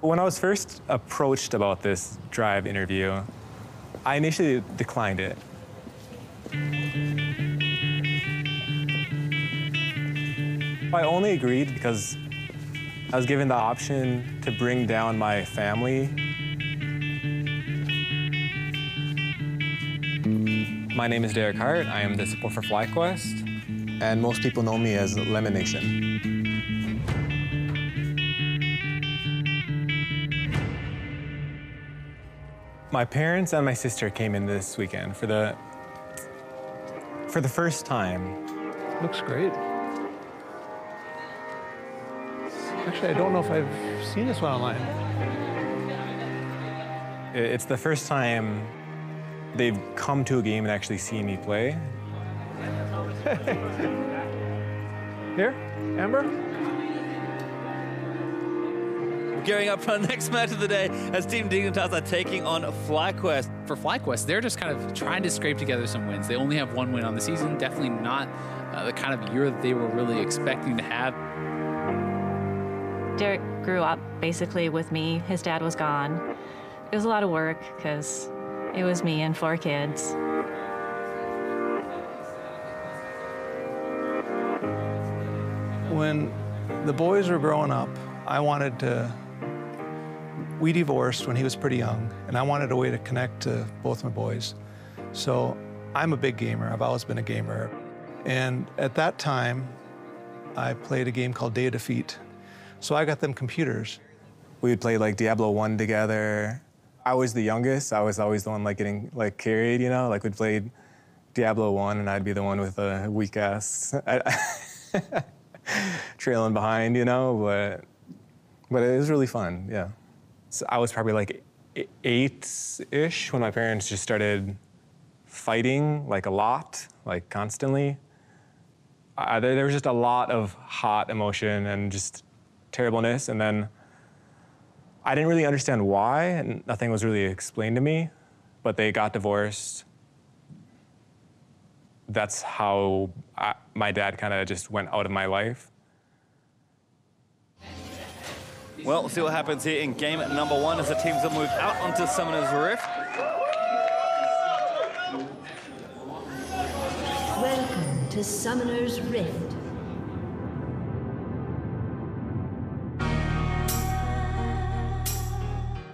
When I was first approached about this drive interview, I initially declined it. I only agreed because I was given the option to bring down my family. My name is Derek Hart. I am the support for FlyQuest, and most people know me as Lemon Nation. My parents and my sister came in this weekend for the first time. Looks great. Actually, I don't know if I've seen this one online. It's the first time they've come to a game and actually seen me play. Here, Amber? Gearing up for our next match of the day as Team Dignitas are taking on FlyQuest. For FlyQuest, they're just kind of trying to scrape together some wins. They only have one win on the season, definitely not the kind of year that they were really expecting to have. Derek grew up basically with me. His dad was gone. It was a lot of work because it was me and 4 kids. When the boys were growing up, we divorced when he was pretty young, and I wanted a way to connect to both my boys. So I'm a big gamer. I've always been a gamer. And at that time, I played a game called Day of Defeat. So I got them computers. We would play like Diablo 1 together. I was the youngest. I was always the one like getting like carried, you know? Like we'd play Diablo 1 and I'd be the one with a weak ass trailing behind, you know? But it was really fun, yeah. So I was probably like 8-ish when my parents just started fighting like a lot, like constantly. There was just a lot of hot emotion and just terribleness, and then I didn't really understand why, and nothing was really explained to me, but they got divorced. That's how my dad kind of just went out of my life. Well, we'll see what happens here in game number 1 as the teams have moved out onto Summoner's Rift. Welcome to Summoner's Rift.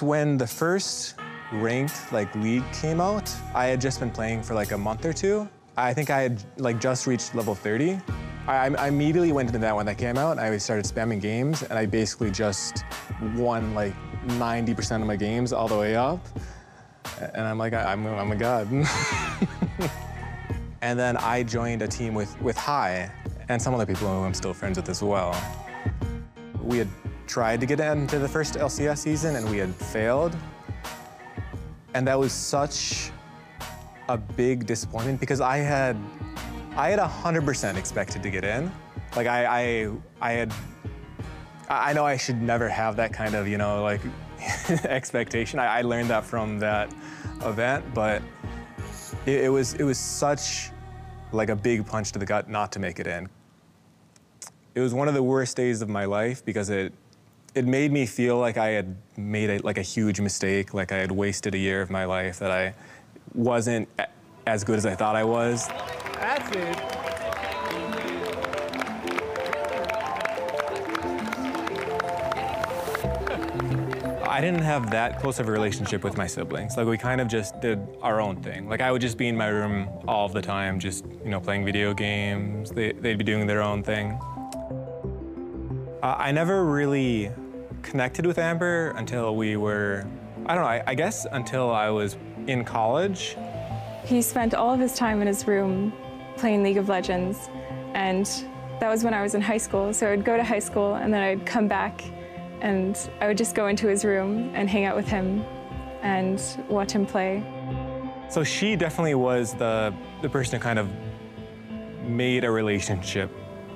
When the first ranked league came out, I had just been playing for like a month or 2. I think I had just reached level 30. I immediately went into that when that came out. I started spamming games, and I basically just won like 90% of my games all the way up. And I'm like, I'm a god. And then I joined a team with Hai and some other people who I'm still friends with as well. We had tried to get into the first LCS season, and we had failed. And that was such a big disappointment because I had 100% expected to get in. Like I know I should never have that kind of, you know, like expectation. I learned that from that event, but it was such like a big punch to the gut not to make it in. It was one of the worst days of my life because it made me feel like I had made a huge mistake, like I had wasted a year of my life, that I wasn't as good as I thought I was. That's it. I didn't have that close of a relationship with my siblings. Like we kind of just did our own thing. Like I would just be in my room all of the time, just, you know, playing video games. They'd be doing their own thing. I never really connected with Amber until we were, I don't know, I guess until I was in college. He spent all of his time in his room playing League of Legends, and that was when I was in high school. So I would go to high school, and then I'd come back, and I would just go into his room and hang out with him and watch him play. So she definitely was the person who kind of made a relationship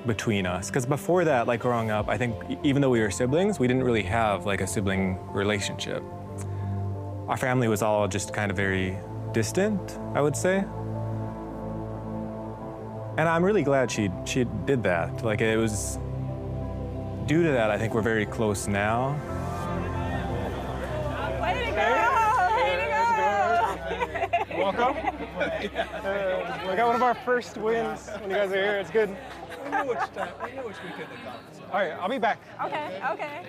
between us. Because before that, like growing up, I think even though we were siblings, we didn't really have like a sibling relationship. Our family was all just kind of very distant, I would say. And I'm really glad she did that. Like it was, due to that, I think we're very close now. welcome. We got one of our first wins when you guys are here. It's good. We knew which we could have done. All right, I'll be back. Okay, okay.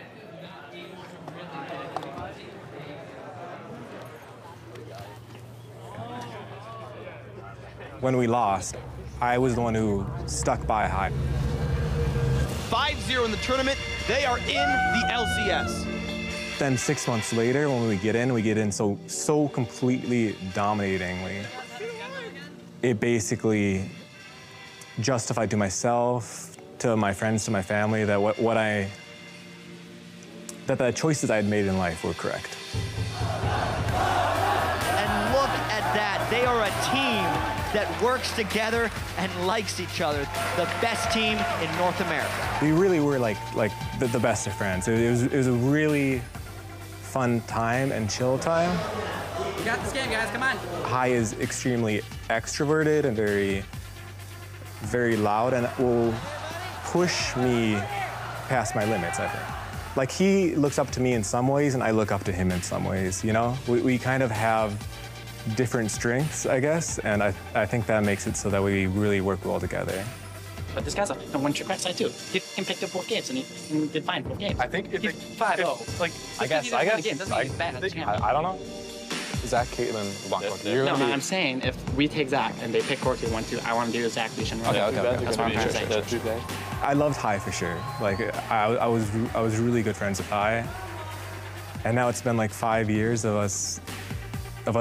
When we lost, I was the one who stuck by High. 5-0 in the tournament. They are in the LCS. Then 6 months later, when we get in so completely dominatingly. It basically justified to myself, to my friends, to my family, that that the choices I had made in life were correct. And look at that. They are a team that works together and likes each other. The best team in North America. We really were like the best of friends. It was a really fun time and chill time. We got this game, guys, come on. High is extremely extroverted and very, very loud, and will push me past my limits, I think. Like, he looks up to me in some ways, and I look up to him in some ways, you know? We kind of have different strengths, I guess, and I think that makes it so that we really work well together. But this guy's a one-trick backside, too. He picked up both games, and he did fine both games. I think if 5-0. like, I guess, I don't know. Zach, Caitlin, Blanco. No, I'm saying if we take Zach and they pick Corky 1-2, I want to do Zach, Leishan. Okay. That's what I'm trying to say. I loved High for sure. Like, I was really good friends with High, and now it's been like 5 years of us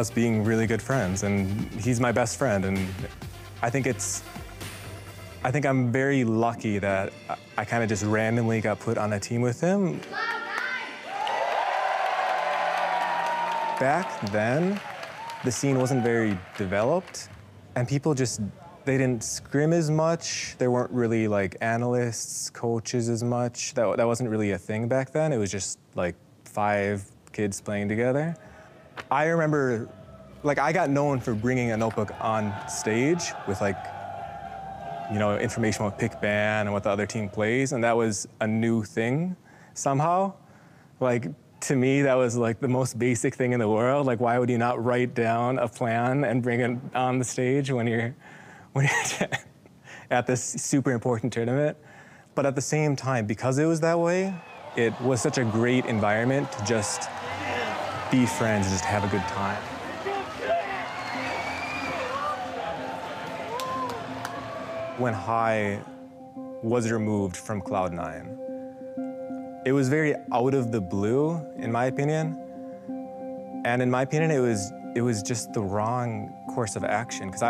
being really good friends, and he's my best friend, and I think I'm very lucky that I kind of just randomly got put on a team with him. Back then, the scene wasn't very developed, and people they didn't scrim as much. There weren't really like analysts, coaches as much. That wasn't really a thing back then. It was just like 5 kids playing together. I remember, like, I got known for bringing a notebook on stage with, like, you know, information about pick ban and what the other team plays, and that was a new thing somehow. Like, to me, that was like the most basic thing in the world. Like, why would you not write down a plan and bring it on the stage when you're at this super important tournament? But at the same time, because it was that way, it was such a great environment to just be friends and just have a good time. When High was removed from Cloud9, it was very out of the blue, in my opinion. And in my opinion, it was just the wrong course of action, because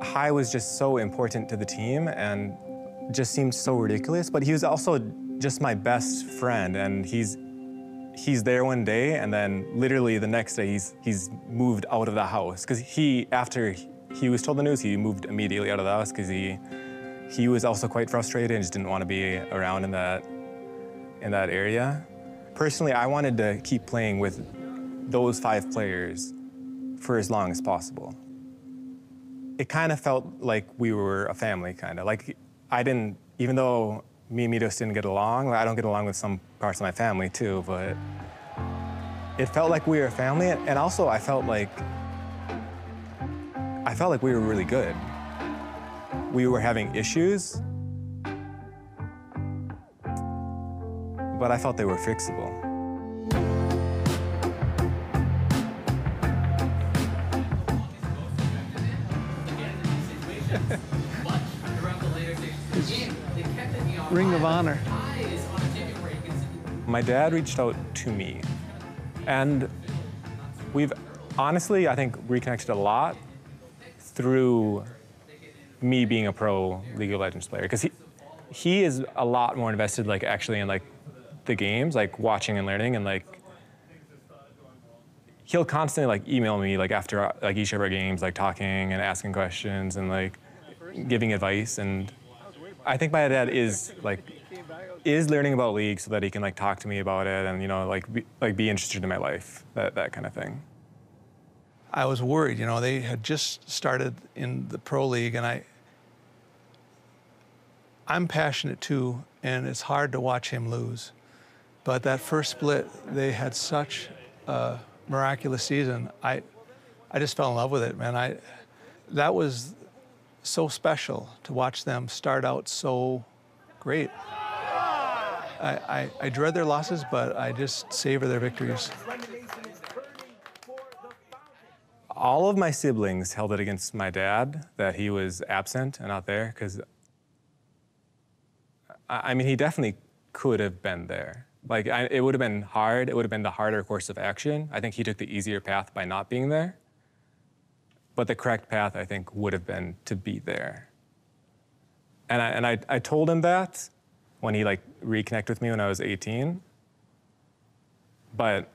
High was just so important to the team and just seemed so ridiculous. But he was also just my best friend, and he's there one day, and then literally the next day he's moved out of the house, because after he was told the news, he moved immediately out of the house because he was also quite frustrated and just didn't want to be around in that area. Personally, I wanted to keep playing with those 5 players for as long as possible. It kind of felt like we were a family, kind of. Like, even though me and Mitos didn't get along, I don't get along with some parts of my family too, but it felt like we were a family, and also I felt like we were really good. We were having issues, but I felt they were fixable. Ring of Honor. My dad reached out to me, and we've honestly, I think, reconnected a lot through me being a pro League of Legends player, because he is a lot more invested, like, actually in, like, the games, like, watching and learning, and, like, he'll constantly, like, email me, like, after, like, each of our games, like, talking and asking questions and, like, giving advice. And I think my dad is learning about League so that he can, like, talk to me about it and, you know, be interested in my life, that kind of thing. I was worried, you know, they had just started in the Pro League, and I'm passionate too, and it's hard to watch him lose. But that first split, they had such a miraculous season. I just fell in love with it, man. That was so special to watch them start out so great. I dread their losses, but I just savor their victories. All of my siblings held it against my dad that he was absent and not there, because I mean, he definitely could have been there. Like, it would have been hard. It would have been the harder course of action. I think he took the easier path by not being there. But the correct path, I think, would have been to be there. And I told him that when he like reconnected with me when I was 18. But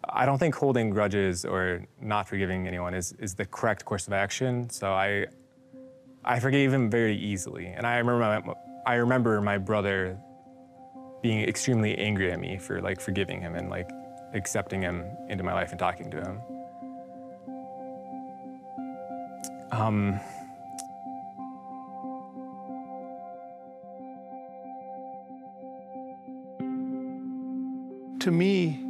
I don't think holding grudges or not forgiving anyone is the correct course of action. So I forgave him very easily. And I remember my brother being extremely angry at me for like forgiving him and like accepting him into my life and talking to him. To me,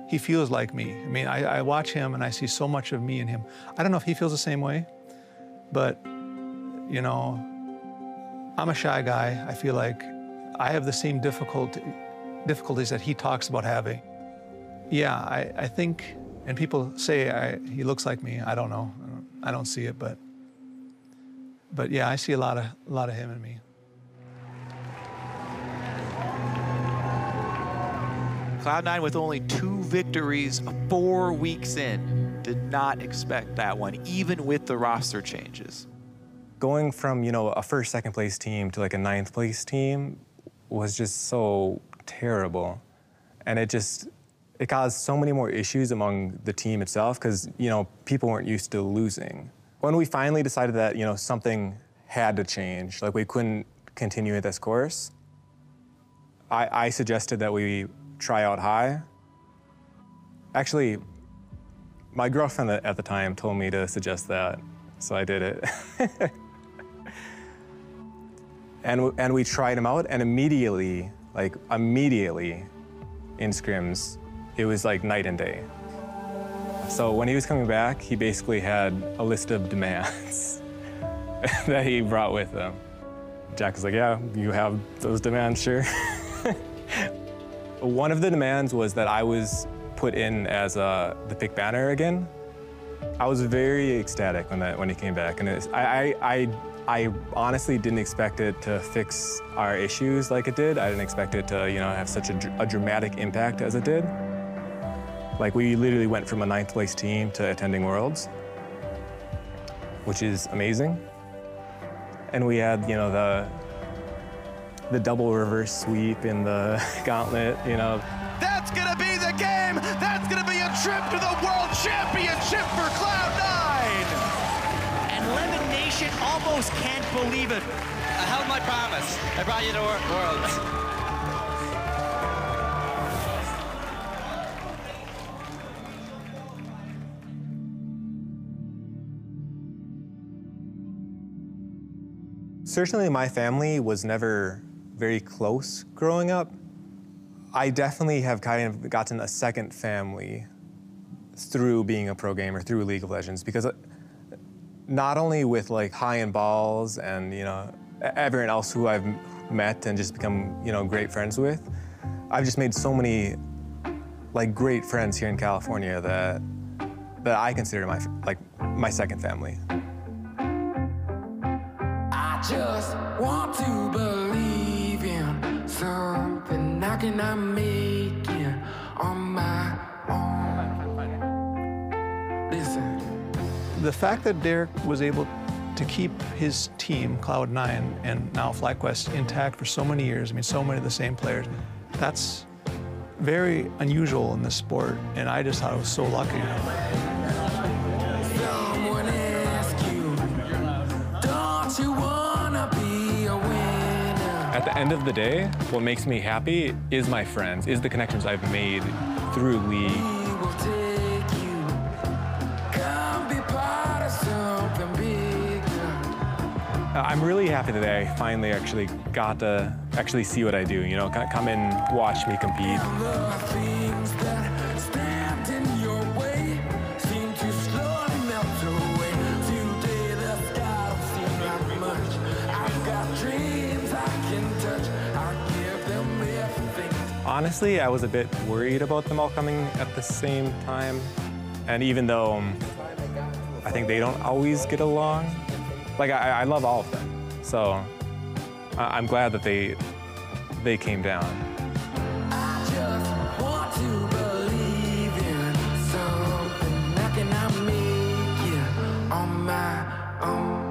he feels like me. I mean, I watch him and I see so much of me in him. I don't know if he feels the same way, but, you know, I'm a shy guy. I feel like I have the same difficulties that he talks about having. Yeah, I think, and people say he looks like me. I don't know. I don't see it, but yeah, I see a lot of him in me. Cloud9 with only 2 victories 4 weeks in. Did not expect that one, even with the roster changes. Going from, you know, a first, second place team to like a 9th place team was just so terrible. And it caused so many more issues among the team itself because, you know, people weren't used to losing. When we finally decided that, you know, something had to change, like we couldn't continue at this course, I suggested that we try out high. Actually, my girlfriend at the time told me to suggest that, so I did it. and we tried him out, and immediately in scrims, it was like night and day. So when he was coming back, he basically had a list of demands that he brought with him. Jack was like, yeah, you have those demands, sure. One of the demands was that I was put in as the pick banner again. I was very ecstatic when he came back, and I honestly didn't expect it to fix our issues like it did. I didn't expect it to, you know, have such a dramatic impact as it did. Like, we literally went from a 9th place team to attending Worlds, which is amazing. And we had, you know, the double reverse sweep in the gauntlet, you know. That's gonna be the game! That's gonna be a trip to the World Championship for Cloud9! And Lemon Nation almost can't believe it. I held my promise. I brought you to Worlds. Certainly my family was never very close growing up. I definitely have kind of gotten a second family through being a pro gamer, through League of Legends, because not only with like High and Balls and, you know, everyone else who I've met and just become, you know, great friends with, I've just made so many like great friends here in California that I consider my second family. Just want to believe in something I cannot make it on my own. Listen. The fact that Derek was able to keep his team, Cloud9, and now FlyQuest intact for so many years, I mean, so many of the same players, that's very unusual in this sport, and I just thought I was so lucky. Someone ask you, don't you wanna be a winner? At the end of the day, what makes me happy is my friends, is the connections I've made through League. I'm really happy that I finally actually got to see what I do, you know, come and watch me compete. can touch. I give them everything. Honestly, I was a bit worried about them all coming at the same time. And even though I think they don't always get along, like I love all of them. So I'm glad that they came down. I just want to believe in something. How can I make it on my own?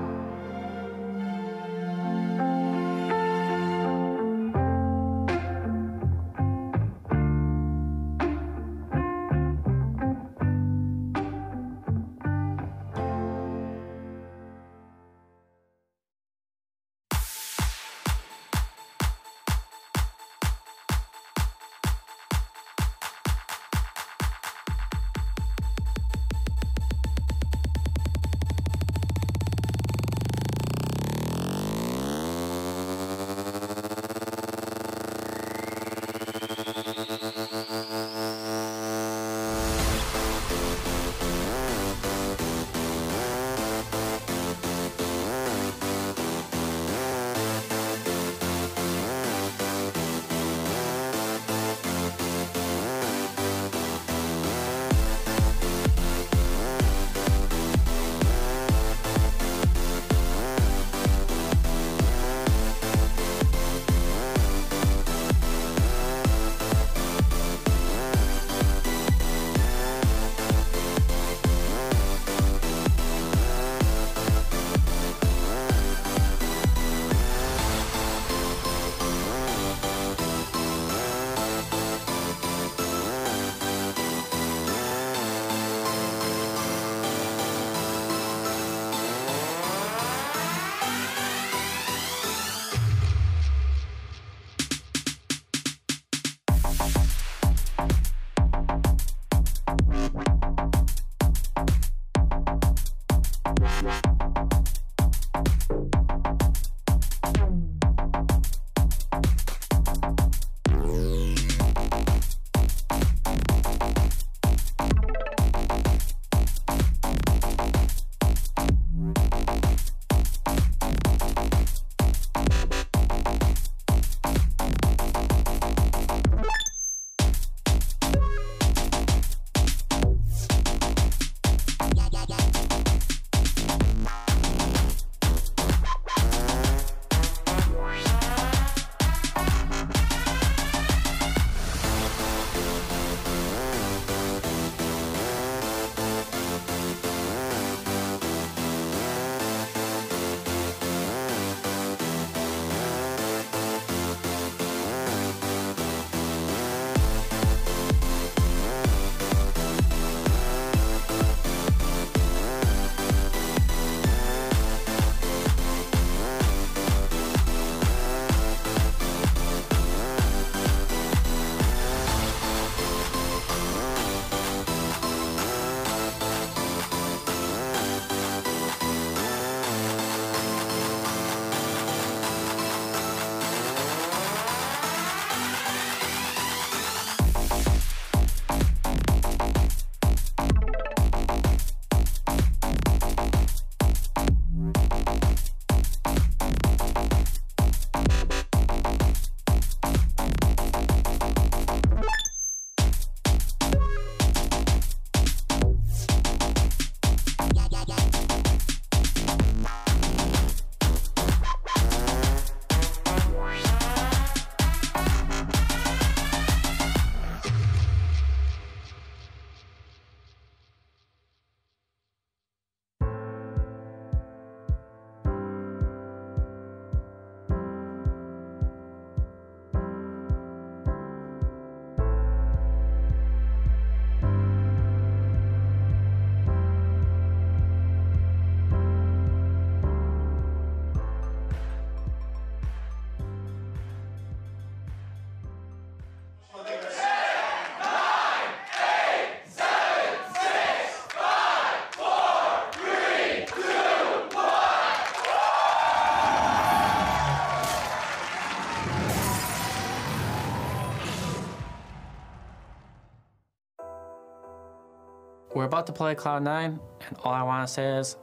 We're about to play Cloud9, and all I want to say is,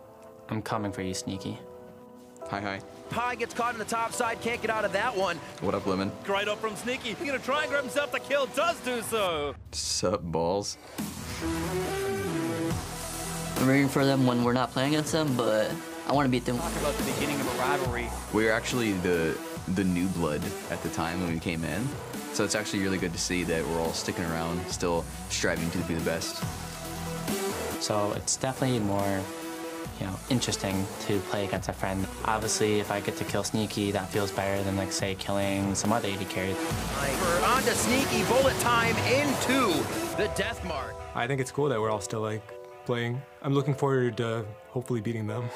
I'm coming for you, Sneaky. Hi. Pi gets caught on the top side, can't get out of that one. What up, Lemon? Right up from Sneaky. He's gonna try and grab himself the kill, does do so. Sup, balls? I'm rooting for them when we're not playing against them, but I want to beat them. Talk about the beginning of a rivalry. We were actually the new blood at the time when we came in. So it's actually really good to see that we're all sticking around, still striving to be the best. So it's definitely more, interesting to play against a friend. Obviously, if I get to kill Sneaky, that feels better than, like, say, killing some other AD carry. On to Sneaky, bullet time into the death mark. I think it's cool that we're all still like playing. I'm looking forward to hopefully beating them.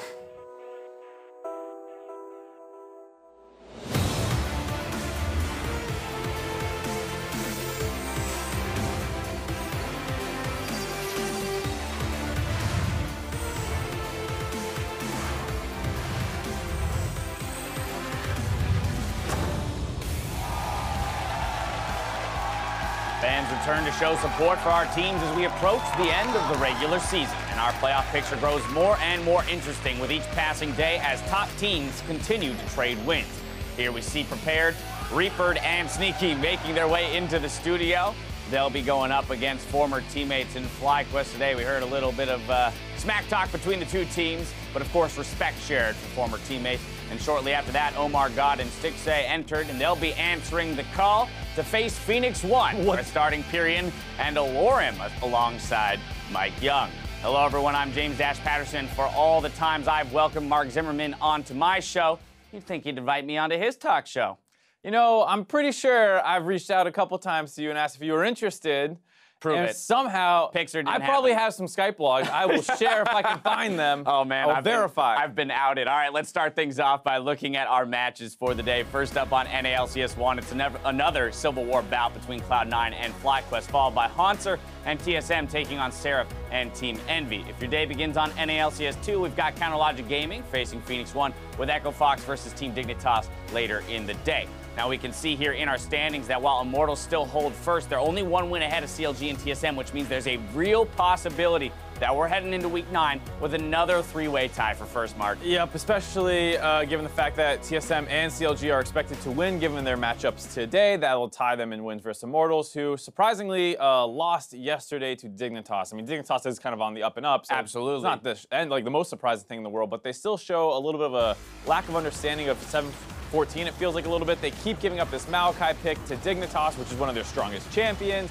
Fans return to show support for our teams as we approach the end of the regular season. And our playoff picture grows more and more interesting with each passing day as top teams continue to trade wins. Here we see Prepared, Reapered, and Sneaky making their way into the studio. They'll be going up against former teammates in FlyQuest today. We heard a little bit of smack talk between the two teams, but of course respect shared for former teammates. And shortly after that, Omar God and Stixxay entered, and they'll be answering the call to face Phoenix One for a starting period and Alorim alongside Mike Young. Hello, everyone. I'm James Dash Patterson. For all the times I've welcomed Mark Zimmerman onto my show, you'd think he'd invite me onto his talk show. You know, I'm pretty sure I've reached out a couple times to you and asked if you were interested. Prove and it. Somehow, I probably have some Skype logs. I will share if I can find them. Oh, man. I'll verify. I've been outed. All right, let's start things off by looking at our matches for the day. First up on NALCS 1, it's another Civil War bout between Cloud9 and FlyQuest, followed by Hauntzer and TSM taking on Seraph and Team Envy. If your day begins on NALCS 2, we've got Counterlogic Gaming facing Phoenix One with Echo Fox versus Team Dignitas later in the day. Now we can see here in our standings that while Immortals still hold first, they're only one win ahead of CLG and TSM, which means there's a real possibility that we're heading into Week 9 with another three-way tie for first, Mark. Yep, especially given the fact that TSM and CLG are expected to win given their matchups today. That'll tie them in wins versus Immortals, who surprisingly lost yesterday to Dignitas. I mean, Dignitas is kind of on the up and up. So absolutely. It's not the most surprising thing in the world, but they still show a little bit of a lack of understanding of 7-14, it feels like a little bit. They keep giving up this Maokai pick to Dignitas, which is one of their strongest champions.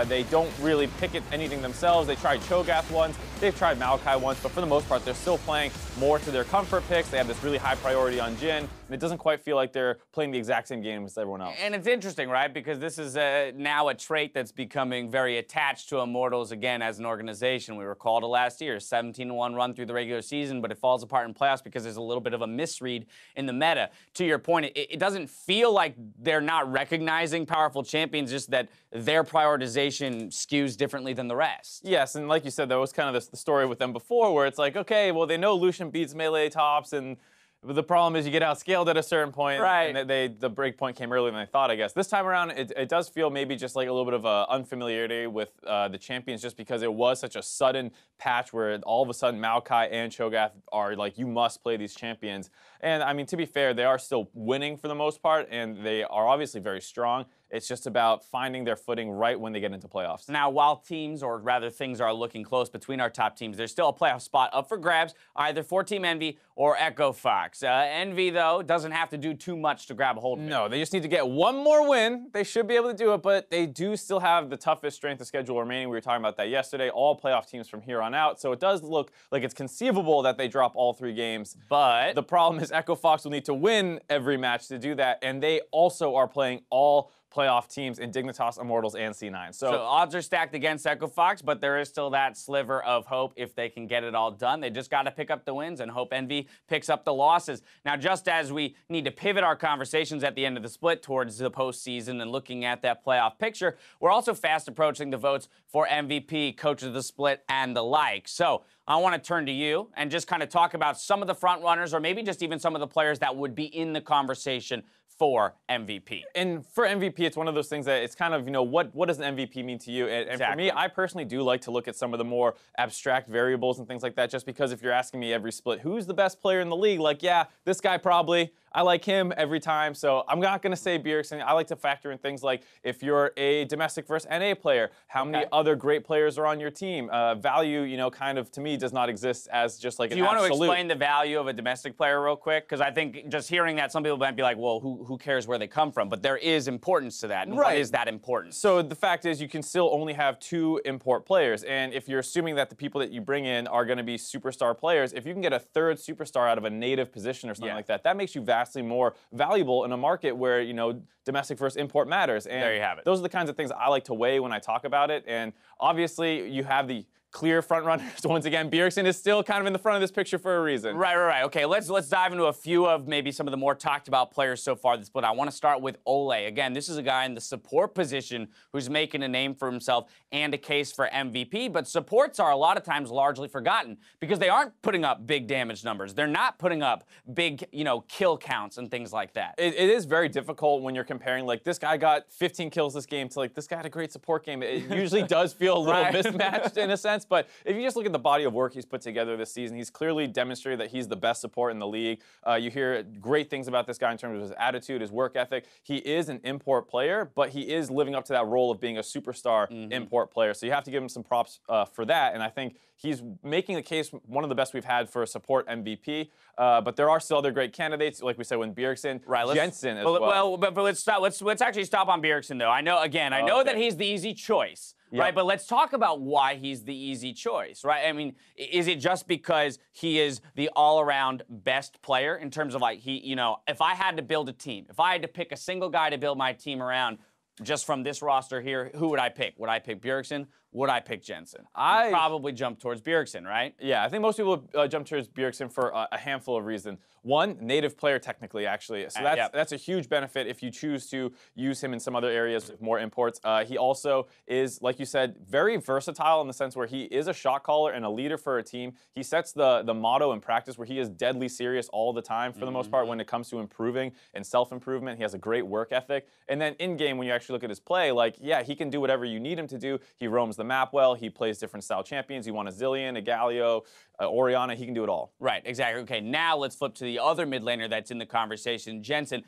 They don't really pick anything themselves. They tried Cho'Gath once, they've tried Maokai once, but for the most part, they're still playing more to their comfort picks. They have this really high priority on Jhin, and it doesn't quite feel like they're playing the exact same game as everyone else. And it's interesting, right? Because this is now a trait that's becoming very attached to Immortals again as an organization. We recall to last year, 17-1 run through the regular season, but it falls apart in playoffs because there's a little bit of a misread in the meta. To your point, it doesn't feel like they're not recognizing powerful champions, just that their prioritization skews differently than the rest. Yes, and like you said, that was kind of the story with them before, where it's like, okay, well, they know Lucian beats melee tops, and the problem is you get outscaled at a certain point. Right. And the break point came earlier than they thought, I guess. This time around, it does feel maybe just like a little bit of unfamiliarity with the champions, just because it was such a sudden patch where all of a sudden Maokai and Cho'Gath are like, you must play these champions. And I mean, to be fair, they are still winning for the most part, and they are obviously very strong. It's just about finding their footing right when they get into playoffs. Now, while teams, or rather things, are looking close between our top teams, there's still a playoff spot up for grabs, either for Team Envy or Echo Fox. Envy, though, doesn't have to do too much to grab a hold of it. No, they just need to get one more win. They should be able to do it, but they do still have the toughest strength of schedule remaining. We were talking about that yesterday. All playoff teams from here on out. So it does look like it's conceivable that they drop all 3 games. But the problem is Echo Fox will need to win every match to do that, and they also are playing all playoff teams in Dignitas, Immortals, and C9. So odds are stacked against Echo Fox, but there is still that sliver of hope if they can get it all done. They just got to pick up the wins and hope Envy picks up the losses. Now, just as we need to pivot our conversations at the end of the split towards the postseason and looking at that playoff picture, we're also fast approaching the votes for MVP, Coach of the Split, and the like. So I want to turn to you and just kind of talk about some of the front runners, or maybe just even some of the players that would be in the conversation for MVP. And for MVP, it's one of those things that it's kind of, you know, what does an MVP mean to you? And for me, I personally do like to look at some of the more abstract variables and things like that, just because if you're asking me every split, who's the best player in the league? Like, yeah, this guy probably, I like him every time. So I'm not going to say Bjergsen. I like to factor in things like if you're a domestic versus NA player, how many other great players are on your team? Value, you know, kind of to me does not exist as just like an absolute. Do you want to explain the value of a domestic player real quick? Because I think just hearing that, some people might be like, well, who cares where they come from? But there is importance to that. And what is that importance? So the fact is you can still only have 2 import players. And if you're assuming that the people that you bring in are going to be superstar players, if you can get a 3rd superstar out of a native position or something like that, that makes you vastly more valuable in a market where, you know, domestic versus import matters. And there you have it. Those are the kinds of things I like to weigh when I talk about it. And obviously you have the clear front runners. Once again, Bjergsen is still kind of in the front of this picture for a reason. Right. Okay, let's dive into a few of maybe some of the more talked about players so far this split. I want to start with Ole. Again, this is a guy in the support position who's making a name for himself and a case for MVP, but supports are a lot of times largely forgotten because they aren't putting up big damage numbers. They're not putting up big, you know, kill counts and things like that. It is very difficult when you're comparing, like, this guy got 15 kills this game to, like, this guy had a great support game. It usually does feel a little mismatched in a sense. But if you just look at the body of work he's put together this season, he's clearly demonstrated that he's the best support in the league. You hear great things about this guy in terms of his attitude, his work ethic. He is an import player, but he is living up to that role of being a superstar import player. So you have to give him some props for that. And I think he's making the case one of the best we've had for a support MVP. But there are still other great candidates, like we said, with Bjergsen, Jensen as well. But let's stop. Let's actually stop on Bjergsen though. I know that he's the easy choice. Yep. Right, but let's talk about why he's the easy choice, right? I mean, is it just because he is the all-around best player in terms of, like, he, you know, if I had to build a team, if I had to pick a single guy to build my team around just from this roster here, who would I pick? Would I pick Bjergsen? Would I pick Jensen? I probably jump towards Bjergsen, right? Yeah, I think most people jump towards Bjergsen for a handful of reasons. One, native player technically, actually. So that's a huge benefit if you choose to use him in some other areas with more imports. He also is, like you said, very versatile in the sense where he is a shot caller and a leader for a team. He sets the motto in practice where he is deadly serious all the time for the most part when it comes to improving and self-improvement. He has a great work ethic. And then in-game, when you actually look at his play, like, yeah, he can do whatever you need him to do. He roams the map well. He plays different style champions. You want a Zilean, a Galio, Orianna. He can do it all. Right, exactly. Okay, now let's flip to the other mid laner that's in the conversation, Jensen.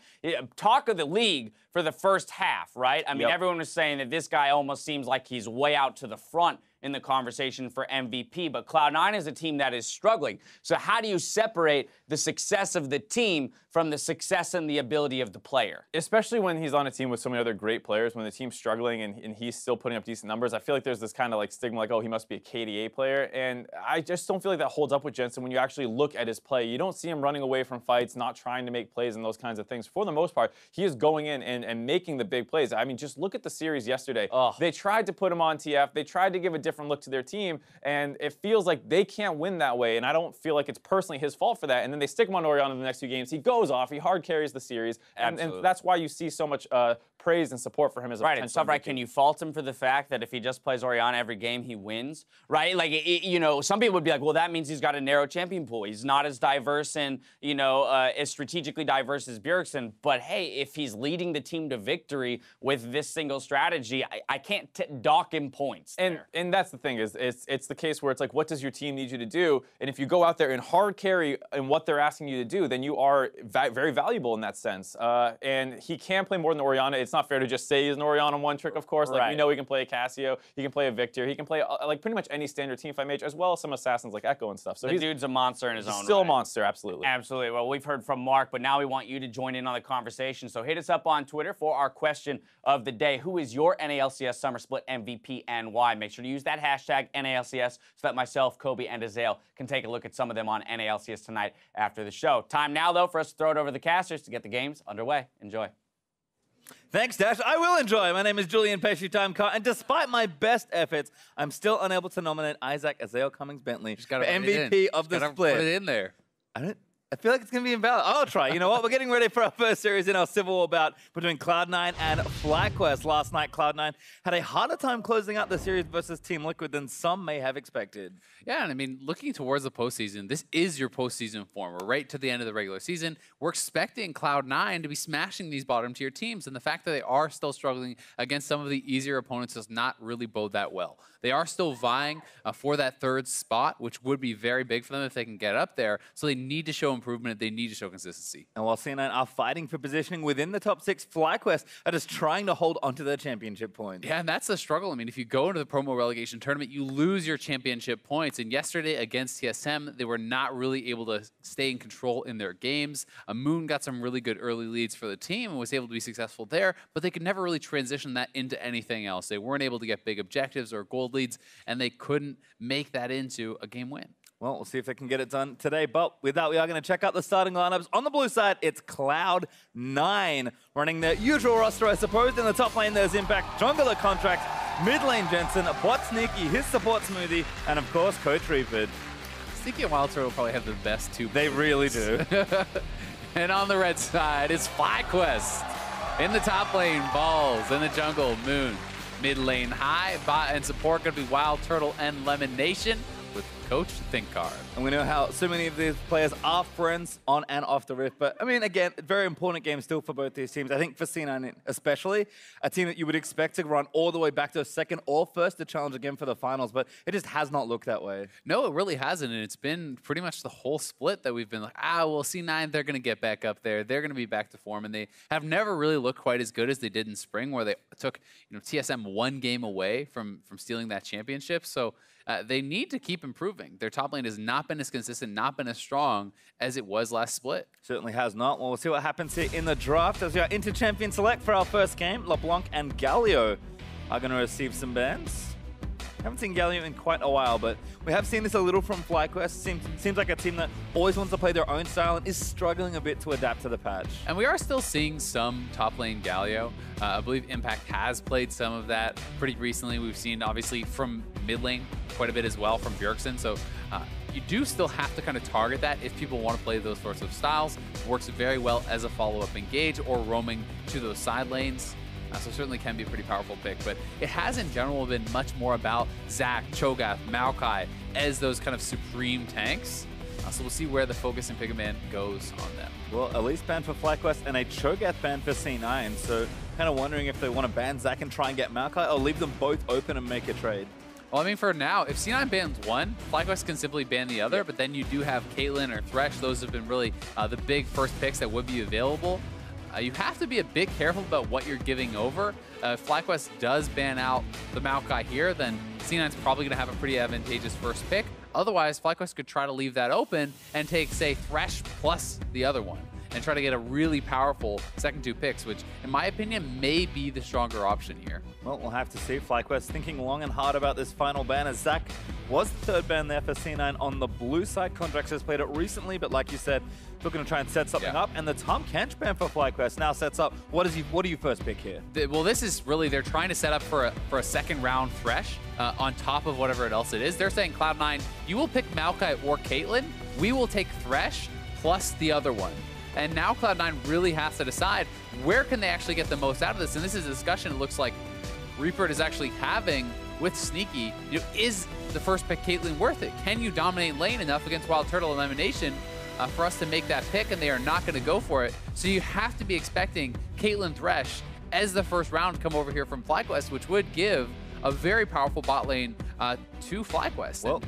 Talk of the league for the first half, right? I mean, everyone was saying that this guy almost seems like he's way out to the front in the conversation for MVP, but Cloud9 is a team that is struggling. So how do you separate the success of the team from the success and the ability of the player? Especially when he's on a team with so many other great players, when the team's struggling and he's still putting up decent numbers. I feel like there's this kind of like stigma like, oh, he must be a KDA player. And I just don't feel like that holds up with Jensen when you actually look at his play. You don't see him running away from fights, not trying to make plays and those kinds of things. For the most part, he is going in and making the big plays. I mean, just look at the series yesterday. They tried to put him on TF. They tried to give a different look to their team, and it feels like they can't win that way, and I don't feel like it's personally his fault for that. And then they stick him on Orianna in the next few games. He goes off. He hard carries the series, and that's why you see so much praise and support for him as a potential and stuff. Right? Can you fault him for the fact that if he just plays Orianna every game, he wins? Right? Like, you know, some people would be like, well, that means he's got a narrow champion pool. He's not as diverse and, you know, as strategically diverse as Bjergsen. But hey, if he's leading the team to victory with this single strategy, I can't dock him points. And that's the thing is it's the case where it's like, what does your team need you to do? And if you go out there and hard carry in what they're asking you to do, then you are very valuable in that sense. And he can play more than Orianna. It's not fair to just say he's an Orianna one trick, of course. Like, we know he can play a Cassio, he can play a Victor, he can play like pretty much any standard teamfight mage, as well as some assassins like Echo and stuff. So the dude's a monster in his own right. Still a monster, absolutely. Absolutely. Well, we've heard from Mark, but now we want you to join in on the conversation. So hit us up on Twitter for our question of the day. Who is your NALCS Summer Split MVP and why? Make sure to use that hashtag NALCS so that myself, Kobe, and Azael can take a look at some of them on NALCS tonight after the show. Time now, though, for us to throw it over the casters to get the games underway. Enjoy. Thanks, Dash. I will enjoy. My name is Julian Pesci-Timecart, and despite my best efforts, I'm still unable to nominate Isaac Azael Cummings-Bentley for MVP of the split. Put it in there. I don't. I feel like it's going to be invalid. I'll try. You know what? We're getting ready for our first series in our Civil War bout between Cloud9 and FlyQuest. Last night, Cloud9 had a harder time closing out the series versus Team Liquid than some may have expected. Yeah, and I mean, looking towards the postseason, this is your postseason form. We're right to the end of the regular season. We're expecting Cloud9 to be smashing these bottom-tier teams, and the fact that they are still struggling against some of the easier opponents does not really bode that well. They are still vying for that third spot, which would be very big for them if they can get up there, so they need to show improvement. They need to show consistency. And while C9 are fighting for positioning within the top 6, FlyQuest are just trying to hold onto their championship points. Yeah, and that's the struggle. I mean, if you go into the promo relegation tournament, you lose your championship points. And yesterday against TSM, they were not really able to stay in control in their games. Moon got some really good early leads for the team and was able to be successful there, but they could never really transition that into anything else. They weren't able to get big objectives or gold leads, and they couldn't make that into a game win. Well, we'll see if they can get it done today. But with that, we are going to check out the starting lineups. On the blue side, it's Cloud9 running their usual roster, I suppose. In the top lane, there's Impact, Jungler Contract, mid lane Jensen, Bot Sneaky, his support Smoothie, and of course, Coach Reeford. Sneaky and Wild Turtle probably have the best two. They really do. And on the red side, it's FlyQuest. In the top lane, Balls. In the jungle, Moon. Mid lane, High. Bot and support going to be Wild Turtle and Lemon Nation, with Coach Thinkard. And we know how so many of these players are friends on and off the Rift. But, I mean, again, very important game still for both these teams. I think for C9 especially, a team that you would expect to run all the way back to a second or first to challenge again for the finals. But it just has not looked that way. No, it really hasn't. And it's been pretty much the whole split that we've been like, well, C9, they're going to get back up there. They're going to be back to form. And they have never really looked quite as good as they did in spring, where they took TSM one game away from stealing that championship. So they need to keep improving. Their top lane has not been as consistent, not been as strong as it was last split. Certainly has not. Well, we'll see what happens here in the draft as we are into Champion Select for our first game. LeBlanc and Galio are going to receive some bans. Haven't seen Galio in quite a while, but we have seen this a little from FlyQuest. Seems like a team that always wants to play their own style and is struggling a bit to adapt to the patch. And we are still seeing some top lane Galio. I believe Impact has played some of that pretty recently. We've seen, obviously, from mid lane quite a bit as well from Bjergsen. So you do still have to kind of target that if people want to play those sorts of styles. It works very well as a follow-up engage or roaming to those side lanes. So certainly can be a pretty powerful pick, but it has in general been much more about Zac, Cho'Gath, Maokai as those kind of supreme tanks. So we'll see where the focus in Pick a Man goes on them. Well, at least ban for FlyQuest and a Cho'Gath ban for C9, so kind of wondering if they want to ban Zac and try and get Maokai or leave them both open and make a trade. Well, I mean, for now, if C9 bans one, FlyQuest can simply ban the other, but then you do have Caitlyn or Thresh. Those have been really the big first picks that would be available. You have to be a bit careful about what you're giving over. If FlyQuest does ban out the Maokai here, then C9's probably going to have a pretty advantageous first pick. Otherwise, FlyQuest could try to leave that open and take, say, Thresh plus the other one and try to get a really powerful second two picks, which, in my opinion, may be the stronger option here. Well, we'll have to see. FlyQuest thinking long and hard about this final ban, as Zac was the third ban there for C9 on the blue side. Contracts has played it recently, but like you said, looking to try and set something up. And the Tahm Kench ban for FlyQuest now sets up. What do you first pick here? Well, this is really, they're trying to set up for a second round Thresh on top of whatever else it is. They're saying, Cloud9, you will pick Maokai or Caitlyn. We will take Thresh plus the other one. And now Cloud9 really has to decide where can they actually get the most out of this. And this is a discussion it looks like Reeford is actually having with Sneaky. Is the first pick Caitlyn worth it? Can you dominate lane enough against Wild Turtle Elimination for us to make that pick? And they are not going to go for it. So you have to be expecting Caitlyn Thresh as the first round come over here from FlyQuest, which would give a very powerful bot lane to FlyQuest. Well,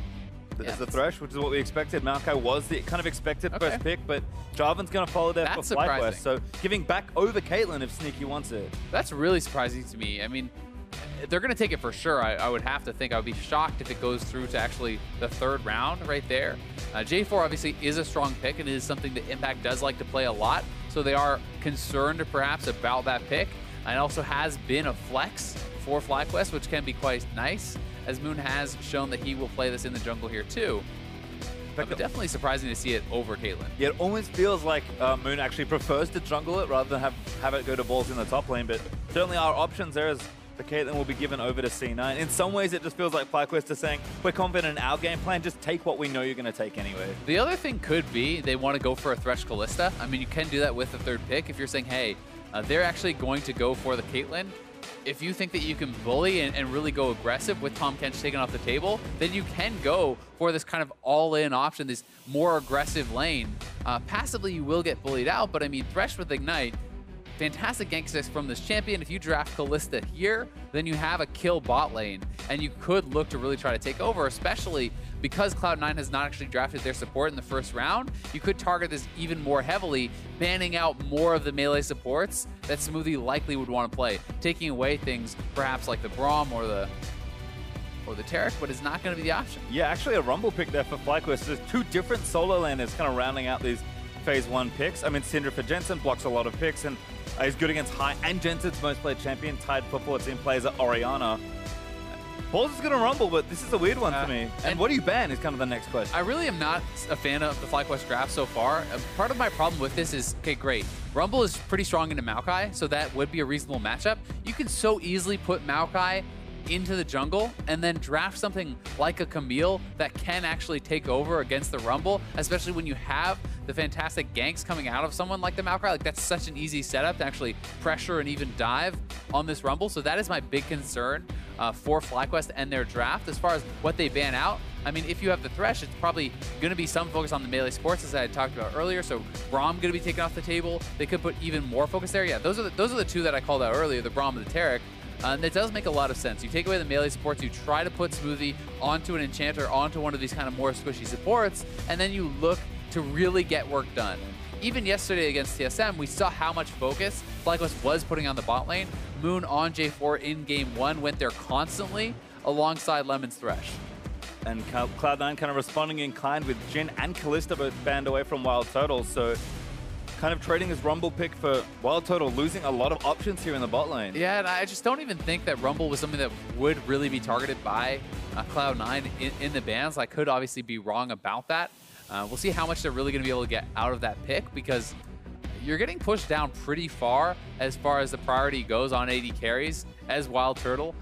there's the Thresh, which is what we expected. Maokai was the kind of expected first pick, but Jarvan's going to follow there for FlyQuest. So giving back over Caitlyn if Sneaky wants it. That's really surprising to me. I mean, they're going to take it for sure. I would have to think. I would be shocked if it goes through to actually the third round right there. J4 obviously is a strong pick, and it is something that Impact does like to play a lot. So they are concerned perhaps about that pick. And it also has been a flex for FlyQuest, which can be quite nice, as Moon has shown that he will play this in the jungle here too. But definitely surprising to see it over Caitlyn. Yeah, it almost feels like Moon actually prefers to jungle it rather than have it go to Balls in the top lane. But certainly our options there, as the Caitlyn will be given over to C9. In some ways, it just feels like FlyQuest is saying, we're confident in our game plan, just take what we know you're going to take anyway. The other thing could be they want to go for a Thresh Kalista. I mean, you can do that with the third pick if you're saying, hey, they're actually going to go for the Caitlyn. If you think that you can bully and really go aggressive with Tahm Kench taken off the table, then you can go for this kind of all-in option, this more aggressive lane. Passively, you will get bullied out, but I mean, Thresh with Ignite, fantastic gank assist from this champion. If you draft Kalista here, then you have a kill bot lane, and you could look to really try to take over, especially because Cloud9 has not actually drafted their support in the first round. You could target this even more heavily, banning out more of the melee supports that Smoothie likely would want to play, taking away things perhaps like the Braum or the Taric, but it's not going to be the option. Yeah, actually a Rumble pick there for FlyQuest. There's two different solo laners kind of rounding out these Phase 1 picks. I mean, Syndra for Jensen blocks a lot of picks and is good against High and Jensen's most played champion, tied for 14 players at Orianna. Balls is going to Rumble, but this is a weird one for me. And what do you ban is kind of the next question. I really am not a fan of the FlyQuest draft so far. Part of my problem with this is, okay, great. Rumble is pretty strong into Maokai, so that would be a reasonable matchup. You can so easily put Maokai into the jungle and then draft something like a Camille that can actually take over against the Rumble, especially when you have the fantastic ganks coming out of someone like the Maokai. Like, that's such an easy setup to actually pressure and even dive on this Rumble. So that is my big concern for FlyQuest and their draft. As far as what they ban out, I mean, if you have the Thresh, it's probably going to be some focus on the melee supports, as I had talked about earlier. So Braum going to be taken off the table. They could put even more focus there. Yeah, those are the two that I called out earlier, the Braum and the Taric. And that does make a lot of sense. You take away the melee supports, you try to put Smoothie onto an Enchanter, onto one of these kind of more squishy supports, and then you look to really get work done. Even yesterday against TSM, we saw how much focus FlyQuest was putting on the bot lane. Moon on J4 in game 1 went there constantly alongside Lemon's Thresh. And Cloud9 kind of responding in kind with Jhin and Kalista both banned away from Wild Turtle, so kind of trading his Rumble pick for Wild Turtle, losing a lot of options here in the bot lane. Yeah, and I just don't even think that Rumble was something that would really be targeted by Cloud9 in the bans. I could obviously be wrong about that. We'll see how much they're really going to be able to get out of that pick, because you're getting pushed down pretty far as the priority goes on AD carries as Wild Turtle.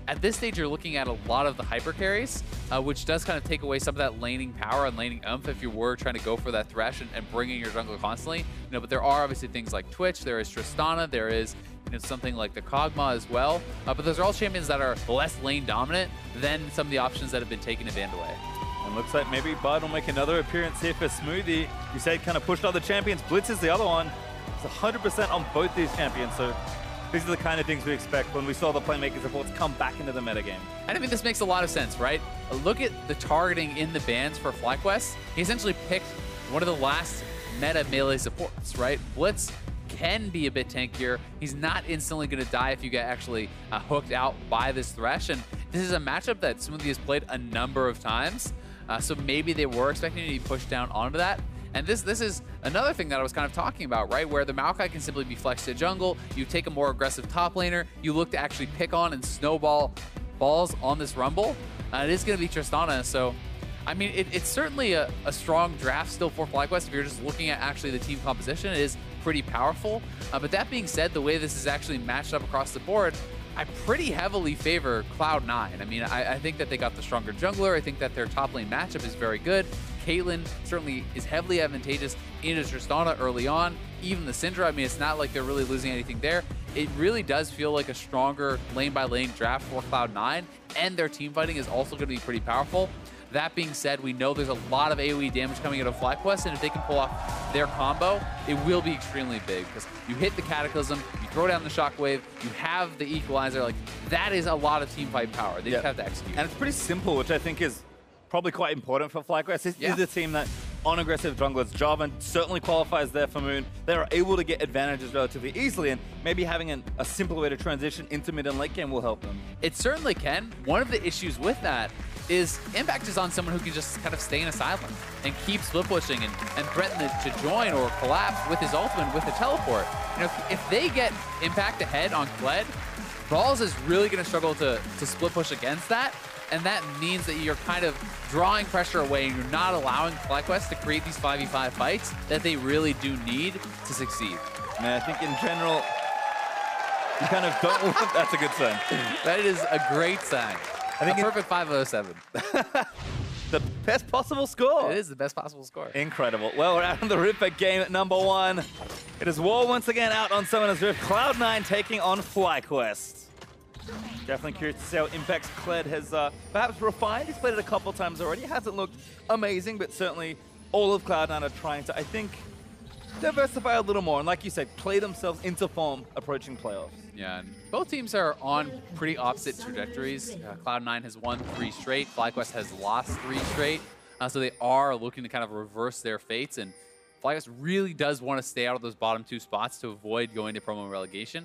At this stage, you're looking at a lot of the hyper carries, which does kind of take away some of that laning power and laning oomph if you were trying to go for that Thresh and bringing your jungle constantly. But there are obviously things like Twitch, there is Tristana, there is something like the Kog'Maw as well. But those are all champions that are less lane dominant than some of the options that have been taken and banned away. And looks like maybe Bard will make another appearance here for Smoothie. You said kind of pushed other champions. Blitz is the other one. It's 100% on both these champions. So these are the kind of things we expect when we saw the Playmaker supports come back into the metagame. And I mean, this makes a lot of sense, right? Look at the targeting in the bans for FlyQuest. He essentially picked one of the last meta melee supports, right? Blitz can be a bit tankier. He's not instantly going to die if you get actually hooked out by this Thresh. And this is a matchup that Smoothie has played a number of times. So maybe they were expecting to be pushed down onto that. And this is another thing that I was kind of talking about, right? Where the Maokai can simply be flexed to jungle. You take a more aggressive top laner. You look to actually pick on and snowball balls on this Rumble. It is going to be Tristana. So, I mean, it's certainly a strong draft still for FlyQuest. If you're just looking at actually the team composition, it is pretty powerful. But that being said, the way this is actually matched up across the board, I pretty heavily favor Cloud9. I mean, I think that they got the stronger jungler. I think that their top lane matchup is very good. Caitlyn certainly is heavily advantageous into Tristana early on. Even the Syndra, I mean, it's not like they're really losing anything there. It really does feel like a stronger lane-by-lane draft for Cloud9, and their team fighting is also going to be pretty powerful. That being said, we know there's a lot of AoE damage coming out of FlyQuest, and if they can pull off their combo, it will be extremely big, because you hit the Cataclysm, you throw down the Shockwave, you have the Equalizer. Like, that is a lot of team fight power. They just have to execute. And it's pretty simple, which I think is probably quite important for FlyQuest. This is a team that, on aggressive junglers, Jarvan certainly qualifies there for Moon. They are able to get advantages relatively easily, and maybe having a simpler way to transition into mid and late game will help them. It certainly can. One of the issues with that is Impact is on someone who can just kind of stay in a sideline and keep split pushing and threaten to join or collapse with his ultimate, with the teleport. If they get Impact ahead on Kled, Balls is really going to struggle to split push against that. And that means that you're kind of drawing pressure away and you're not allowing FlyQuest to create these 5v5 fights that they really do need to succeed. And I think in general, You kind of don't want... That's a good sign. That is a great sign. I think a perfect 507. The best possible score. It is the best possible score. Incredible. Well, we're out on the Ripper game at number 1. It is war once again out on Summoner's Rift. Cloud9 taking on FlyQuest. Definitely curious to see how Impact's Kled has perhaps refined. He's played it a couple times already. It hasn't looked amazing, but certainly all of Cloud9 are trying to, I think, diversify a little more. And like you said, play themselves into form approaching playoffs. Yeah, and both teams are on pretty opposite trajectories. Cloud9 has won 3 straight. FlyQuest has lost 3 straight. So they are looking to kind of reverse their fates. And FlyQuest really does want to stay out of those bottom 2 spots to avoid going to promo relegation.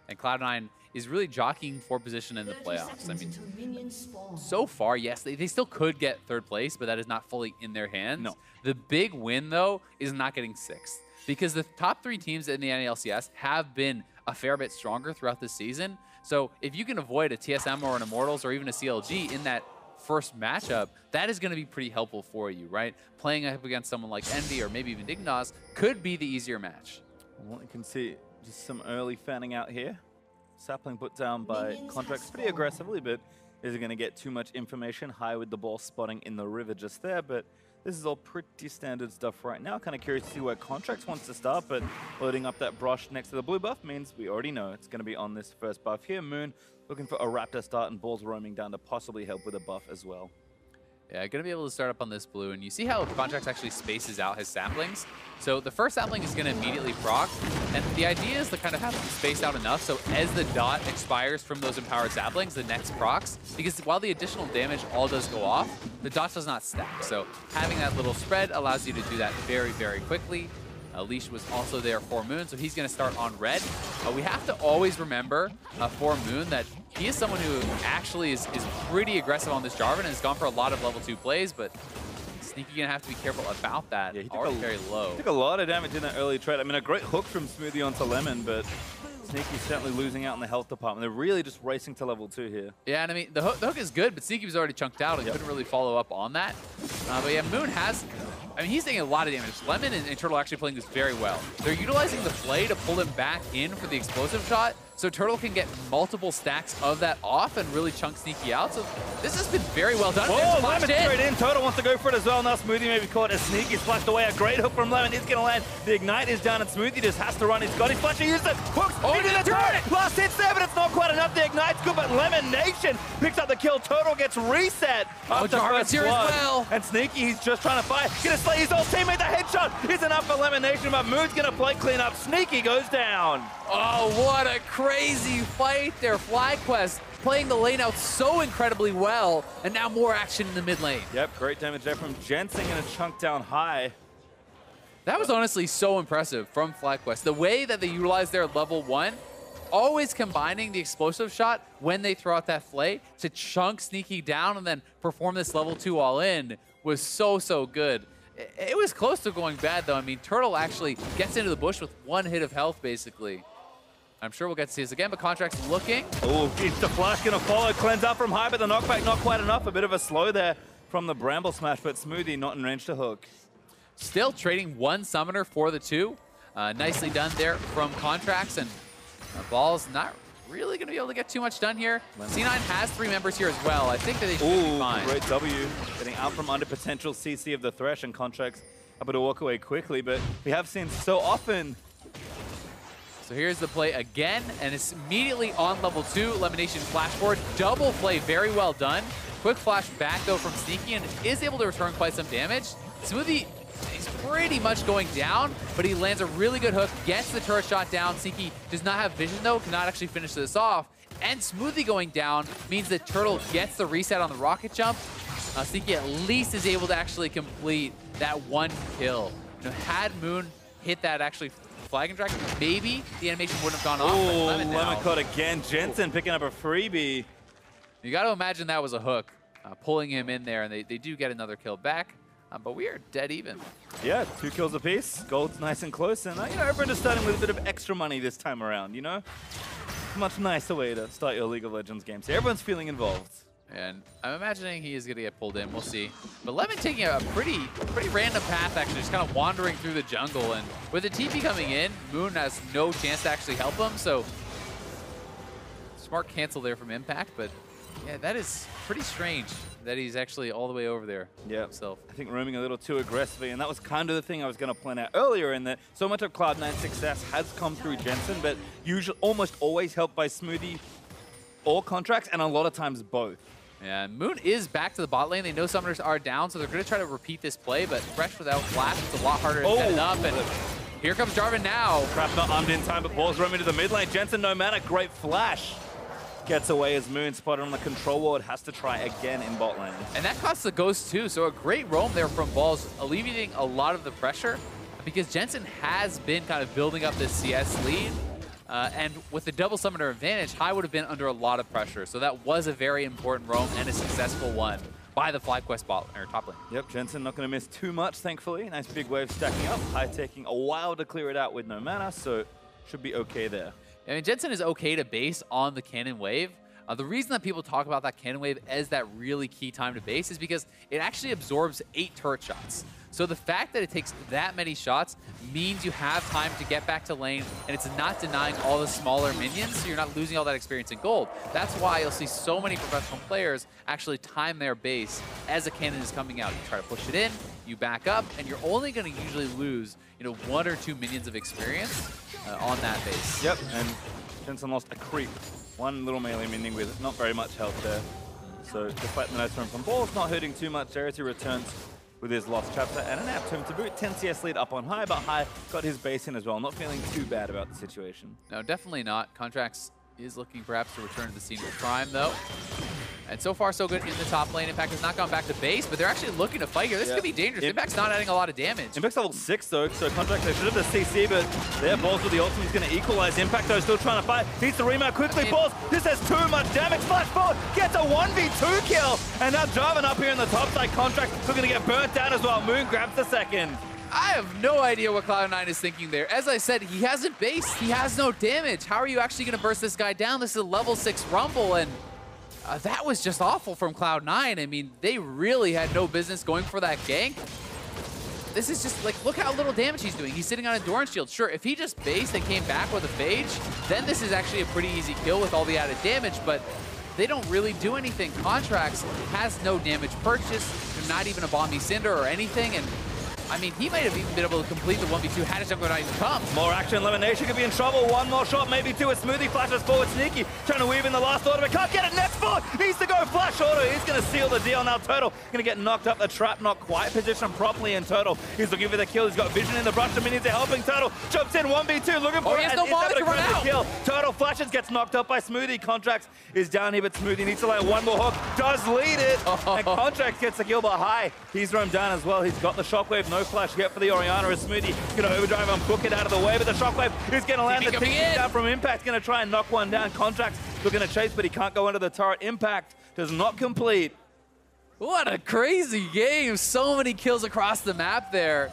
And Cloud9 is really jockeying for position in the playoffs. I mean, so far, yes, they still could get 3rd place, but that is not fully in their hands. No. The big win, though, is not getting 6th. Because the top 3 teams in the NALCS have been a fair bit stronger throughout the season. So if you can avoid a TSM or an Immortals or even a CLG in that first matchup, that is going to be pretty helpful for you, right? Playing up against someone like Envy or maybe even Dignitas could be the easier match. Well, you can see just some early fanning out here. Sapling put down by Contracts pretty aggressively, but isn't going to get too much information. High with the ball spotting in the river just there, but this is all pretty standard stuff right now. Kind of curious to see where Contracts wants to start, but loading up that brush next to the blue buff means we already know it's going to be on this first buff here. Moon looking for a Raptor start and Balls roaming down to possibly help with a buff as well. Yeah, going to be able to start up on this blue, and you see how Contracts actually spaces out his saplings. So the first sapling is going to immediately proc, and the idea is to kind of have them spaced out enough so as the dot expires from those empowered saplings, the next procs, because while the additional damage all does go off, the dot does not stack. So having that little spread allows you to do that very, very quickly. Leash was also there for Moon, so he's going to start on red. We have to always remember for Moon that he is someone who actually is pretty aggressive on this Jarvan and has gone for a lot of level 2 plays, but Sneaky going to have to be careful about that. Yeah, he took very low. Took a lot of damage in that early trade. I mean, a great hook from Smoothie onto Lemon, but Sneaky's certainly losing out in the health department. They're really just racing to level 2 here. Yeah, and I mean, the hook is good, but Sneaky was already chunked out and couldn't really follow up on that. But yeah, Moon has... I mean, he's taking a lot of damage. Lemon and Turtle are actually playing this very well. They're utilizing the Flay to pull him back in for the explosive shot, so Turtle can get multiple stacks of that off and really chunk Sneaky out. So this has been very well done. Whoa, Lemon straight in. Turtle wants to go for it as well. Now Smoothie may be caught as Sneaky splashed away. A great hook from Lemon is going to land. The Ignite is down and Smoothie just has to run. He's got his flash. He used it. Hooks into the turret. Last hit's there, but it's not quite enough. The Ignite's good, but Lemon Nation picks up the kill. Turtle gets reset. Jarvan's here as well. And Sneaky, he's just trying to fight. Gonna slay his old teammate. The headshot is enough for Lemon Nation, but Moon's gonna play clean up. Sneaky goes down. Oh, what a crazy fight there. FlyQuest playing the lane out so incredibly well, and now more action in the mid lane. Yep, great damage there from Jensen and a chunk down high. That was honestly so impressive from FlyQuest. The way that they utilized their level 1, always combining the explosive shot when they throw out that Flay to chunk Sneaky down and then perform this level 2 all in was so, so good. It was close to going bad, though. I mean, Turtle actually gets into the bush with 1 hit of health, basically. I'm sure we'll get to see this again, but Contract's looking. Oh, the flash gonna follow. Cleanse out from high, but the knockback not quite enough. A bit of a slow there from the Bramble Smash, but Smoothie not in range to hook. Still trading 1 summoner for the 2. Nicely done there from Contracts, and Ball's not really going to be able to get too much done here. C9 has 3 members here as well. I think that they should be fine. Great W. Getting out from under potential CC of the Thresh, and Contracts able to walk away quickly, but we have seen so often. So here's the play again, and it's immediately on level 2. Elimination flash forward, double play, very well done. Quick flash back though from Sneaky, and is able to return quite some damage. Smoothie, he's pretty much going down, but he lands a really good hook, gets the turret shot down. Sneaky does not have vision though, cannot actually finish this off. And Smoothie going down means that Turtle gets the reset on the rocket jump. Sneaky at least is able to actually complete that 1 kill. You know, had Moon hit that actually Flag and Drag, maybe the animation wouldn't have gone off. Oh, Lemon caught again. Jensen picking up a freebie. You got to imagine that was a hook, pulling him in there, and they do get another kill back. But we are dead even. Yeah, 2 kills apiece. Gold's nice and close, and you know, everyone is starting with a bit of extra money this time around. You know, much nicer way to start your League of Legends game. So everyone's feeling involved. And I'm imagining he is going to get pulled in. We'll see. But Lemon taking a pretty random path, actually, just kind of wandering through the jungle. And with the TP coming in, Moon has no chance to actually help him. So Smart cancel there from Impact, but yeah, that is pretty strange that he's actually all the way over there himself. I think roaming a little too aggressively, and that was kind of the thing I was going to point out earlier, in that so much of Cloud9's success has come through Jensen, but usually almost always helped by Smoothie or Contracts, and a lot of times both. Yeah, Moon is back to the bot lane. They know summoners are down, so they're going to try to repeat this play, but Fresh without Flash, it's a lot harder to set it up, and here comes Jarvan now. Trap not armed in time, but Ball's roaming to the mid lane. Jensen, no mana, great Flash. Gets away as Moon, spotted on the control ward, has to try again in bot lane. And that costs the Ghost too, so a great roam there from Balls, alleviating a lot of the pressure, because Jensen has been kind of building up this CS lead. And with the double summoner advantage, High would have been under a lot of pressure. So that was a very important roam and a successful one by the FlyQuest top lane. Yep, Jensen not going to miss too much, thankfully. Nice big wave stacking up. High taking a while to clear it out with no mana, so should be okay there. I mean, Jensen is okay to base on the cannon wave. The reason that people talk about that cannon wave as that really key time to base is because it actually absorbs 8 turret shots. So the fact that it takes that many shots means you have time to get back to lane, and it's not denying all the smaller minions, so you're not losing all that experience in gold. That's why you'll see so many professional players actually time their base as a cannon is coming out. You try to push it in, you back up, and you're only going to usually lose 1 or 2 minions of experience on that base. Yep, and Jensen lost a creep. One little melee minion with not very much health there. So despite the nice run from Balls, not hurting too much, Charity returns with his lost chapter and an app to him to boot. 10 CS lead up on High, but High got his base in as well. Not feeling too bad about the situation. No, definitely not. Contracts is looking perhaps to return to the scene with Prime, though. And so far, so good in the top lane. Impact has not gone back to base, but they're actually looking to fight here. This could be dangerous. Impact's not adding a lot of damage. Impact's level 6, though, so Contracts, they should have the CC, but their Balls with the ultimate is going to equalize. Impact, though, still trying to fight. Needs to remount quickly. Balls, this has too much damage. Flash forward, gets a 1v2 kill. And now Jarvan up here in the top side. Contracts still going to get burnt down as well. Moon grabs the second. I have no idea what Cloud9 is thinking there. As I said, he hasn't based. He has no damage. How are you actually going to burst this guy down? This is a level 6 Rumble, and that was just awful from Cloud9. I mean, they really had no business going for that gank. This is just, like, look how little damage he's doing. He's sitting on a Doran shield. Sure, if he just based and came back with a Phage, then this is actually a pretty easy kill with all the added damage, but they don't really do anything. Contracts has no damage purchase, not even a Bombi Cinder or anything, and I mean, he might have even been able to complete the 1v2 had his jungle not even come. More action, Elimination could be in trouble. One more shot, maybe two. A Smoothie flashes forward. Sneaky trying to weave in the last order, but can't get it. Next forward, needs to go flash auto. He's going to seal the deal. Now Turtle going to get knocked up. The trap not quite positioned properly in Turtle. He's looking for the kill. He's got vision in the brush. The minions are helping Turtle. Jumps in 1v2, looking for he has no mana to run out. Kill. Turtle flashes, gets knocked up by Smoothie. Contracts is down here, but Smoothie needs to land one more hook. Does lead it. And Contracts gets the kill by High. He's roamed down as well. He's got the shockwave. No flash yet for the Orianna as Smoothie going to overdrive and book it out of the way, but the shockwave is going to land. The TP down from Impact, going to try and knock one down. Contracts looking to chase, but he can't go under the turret. Impact does not complete. What a crazy game. So many kills across the map there.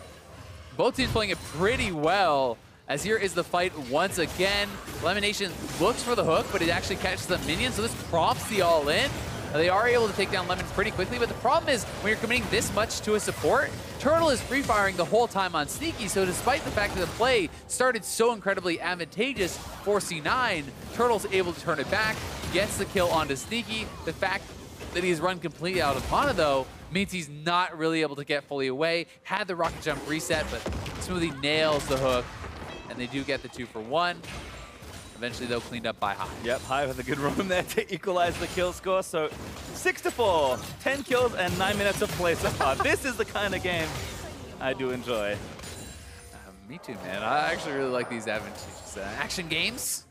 Both teams playing it pretty well. As here is the fight once again. Elimination looks for the hook, but it actually catches the minion, so this prompts the all-in. They are able to take down Lemon pretty quickly, but the problem is when you're committing this much to a support, Turtle is free-firing the whole time on Sneaky, so despite the fact that the play started so incredibly advantageous for C9, Turtle's able to turn it back, gets the kill onto Sneaky. The fact that he's run completely out of mana, though, means he's not really able to get fully away. Had the rocket jump reset, but Smoothie nails the hook, and they do get the 2 for 1. Eventually, though, cleaned up by High. Yep, High with a good roam there to equalize the kill score. So 6-4, 10 kills and 9 minutes of play so far. This is the kind of game I do enjoy. Me too, man. I actually really like these advantageous action games.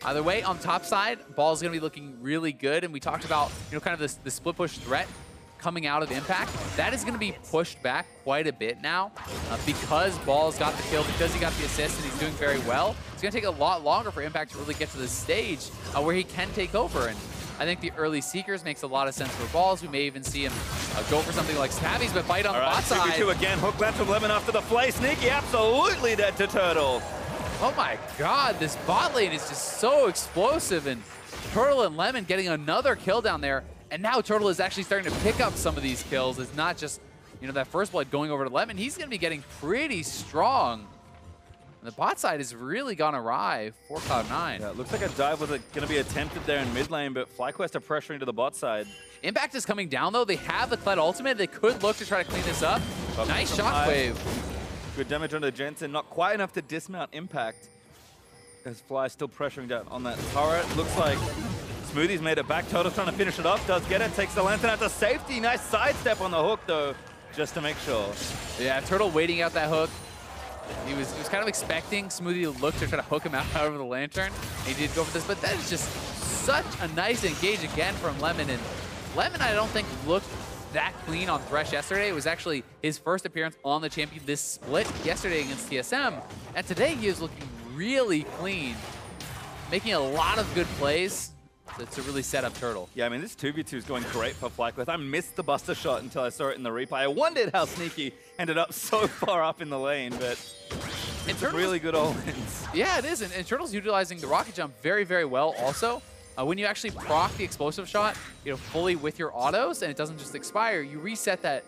Either way, on top side, Ball's going to be looking really good. And we talked about, kind of the split push threat coming out of Impact. That is going to be pushed back quite a bit now because Ball's got the kill, because he got the assist, and he's doing very well. It's going to take a lot longer for Impact to really get to the stage where he can take over. And I think the early Seekers makes a lot of sense for Balls. We may even see him go for something like Stabby's, but fight on the bot side. 2v2 again, hook left from Lemon after the play. Sneaky absolutely dead to Turtle. Oh my god, this bot lane is just so explosive, and Turtle and Lemon getting another kill down there. And now Turtle is actually starting to pick up some of these kills. It's not just, that first blood going over to Lemon. He's going to be getting pretty strong. And the bot side has really gone awry for Cloud9. Yeah, it looks like a dive was going to be attempted there in mid lane, but FlyQuest are pressuring to the bot side. Impact is coming down, though. They have the Kled ultimate. They could look to try to clean this up. Nice shockwave. Good damage onto Jensen. Not quite enough to dismount Impact. As Fly still pressuring down on that turret. Looks like Smoothie's made it back. Turtle's trying to finish it off. Does get it. Takes the lantern out to safety. Nice sidestep on the hook, though, just to make sure. Yeah, Turtle waiting out that hook. He was kind of expecting Smoothie to look to try to hook him out over the lantern. He did go for this, but that is just such a nice engage again from Lemon. And Lemon, I don't think, looked that clean on Thresh yesterday. It was actually his first appearance on the champion this split yesterday against TSM. And today he is looking really clean, making a lot of good plays to really set up Turtle. Yeah, I mean, this 2v2 is going great for FlyQuest. I missed the Buster shot until I saw it in the replay. I wondered how Sneaky ended up so far up in the lane, but it's really good all-ins. Yeah, it is, and Turtle's utilizing the rocket jump very, very well also. When you actually proc the explosive shot, fully with your autos, and it doesn't just expire, you reset that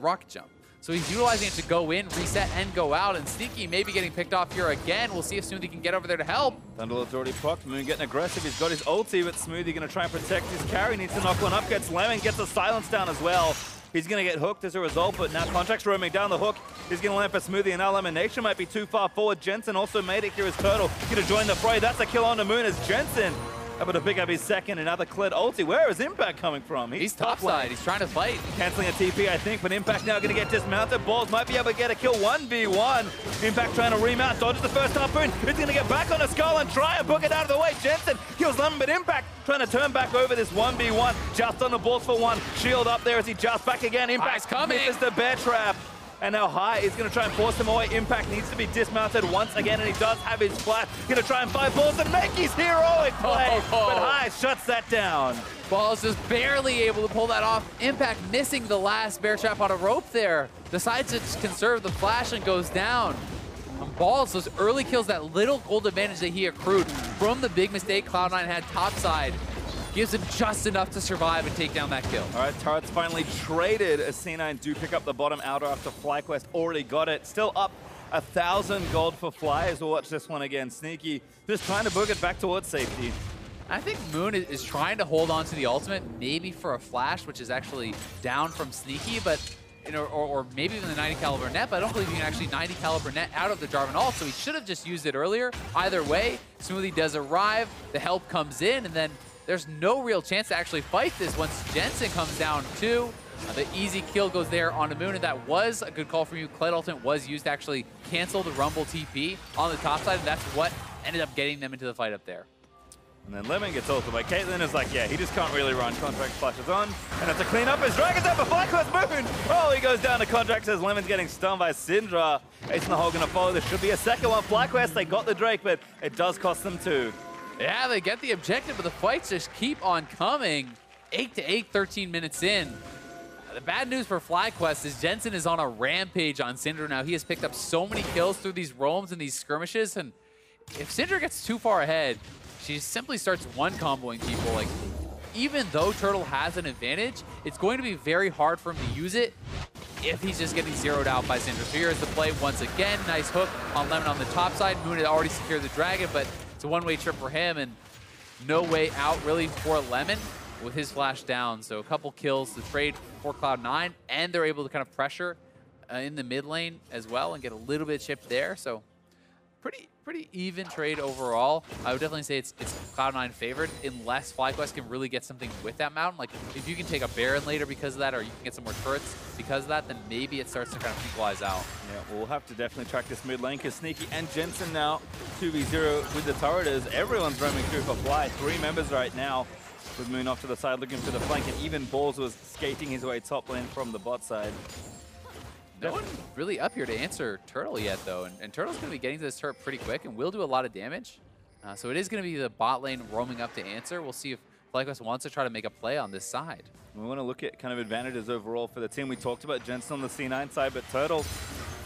rocket jump. So he's utilizing it to go in, reset, and go out. And Sneaky maybe getting picked off here again. We'll see if Smoothie can get over there to help. Thunderlord's already procced. Moon getting aggressive. He's got his ulti, but Smoothie going to try and protect his carry. Needs to knock one up. Gets Lemon, gets the silence down as well. He's going to get hooked as a result, but now Contract's roaming down the hook. He's going to land for Smoothie, and now Elimination might be too far forward. Jensen also made it here as Turtle. Going to join the fray. That's a kill on the Moon as Jensen able to pick up his second. Another Kled ulti. Where is Impact coming from? He's topside. He's trying to fight. Canceling a TP, I think, but Impact now going to get dismounted. Balls might be able to get a kill 1v1. Impact trying to remount. Dodges the first harpoon. He's going to get back on a skull and try and book it out of the way. Jensen kills Lemon, but Impact trying to turn back over this 1v1. Just on the balls for one. Shield up there as he just back again. Impact misses the bear trap. And now High is going to try and force him away. Impact needs to be dismounted once again, and he does have his flash. Going to try and fight Balls and make his heroic play, but High shuts that down. Balls is barely able to pull that off. Impact missing the last bear trap on a rope there. Decides to conserve the flash and goes down. And Balls, those early kills, that little gold advantage that he accrued from the big mistake Cloud9 had topside, gives him just enough to survive and take down that kill. All right, turrets finally traded as C9 do pick up the bottom outer after FlyQuest already got it. Still up 1,000 gold for Fly as we'll watch this one again. Sneaky just trying to book it back towards safety. I think Moon is trying to hold on to the ultimate, maybe for a flash, which is actually down from Sneaky, but or maybe even the 90 caliber net, but I don't believe you can actually 90 caliber net out of the Jarvan ult, so he should have just used it earlier. Either way, Smoothie does arrive, the help comes in, and then there's no real chance to actually fight this once Jensen comes down too. The easy kill goes there on the Moon, and that was a good call from you. Kled ultimate was used to actually cancel the Rumble TP on the top side, and that's what ended up getting them into the fight up there. And then Lemon gets ulted by Caitlyn. Is like, yeah, he just can't really run. Contract flashes on. And that's a clean up as Dragon's out for FlyQuest Moon. Oh, he goes down to Contract as Lemon's getting stunned by Syndra. Ace in the hole going to follow. There should be a second one. FlyQuest, they got the Drake, but it does cost them two. Yeah, they get the objective, but the fights just keep on coming. 8-8, 13 minutes in. The bad news for FlyQuest is Jensen is on a rampage on Syndra now. He has picked up so many kills through these roams and these skirmishes, and if Syndra gets too far ahead, she simply starts one-comboing people. Like, even though Turtle has an advantage, it's going to be very hard for him to use it if he's just getting zeroed out by Syndra. So here is the play once again. Nice hook on Lemon on the top side. Moon had already secured the dragon, but it's a one-way trip for him and no way out really for Lemon with his flash down. So a couple kills to trade for Cloud9, and they're able to kind of pressure in the mid lane as well and get a little bit chipped there. So pretty even trade overall. I would definitely say it's Cloud9 favored unless FlyQuest can really get something with that mountain. Like if you can take a Baron later because of that, or you can get some more turrets because of that, then maybe it starts to kind of equalize out. Yeah, we'll have to definitely track this mid lane because Sneaky and Jensen now 2v0 with the turreters. Everyone's roaming through for Fly. 3 members right now with Moon off to the side looking for the flank, and even Balls was skating his way top lane from the bot side. No one really up here to answer Turtle yet, though. And Turtle's going to be getting to this turret pretty quick and will do a lot of damage. So it is going to be the bot lane roaming up to answer. We'll see if FlyQuest wants to try to make a play on this side. We want to look at kind of advantages overall for the team. We talked about Jensen on the C9 side, but Turtle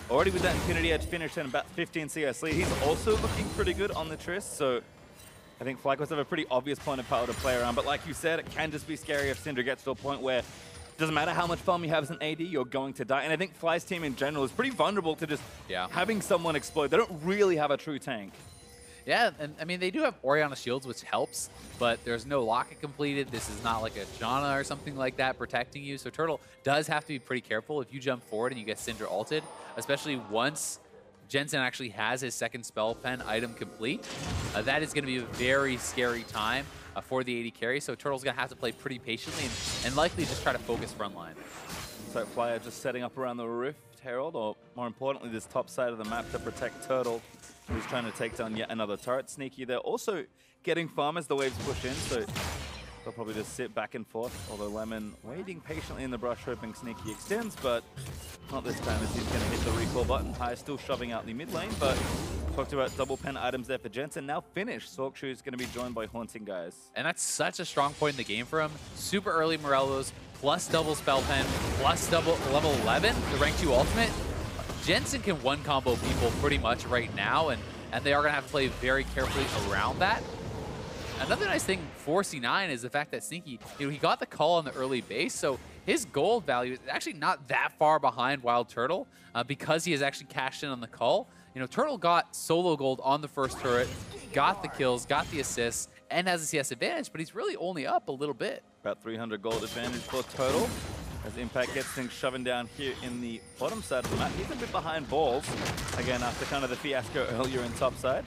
already with that Infinity Edge finish and about 15 CS lead. He's also looking pretty good on the Triss, so I think FlyQuest have a pretty obvious point of power to play around. But like you said, it can just be scary if Syndra gets to a point where doesn't matter how much farm you have as an AD, you're going to die. And I think Fly's team in general is pretty vulnerable to just having someone explode. They don't really have a true tank. Yeah, and I mean, they do have Orianna shields, which helps, but there's no locket completed. This is not like a Janna or something like that protecting you. So Turtle does have to be pretty careful if you jump forward and you get Syndra ulted, especially once Jensen actually has his second spell pen item complete. That is going to be a very scary time for the AD carry. So Turtle's going to have to play pretty patiently and likely just try to focus frontline. So Flyer just setting up around the Rift Herald, or more importantly, this top side of the map to protect Turtle, who's trying to take down yet another turret. Sneaky, they're also getting farm as the waves push in, so they'll probably just sit back and forth, although Lemon waiting patiently in the brush, hoping Sneaky extends, but not this time as he's going to hit the recall button. High still shoving out the mid lane, but talked about double pen items there for Jensen. Now finished. Sorkshu is going to be joined by Haunting Guys. And that's such a strong point in the game for him. Super early Morellos, plus double spell pen, plus double level 11, the rank 2 ultimate. Jensen can one combo people pretty much right now, and they are going to have to play very carefully around that. Another nice thing for C9 is the fact that Sneaky, he got the call on the early base, so his gold value is actually not that far behind Wild Turtle because he has actually cashed in on the call. Turtle got solo gold on the first turret, got the kills, got the assists, and has a CS advantage, but he's really only up a little bit. About 300 gold advantage for Turtle. As Impact gets things shoving down here in the bottom side of the map. He's a bit behind Balls, again, after kind of the fiasco earlier in top side.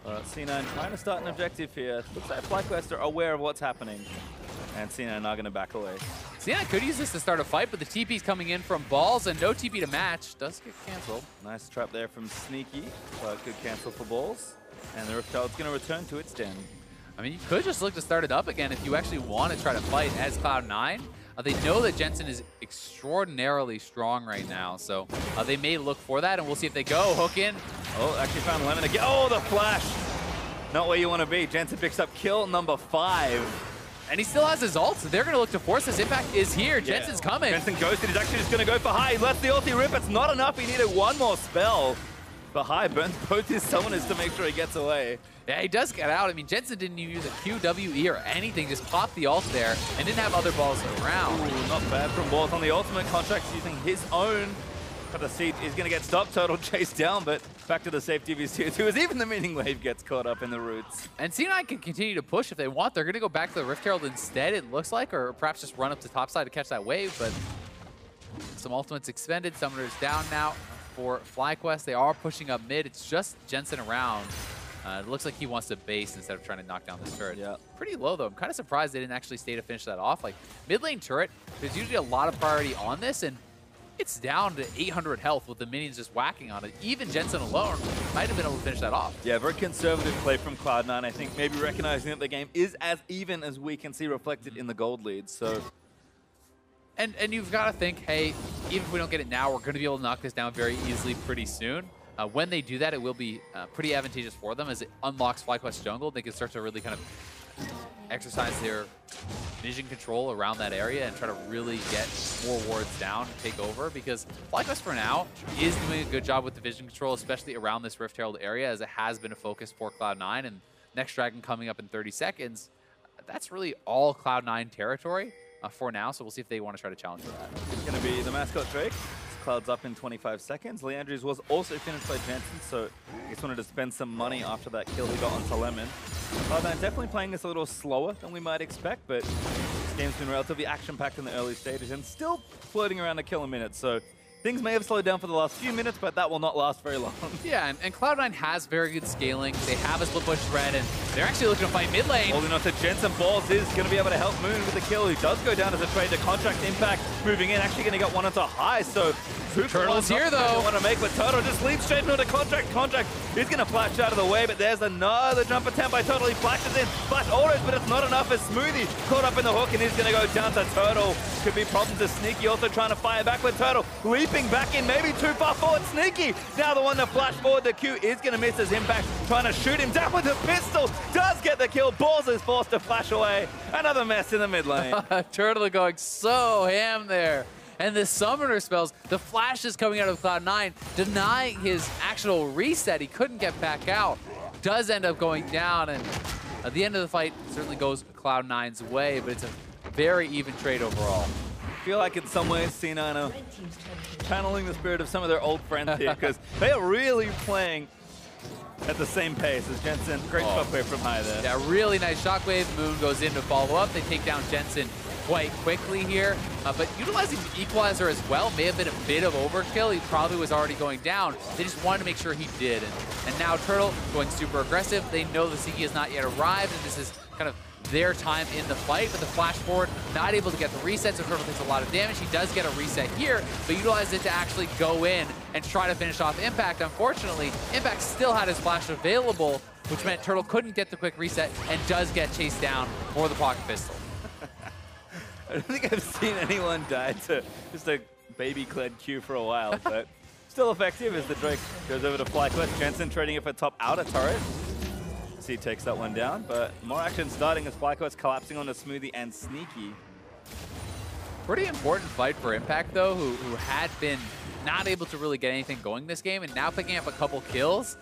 C9 trying to start an objective here. Looks like FlyQuest are aware of what's happening. And C9 are going to back away. C9 could use this to start a fight, but the TP's coming in from Balls, and no TP to match. Does get canceled. Nice trap there from Sneaky, but could cancel for Balls. And the Rift Herald's going to return to its den. I mean, you could just look to start it up again if you actually want to try to fight as Cloud9. They know that Jensen is extraordinarily strong right now, so they may look for that, and we'll see if they go. Hook in. Oh, actually found Lemon again. Oh, the flash. Not where you want to be. Jensen picks up kill number 5. And he still has his ult, so they're going to look to force this. Impact is here. Jensen's coming. Jensen ghosted. He's actually just going to go for High. He lets the ulti rip. It's not enough. He needed one more spell. But High burns both his summoners to make sure he gets away. Yeah, he does get out. I mean, Jensen didn't even use a Q, W, E, or anything. Just popped the ult there and didn't have other balls around. Ooh, not bad from Balls on the ultimate contract, using his own. Got the seat. He's going to get stopped. Turtle chased down, but back to the safety of his tier 2 as even the Meaning Wave gets caught up in the roots. And C9 can continue to push if they want. They're going to go back to the Rift Herald instead, it looks like, or perhaps just run up to topside to catch that wave, but some ultimates expended. Summoner's down now for FlyQuest. They are pushing up mid. It's just Jensen around. It looks like he wants to base instead of trying to knock down this turret. Yeah. Pretty low, though. I'm kind of surprised they didn't actually stay to finish that off. Like, mid lane turret, there's usually a lot of priority on this, and it's down to 800 health with the minions just whacking on it. Even Jensen alone might have been able to finish that off. Yeah, very conservative play from Cloud9. I think maybe recognizing that the game is as even as we can see reflected in the gold leads. So, and you've got to think, hey, even if we don't get it now, we're going to be able to knock this down very easily pretty soon. When they do that, it will be pretty advantageous for them as it unlocks FlyQuest jungle. They can start to really kind of exercise their vision control around that area and try to really get more wards down and take over, because FlyQuest for now is doing a good job with the vision control, especially around this Rift Herald area, as it has been a focus for Cloud9. And Next Dragon coming up in 30 seconds, that's really all Cloud9 territory for now, so we'll see if they want to try to challenge for that. It's going to be the mascot Drake. Clouds up in 25 seconds. Leandries was also finished by Jensen, so I just wanted to spend some money after that kill he got onto Lemon. Cloud9 definitely playing this a little slower than we might expect, but this game's been relatively action-packed in the early stages and still floating around a kill a minute, so things may have slowed down for the last few minutes, but that will not last very long. Yeah, and Cloud9 has very good scaling. They have a split push threat, and they're actually looking to fight mid lane. Holding on to Jensen. Balls is going to be able to help Moon with the kill. He does go down as a trade to Contract. Impact moving in, actually going to get one onto High, so Turtle's here, though. Want to make, but Turtle just leaps straight into Contract. Contract is going to flash out of the way, but there's another jump attempt by Turtle. He flashes in, flash autos, but it's not enough as Smoothie caught up in the hook, and he's going to go down to Turtle. Could be problems to Sneaky, also trying to fire back with Turtle. Leaping back in, maybe too far forward. Sneaky, now the one that flashed forward. The Q is going to miss his Impact, trying to shoot him down with the pistol. Does get the kill. Balls is forced to flash away. Another mess in the mid lane. Turtle going so ham there. And the summoner spells, the flash is coming out of Cloud9, denying his actual reset. He couldn't get back out. Does end up going down, and at the end of the fight, certainly goes Cloud9's way, but it's a very even trade overall. feel like in some ways C9 are channeling the spirit of some of their old friends here, because they are really playing at the same pace as Jensen. Great shockwave from high there. Yeah, really nice shockwave. Moon goes in to follow up. They take down Jensen quite quickly here, but utilizing the equalizer as well may have been a bit of overkill. He probably was already going down. They just wanted to make sure he did. And now Turtle going super aggressive. They know the Ziggy has not yet arrived, and this is kind of their time in the fight, but the flash forward not able to get the reset, so Turtle takes a lot of damage. He does get a reset here, but utilizes it to actually go in and try to finish off Impact. Unfortunately, Impact still had his flash available, which meant Turtle couldn't get the quick reset and does get chased down for the pocket pistol. I don't think I've seen anyone die to just a baby-clad Q for a while, but still effective as the Drake goes over to FlyQuest. Jensen trading it for top outer turret. He takes that one down, but more action starting as FlyQuest collapsing onto Smoothie and Sneaky. Pretty important fight for Impact, though, who had been not able to really get anything going this game, and now picking up a couple kills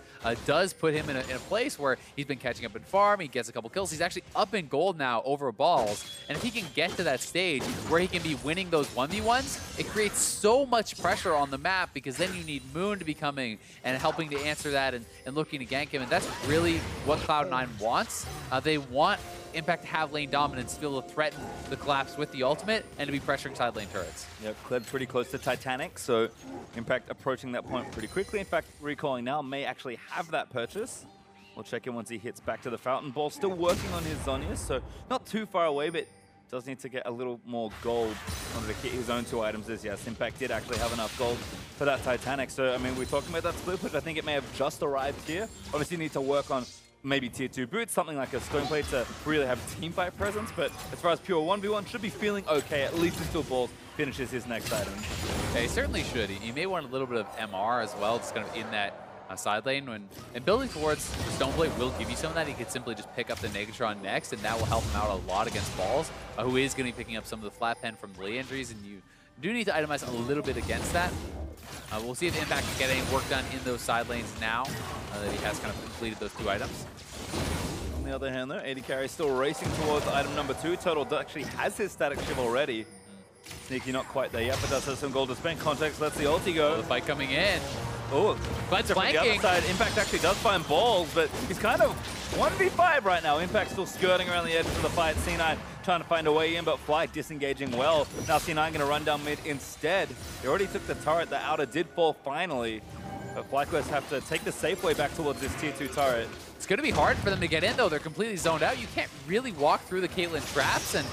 does put him in a place where he's been catching up in farm. He gets a couple kills. He's actually up in gold now over balls, and if he can get to that stage where he can be winning those 1v1s, it creates so much pressure on the map, because then you need Moon to be coming and helping to answer that and looking to gank him, and that's really what Cloud9 wants. They want Impact to have lane dominance, to be able to threaten the collapse with the ultimate, and to be pressuring side lane turrets. Yep, Kled pretty close to Titanic, so Impact approaching that point pretty quickly. In fact, recalling now may actually have that purchase. We'll check in once he hits back to the Fountain Ball. Still working on his Zhonya's, so not too far away, but does need to get a little more gold on his own 2 items. As yes, Impact did actually have enough gold for that Titanic. So, I mean, we're talking about that split push. I think it may have just arrived here. Obviously, need to work on maybe tier 2 boots, something like a Stoneblade to really have team fight presence, but as far as pure 1v1, should be feeling okay, at least until Balls finishes his next item. Yeah, he certainly should. He may want a little bit of MR as well, just kind of in that side lane. And building towards the Stoneblade will give you some of that. He could simply just pick up the Negatron next, and that will help him out a lot against Balls, who is going to be picking up some of the flat pen from Lee injuries, and you do need to itemize a little bit against that. We'll see if Impact can get any work done in those side lanes now that he has kind of completed those 2 items. On the other hand, though, AD Carry still racing towards item number 2. Turtle actually has his static shiv already. Sneaky not quite there yet, but does have some gold to spend. Context lets the ulti go. The fight coming in. Oh, but from the other side, Impact actually does find Balls, but he's kind of 1v5 right now. Impact still skirting around the edge of the fight. C9 trying to find a way in, but Fly disengaging well. Now C9 going to run down mid instead. He already took the turret. The outer did fall finally, but FlyQuest have to take the safe way back towards this tier 2 turret. It's going to be hard for them to get in, though. They're completely zoned out. You can't really walk through the Caitlyn traps, and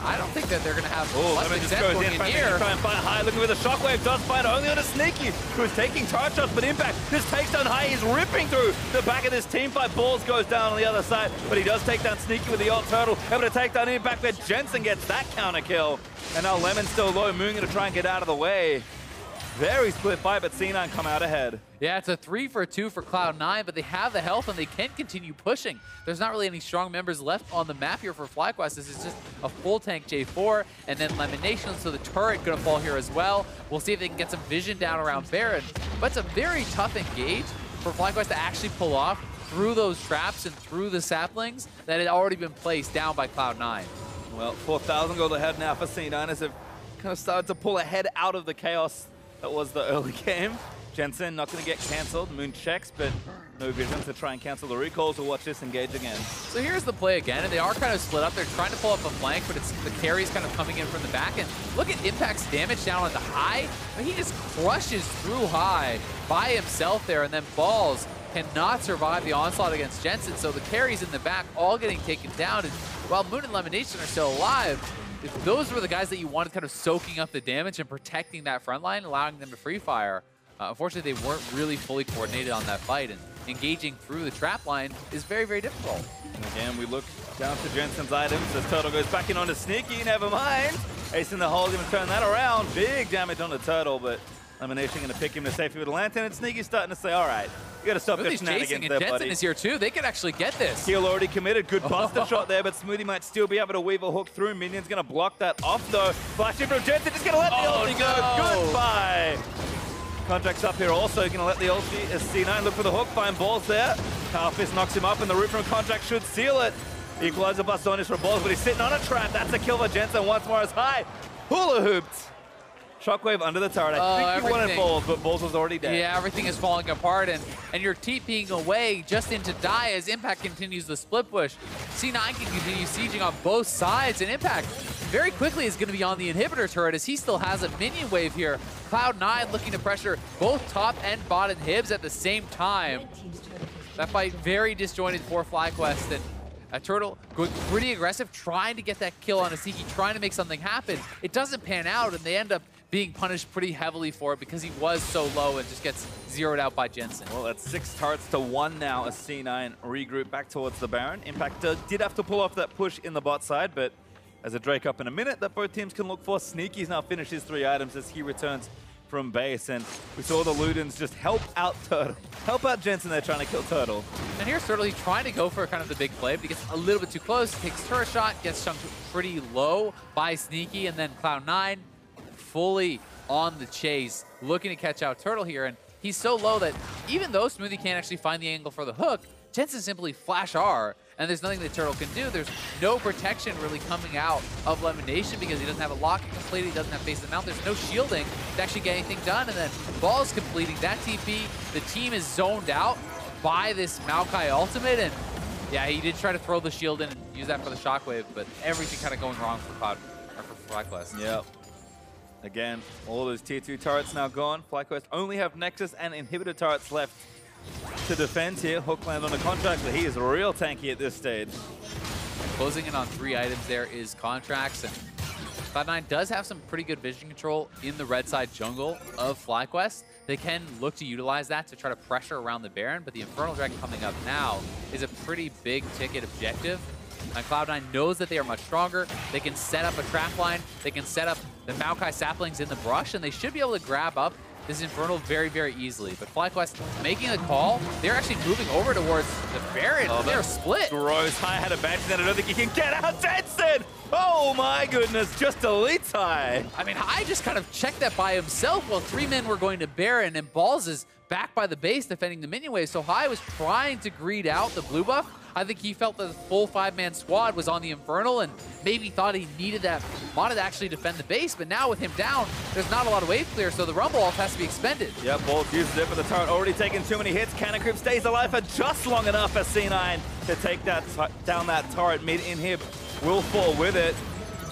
I don't think that they're going to have much success going in here. Try and fight high, looking with a shockwave, does find only on a Sneaky, who is taking turret shots, but Impact just takes down high. He's ripping through the back of this team fight. Balls goes down on the other side, but he does take down Sneaky with the ult Turtle, able to take down Impact, where Jensen gets that counter kill. And now Lemon's still low, Moon going to try and get out of the way. Very split fight, but C9 come out ahead. Yeah, it's a 3-for-2 for Cloud9, but they have the health and they can continue pushing. There's not really any strong members left on the map here for FlyQuest. This is just a full tank J4 and then Lemonation, so the turret gonna fall here as well. We'll see if they can get some vision down around Baron, but it's a very tough engage for FlyQuest to actually pull off through those traps and through the saplings that had already been placed down by Cloud9. Well, 4,000 gold ahead now for C9 as they've kind of started to pull ahead out of the chaos that was the early game. Jensen not going to get cancelled. Moon checks, but no vision to try and cancel the recalls. We'll watch this engage again. So here's the play again, and they are kind of split up. They're trying to pull up a flank, but it's the carry's kind of coming in from the back. And look at Impact's damage down at the high. I mean, he just crushes through high by himself there, and then Balls cannot survive the onslaught against Jensen. So the carries in the back all getting taken down. And while Moon and Lemonation are still alive, if those were the guys that you wanted kind of soaking up the damage and protecting that front line, allowing them to free fire, unfortunately they weren't really fully coordinated on that fight, and engaging through the trap line is very, very difficult. And again, we look down to Jensen's items as Turtle goes back in on a Sneaky, never mind. Ace in the hole, going to turn that around. Big damage on the Turtle, but Lemonation going to pick him to safety with a lantern, and Sneaky's starting to say, all right, you got to stop your shenanigans there, Jensen buddy. is here too. They could actually get this. Heal already committed. Good buster shot there, but Smoothie might still be able to weave a hook through. Minion's going to block that off, though. Flash in from Jensen, just going to let the ulti go. Goodbye. Contract's up here also. Going to let the ulti as C9 look for the hook. Find Balls there. Power Fist knocks him up, and the root from Contract should seal it. Equalizer bust on his for Balls, but he's sitting on a trap. That's a kill for Jensen once more as high. hula hooped. Shockwave under the turret. I think he wanted Balls, but Balls was already dead. Yeah, everything is falling apart, and you're TPing away just into die as Impact continues the split push. C9 can continue sieging on both sides, and Impact very quickly is going to be on the inhibitor turret as he still has a minion wave here. Cloud9 looking to pressure both top and bottom Hibs at the same time. That fight very disjointed for FlyQuest, and Turtle going pretty aggressive, trying to get that kill on Asiki, trying to make something happen. It doesn't pan out, and they end up being punished pretty heavily for it because he was so low and just gets zeroed out by Jensen. Well, that's 6 turrets to 1 now as C9 regroup back towards the Baron. Impact did have to pull off that push in the bot side, but as a Drake up in a minute that both teams can look for. Sneaky's now finished his 3 items as he returns from base, and we saw the Ludens just help out Turtle. Help out Jensen there trying to kill Turtle. And here's Turtle, he's trying to go for kind of the big play, but he gets a little bit too close, takes turret shot, gets chunked pretty low by Sneaky, and then Cloud9 fully on the chase, looking to catch out Turtle here, and he's so low that even though Smoothie can't actually find the angle for the hook, Jensen simply flash R, and there's nothing that Turtle can do. There's no protection really coming out of Lemon Nation because he doesn't have a lock complete, he doesn't have face of the mount, there's no shielding to actually get anything done, and then Ball's completing that TP. The team is zoned out by this Maokai ultimate, and yeah, he did try to throw the shield in and use that for the shockwave, but everything kind of going wrong for FlyQuest. Yep. Again, all those tier 2 turrets now gone. FlyQuest only have Nexus and Inhibitor turrets left to defend here. Hook land on a contract, but he is real tanky at this stage. Closing in on 3 items there is Contracts, and Cloud9 does have some pretty good vision control in the red side jungle of FlyQuest. They can look to utilize that to try to pressure around the Baron, but the Infernal Dragon coming up now is a pretty big ticket objective. And Cloud9 knows that they are much stronger. They can set up a trap line. They can set up the Maokai saplings in the brush, and they should be able to grab up this Infernal very, very easily. But FlyQuest making a call. They're actually moving over towards the Baron. Oh, they're split. Gross. High had a badge, and I don't think he can get out. Jensen! Oh my goodness, just deletes High. I mean, High just kind of checked that by himself while 3 men were going to Baron, and Balls is back by the base defending the minion wave. So High was trying to greed out the blue buff. I think he felt that the full 5-man squad was on the Infernal and maybe thought he needed that mana to actually defend the base, but now with him down, there's not a lot of wave clear, so the Rumble ult has to be expended. Yeah, Balls uses it, but the turret already taking too many hits. Canacrypt stays alive for just long enough for C9 to take that down that turret. Mid-inhib will fall with it,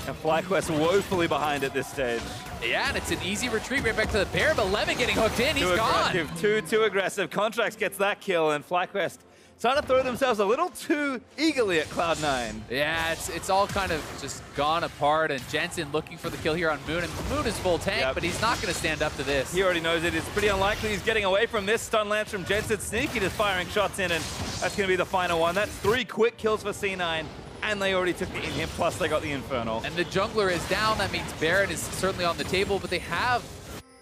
and FlyQuest woefully behind at this stage. Yeah, and it's an easy retreat right back to the Baron, but Lemon getting hooked in, he's gone. Too aggressive. Contracts gets that kill, and FlyQuest trying to throw themselves a little too eagerly at Cloud9. Yeah, it's all kind of just gone apart, and Jensen looking for the kill here on Moon, and Moon is full tank, but he's not going to stand up to this. He already knows it. It's pretty unlikely he's getting away from this. Stun lance from Jensen. Sneaky just firing shots in, and that's going to be the final one. That's 3 quick kills for C9, and they already took the in-hit, plus they got the Infernal. And the jungler is down. That means Baron is certainly on the table, but they have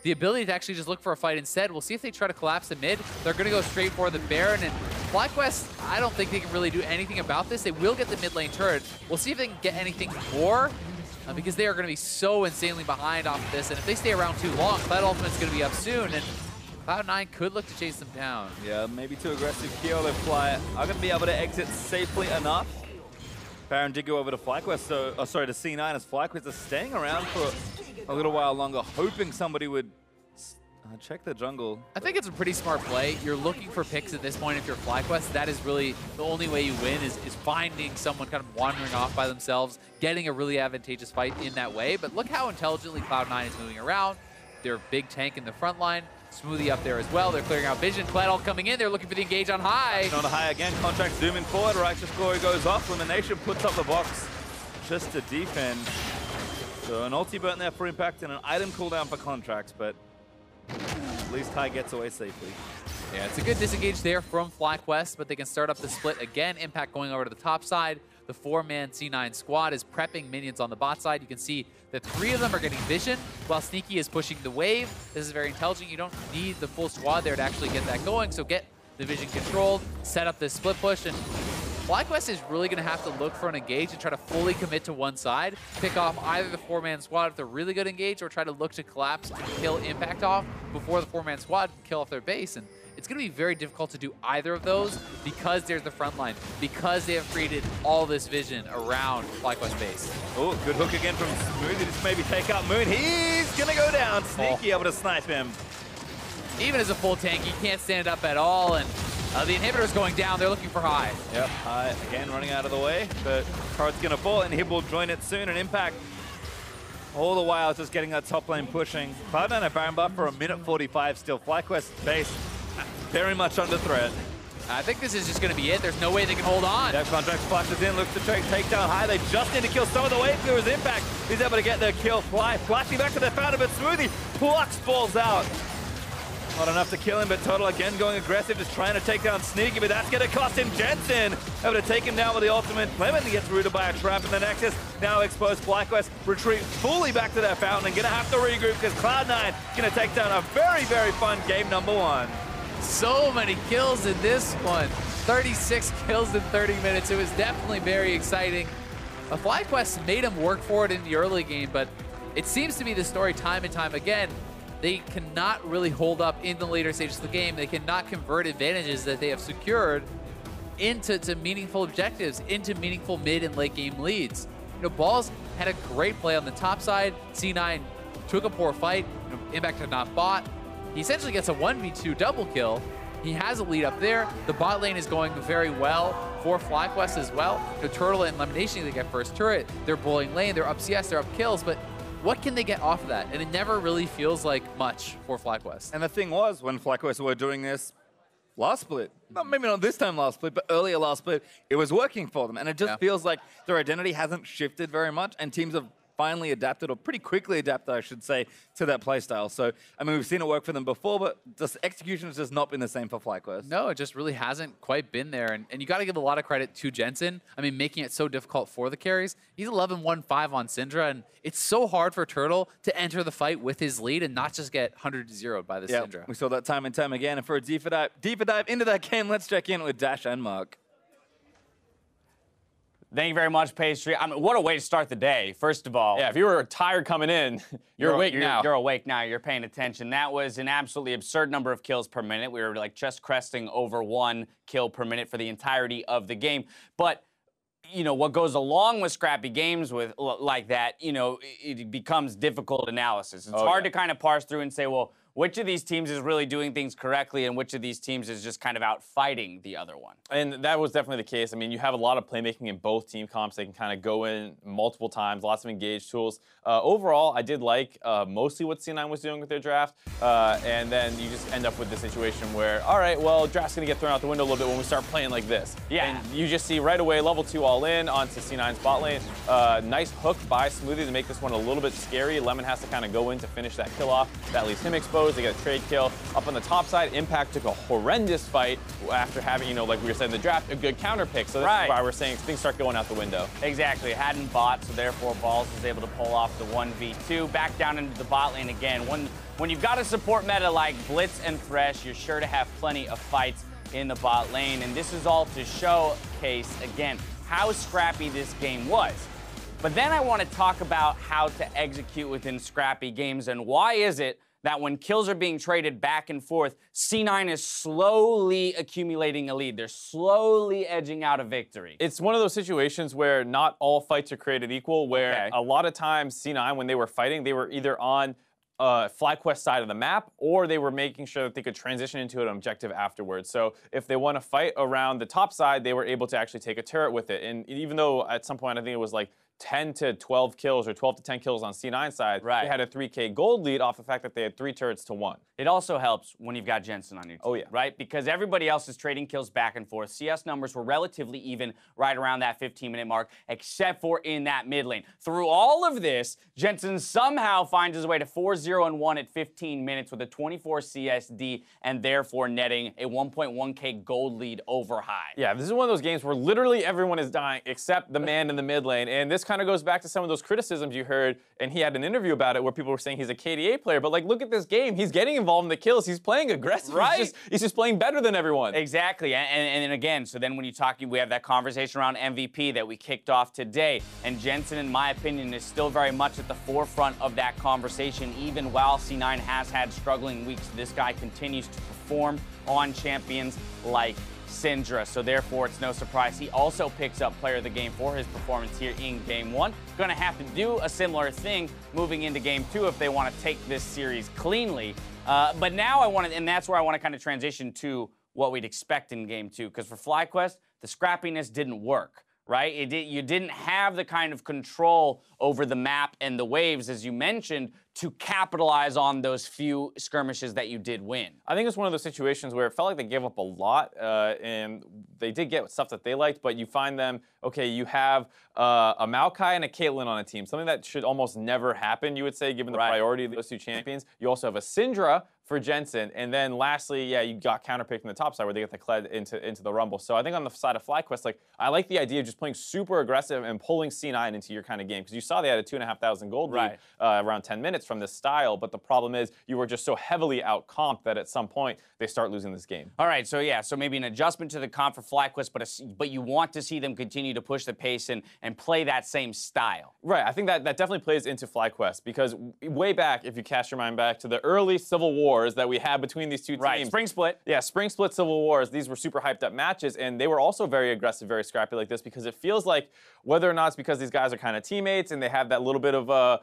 the ability to actually just look for a fight instead. We'll see if they try to collapse the mid. They're going to go straight for the Baron, and FlyQuest, I don't think they can really do anything about this. They will get the mid lane turret. We'll see if they can get anything more, because they are going to be so insanely behind off of this, and if they stay around too long, Cloud Ultimate's going to be up soon, and Cloud9 could look to chase them down. Yeah, maybe too aggressive here. They fly are going to be able to exit safely enough. Baron did go over to FlyQuest, so to C9 as FlyQuest is staying around for a little while longer, hoping somebody would check the jungle. I think it's a pretty smart play. You're looking for picks at this point if you're FlyQuest. That is really the only way you win is finding someone kind of wandering off by themselves, getting a really advantageous fight in that way. But look how intelligently Cloud9 is moving around. They're a big tank in the front line. Smoothie up there as well. They're clearing out vision. Cladol coming in. They're looking for the engage on High. On High again. Contract zooming forward. Righteous Glory goes off. Elimination puts up the box just to defend. So an ulti burn there for Impact and an item cooldown for Contracts, but at least High gets away safely. Yeah, it's a good disengage there from FlyQuest, but they can start up the split again. Impact going over to the top side. The 4-man C9 squad is prepping minions on the bot side. You can see that 3 of them are getting vision while Sneaky is pushing the wave. This is very intelligent. You don't need the full squad there to actually get that going, so get the vision controlled, set up this split push, and FlyQuest is really going to have to look for an engage and try to fully commit to one side, pick off either the 4-man squad with a really good engage, or try to look to collapse and kill Impact off before the 4-man squad can kill off their base. And it's going to be very difficult to do either of those because there's the front line, because they have created all this vision around FlyQuest base. Oh, good hook again from Smoothie. Just maybe take out Moon. He's going to go down. Sneaky able to snipe him. Even as a full tank, he can't stand up at all, and the inhibitor's going down. They're looking for High. Yep, High again running out of the way, but Card's going to fall, and he will join it soon, and Impact all the while just getting that top lane pushing. Cloud9 a Baron buff for 1:45 still. FlyQuest base very much under threat. I think this is just going to be it. There's no way they can hold on. Dev Contract splashes in, looks to take down High. They just need to kill some of the wave clearers. Impact, he's able to get their kill. Fly, flashing back to their fountain, but Smoothie plucks balls out. Not enough to kill him, but Total again going aggressive, just trying to take down Sneaky, but that's going to cost him Jensen. Able to take him down with the ultimate. Clement gets rooted by a trap, and the Nexus now exposed. FlyQuest retreat fully back to their fountain and going to have to regroup because Cloud9 going to take down a very, very fun game number 1. So many kills in this one. 36 kills in 30 minutes. It was definitely very exciting. FlyQuest made him work for it in the early game, but it seems to be the story time and time again. They cannot really hold up in the later stages of the game. They cannot convert advantages that they have secured into meaningful objectives, into meaningful mid and late game leads. You know, Balls had a great play on the top side. C9 took a poor fight. You know, Impact had not bought. He essentially gets a 1v2 double kill. He has a lead up there. The bot lane is going very well for FlyQuest as well. You know, Turtle and Lemonation, they get first turret. They're bullying lane. They're up CS. They're up kills. But what can they get off of that? And it never really feels like much for FlyQuest. And the thing was, when FlyQuest were doing this last split, maybe not this time last split, but earlier last split, it was working for them. And it just feels like their identity hasn't shifted very much, and teams have finally adapted, or pretty quickly adapted, I should say, to that playstyle. So, I mean, we've seen it work for them before, but the execution has just not been the same for FlyQuest. No, it just really hasn't quite been there. And you got to give a lot of credit to Jensen. I mean, making it so difficult for the carries. He's 11-1-5 on Syndra, and it's so hard for Turtle to enter the fight with his lead and not just get 100-0'd by the Syndra. We saw that time and time again. And for a deeper dive into that game, let's check in with Dash and Mark. Thank you very much, Pastry. I mean, what a way to start the day, first of all. Yeah, if you were tired coming in, you're awake now. You're awake now. You're paying attention. That was an absolutely absurd number of kills per minute. We were like just cresting over 1 kill per minute for the entirety of the game. But, you know, what goes along with scrappy games with like that, you know, it becomes difficult analysis. It's hard to kind of parse through and say, well, which of these teams is really doing things correctly and which of these teams is just kind of out fighting the other one? And that was definitely the case. I mean, you have a lot of playmaking in both team comps. They can kind of go in multiple times, lots of engage tools. Overall, I did like mostly what C9 was doing with their draft. And then you just end up with the situation where, all right, well, draft's going to get thrown out the window a little bit when we start playing like this. Yeah. And you just see right away, level 2 all in onto C9's bot lane. Nice hook by Smoothie to make this one a little bit scary. Lemon has to kind of go in to finish that kill off. That leaves him exposed. They get a trade kill. Up on the top side, Impact took a horrendous fight after having, you know, like we were saying in the draft, a good counter pick. So that's why we're saying things start going out the window. Exactly. It hadn't bought, so therefore Balls was able to pull off the 1v2. Back down into the bot lane again. When you've got a support meta like Blitz and Thresh, you're sure to have plenty of fights in the bot lane. And this is all to showcase, again, how scrappy this game was. But then I want to talk about how to execute within scrappy games and why is it that when kills are being traded back and forth, C9 is slowly accumulating a lead. They're slowly edging out a victory. It's one of those situations where not all fights are created equal, where a lot of times C9, when they were fighting, they were either on FlyQuest side of the map, or they were making sure that they could transition into an objective afterwards. So if they want to fight around the top side, they were able to actually take a turret with it. And even though at some point I think it was like 10 to 12 kills or 12 to 10 kills on C9 side, they had a 3K gold lead off the fact that they had 3 turrets to 1. It also helps when you've got Jensen on your team, right? Because everybody else is trading kills back and forth. CS numbers were relatively even right around that 15-minute mark, except for in that mid lane. Through all of this, Jensen somehow finds his way to 4-0-1 at 15 minutes with a 24 CSD and therefore netting a 1.1K gold lead over High. Yeah, this is one of those games where literally everyone is dying except the man in the mid lane, and this kind of goes back to some of those criticisms you heard, and he had an interview about it where people were saying he's a KDA player, but like, look at this game. He's getting involved in the kills. He's playing aggressive. Right. He's just playing better than everyone. Exactly, and again, so then when you talk, we have that conversation around MVP that we kicked off today, and Jensen, in my opinion, is still very much at the forefront of that conversation, even while C9 has had struggling weeks. This guy continues to perform on champions like Syndra, so therefore it's no surprise he also picks up player of the game for his performance here in game 1. Going to have to do a similar thing moving into game 2 if they want to take this series cleanly. But now and that's where I want to kind of transition to what we'd expect in game 2, because for FlyQuest, the scrappiness didn't work. Right? You didn't have the kind of control over the map and the waves, as you mentioned, to capitalize on those few skirmishes that you did win. I think it's one of those situations where it felt like they gave up a lot, and they did get stuff that they liked, but you find them, okay, you have a Maokai and a Caitlyn on a team, something that should almost never happen, you would say, given the priority of those two champions. You also have a Syndra for Jensen, and then lastly, yeah, you got counterpicked in the top side where they get the Kled into the Rumble. So I think on the side of FlyQuest, like, I like the idea of just playing super aggressive and pulling C9 into your kind of game, because you saw they had a 2,500 gold lead around 10 minutes from this style, but the problem is you were just so heavily out-comped that at some point they start losing this game. All right, so yeah, so maybe an adjustment to the comp for FlyQuest, but you want to see them continue to push the pace and play that same style. Right, I think that definitely plays into FlyQuest, because way back, if you cast your mind back to the early Civil Wars that we had between these two teams. Right, Spring Split. Yeah, Spring Split Civil Wars, these were super hyped up matches, and they were also very aggressive, very scrappy like this, because it feels like, whether or not it's because these guys are kind of teammates and they have that little bit of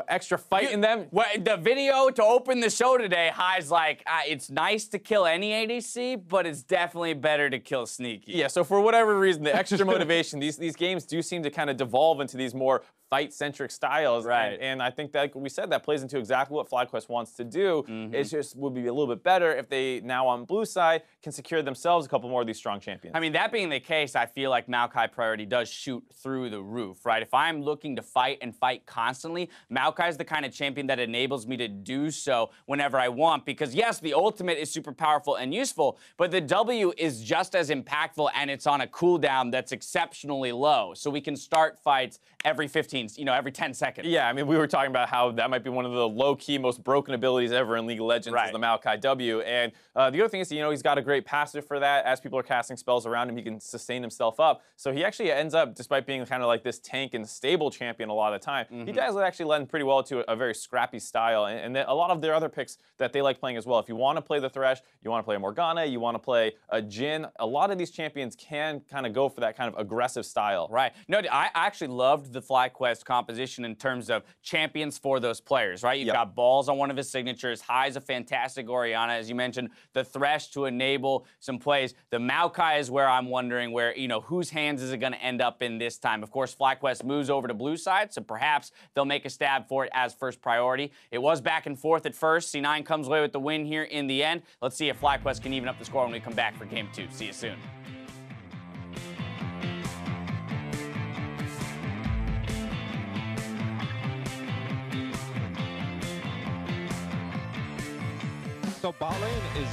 extra fight in them. Well, the video to open the show today, High's like, it's nice to kill any ADC, but it's definitely better to kill Sneaky. Yeah, so for whatever reason, the extra motivation, these games do seem to kind of devolve into these more fight-centric styles. Right. And I think that, like we said, that plays into exactly what FlyQuest wants to do. It just would be a little bit better if they, now on blue side, can secure themselves a couple more of these strong champions. I mean, that being the case, I feel like Maokai priority does shoot through the roof, right? If I'm looking to fight and fight constantly, Maokai is the kind of champion that enables me to do so whenever I want, because yes, the ultimate is super powerful and useful, but the W is just as impactful, and it's on a cooldown that's exceptionally low. So we can start fights every 15, every 10 seconds. Yeah, I mean, we were talking about how that might be one of the low-key, most broken abilities ever in League of Legends is the Maokai W. And the other thing is, he's got a great passive for that. As people are casting spells around him, he can sustain himself up. So he actually ends up, despite being kind of like this tank and stable champion a lot of the time, he does actually lend pretty well to a very scrappy style. And a lot of their other picks that they like playing as well. If you want to play the Thresh, you want to play a Morgana, you want to play a Jhin, a lot of these champions can kind of go for that kind of aggressive style. Right. No, I actually loved the FlyQuest composition in terms of champions for those players, right? You've got Balls on one of his signatures. High's a fantastic Orianna, as you mentioned. The Thresh to enable some plays. The Maokai is where I'm wondering whose hands is it going to end up in this time? Of course, FlyQuest moves over to blue side, so perhaps they'll make a stab for it as first priority. It was back and forth at first. C9 comes away with the win here in the end. Let's see if FlyQuest can even up the score when we come back for game 2. See you soon. So bot lane is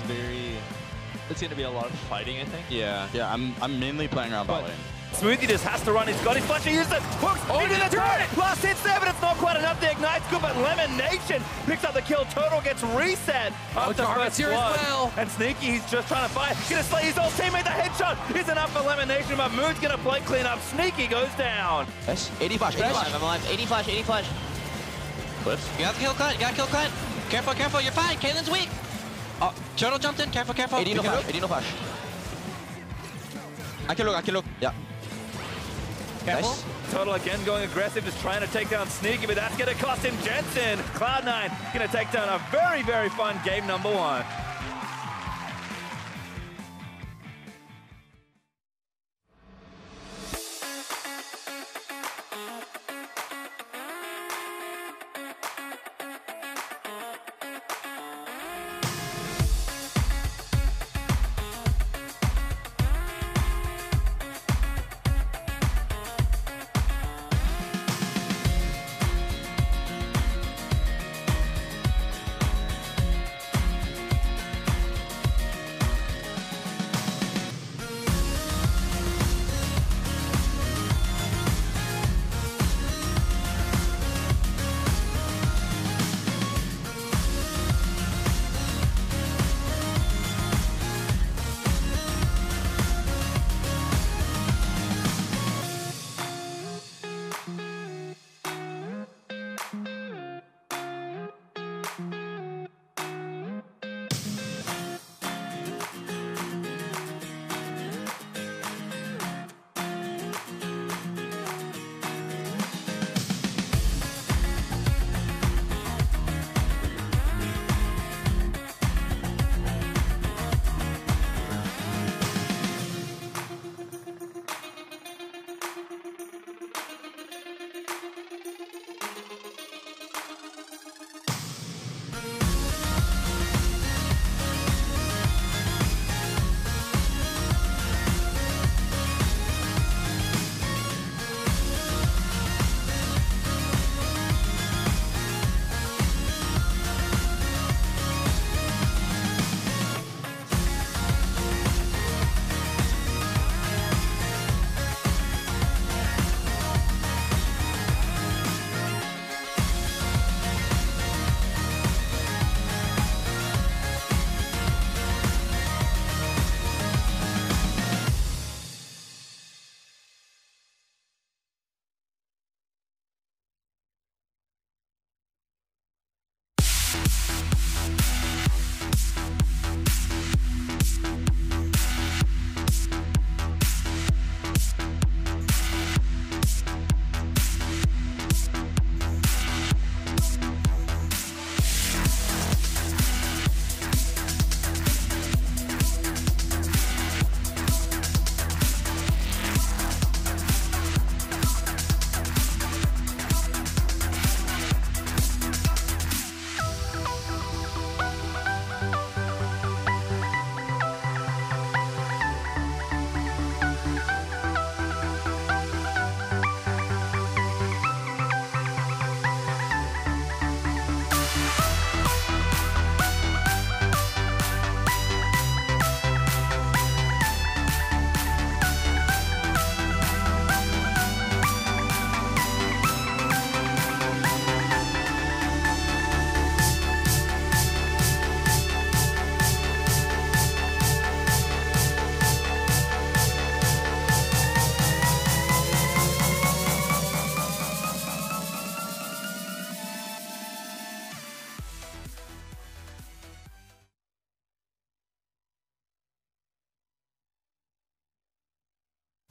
it's going to be a lot of fighting, I think. Yeah, I'm mainly playing around bot lane. Smoothie just has to run. He's got his flash. He used it. Hooks into the turret. Last hit there, but it's not quite enough. The Ignite's good, but Lemonation picks up the kill. Total gets reset. Jarvis here as well. And Sneaky, he's just trying to fight. Gonna slay his old teammate. The headshot is enough for Lemonation, but Moon's gonna play clean up. Sneaky goes down. Yes. 80 flash, 80 flash. I'm alive. 80 flash, 80 flash. Clips. You have to kill Clint. You gotta kill Clint. Careful. You're fine. Caitlyn's weak. Oh, Turtle jumped in. Careful. 80 no flash. 80 no flash. I can look. Yeah. Careful. Nice. Total again going aggressive, just trying to take down Sneaky, but that's going to cost him Jensen. Cloud9 going to take down a very, very fun game number 1.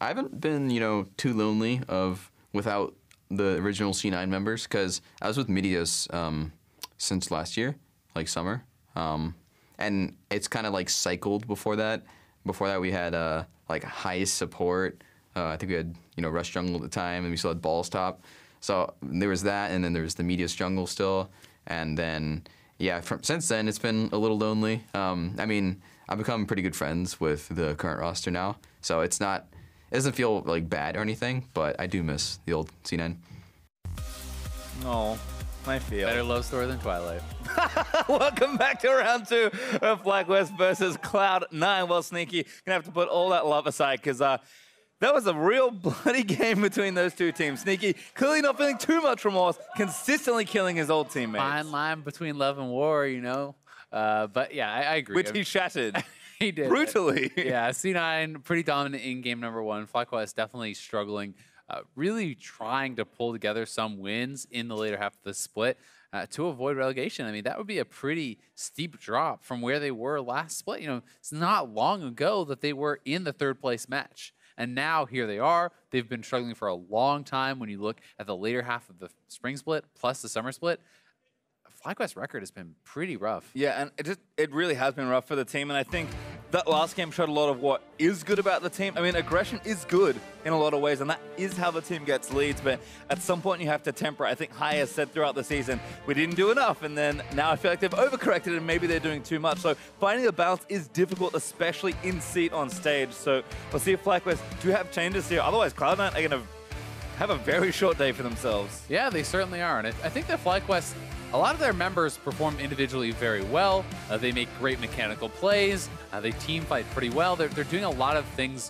I haven't been, you know, too lonely without the original C9 members, because I was with Midios since last year, like summer, and it's kind of like cycled before that. Before that, we had like highest support. I think we had, you know, Rush Jungle at the time, and we still had Balls Top. So there was that, and then there was the Midios Jungle still, and then yeah, since then it's been a little lonely. I mean, I've become pretty good friends with the current roster now, so it doesn't feel like bad or anything, but I do miss the old C9. Oh, my feel. Better love story than Twilight. Welcome back to round 2 of FlyQuest versus Cloud9. Well, Sneaky, gonna have to put all that love aside, because that was a real bloody game between those two teams. Sneaky clearly not feeling too much remorse, consistently killing his old teammates. Fine line between love and war, you know. But yeah, I agree. Which he shattered. He did. Brutally. Yeah, C9 pretty dominant in game number 1. FlyQuest definitely struggling, really trying to pull together some wins in the later half of the split to avoid relegation. I mean, that would be a pretty steep drop from where they were last split. You know, it's not long ago that they were in the 3rd place match. And now here they are. They've been struggling for a long time. When you look at the later half of the spring split plus the summer split, FlyQuest's record has been pretty rough. Yeah, and it really has been rough for the team, and I think that last game showed a lot of what is good about the team. I mean, aggression is good in a lot of ways, and that is how the team gets leads, but at some point you have to temper. I think Hai has said throughout the season, we didn't do enough, and then now I feel like they've overcorrected and maybe they're doing too much. So finding the balance is difficult, especially in seat on stage. So we'll see if FlyQuest do have changes here. Otherwise, Cloud9 are going to have a very short day for themselves. Yeah, they certainly are, and I think that FlyQuest, a lot of their members perform individually very well. They make great mechanical plays. They team fight pretty well. They're doing a lot of things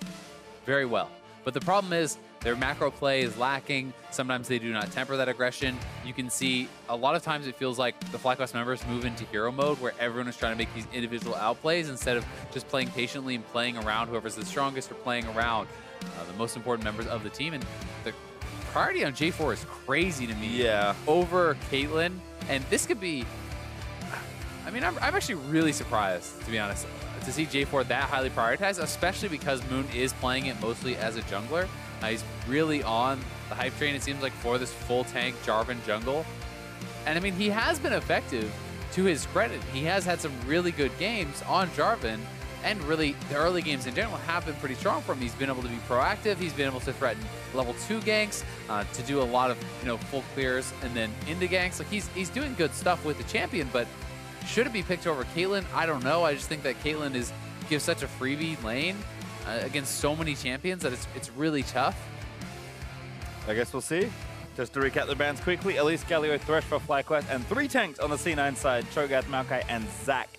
very well. But the problem is their macro play is lacking. Sometimes they do not temper that aggression. You can see a lot of times it feels like the FlyQuest members move into hero mode where everyone is trying to make these individual outplays instead of just playing patiently and playing around whoever's the strongest or playing around the most important members of the team. And the priority on J4 is crazy to me. Yeah. Over Caitlyn. And this could be, I mean, I'm actually really surprised, to be honest, to see J4 that highly prioritized, especially because Moon is playing it mostly as a jungler. He's really on the hype train, it seems like, for this full tank Jarvan jungle. And I mean, he has been effective to his credit. He has had some really good games on Jarvan, and really the early games in general have been pretty strong for him. He's been able to be proactive. He's been able to threaten level 2 ganks, to do a lot of, you know, full clears and then into ganks. Like he's doing good stuff with the champion, but should it be picked over Caitlyn? I don't know. I just think that Caitlyn gives such a freebie lane against so many champions that it's really tough. I guess we'll see. Just to recap the bans quickly, Elise, Galio, Thresh for FlyQuest, and 3 tanks on the C9 side, Cho'Gath, Maokai, and Zac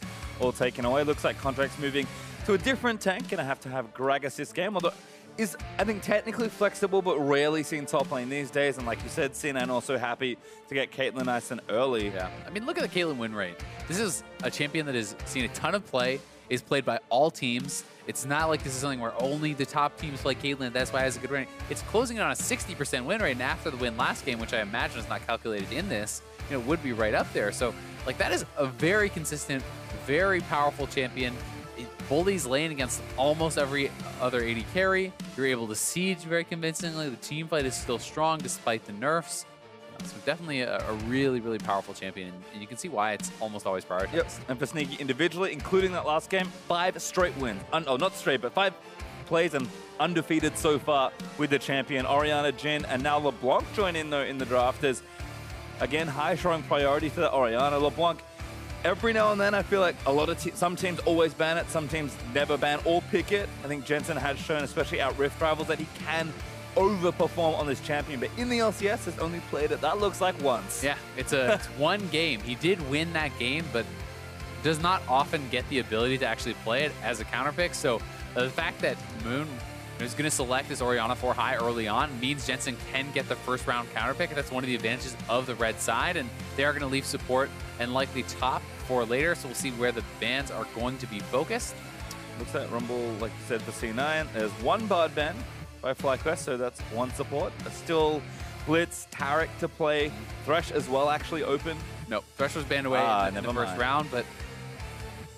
all taken away. Looks like Contract's moving to a different tank. Gonna have to have Gragas this game, although is, I think, technically flexible, but rarely seen top lane these days. And like you said, C9 also happy to get Caitlyn nice and early. Yeah, I mean, look at the Caitlyn win rate. This is a champion that has seen a ton of play, is played by all teams. It's not like this is something where only the top teams play Caitlyn, that's why it has a good rate. It's closing in on a 60% win rate, and after the win last game, which I imagine is not calculated in this, you know, would be right up there. So, like, that is a very consistent, very powerful champion. It bullies lane against almost every other AD carry. You're able to siege very convincingly. The team fight is still strong despite the nerfs. So definitely a really, really powerful champion, and you can see why it's almost always prioritized. Yep. And for Sneaky individually, including that last game, 5 straight wins. Oh, not straight, but 5 plays and undefeated so far with the champion. Orianna, Jhin, and now LeBlanc join in, though, in the draft. As, again, high showing priority for the Orianna. LeBlanc, every now and then, I feel like a lot of some teams always ban it, some teams never ban or pick it. I think Jensen has shown, especially at Rift Rivals, that he can overperform on this champion, but in the LCS has only played it, that looks like once. Yeah, it's one game. He did win that game, but does not often get the ability to actually play it as a counter pick. So the fact that Moon is going to select this Orianna for high early on means Jensen can get the first round counter pick. That's one of the advantages of the red side, and they are going to leave support and likely top for later, so we'll see where the bans are going to be focused. Looks like Rumble, like you said, for C9. There's 1 Bard ban by FlyQuest, so that's 1 support. Still Blitz, Taric to play. Thresh as well actually open. No, Thresh was banned away in the first round, but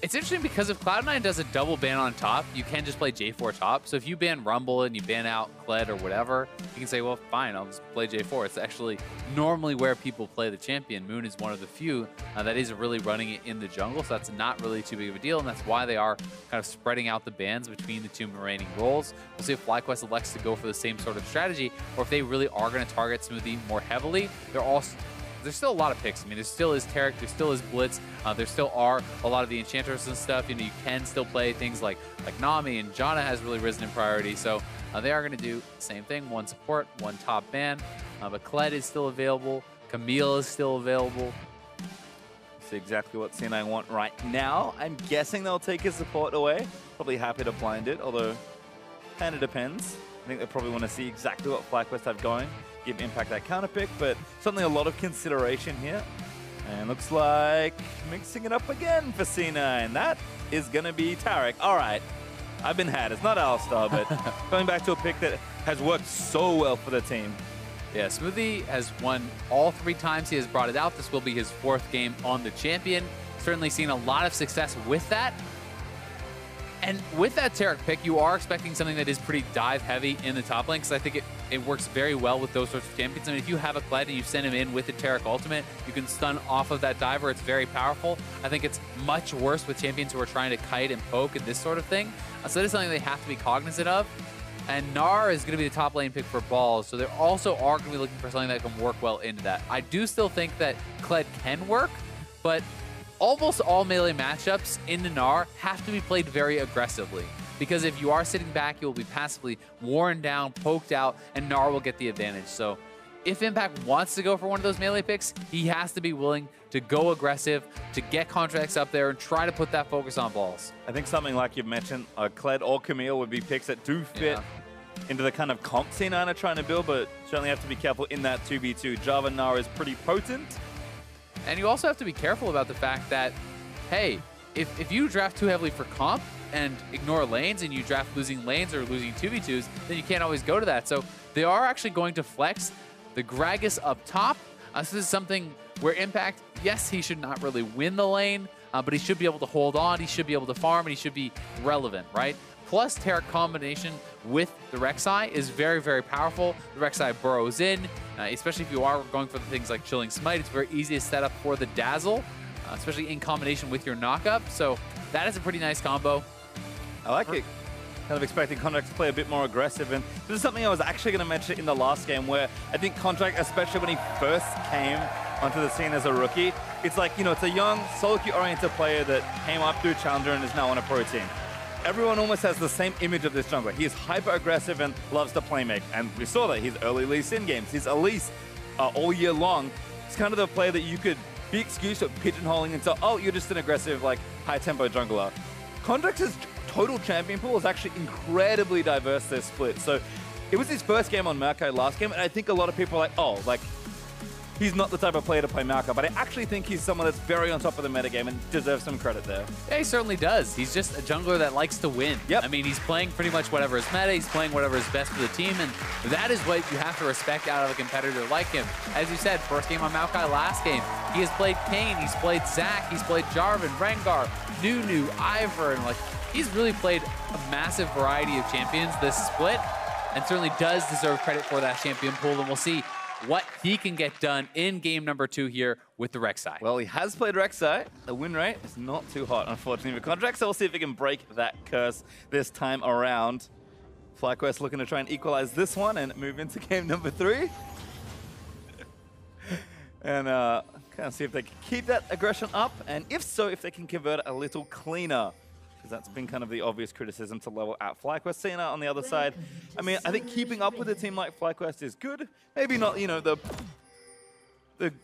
It's interesting because if Cloud9 does a double ban on top, you can just play J4 top. So if you ban Rumble and you ban out Kled or whatever, you can say, well, fine, I'll just play J4. It's actually normally where people play the champion. Moon is one of the few that is really running it in the jungle, so that's not really too big of a deal, and that's why they are kind of spreading out the bans between the two remaining roles. We'll see if FlyQuest elects to go for the same sort of strategy, or if they really are going to target Smoothie more heavily. There's still a lot of picks. I mean, there still is Taric, there still is Blitz, there still are a lot of the enchanters and stuff. You know, you can still play things like Nami, and Janna has really risen in priority. So they are going to do the same thing: one support, one top ban. But Kled is still available. Camille is still available. That's exactly what C9 want right now. I'm guessing they'll take his support away. Probably happy to blind it, although kind of depends. I think they probably want to see exactly what FlyQuest have going. Give Impact that counter pick, but certainly a lot of consideration here. And looks like mixing it up again for C9. That is going to be Taric. All right, I've been had. It's not Alistar, but going back to a pick that has worked so well for the team. Yeah, Smoothie has won all 3 times he has brought it out. This will be his 4th game on the champion. Certainly seen a lot of success with that. And with that Taric pick, you are expecting something that is pretty dive heavy in the top lane, because I think it works very well with those sorts of champions. I mean, if you have a Kled and you send him in with the Taric ultimate, you can stun off of that diver. It's very powerful. I think it's much worse with champions who are trying to kite and poke and this sort of thing. So that is something they have to be cognizant of. And Gnar is going to be the top lane pick for Balls, so they also are going to be looking for something that can work well into that. I do still think that Kled can work, but almost all melee matchups in the Gnar have to be played very aggressively, because if you are sitting back, you will be passively worn down, poked out, and Gnar will get the advantage. So if Impact wants to go for one of those melee picks, he has to be willing to go aggressive, to get contracts up there and try to put that focus on Balls. I think something like you've mentioned, Kled or Camille would be picks that do fit into the kind of comp C9 are trying to build, but certainly have to be careful in that 2v2. Java Gnar is pretty potent. And you also have to be careful about the fact that, hey, if you draft too heavily for comp and ignore lanes, and you draft losing lanes or losing 2v2s, then you can't always go to that. So they are actually going to flex the Gragas up top. So this is something where Impact, yes, he should not really win the lane, but he should be able to hold on, he should be able to farm, and he should be relevant, right? Plus, Taric combination with the Rek'Sai is very, very powerful. The Rek'Sai burrows in, especially if you are going for the things like Chilling Smite. It's very easy to set up for the Dazzle, especially in combination with your knockup. So that is a pretty nice combo. I like it. Kind of expecting Contract to play a bit more aggressive. And this is something I was actually going to mention in the last game, where I think Contract, especially when he first came onto the scene as a rookie, it's like, you know, it's a young, solo queue-oriented player that came up through Challenger and is now on a pro team. Everyone almost has the same image of this jungler. He is hyper-aggressive and loves to playmake. And we saw that. He's early Lee Sin games. He's Elise all year long. He's kind of the player that you could be excused of pigeonholing into, oh, you're just an aggressive, like, high-tempo jungler. Contract's total champion pool is actually incredibly diverse this split. So it was his first game on Maokai last game, and I think a lot of people are like, oh, like, he's not the type of player to play Maokai, but I actually think he's someone that's very on top of the metagame and deserves some credit there. Yeah, he certainly does. He's just a jungler that likes to win. Yep. I mean, he's playing pretty much whatever is meta, he's playing whatever is best for the team, and that is what you have to respect out of a competitor like him. As you said, first game on Maokai, last game. He has played Kayn, he's played Zac, he's played Jarvan, Rengar, Nunu, Ivern, and like, he's really played a massive variety of champions this split, and certainly does deserve credit for that champion pool, and we'll see what he can get done in game number 2 here with the Rek'Sai. Well, he has played Rek'Sai. The win rate is not too hot, unfortunately, for Contract, so we'll see if he can break that curse this time around. FlyQuest looking to try and equalize this one and move into game number 3. And kind of see if they can keep that aggression up, and if so, if they can convert it a little cleaner. That's been kind of the obvious criticism to level at FlyQuest. Cena on the other side, I mean, I think keeping up with a team like FlyQuest is good. Maybe not, you know, the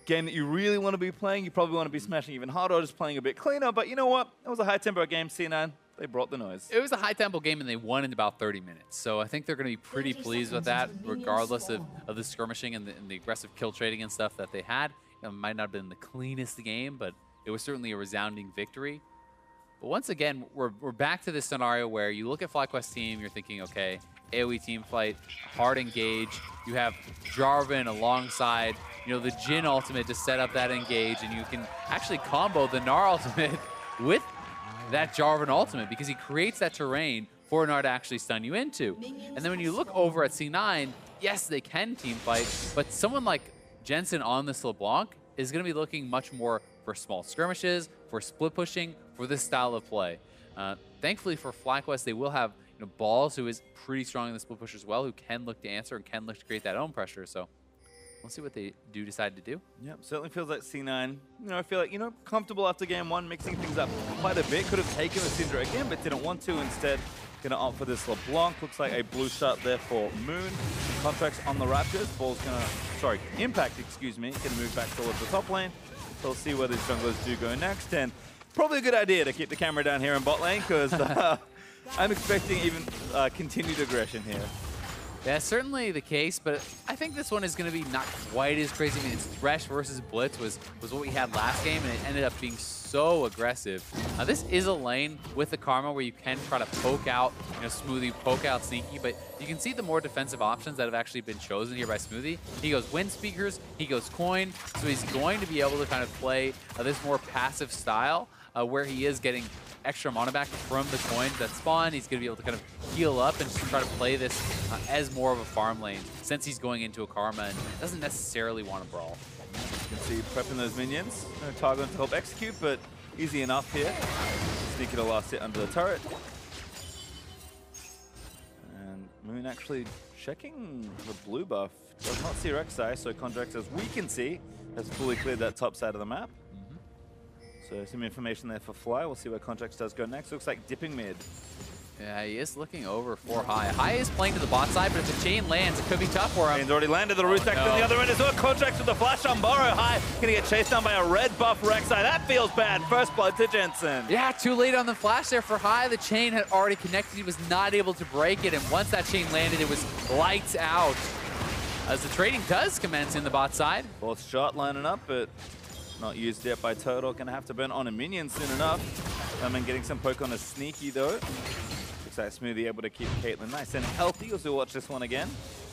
game that you really want to be playing. You probably want to be smashing even harder or just playing a bit cleaner. But you know what? It was a high-tempo game, C9. They brought the noise. It was a high-tempo game, and they won in about 30 minutes. So I think they're going to be pretty pleased with that, regardless of the skirmishing and the aggressive kill trading and stuff that they had. It might not have been the cleanest game, but it was certainly a resounding victory. But once again, we're back to this scenario where you look at FlyQuest team, you're thinking, okay, AoE team fight, hard engage. You have Jarvan alongside, you know, the Jhin ultimate to set up that engage, and you can actually combo the Gnar ultimate with that Jarvan ultimate because he creates that terrain for Gnar to actually stun you into. And then when you look over at C9, yes, they can team fight, but someone like Jensen on this LeBlanc is going to be looking much more for small skirmishes, for split pushing, for this style of play. Thankfully for FlyQuest, they will have Balls, who is pretty strong in the split push as well, who can look to answer and can look to create that own pressure. So we'll see what they do decide to do. Yep, certainly feels like C9. I feel like, comfortable after game one, mixing things up quite a bit. Could have taken the Syndra again, but didn't want to. Instead, gonna opt for this LeBlanc. Looks like a blue shot there for Moon. Contracts on the Raptors. Ball's gonna, Impact, excuse me, gonna move back towards the top lane. So we'll see where these junglers do go next. And probably a good idea to keep the camera down here in bot lane, because I'm expecting even continued aggression here. Yeah, certainly the case, but I think this one is going to be not quite as crazy. I mean, it's Thresh versus Blitz was what we had last game, and it ended up being so aggressive. This is a lane with the Karma where you can try to poke out, Smoothie, poke out Sneaky, but you can see the more defensive options that have actually been chosen here by Smoothie. He goes Wind Speakers, he goes Coin, so he's going to be able to kind of play this more passive style where he is getting extra mana back from the coins that spawn. He's going to be able to kind of heal up and just try to play this as more of a farm lane since he's going into a Karma and doesn't necessarily want to brawl. You can see prepping those minions. No Targon to help execute, but easy enough here. Sneaky the last hit under the turret. And Moon actually checking the blue buff. Does not see Rek'Sai, so Contracts, as we can see, has fully cleared that top side of the map. So some information there for Fly. We'll see where Contracts does go next. Looks like dipping mid. Yeah, he is looking over for High. High is playing to the bot side, but if the chain lands, it could be tough for him. Chain's already landed. The root on the other end as well. Contracts with the flash on Burrow. High gonna get chased down by a red buff Rek'Sai. That feels bad. First blood to Jensen. Yeah, too late on the flash there for High. The chain had already connected. He was not able to break it, and once that chain landed, it was lights out. As the trading does commence in the bot side. Fourth shot lining up, but not used yet by Turtle. Gonna have to burn on a minion soon enough. Getting some poke on a Sneaky though. Looks like Smoothie able to keep Caitlyn nice and healthy as we watch this one again.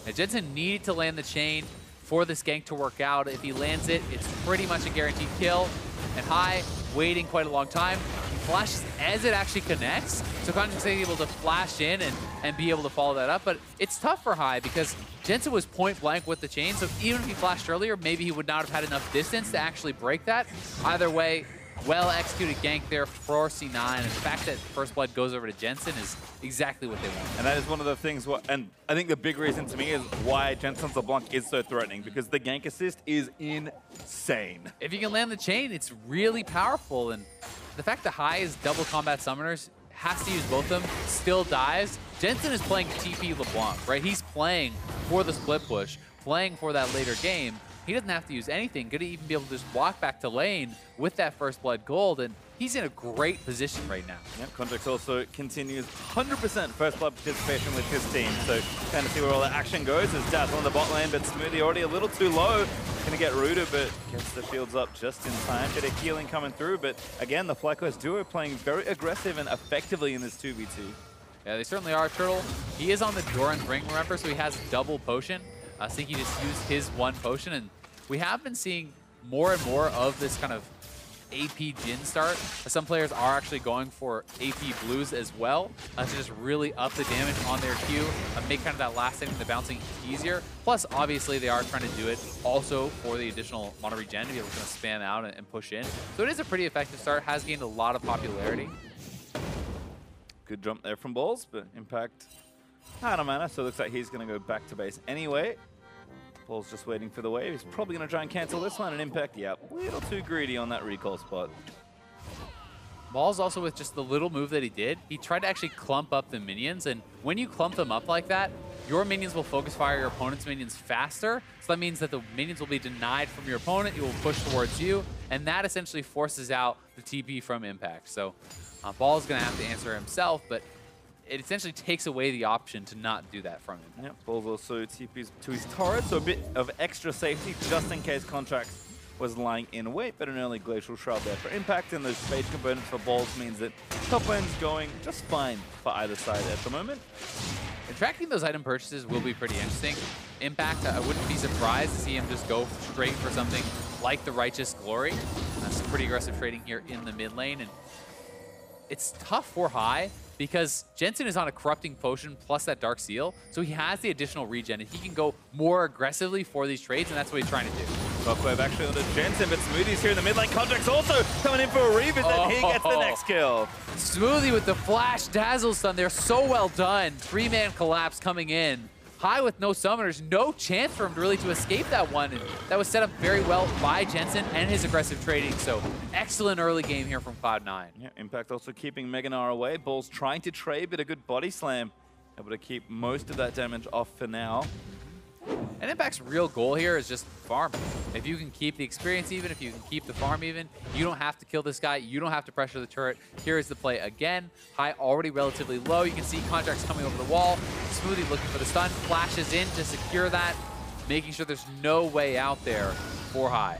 Now, Jensen needed to land the chain for this gank to work out. If he lands it, it's pretty much a guaranteed kill. And High waiting quite a long time. He flashes as it actually connects. So Contract's able to flash in and be able to follow that up. But it's tough for High because Jensen was point blank with the chain. So even if he flashed earlier, maybe he would not have had enough distance to actually break that. Either way, well executed gank there for C9. And the fact that First Blood goes over to Jensen is exactly what they want. And that is one of the things, and I think the big reason to me is why Jensen's LeBlanc is so threatening, because the gank assist is insane. If you can land the chain, it's really powerful. And the fact that High is double combat summoners, has to use both of them, still dies. Jensen is playing TP LeBlanc, right? He's playing for the split push, playing for that later game. He doesn't have to use anything. Going to even be able to just walk back to lane with that First Blood gold, and he's in a great position right now. Yep, Contracts also continues 100% First Blood participation with his team. So kind of see where all the action goes as Dazzle on the bot lane, but Smoothie already a little too low. Going to get rooted, but gets the fields up just in time. Bit of healing coming through, but again, the FlyQuest duo playing very aggressive and effectively in this 2v2. Yeah, they certainly are. Turtle, he is on the Doran's Ring, remember, so he has double potion. Sneaky just used his one potion, and we have been seeing more and more of this kind of AP Jhin start. Some players are actually going for AP Blues as well to just really up the damage on their Q, make kind of that last hit and the bouncing easier. Plus, obviously, they are trying to do it also for the additional mana regen to be able to spam out and push in. So it is a pretty effective start, has gained a lot of popularity. Good jump there from Balls, but Impact out of mana, so it looks like he's going to go back to base anyway. Paul's just waiting for the wave. He's probably going to try and cancel this one, and Impact, yeah, a little too greedy on that recall spot. Ball's also with just the little move that he did. He tried to actually clump up the minions, and when you clump them up like that, your minions will focus fire your opponent's minions faster. So that means that the minions will be denied from your opponent. It will push towards you, and that essentially forces out the TP from Impact. So Ball's going to have to answer himself, but it essentially takes away the option to not do that from him. Yep, Ball's also TPs to his turret, so a bit of extra safety just in case Contracts was lying in wait, but an early Glacial Shroud there for Impact, and those phage components for Balls means that top lane's going just fine for either side at the moment. And tracking those item purchases will be pretty interesting. Impact, I wouldn't be surprised to see him just go straight for something like the Righteous Glory. Some pretty aggressive trading here in the mid lane, and it's tough for Hai because Jensen is on a corrupting potion plus that Dark Seal, so he has the additional regen and he can go more aggressively for these trades, and that's what he's trying to do. Shockwave actually on the Jensen, but Smoothie's here in the mid lane. Contract's also coming in for a revisit, and he gets the next kill. Smoothie with the flash dazzle stun there, so well done. 3-man collapse coming in. Hai with no summoners, no chance for him really to escape that one. And that was set up very well by Jensen and his aggressive trading. So excellent early game here from Cloud9. Yeah, Impact also keeping Mega Gnar away. Balls trying to trade, but a good body slam. Able to keep most of that damage off for now. And Impact's real goal here is just farm. If you can keep the experience even, if you can keep the farm even, you don't have to kill this guy, you don't have to pressure the turret. Here is the play again. Hai already relatively low. You can see Contracts coming over the wall. Smoothie looking for the stun, flashes in to secure that, making sure there's no way out there for Hai.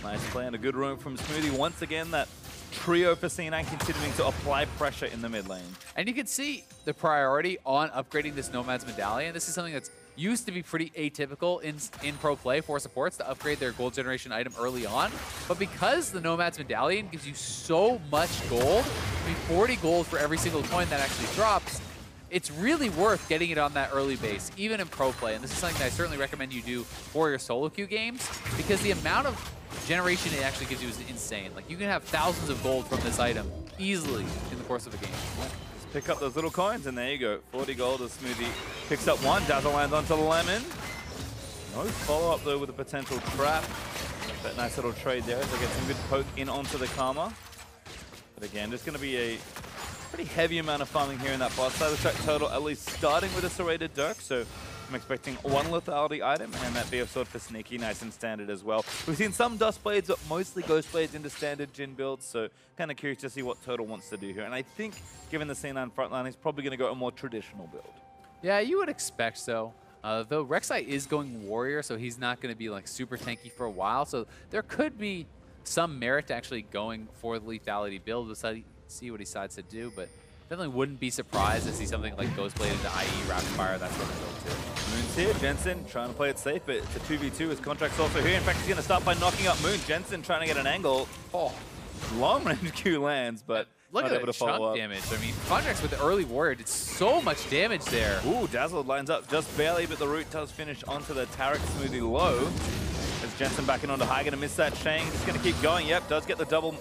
Nice play and a good roam from Smoothie. Once again, that trio for C9 continuing to apply pressure in the mid lane. And you can see the priority on upgrading this Nomad's Medallion. This is something that's used to be pretty atypical in pro play for supports to upgrade their gold generation item early on. But because the Nomad's Medallion gives you so much gold, I mean 40 gold for every single coin that actually drops, it's really worth getting it on that early base, even in pro play. And this is something that I certainly recommend you do for your solo queue games, because the amount of generation it actually gives you is insane. Like, you can have thousands of gold from this item easily in the course of a game. Just pick up those little coins, and there you go. 40 gold as Smoothie picks up one. Dazzle lands onto the Lemon. No follow-up, though, with a potential trap. That nice little trade there as they get some good poke in onto the Karma. But again, just going to be a pretty heavy amount of farming here in that bot side of the track total, at least starting with a Serrated Dirk. So I'm expecting one lethality item and that BF Sword for Sneaky, nice and standard as well. We've seen some Dust Blades, but mostly Ghost Blades into standard Jhin builds, so kind of curious to see what Turtle wants to do here. And I think, given the C9 frontline, he's probably going to go a more traditional build. Yeah, you would expect so. Though Rek'Sai is going Warrior, so he's not going to be like super tanky for a while. So there could be some merit to actually going for the lethality build. We'll see what he decides to do, but definitely wouldn't be surprised to see something like Ghostblade into IE Rapid Fire. That's what we're going to. Moon's here. Jensen trying to play it safe, but it's a 2v2. His Contract's also here. In fact, he's going to start by knocking up Moon. Jensen trying to get an angle. Oh, long range Q lands, but look not at able the to follow up. damage. I mean, Contracts with the early Warrior did so much damage there. Ooh, Dazzle lines up just barely, but the root does finish onto the Taric Smoothie low. As Jensen backing onto Hai, gonna miss that chain. Just gonna keep going. Yep, does get the double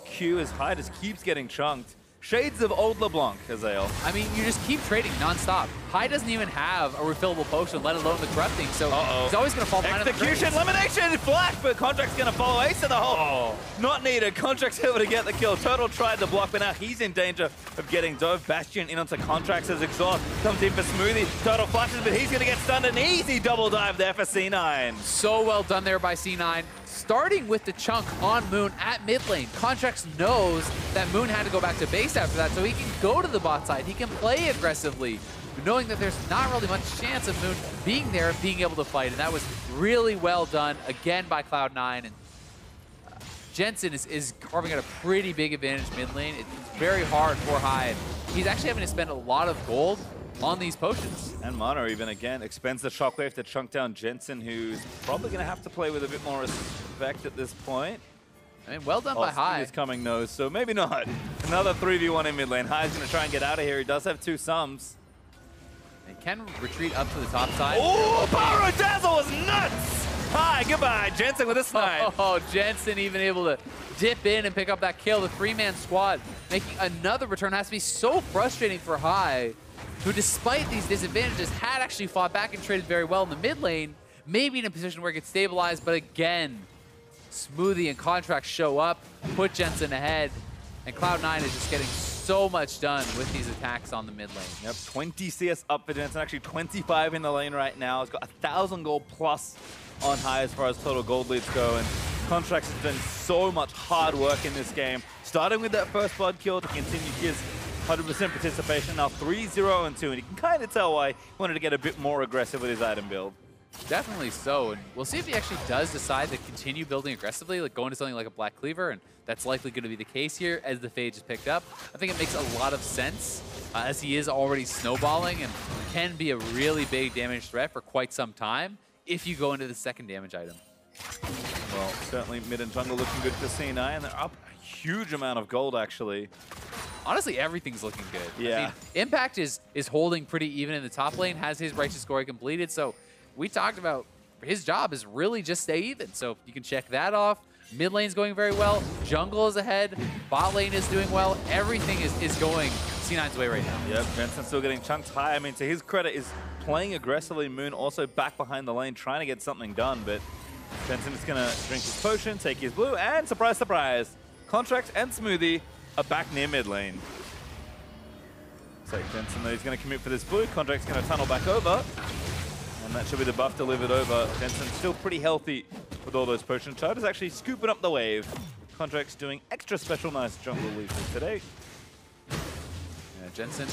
Q as Hai just keeps getting chunked. Shades of old LeBlanc, Azael. I mean, you just keep trading nonstop. Hai doesn't even have a refillable potion, let alone the corrupting, so he's always going to fall behind. Execution, elimination, flash, but Contract's going to follow Ace in the hole. Not needed. Contract's able to get the kill. Turtle tried to block, but now he's in danger of getting dove. Bastion in onto Contracts as Exhaust comes in for Smoothie. Turtle flashes, but he's going to get stunned. An easy double dive there for C9. So well done there by C9. Starting with the chunk on Moon at mid lane. Contracts knows that Moon had to go back to base after that, so he can go to the bot side. He can play aggressively, knowing that there's not really much chance of Moon being there and being able to fight. And that was really well done, again, by Cloud9. And Jensen is carving out a pretty big advantage mid lane. It's very hard for Hai. He's actually having to spend a lot of gold on these potions. And Mono even again expends the Shockwave to chunk down Jensen, who's probably going to have to play with a bit more respect at this point. I mean, well done by Hai. Is coming nose, so maybe not. Another 3v1 in mid lane. Hai's going to try and get out of here. He does have 2 sums. He can retreat up to the top side. Oh, Pyro Dazzle was nuts! Hai, goodbye. Jensen with a snipe. Oh, Jensen even able to dip in and pick up that kill. The 3-man squad making another return. Has to be so frustrating for Hai, who despite these disadvantages had actually fought back and traded very well in the mid lane, maybe in a position where it gets stabilized, but again, Smoothie and Contracts show up, put Jensen ahead, and Cloud9 is just getting so much done with these attacks on the mid lane. Yep, 20 CS up for Jensen, actually 25 in the lane right now. He's got 1,000 gold plus on Hai as far as total gold leads go, and Contracts has done so much hard work in this game, starting with that first blood kill to continue his 100% participation, now 3-0-2, and you can kind of tell why he wanted to get a bit more aggressive with his item build. Definitely so, and we'll see if he actually does decide to continue building aggressively, like going to something like a Black Cleaver, and that's likely going to be the case here as the Fade is picked up. I think it makes a lot of sense, as he is already snowballing and can be a really big damage threat for quite some time if you go into the second damage item. Well, certainly mid and jungle looking good for C9. They're up a huge amount of gold, actually. honestly, everything's looking good. Yeah. I mean, Impact is holding pretty even in the top lane, has his Righteous Glory completed. So we talked about his job is really just stay even. So you can check that off. Mid lane's going very well. Jungle is ahead. Bot lane is doing well. Everything is going C9's way right now. Yep, Jensen still getting chunked high. I mean, to his credit, is playing aggressively. Moon also back behind the lane, trying to get something done, but Jensen is going to drink his potion, take his blue, and surprise, surprise, Contract and Smoothie are back near mid lane. So Jensen, though, he's going to commit for this blue. Contract's going to tunnel back over, and that should be the buff delivered over. Jensen still pretty healthy with all those potion charges, actually scooping up the wave. Contract's doing extra special nice jungle leases today. Yeah, Jensen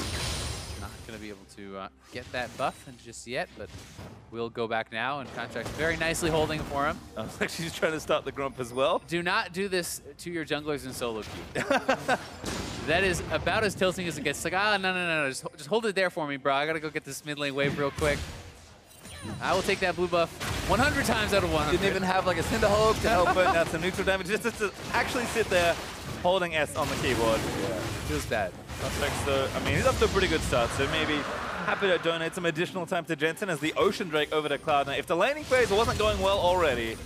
not going to be able to get that buff just yet, but we'll go back now, and Contract very nicely holding for him. I was actually just trying to start the Grump as well. Do not do this to your junglers in solo queue. That is about as tilting as it gets. It's like, no, just hold it there for me, bro. I got to go get this mid lane wave real quick. I will take that blue buff 100 times out of 100. Didn't even have like a Cinder Hulk to help burn out some neutral damage. Just to actually sit there holding S on the keyboard. Yeah, feels bad. Contract's though, I mean, he's up to a pretty good start, so maybe happy to donate some additional time to Jensen as the Ocean Drake over to Cloud9. If the laning phase wasn't going well already,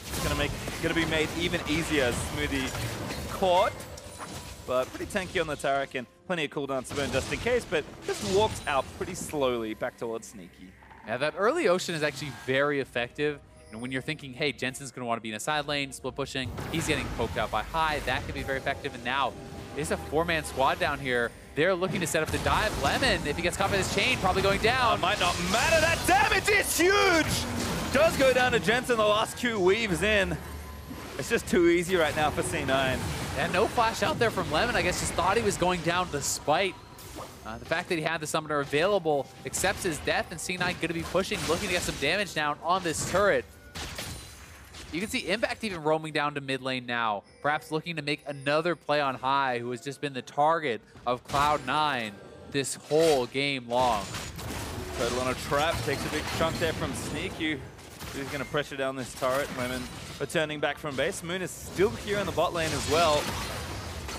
it's gonna be made even easier as Smoothie caught. But pretty tanky on the Taric and plenty of cooldown to burn just in case, but just walks out pretty slowly back towards Sneaky. Yeah, that early Ocean is actually very effective. And when you're thinking, hey, Jensen's going to want to be in a side lane, split pushing, he's getting poked out by High, that could be very effective. And now, it's a 4-man squad down here. They're looking to set up the dive. Lemon, if he gets caught by this chain, probably going down. Might not matter, that damage is huge! Does go down to Jensen, the last Q weaves in. It's just too easy right now for C9. And no flash out there from Lemon. I guess just thought he was going down despite the fact that he had the summoner available, accepts his death, and C9 going to be pushing, looking to get some damage down on this turret. You can see Impact even roaming down to mid lane now, perhaps looking to make another play on High, who has just been the target of Cloud9 this whole game long. Turtle on a trap, takes a big chunk there from Sneaky, who's going to pressure down this turret. Lemon returning back from base. Moon is still here in the bot lane as well,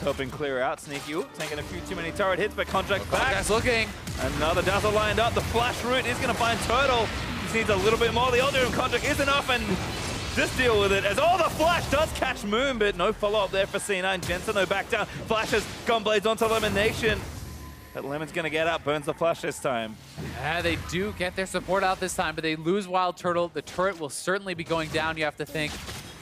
helping clear out. Sneaky, taking a few too many turret hits, but Contract back. Contract's looking. Another Dazzle lined up. The flash route is going to find Turtle. He needs a little bit more. The Elder Contract is enough, and just deal with it. As all the flash does catch Moon, but no follow-up there for C9. Jensen, though, back down. Flashes Gunblades onto Lemon Nation. But Lemon's going to get out, burns the flash this time. Yeah, they do get their support out this time, but they lose Wild Turtle. The turret will certainly be going down, you have to think.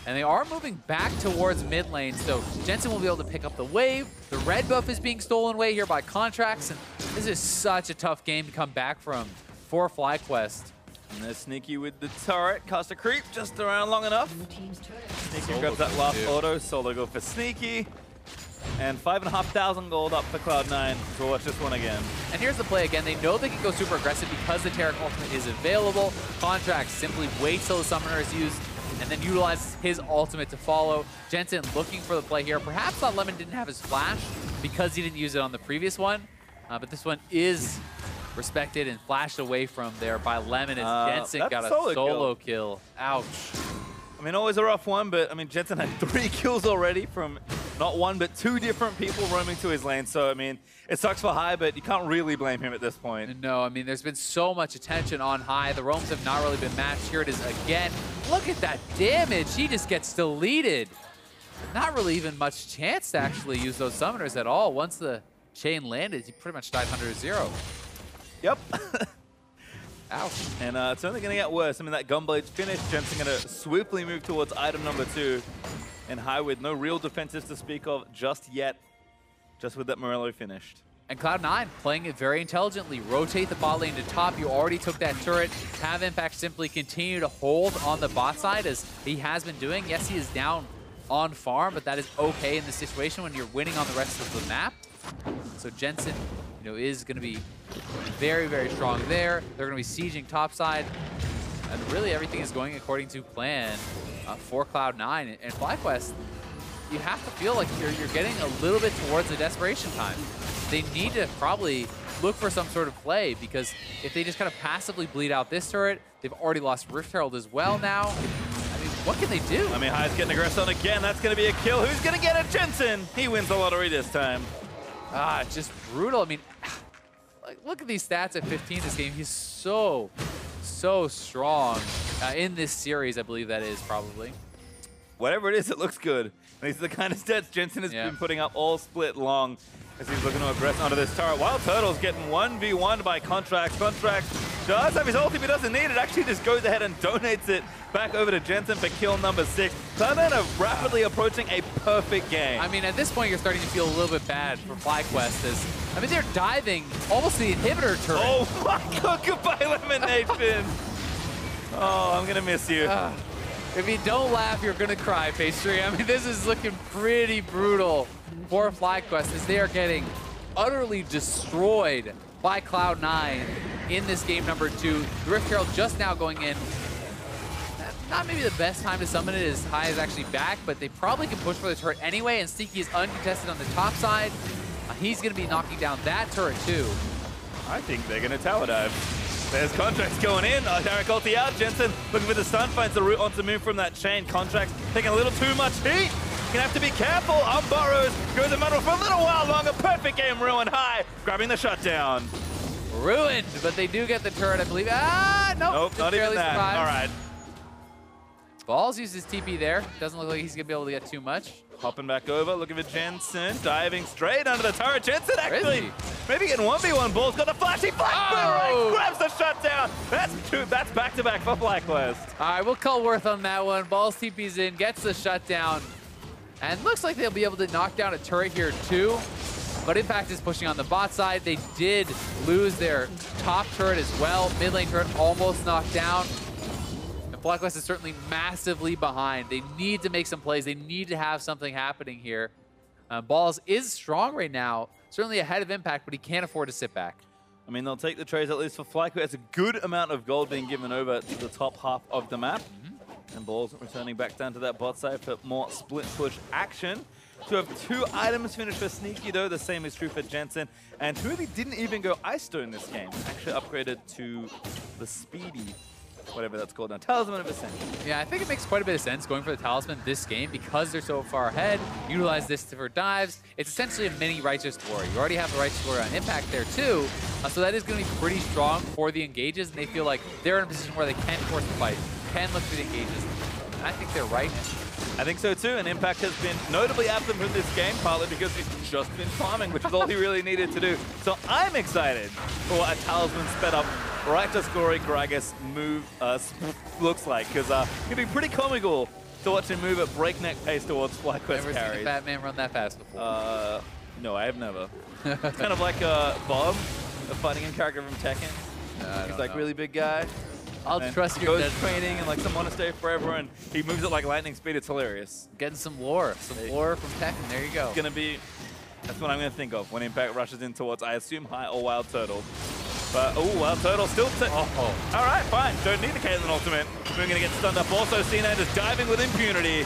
And they are moving back towards mid lane, so Jensen will be able to pick up the wave. The red buff is being stolen away here by Contracts, and this is such a tough game to come back from for FlyQuest. And there's Sneaky with the turret. Cast a creep just around long enough. Sneaky grabs that last auto. Solo go for Sneaky. And 5,500 gold up for Cloud9 to watch this one again. And here's the play again. They know they can go super aggressive because the Taric ultimate is available. Contracts simply waits till the summoner is used and then utilizes his ultimate to follow. Jensen looking for the play here. Perhaps thought Lemon didn't have his flash because he didn't use it on the previous one. But this one is respected and flashed away from there by Lemon as Jensen got a solo kill. Ouch. I mean, always a rough one, but I mean, Jensen had 3 kills already from not 1, but 2 different people roaming to his lane. So, I mean, it sucks for High, but you can't really blame him at this point. No, I mean, there's been so much attention on High. The roams have not really been matched. Here it is again. Look at that damage. He just gets deleted. Not really even much chance to actually use those summoners at all. Once the chain landed, he pretty much died 100-0. Yep. Ouch. And it's only going to get worse. I mean, that Gunblade's finished. Jensen going to swiftly move towards item number 2. And High with no real defenses to speak of just yet. Just with that Morello finished. And Cloud9 playing it very intelligently. Rotate the bot lane to top. You already took that turret. Have Impact simply continue to hold on the bot side as he has been doing. Yes, he is down on farm, but that is okay in this situation when you're winning on the rest of the map. So Jensen, is going to be very, very strong there. They're going to be sieging topside. And really everything is going according to plan for Cloud9. And FlyQuest, you have to feel like you're getting a little bit towards the desperation time. They need to probably look for some sort of play, because if they just kind of passively bleed out this turret, they've already lost Rift Herald as well now. I mean, what can they do? I mean, High's getting aggressive on again. That's going to be a kill. Who's going to get it? Jensen. He wins the lottery this time. It's just brutal. I mean, like, look at these stats at 15 this game. He's so strong in this series, I believe that is probably. Whatever it is, it looks good. And these are the kind of stats Jensen has been putting up all split long as he's looking to aggress onto this turret. Wild Turtle's getting 1v1 by Contracts. Contracts does have his ult if he doesn't need it. Actually just goes ahead and donates it back over to Jensen for kill number 6. Cloud9 are rapidly approaching a perfect game. I mean, at this point, you're starting to feel a little bit bad for FlyQuest as, I mean, they're diving almost the inhibitor turret. Oh my god, goodbye elimination. Oh, I'm gonna miss you. If you don't laugh, you're gonna cry, Pastry. I mean, this is looking pretty brutal for FlyQuest as they are getting utterly destroyed by Cloud9 in this game number 2. The Rift Herald just now going in. Not maybe the best time to summon it as High is actually back, but they probably can push for the turret anyway, and Sneaky is uncontested on the top side. He's gonna be knocking down that turret too. I think they're gonna tower dive. There's Contracts going in. Derek ulti out. Jensen looking for the stun, finds the route onto move from that chain. Contracts taking a little too much heat. Gonna have to be careful. Burrows goes in middle for a little while longer. Perfect game, Ruin High grabbing the shutdown. Ruined, but they do get the turret, I believe. Nope, not even that. Survives. All right. Balls uses TP there. Doesn't look like he's gonna be able to get too much. Hopping back over, looking for Jensen, diving straight under the turret. Jensen actually maybe getting 1v1 balls, got the flashy flash boomerang, grabs the shutdown. That's back-to-back for FlyQuest. All right, we'll call Worth on that one. Balls TP's in, gets the shutdown. And looks like they'll be able to knock down a turret here too. But Impact is pushing on the bot side. They did lose their top turret as well. Mid lane turret almost knocked down. FlyQuest is certainly massively behind. They need to make some plays. They need to have something happening here. Balls is strong right now, certainly ahead of Impact, but he can't afford to sit back. I mean, they'll take the trades, at least for FlyQuest. It's a good amount of gold being given over to the top half of the map. And Balls returning back down to that bot side for more split push action. To have 2 items finished for Sneaky, though, the same is true for Jensen. And Smoothie didn't even go Ice Stone this game. Actually upgraded to the Speedy, whatever that's called now, Talisman of Ascension. Yeah, I think it makes quite a bit of sense going for the Talisman this game because they're so far ahead. Utilize this for dives. It's essentially a mini Righteous Glory. You already have the Righteous Glory on Impact there too, so that is going to be pretty strong for the engages, and they feel like they're in a position where they can force the fight, can look for the engages. And I think they're right. I think so too, and Impact has been notably absent from this game, partly because he's just been farming, which is all he really needed to do. So I'm excited for what a Talisman sped up Righteous Glory Gragas move looks like, because it'd be pretty comical to watch him move at breakneck pace towards FlyQuest carries. Never seen a Batman run that fast before. No, I have never. It's kind of like Bob, a fighting game character from Tekken. He's like really big guy. I'll trust your goes training in like some monastery forever, and he moves at like lightning speed. It's hilarious. Getting some lore from Tekken. There you go. It's gonna be. That's what I'm gonna think of when Impact rushes in towards, I assume, High or Wild Turtle. But Wild Turtle still. All right, fine. Don't need the Caitlyn ultimate. We're gonna get stunned up. Also, C9 just diving with impunity.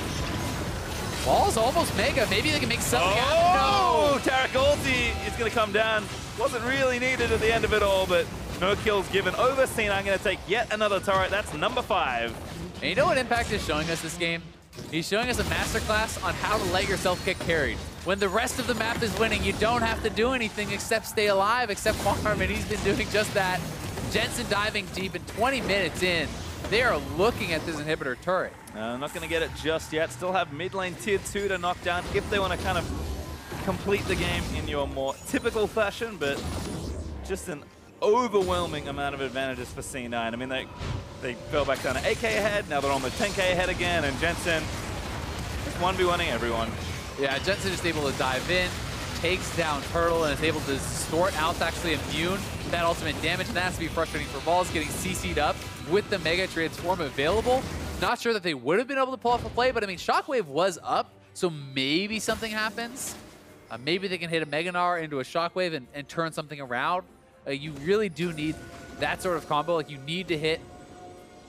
Ball's almost mega. Maybe they can make something happen. No! Tarek ulti is gonna come down. Wasn't really needed at the end of it all, but. No kills given over. C9 going to take yet another turret. That's number 5. And you know what Impact is showing us this game? He's showing us a masterclass on how to let yourself get carried. When the rest of the map is winning, you don't have to do anything except stay alive, except farm, and he's been doing just that. Jensen diving deep and 20 minutes in. They are looking at this inhibitor turret. Not going to get it just yet. Still have mid lane tier 2 to knock down if they want to kind of complete the game in your more typical fashion, but just an overwhelming amount of advantages for C9. I mean, they fell back down to 8k ahead, now they're almost 10k ahead again, and Jensen is 1v1ing everyone. Yeah, Jensen is able to dive in, takes down Turtle, and is able to distort out, actually immune to that ultimate damage, and that has to be frustrating for Balls, getting CC'd up with the Mega Transform available. Not sure that they would have been able to pull off a play, but I mean, Shockwave was up, so maybe something happens. Maybe they can hit a Mega Gnar into a Shockwave and turn something around. You really do need that sort of combo. Like, you need to hit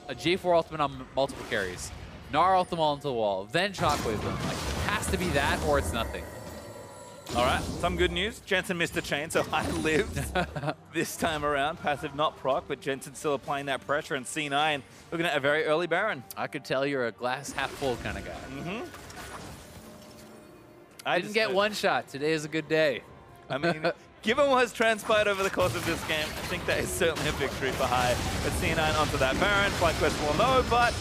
a J4 ultimate on multiple carries, Gnar ultimate onto the wall, then Shockwave them. Like, it has to be that or it's nothing. All right, some good news. Jensen missed the chain, so I lived this time around. Passive not proc, but Jensen still applying that pressure, and C9 looking at a very early Baron. I could tell you're a glass half full kind of guy. Mm-hmm. I didn't get one shot. Today is a good day. I mean, given what has transpired over the course of this game, I think that is certainly a victory for High. But C9 onto that Baron. FlyQuest will know, but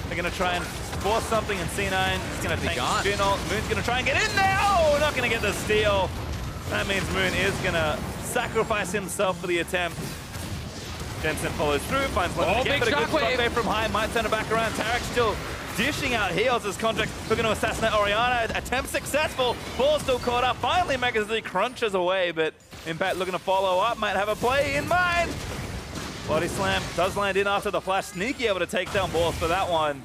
they're going to try and force something, and C9 is going to take the spin ult. Moon's going to try and get in there. Oh, not going to get the steal. That means Moon is going to sacrifice himself for the attempt. Jensen follows through, finds one again, but a good shockwave from High. Might turn it back around. Tarek still dishing out heals as Contract looking to assassinate Orianna. Attempt successful. Ball still caught up. Finally, Megazord crunches away, but Impact looking to follow up. Might have a play in mind. Body slam does land in after the flash. Sneaky able to take down Balls for that one.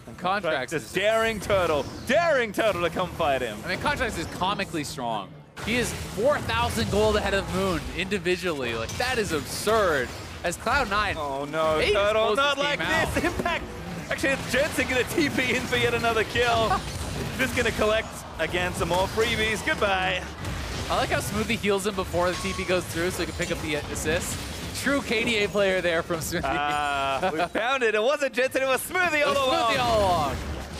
And Contracts is daring Turtle to come fight him. I mean, Contracts is comically strong. He is 4,000 gold ahead of Moon individually. Like, that is absurd. As Cloud9. Oh no, Turtle, not like this. Impact. Actually, it's Jensen gonna TP in for yet another kill. Just gonna collect again some more freebies. Goodbye. I like how Smoothie heals him before the TP goes through so he can pick up the assist. True KDA player there from Smoothie. We found it. It wasn't Jensen, it was Smoothie all along. Smoothie all along.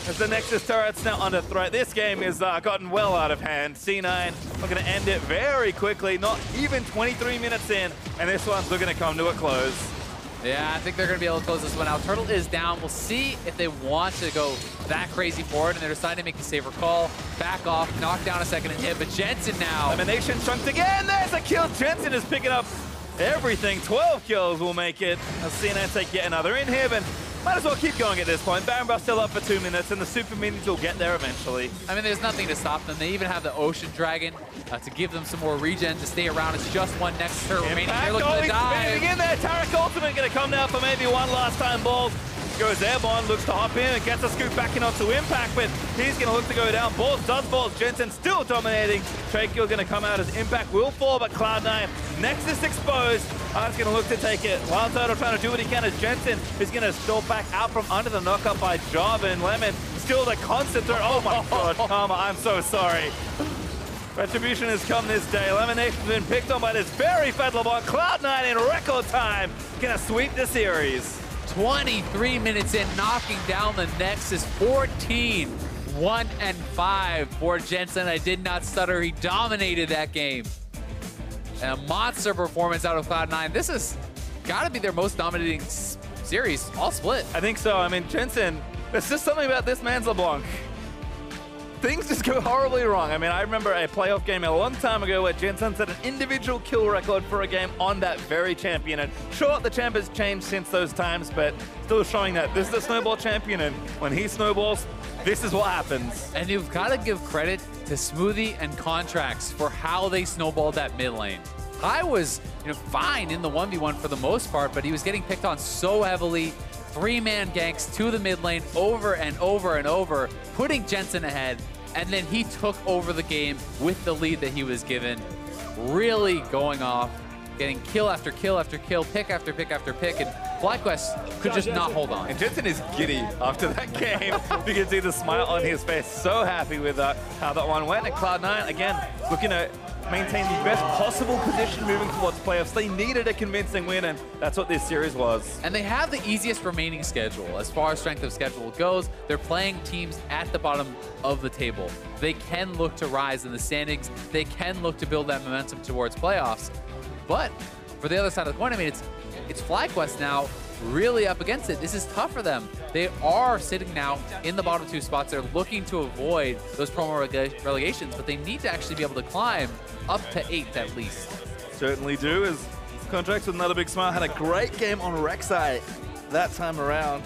As the Nexus turret's now under threat. This game has gotten well out of hand. C9 looking to end it very quickly, not even 23 minutes in, and this one's looking to come to a close. Yeah, I think they're going to be able to close this one out. Turtle is down. We'll see if they want to go that crazy forward, and they're deciding to make the safer call. Back off, knock down a second and hit, but Jensen now. Elimination chunked again. There's a kill. Jensen is picking up everything. 12 kills will make it. As C9 take yet another inhib, and might as well keep going at this point. Baron Buff still up for 2 minutes, and the Super Minions will get there eventually. I mean, there's nothing to stop them. They even have the Ocean Dragon to give them some more regen to stay around. It's just one Nexus turret remaining. They're looking to dive. In there. Tarek Ultimate going to come now for maybe one last time. Balls goes airborne, looks to hop in and gets a scoop back in onto Impact, but he's going to look to go down. Balls does Balls. Jensen still dominating. Trakekill going to come out as Impact will fall, but Cloud9, Nexus exposed. Art's going to look to take it. Wild Turtle trying to do what he can as Jensen is going to stalk back out from under the knockup by Job, and Lemon still the constant threat. Oh my god, Karma, I'm so sorry. Retribution has come this day. Lemonation's been picked on by this very Fed LeBlanc. Cloud9 in record time going to sweep the series. 23 minutes in, knocking down the Nexus. 14-1-5 for Jensen. I did not stutter. He dominated that game. And a monster performance out of Cloud9. This has got to be their most dominating series, all split. I think so. I mean, Jensen, there's just something about this man's LeBlanc. Things just go horribly wrong. I mean, I remember a playoff game a long time ago where Jensen set an individual kill record for a game on that very champion. And sure, the champ has changed since those times, but still showing that this is the snowball champion, and when he snowballs, this is what happens. And you've got to give credit to Smoothie and Contracts for how they snowballed that mid lane. High was, fine in the 1v1 for the most part, but he was getting picked on so heavily. 3-man ganks to the mid lane over and over and over, putting Jensen ahead, and then he took over the game with the lead that he was given, really going off, getting kill after kill after kill, pick after pick after pick, and FlyQuest could just not hold on. And Jensen is giddy after that game. You can see the smile on his face, so happy with how that one went. And Cloud9, again, looking to maintain the best possible position moving towards playoffs. They needed a convincing win, and that's what this series was. And they have the easiest remaining schedule as far as strength of schedule goes. They're playing teams at the bottom of the table. They can look to rise in the standings. They can look to build that momentum towards playoffs. But for the other side of the coin, I mean, it's FlyQuest now really up against it. This is tough for them. They are sitting now in the bottom 2 spots. They're looking to avoid those promo relegations, but they need to actually be able to climb up to 8th at least. Certainly do, as Contracts with another big smile had a great game on Rek'Sai that time around.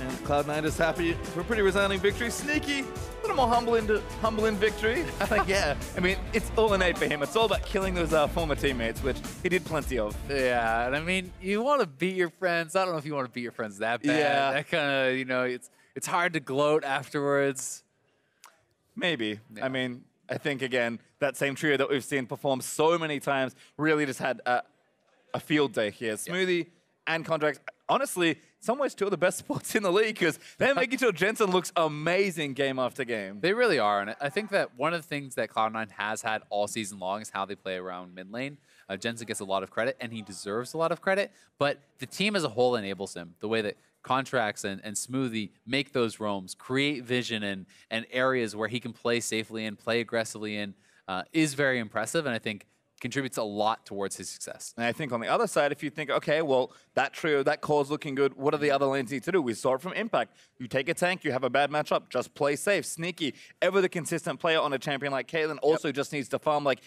And Cloud9 is happy for a pretty resounding victory. Sneaky, a little more humble in victory. I think, yeah. I mean, it's all innate for him. It's all about killing those former teammates, which he did plenty of. Yeah, and I mean, you want to beat your friends. I don't know if you want to beat your friends that bad. Yeah. That kind of, it's hard to gloat afterwards. Maybe. Yeah. I mean, I think, again, that same trio that we've seen perform so many times really just had a field day here. Smoothie and Contracts. Honestly, in some ways, 2 of the best supports in the league, because they're making sure Jensen looks amazing game after game. They really are, and I think that one of the things that Cloud9 has had all season long is how they play around mid lane. Jensen gets a lot of credit, and he deserves a lot of credit, but the team as a whole enables him. The way that Contracts and Smoothie make those roams, create vision and areas where he can play safely and play aggressively in is very impressive, and I think contributes a lot towards his success. And I think on the other side, if you think, okay, well, that trio, that core's looking good, what do the other lanes need to do? We saw it from Impact. You take a tank, you have a bad matchup, just play safe. Sneaky, ever the consistent player on a champion like Caitlyn also just needs to farm. Like,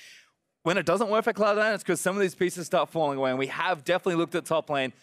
when it doesn't work for Cloud9, it's because some of these pieces start falling away, and we have definitely looked at top lane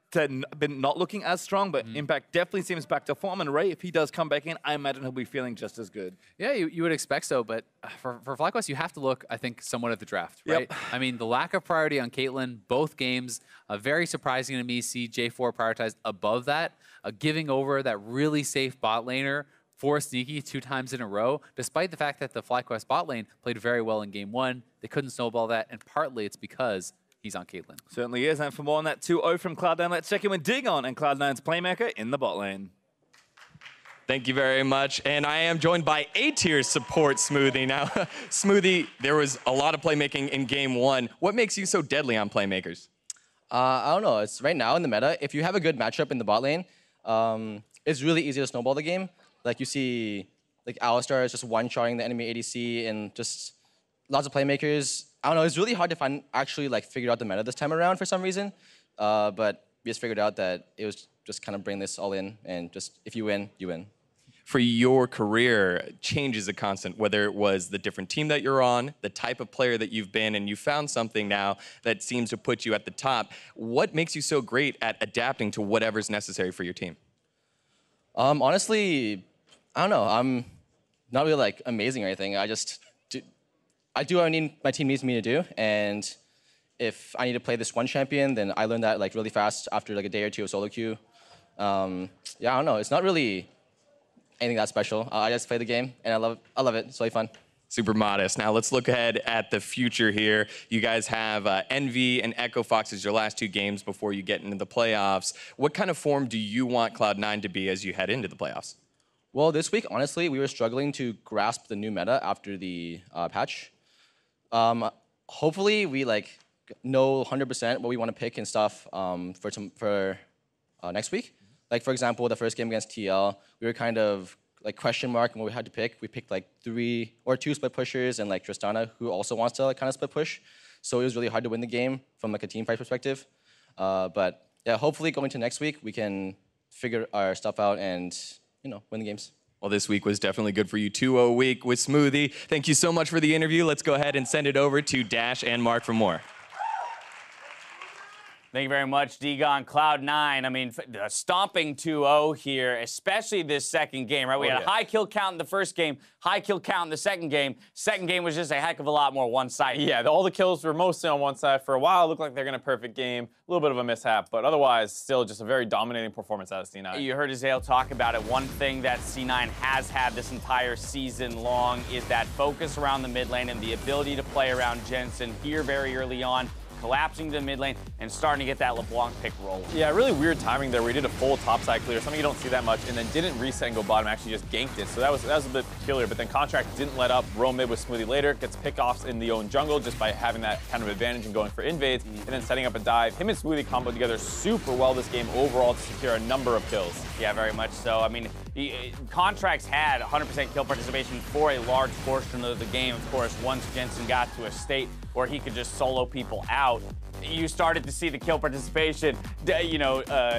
to been not looking as strong, but Impact definitely seems back to form. And Ray, if he does come back in, I imagine he'll be feeling just as good. Yeah, you would expect so, but for FlyQuest, you have to look, I think, somewhat at the draft, right? I mean, the lack of priority on Caitlyn, both games, very surprising to me, see J4 prioritized above that, giving over that really safe bot laner for Sneaky 2 times in a row, despite the fact that the FlyQuest bot lane played very well in game 1. They couldn't snowball that, and partly it's because he's on Caitlyn. Certainly is, and for more on that 2-0 from Cloud9, let's check in with Digon and Cloud9's playmaker in the bot lane. Thank you very much. And I am joined by A-tier support, Smoothie. Now, Smoothie, there was a lot of playmaking in game 1. What makes you so deadly on playmakers? I don't know. It's right now in the meta, if you have a good matchup in the bot lane, it's really easy to snowball the game. Like you see, like Alistar is just one-shotting the enemy ADC, and just lots of playmakers. I don't know, it's really hard to find actually like figure out the meta this time around for some reason. But we just figured out that it was just kind of bring this all in, and just if you win, you win. For your career, change is a constant, whether it was the different team that you're on, the type of player that you've been, and you found something now that seems to put you at the top. What makes you so great at adapting to whatever's necessary for your team? Honestly, I don't know. I'm not really like amazing or anything. I do what my team needs me to do, and if I need to play this one champion, then I learn that like really fast after like a day or two of solo queue. Yeah, I don't know. It's not really anything that special. I just play the game, and I love it. It's really fun. Super modest. Now let's look ahead at the future here. You guys have Envy and Echo Fox as your last 2 games before you get into the playoffs. What kind of form do you want Cloud9 to be as you head into the playoffs? Well, this week, honestly, we were struggling to grasp the new meta after the patch. Hopefully, we like know 100% what we want to pick and stuff for next week. Like for example, the first game against TL, we were kind of like question mark on what we had to pick. We picked like 3 or 2 split pushers and like Tristana, who also wants to like kind of split push. So it was really hard to win the game from like a team fight perspective. But yeah, hopefully going to next week, we can figure our stuff out and win the games. Well, this week was definitely good for you. 2-0 week with Smoothie. Thank you so much for the interview. Let's go ahead and send it over to Dash and Mark for more. Thank you very much, Digon. Cloud9, I mean, stomping 2-0 here, especially this second game, right? We had a high kill count in the first game, high kill count in the second game. Second game was just a heck of a lot more one-sided. Yeah, all the kills were mostly on one side. For a while, it looked like they're going to perfect game. A little bit of a mishap, but otherwise, still just a very dominating performance out of C9. You heard Azael talk about it. One thing that C9 has had this entire season long is that focus around the mid lane and the ability to play around Jensen here very early on, collapsing to the mid lane and starting to get that LeBlanc pick rolling. Yeah, really weird timing there where he did a full topside clear, something you don't see that much, and then didn't reset and go bottom, actually just ganked it. So that was a bit peculiar, but then Contract didn't let up, roam mid with Smoothie later, gets pickoffs in the own jungle just by having that kind of advantage and going for invades, and then setting up a dive. Him and Smoothie comboed together super well this game overall to secure a number of kills. Yeah, very much so. I mean, Contracts had 100% kill participation for a large portion of the game. Of course, once Jensen got to a state where he could just solo people out, you started to see the kill participation,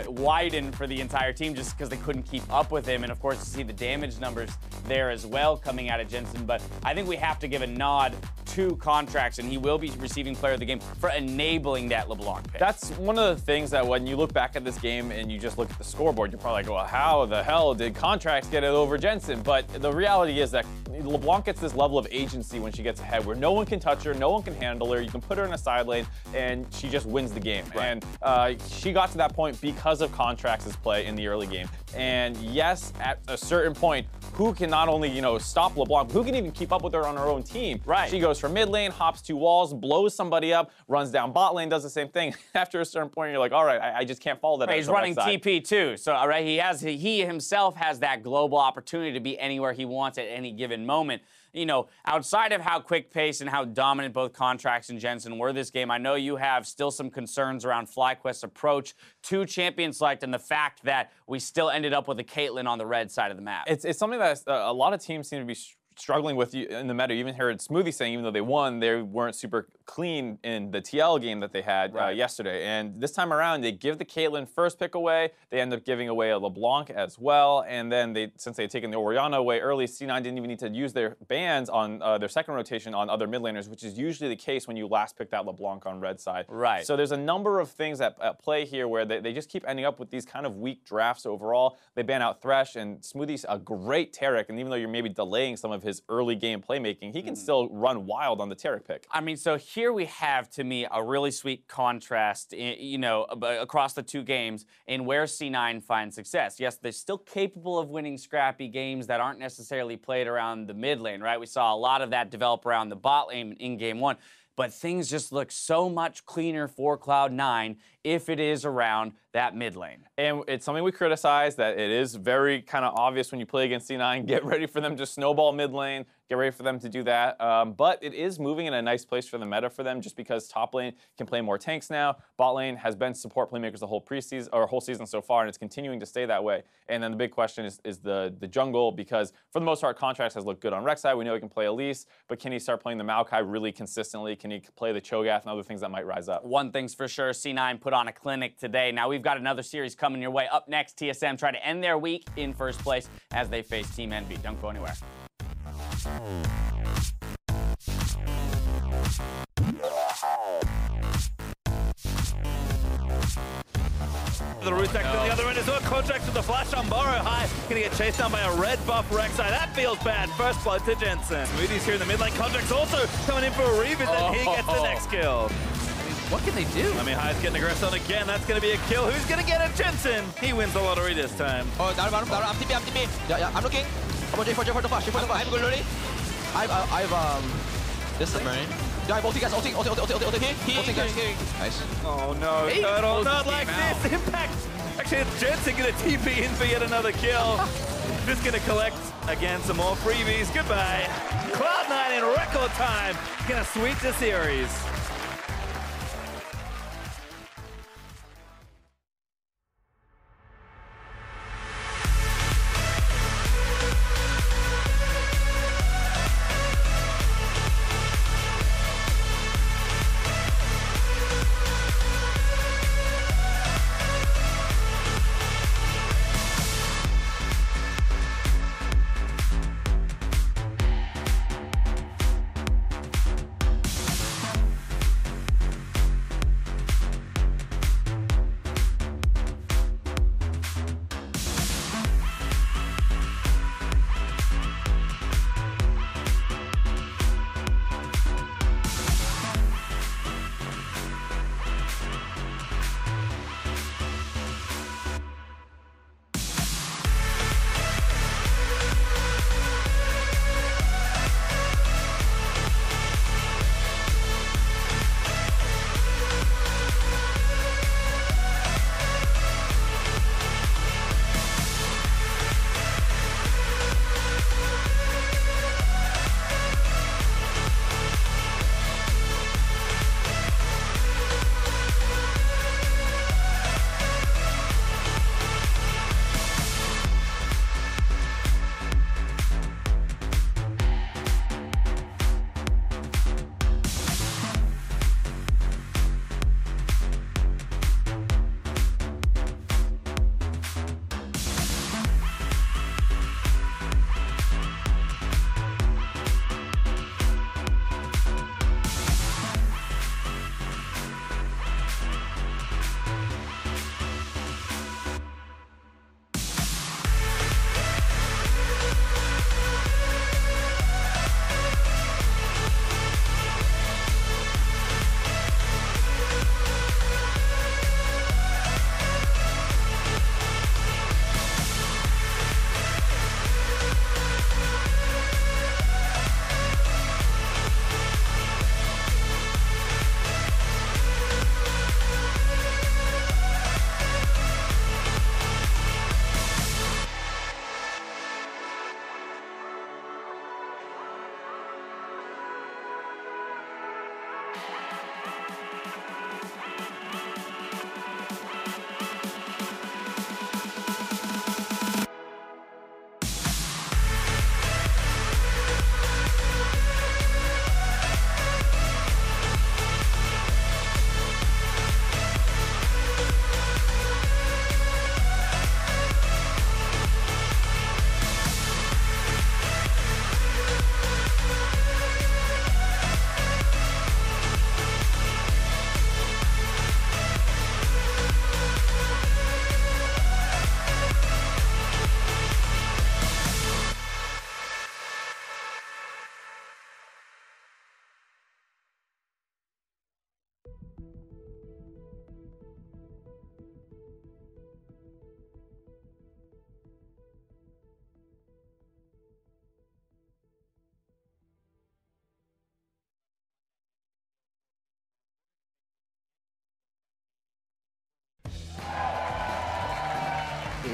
widen for the entire team just because they couldn't keep up with him. And of course, to see the damage numbers there as well coming out of Jensen. But I think we have to give a nod to Contracts, and he will be receiving Player of the Game for enabling that LeBlanc pick. That's one of the things that when you look back at this game and you just look at the scoreboard, you're probably like, well, how the hell did Contracts get it over Jensen? But the reality is that LeBlanc gets this level of agency when she gets ahead where no one can touch her, no one can handle her. You can put her in a side lane, and she just wins the game. Right. And she got to that point because of Contracts' play in the early game. And yes, at a certain point, who can not only, stop LeBlanc, but who can even keep up with her on her own team? Right. She goes from mid lane, hops 2 walls, blows somebody up, runs down bot lane, does the same thing. After a certain point, you're like, all right, I just can't follow that. Right, he's running TP too. So, all right, he himself has that global opportunity to be anywhere he wants at any given moment. you know, outside of how quick pace and how dominant both Contracts and Jensen were this game, I know you have still some concerns around FlyQuest's approach to Champion Select and the fact that we still ended up with a Caitlyn on the red side of the map. It's something that a lot of teams seem to be struggling with in the meta. You even heard Smoothie saying even though they won, they weren't super clean in the TL game that they had yesterday. And this time around, they give the Caitlyn first pick away. They end up giving away a LeBlanc as well. And then since they had taken the Orianna away early, C9 didn't even need to use their bans on their second rotation on other mid laners, which is usually the case when you last pick that LeBlanc on red side. Right. So there's a number of things at play here where they just keep ending up with these kind of weak drafts overall. They ban out Thresh, and Smoothie's a great Taric, and even though you're maybe delaying some of his early game playmaking, he can still run wild on the Taric pick. I mean, so here we have, to me, a really sweet contrast, you know, across the two games in where C9 finds success. Yes, they're still capable of winning scrappy games that aren't necessarily played around the mid lane, right? We saw a lot of that develop around the bot lane in game one, but things just look so much cleaner for Cloud9 if it is around that mid lane. And it's something we criticize, that it is very kind of obvious when you play against C9. Get ready for them to snowball mid lane. Get ready for them to do that. But it is moving in a nice place for the meta for them just because top lane can play more tanks now. Bot lane has been support playmakers the whole preseason or whole season so far, and it's continuing to stay that way. And then the big question is the jungle, because for the most part, Contracts has looked good on Rek'Sai. We know he can play Elise, but can he start playing the Maokai really consistently? Can he play the Cho'Gath and other things that might rise up? One thing's for sure, C9 put on a clinic today. Now we've got another series coming your way. Up next, TSM try to end their week in first place as they face Team Envy. Don't go anywhere. The root tech on the other end as well. Contracts with the flash on Burrow high. Gonna get chased down by a red buff Rek'Sai. That feels bad. First blood to Jensen. Smoothie's here in the mid lane. Contracts also coming in for a revisit. He gets the next kill. What can they do? I mean, High's getting aggressive on again. That's going to be a kill. Who's going to get it? Jensen. He wins the lottery this time. Oh, down, I'm TP, I'm TP. Yeah, I'm looking. Come on, J4 the flash. I'm good already. This is Marine. Yeah, I'm ulting, guys. Ulting. Nice. Oh, no. Turtle, not like this. Impact. Actually, it's Jensen going to TP in for yet another kill. Just going to collect, again, some more freebies. Goodbye. Cloud9 in record time. Going to sweep the series.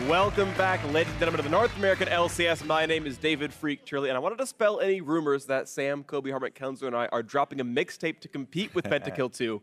Welcome back, ladies and gentlemen, to the North American LCS. My name is David Freak Turley, and I wanted to dispel any rumors that Sam, Kobe, Harmonic, Kenzo, and I are dropping a mixtape to compete with Pentakill 2.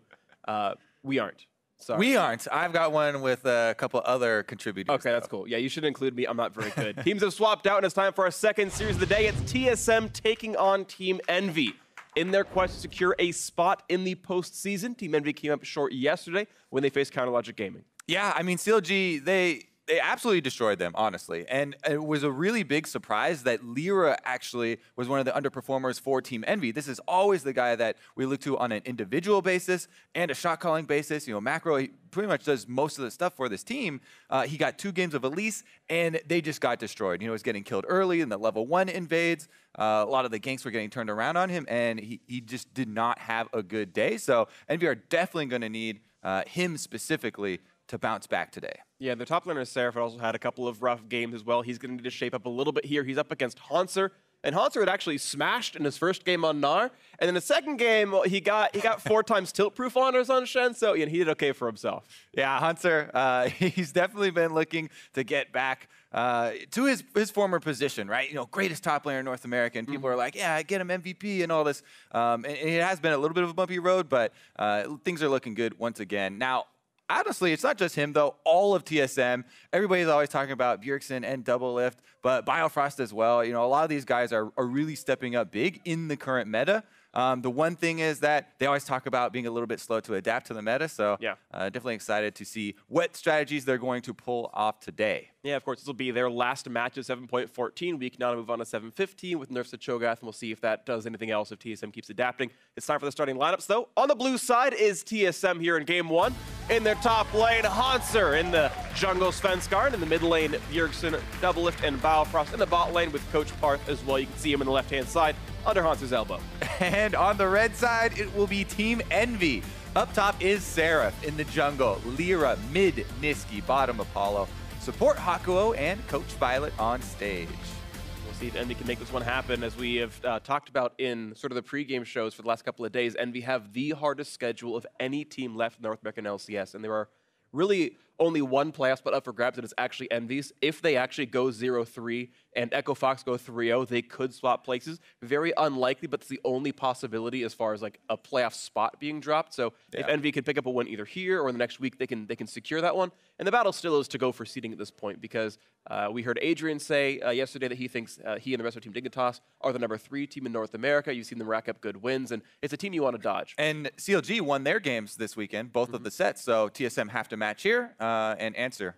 We aren't. Sorry. We aren't. I've got one with a couple other contributors. Okay, that's cool. Yeah, you should include me. I'm not very good. Teams have swapped out, and it's time for our second series of the day. It's TSM taking on Team Envy. In their quest to secure a spot in the postseason, Team Envy came up short yesterday when they faced Counterlogic Gaming. Yeah, I mean, CLG, they absolutely destroyed them, honestly. And it was a really big surprise that Lyra actually was one of the underperformers for Team Envy. This is always the guy that we look to on an individual basis and a shot calling basis. You know, Macro, he pretty much does most of the stuff for this team. He got 2 games of Elise, and they just got destroyed. You know, he was getting killed early in the level 1 invades. A lot of the ganks were getting turned around on him, and he just did not have a good day. So Envy are definitely going to need him specifically to bounce back today. Yeah, the top laner, Seraph, also had a couple of rough games as well. He's going to need to shape up a little bit here. He's up against Hauntzer, and Hauntzer had actually smashed in his first game on Gnar. And in the second game, he got 4 times tilt proof honors on Shen, so he did okay for himself. Yeah, Hauntzer, he's definitely been looking to get back to his former position, right? You know, greatest top laner in North America, and people are like, yeah, get him MVP and all this. And it has been a little bit of a bumpy road, but things are looking good once again. Now, honestly, it's not just him, though. All of TSM, everybody's always talking about Bjergsen and Doublelift, but Biofrost as well. You know, a lot of these guys are really stepping up big in the current meta. The one thing is that they always talk about being a little bit slow to adapt to the meta, so yeah. Definitely excited to see what strategies they're going to pull off today. Yeah, of course, this will be their last match of 7.14. We can now move on to 7.15 with nerfs to Cho'Gath, and we'll see if that does anything else if TSM keeps adapting. It's time for the starting lineups, though. On the blue side is TSM here in Game 1. In their top lane, Hauntzer. In the jungle, Svenskar. In the mid lane, Bjergsen, Doublelift, and Biofrost. In the bot lane with Coach Parth as well. You can see him on the left-hand side under Hauntzer's elbow. And on the red side, it will be Team Envy. Up top is Seraph. In the jungle, Lyra, mid, Niski, bottom, Apollo. Support Hakuo and Coach Violet on stage. We'll see if Envy can make this one happen. As we have talked about in sort of the pregame shows for the last couple of days, Envy have the hardest schedule of any team left in North American LCS, and there are really only one playoff spot up for grabs, and it's actually Envy's. If they actually go 0-3 and Echo Fox go 3-0, they could swap places. Very unlikely, but it's the only possibility as far as like a playoff spot being dropped. So if Envy could pick up a win either here or in the next week, they can secure that one. And the battle still is to go for seeding at this point, because we heard Adrian say yesterday that he thinks he and the rest of Team Dignitas are the #3 team in North America. You've seen them rack up good wins, and it's a team you want to dodge. And CLG won their games this weekend, both of the sets, so TSM have to match here and answer.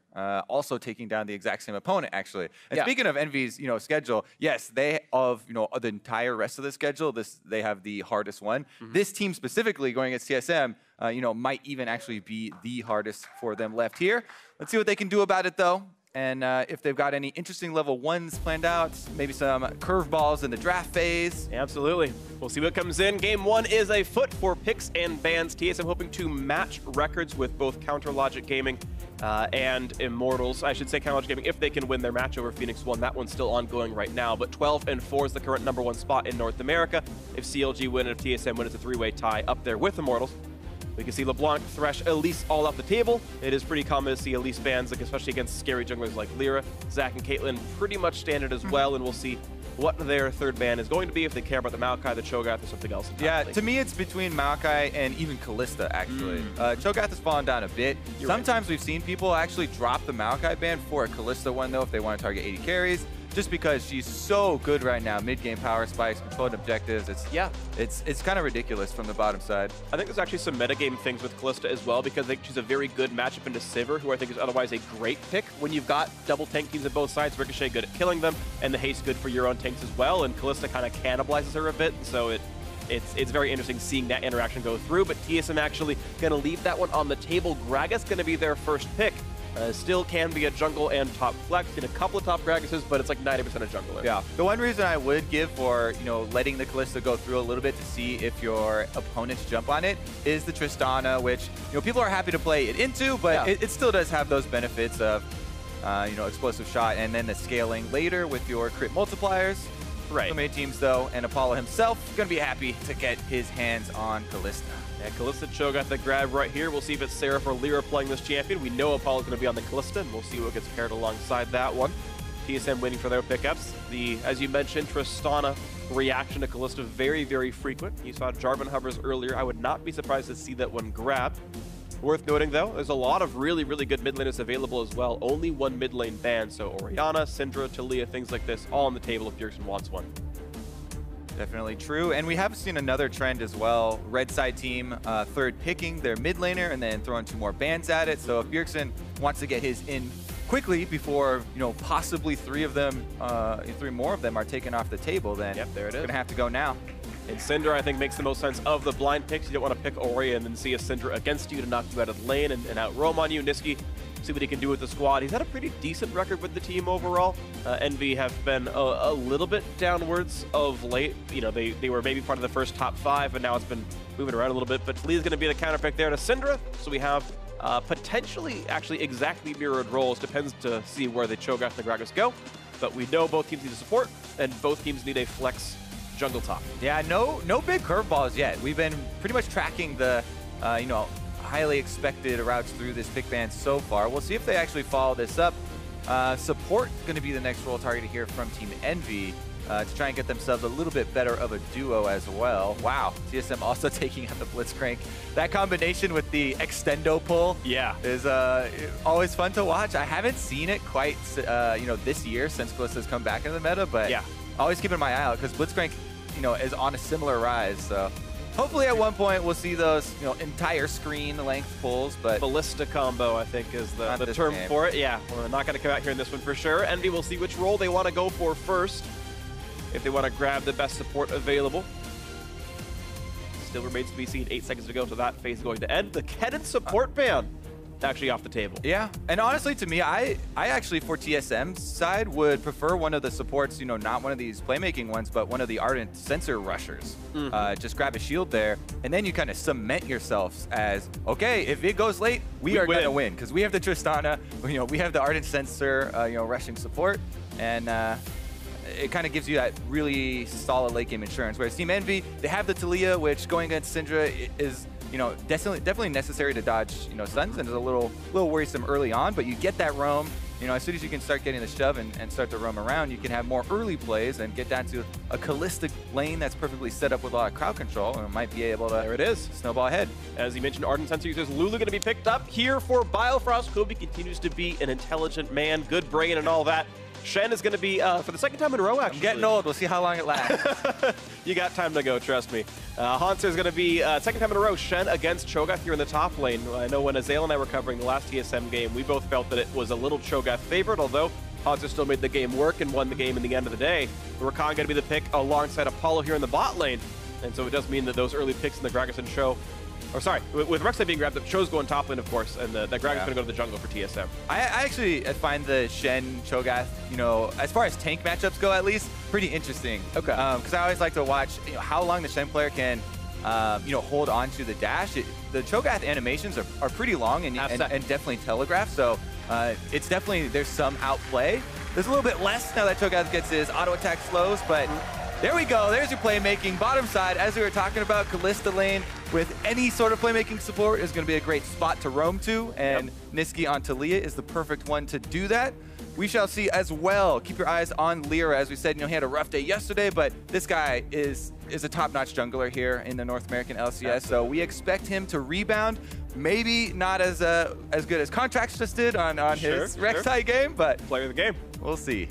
Also taking down the exact same opponent, actually. And speaking of Envy's, schedule, yes, they the entire rest of the schedule, they have the hardest one. This team specifically going against TSM, might even actually be the hardest for them left here. Let's see what they can do about it, though. And if they've got any interesting level 1s planned out, maybe some curveballs in the draft phase. Absolutely. We'll see what comes in. Game 1 is a foot for picks and bans. TSM hoping to match records with both Counterlogic Gaming and Immortals. I should say Counterlogic Gaming, if they can win their match over Phoenix 1. That one's still ongoing right now. But 12-4 is the current #1 spot in North America. If CLG win and if TSM win, it's a 3-way tie up there with Immortals. We can see LeBlanc, Thresh, Elise all off the table. It is pretty common to see Elise bans, especially against scary junglers like Lyra. Zac and Caitlyn pretty much standard as well, and we'll see what their third ban is going to be, if they care about the Maokai, the Cho'Gath, or something else. Yeah, to me it's between Maokai and even Kalista, actually. Cho'Gath has fallen down a bit. Sometimes we've seen people actually drop the Maokai ban for a Kalista one, though, if they want to target 80 carries. Just because she's so good right now, mid-game power spikes, controlled objectives. It's kind of ridiculous from the bottom side. I think there's actually some metagame things with Kalista as well, because I think she's a very good matchup into Sivir, who I think is otherwise a great pick. When you've got double tank teams at both sides, Ricochet good at killing them, and the haste good for your own tanks as well, and Kalista kind of cannibalizes her a bit, so it's very interesting seeing that interaction go through. But TSM actually going to leave that one on the table. Gragas going to be their first pick. Still can be a jungle and top flex. Get a couple of top Gragases, but it's like 90% a jungler. Yeah. The one reason I would give for, letting the Kalista go through a little bit to see if your opponents jump on it is the Tristana, which, people are happy to play it into, but it still does have those benefits of, explosive shot and then the scaling later with your crit multipliers. Right. Eliminated teams, though, and Apollo himself going to be happy to get his hands on Kalista. Yeah, Kalista Cho got the grab right here. We'll see if it's Seraph or Lyra playing this champion. We know Apollo's going to be on the Kalista, and we'll see what gets paired alongside that one. TSM waiting for their pickups. As you mentioned, Tristana reaction to Kalista very, very frequent. You saw Jarvan hovers earlier. I would not be surprised to see that one grabbed. Worth noting, though, there's a lot of really, really good mid laners available as well. Only one mid lane ban, so Orianna, Syndra, Taliyah, things like this, all on the table if Bjergsen wants one. Definitely true, and we have seen another trend as well. Red side team third picking their mid laner and then throwing 2 more bans at it. So if Bjergsen wants to get his in quickly before possibly 3 more of them are taken off the table, then there it is. Gonna have to go now. And Syndra, I think, makes the most sense of the blind picks. You don't want to pick Ori and then see a Syndra against you to knock you out of the lane and out roam on you. Niski, see what he can do with the squad. He's had a pretty decent record with the team overall. Envy have been a little bit downwards of late. They were maybe part of the first top 5, and now it's been moving around a little bit. But Talia's going to be the counter pick there to Syndra. So we have potentially actually exactly mirrored roles. Depends to see where the Cho'Gath and the Gragas go. But we know both teams need to support, and both teams need a flex jungle top. Yeah, no big curveballs yet. We've been pretty much tracking the, highly expected routes through this pick ban so far. We'll see if they actually follow this up. Support going to be the next role target here from Team Envy to try and get themselves a little bit better of a duo as well. Wow, TSM also taking out the Blitzcrank. That combination with the extendo pull is always fun to watch. I haven't seen it quite, this year since Kalista's come back into the meta, but always keeping my eye out because Blitzcrank, is on a similar rise. So hopefully at one point we'll see those, entire screen length pulls. But Ballista combo, I think, is the term for it. Yeah, we're not going to come out here in this one for sure. Envy will see which role they want to go for first. If they want to grab the best support available. Still remains to be seen. 8 seconds to go, so that phase is going to end. The Kennen support ban actually off the table. Yeah, and honestly, to me, I actually, for TSM's side, would prefer one of the supports, not one of these playmaking ones, but one of the Ardent sensor rushers. Just grab a shield there, and then you kind of cement yourselves as, okay, if it goes late, we are going to win, because we have the Tristana, we have the Ardent sensor, rushing support, and it kind of gives you that really solid late game insurance. Whereas Team Envy, they have the Taliyah, which going against Syndra is, definitely necessary to dodge, stuns, and is a little worrisome early on. But you get that roam, as soon as you can start getting the shove and start to roam around, you can have more early plays and get down to a Kalista lane that's perfectly set up with a lot of crowd control, and it might be able to there it is. Snowball ahead. As you mentioned, Ardent Sensor users, Lulu going to be picked up here for Biofrost. Kobe continues to be an intelligent man, good brain and all that. Shen is going to be, for the second time in a row, actually. I'm getting old. We'll see how long it lasts. You got time to go, trust me. Haunter is going to be, second time in a row, Shen against Cho'Gath here in the top lane. I know when Azael and I were covering the last TSM game, we both felt that it was a little Cho'Gath favorite, although Haunter still made the game work and won the game in the end of the day. Rakan going to be the pick alongside Apollo here in the bot lane. And so it does mean that those early picks in the Gragas and Cho, or sorry, with Rek'Sai being grabbed, the Cho's going top lane, of course, and that Gragas is going to go to the jungle for TSM. I actually find the Shen Cho'Gath, as far as tank matchups go, at least, pretty interesting. Okay. Because I always like to watch, how long the Shen player can, hold on to the dash. The Cho'Gath animations are pretty long and definitely telegraphed. So it's definitely, there's some outplay. There's a little bit less now that Cho'Gath gets his auto attack slows, but there we go. There's your playmaking. Bottom side, as we were talking about, Kalista lane with any sort of playmaking support is going to be a great spot to roam to, and Niski on Taliyah is the perfect one to do that. We shall see as well. Keep your eyes on Lyra. As we said, he had a rough day yesterday, but this guy is a top-notch jungler here in the North American LCS, so we expect him to rebound. Maybe not as good as Contracts just did on his Rek'Sai game, but player of the game. We'll see.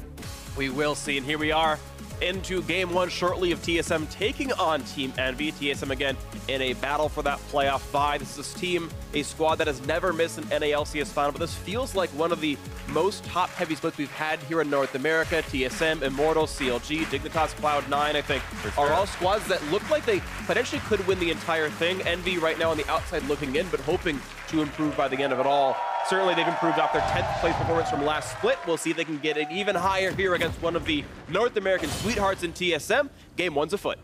We will see, and here we are into game 1 shortly of TSM taking on Team Envy. TSM again in a battle for that playoff bye. This is a squad that has never missed an NALCS final, but this feels like one of the most top-heavy splits we've had here in North America. TSM, Immortal, CLG, Dignitas, Cloud9, I think, are all squads that look like they potentially could win the entire thing. Envy right now on the outside looking in, but hoping to improve by the end of it all. Certainly they've improved off their 10th place performance from last split. We'll see if they can get it even higher here against one of the North American sweethearts in TSM. Game 1's afoot.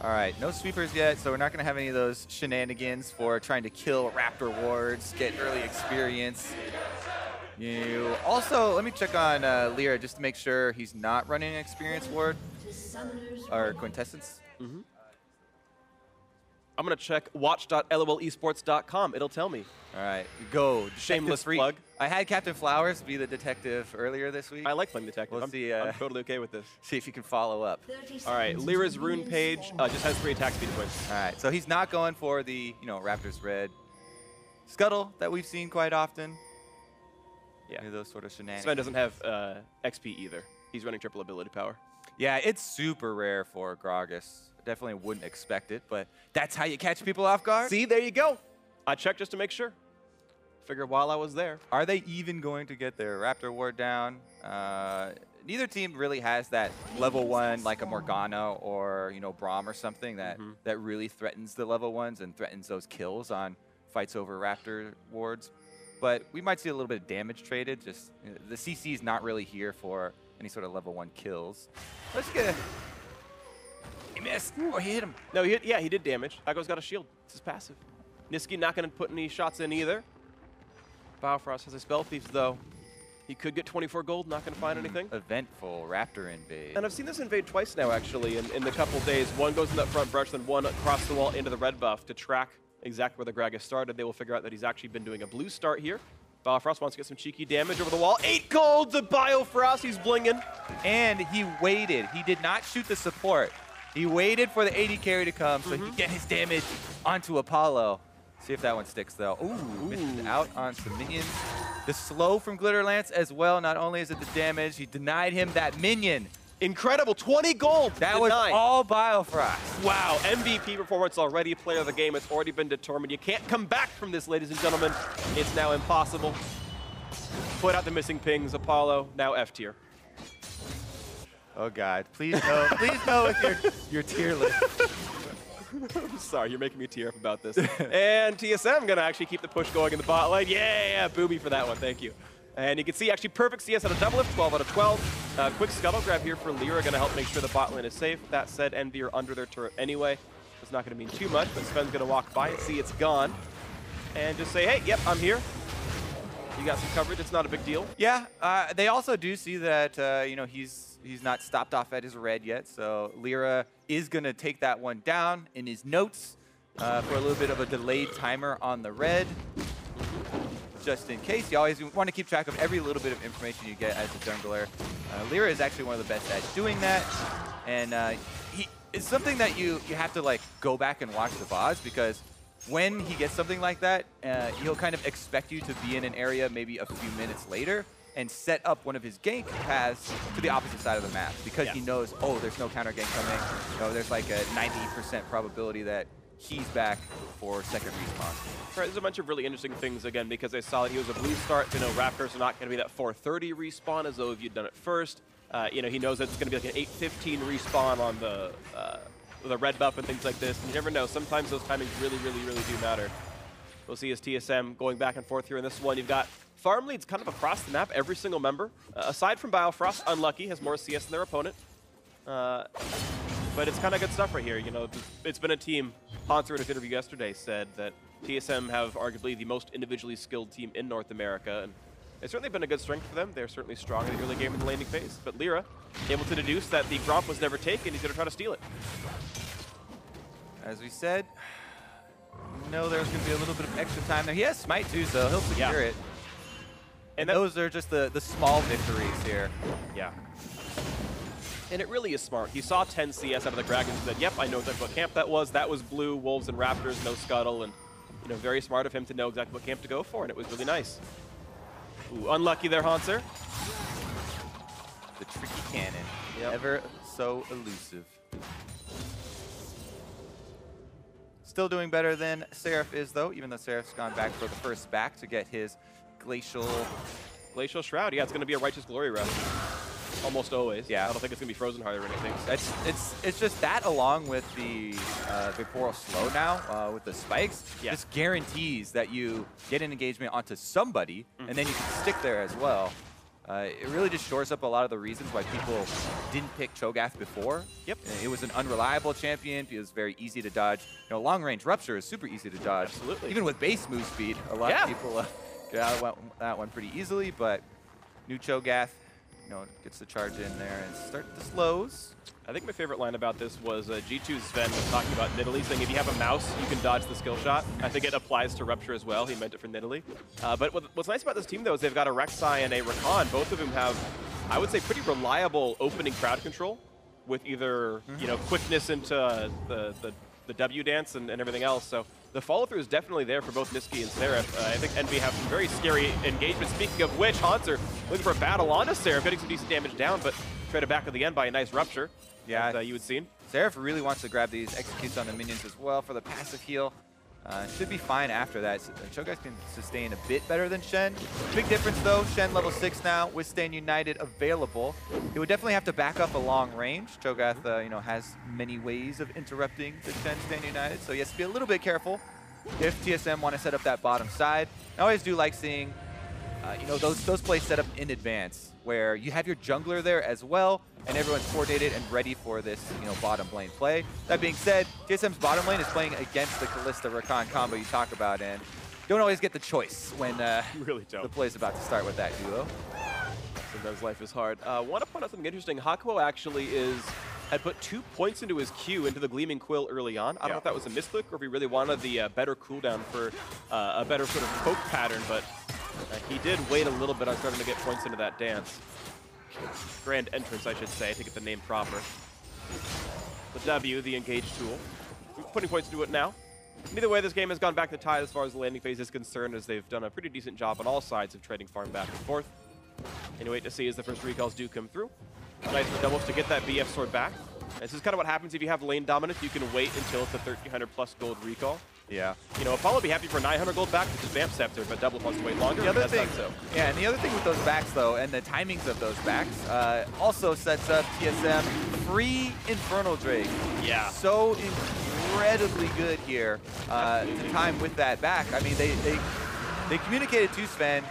All right, no sweepers yet, so we're not going to have any of those shenanigans for trying to kill Raptor wards, get early experience. You also, let me check on Lyra just to make sure he's not running an experience ward or quintessence. I'm going to check watch.lolesports.com. It'll tell me. All right, go. Shameless Detective plug. I had Captain Flowers be the detective earlier this week. I like playing detective. We'll see. I'm totally okay with this. See if you can follow up. All right, Lyra's rune page just has 3 attack speed points. All right, so he's not going for the Raptors red scuttle that we've seen quite often. Yeah, those sort of shenanigans. Sven doesn't have XP either. He's running triple ability power. Yeah, it's super rare for Gragas. Definitely wouldn't expect it, but that's how you catch people off guard. See, there you go. I checked just to make sure. Figured while I was there. Are they even going to get their Raptor ward down? Neither team really has that level 1 like a Morgana or Braum or something that that really threatens the level 1s and threatens those kills on fights over Raptor wards. But we might see a little bit of damage traded. Just the CC is not really here for any sort of level 1 kills. Let's get. He missed. Oh, he hit him. No, he did damage. Ago's got a shield. It's his passive. Niski not going to put any shots in either. Biofrost has a Spell Thief, though. He could get 24 gold, not going to find anything. Eventful Raptor invade. And I've seen this invade twice now, actually, in the couple days. One goes in that front brush, then one across the wall into the red buff to track exactly where the Gragas started. They will figure out that he's actually been doing a blue start here. Biofrost wants to get some cheeky damage over the wall. 8 gold to Biofrost. He's blinging. And he waited. He did not shoot the support. He waited for the AD carry to come so he could get his damage onto Apollo. See if that one sticks, though. Ooh, missed out on some minions. The slow from Glitterlance as well. Not only is it the damage, he denied him that minion. Incredible, 20 gold. That was all Biofrost. Wow, MVP performance already. Player of the game has already been determined. You can't come back from this, ladies and gentlemen. It's now impossible. Put out the missing pings. Apollo, now F tier. Oh, God. Please go. Please go with your tier list. I'm sorry, you're making me tear up about this. And TSM going to actually keep the push going in the bot lane. Yeah, booby for that one. Thank you. And you can see actually perfect CS out of double lift, 12 out of 12. Quick scuttle grab here for Lyra, going to help make sure the bot lane is safe. That said, Envy are under their turret anyway. It's not going to mean too much, but Sven's going to walk by and see it's gone. And just say, hey, yep, I'm here. You got some coverage. It's not a big deal. Yeah, they also do see that, he's not stopped off at his red yet, so Lyra is going to take that one down in his notes for a little bit of a delayed timer on the red. Just in case, you always want to keep track of every little bit of information you get as a jungler. Lyra is actually one of the best at doing that, and it's something that you have to go back and watch the VODs, because when he gets something like that, he'll kind of expect you to be in an area maybe a few minutes later and set up one of his gank paths to the opposite side of the map, because he knows, oh, there's no counter gank coming. There's like a 90% probability that he's back for second respawn. Right, there's a bunch of really interesting things, again, because they saw that he was a blue start. Raptors are not going to be that 4:30 respawn as though if you'd done it first. He knows that it's going to be like an 8:15 respawn on the red buff and things like this. And you never know. Sometimes those timings really, really, really do matter. We'll see as TSM going back and forth here in this one. You've got farm leads kind of across the map, every single member. Aside from Biofrost, Unlucky has more CS than their opponent. But it's kind of good stuff right here. It's been a team. Hanser in his interview yesterday said that TSM have arguably the most individually skilled team in North America. And it's certainly been a good strength for them. They're certainly strong in the early game in the landing phase. But Lyra able to deduce that the Gromp was never taken. He's going to try to steal it. As we said, there's going to be a little bit of extra time there. He has Smite too, so he'll secure it. And those are just the small victories here. Yeah. And it really is smart. He saw 10 CS out of the Dragons and said, yep, I know exactly what camp that was. That was blue, Wolves, and Raptors, no scuttle. And, very smart of him to know exactly what camp to go for, and it was really nice. Ooh, unlucky there, Hanser. The tricky cannon. Ever so elusive. Still doing better than Seraph is, though, even though Seraph's gone back for the first back to get his Glacial Shroud. Yeah, it's going to be a Righteous Glory rest. Almost always. Yeah. I don't think it's going to be Frozen Heart or anything. It's just that, along with the Vaporeal Slow now, with the spikes, just guarantees that you get an engagement onto somebody, and then you can stick there as well. It really just shores up a lot of the reasons why people didn't pick Cho'Gath before. Yep. It was an unreliable champion. It was very easy to dodge. You know, long-range Rupture is super easy to dodge. Absolutely. Even with base move speed, a lot of people get out of that one pretty easily. But new Cho'Gath, you know, gets the charge in there and start the slows. I think my favorite line about this was G2's Sven was talking about Nidalee, saying if you have a mouse, you can dodge the skill shot. I think it applies to Rupture as well. He meant it for Nidalee. But what's nice about this team, though, is they've got a Rek'Sai and a Rakan. Both of them have, I would say, pretty reliable opening crowd control with either, you know, quickness into the W dance and everything else. So the follow-through is definitely there for both Nisqy and Seraph. I think Envy have some very scary engagement. Speaking of which, Hauntzer looking for a battle onto Seraph, getting some decent damage down, but traded back at the end by a nice Rupture. Yeah, you would see. Seraph really wants to grab these, executes on the minions as well for the passive heal. Should be fine after that. Cho'Gath can sustain a bit better than Shen. Big difference though, Shen level 6 now with Stand United available. He would definitely have to back up a long range. Cho'Gath, you know, has many ways of interrupting the Shen Stand United, so he has to be a little bit careful if TSM want to set up that bottom side. I always do like seeing, you know, those plays set up in advance, where you have your jungler there as well, and everyone's coordinated and ready for this, you know, bottom lane play. That being said, TSM's bottom lane is playing against the Kalista Rakan combo you talk about, and don't always get the choice when really don't. The play's about to start with that duo. Sometimes life is hard. Want to point out something interesting. Hakuo actually had put 2 points into his Q into the Gleaming Quill early on. I don't know if that was a misclick or if he really wanted the better cooldown for a better sort of poke pattern, but he did wait a little bit on starting to get points into that dance. Grand entrance, I should say, to get the name proper. The W, the engage tool. Putting points into it now. Either way, this game has gone back to tie as far as the landing phase is concerned, as they've done a pretty decent job on all sides of trading farm back and forth. And you wait to see as the first recalls do come through. Nice for Doubles to get that BF sword back. This is kind of what happens if you have lane dominance. You can wait until it's a 1,300 plus gold recall. Yeah. You know, Apollo would be happy for 900 gold back with his Vamp Scepter, but Double wants to wait longer. The other thing, yeah, and the other thing with those backs, though, and the timings of those backs, also sets up TSM free Infernal Drake. Yeah. So incredibly good here to time with that back. I mean, they communicated to Sven,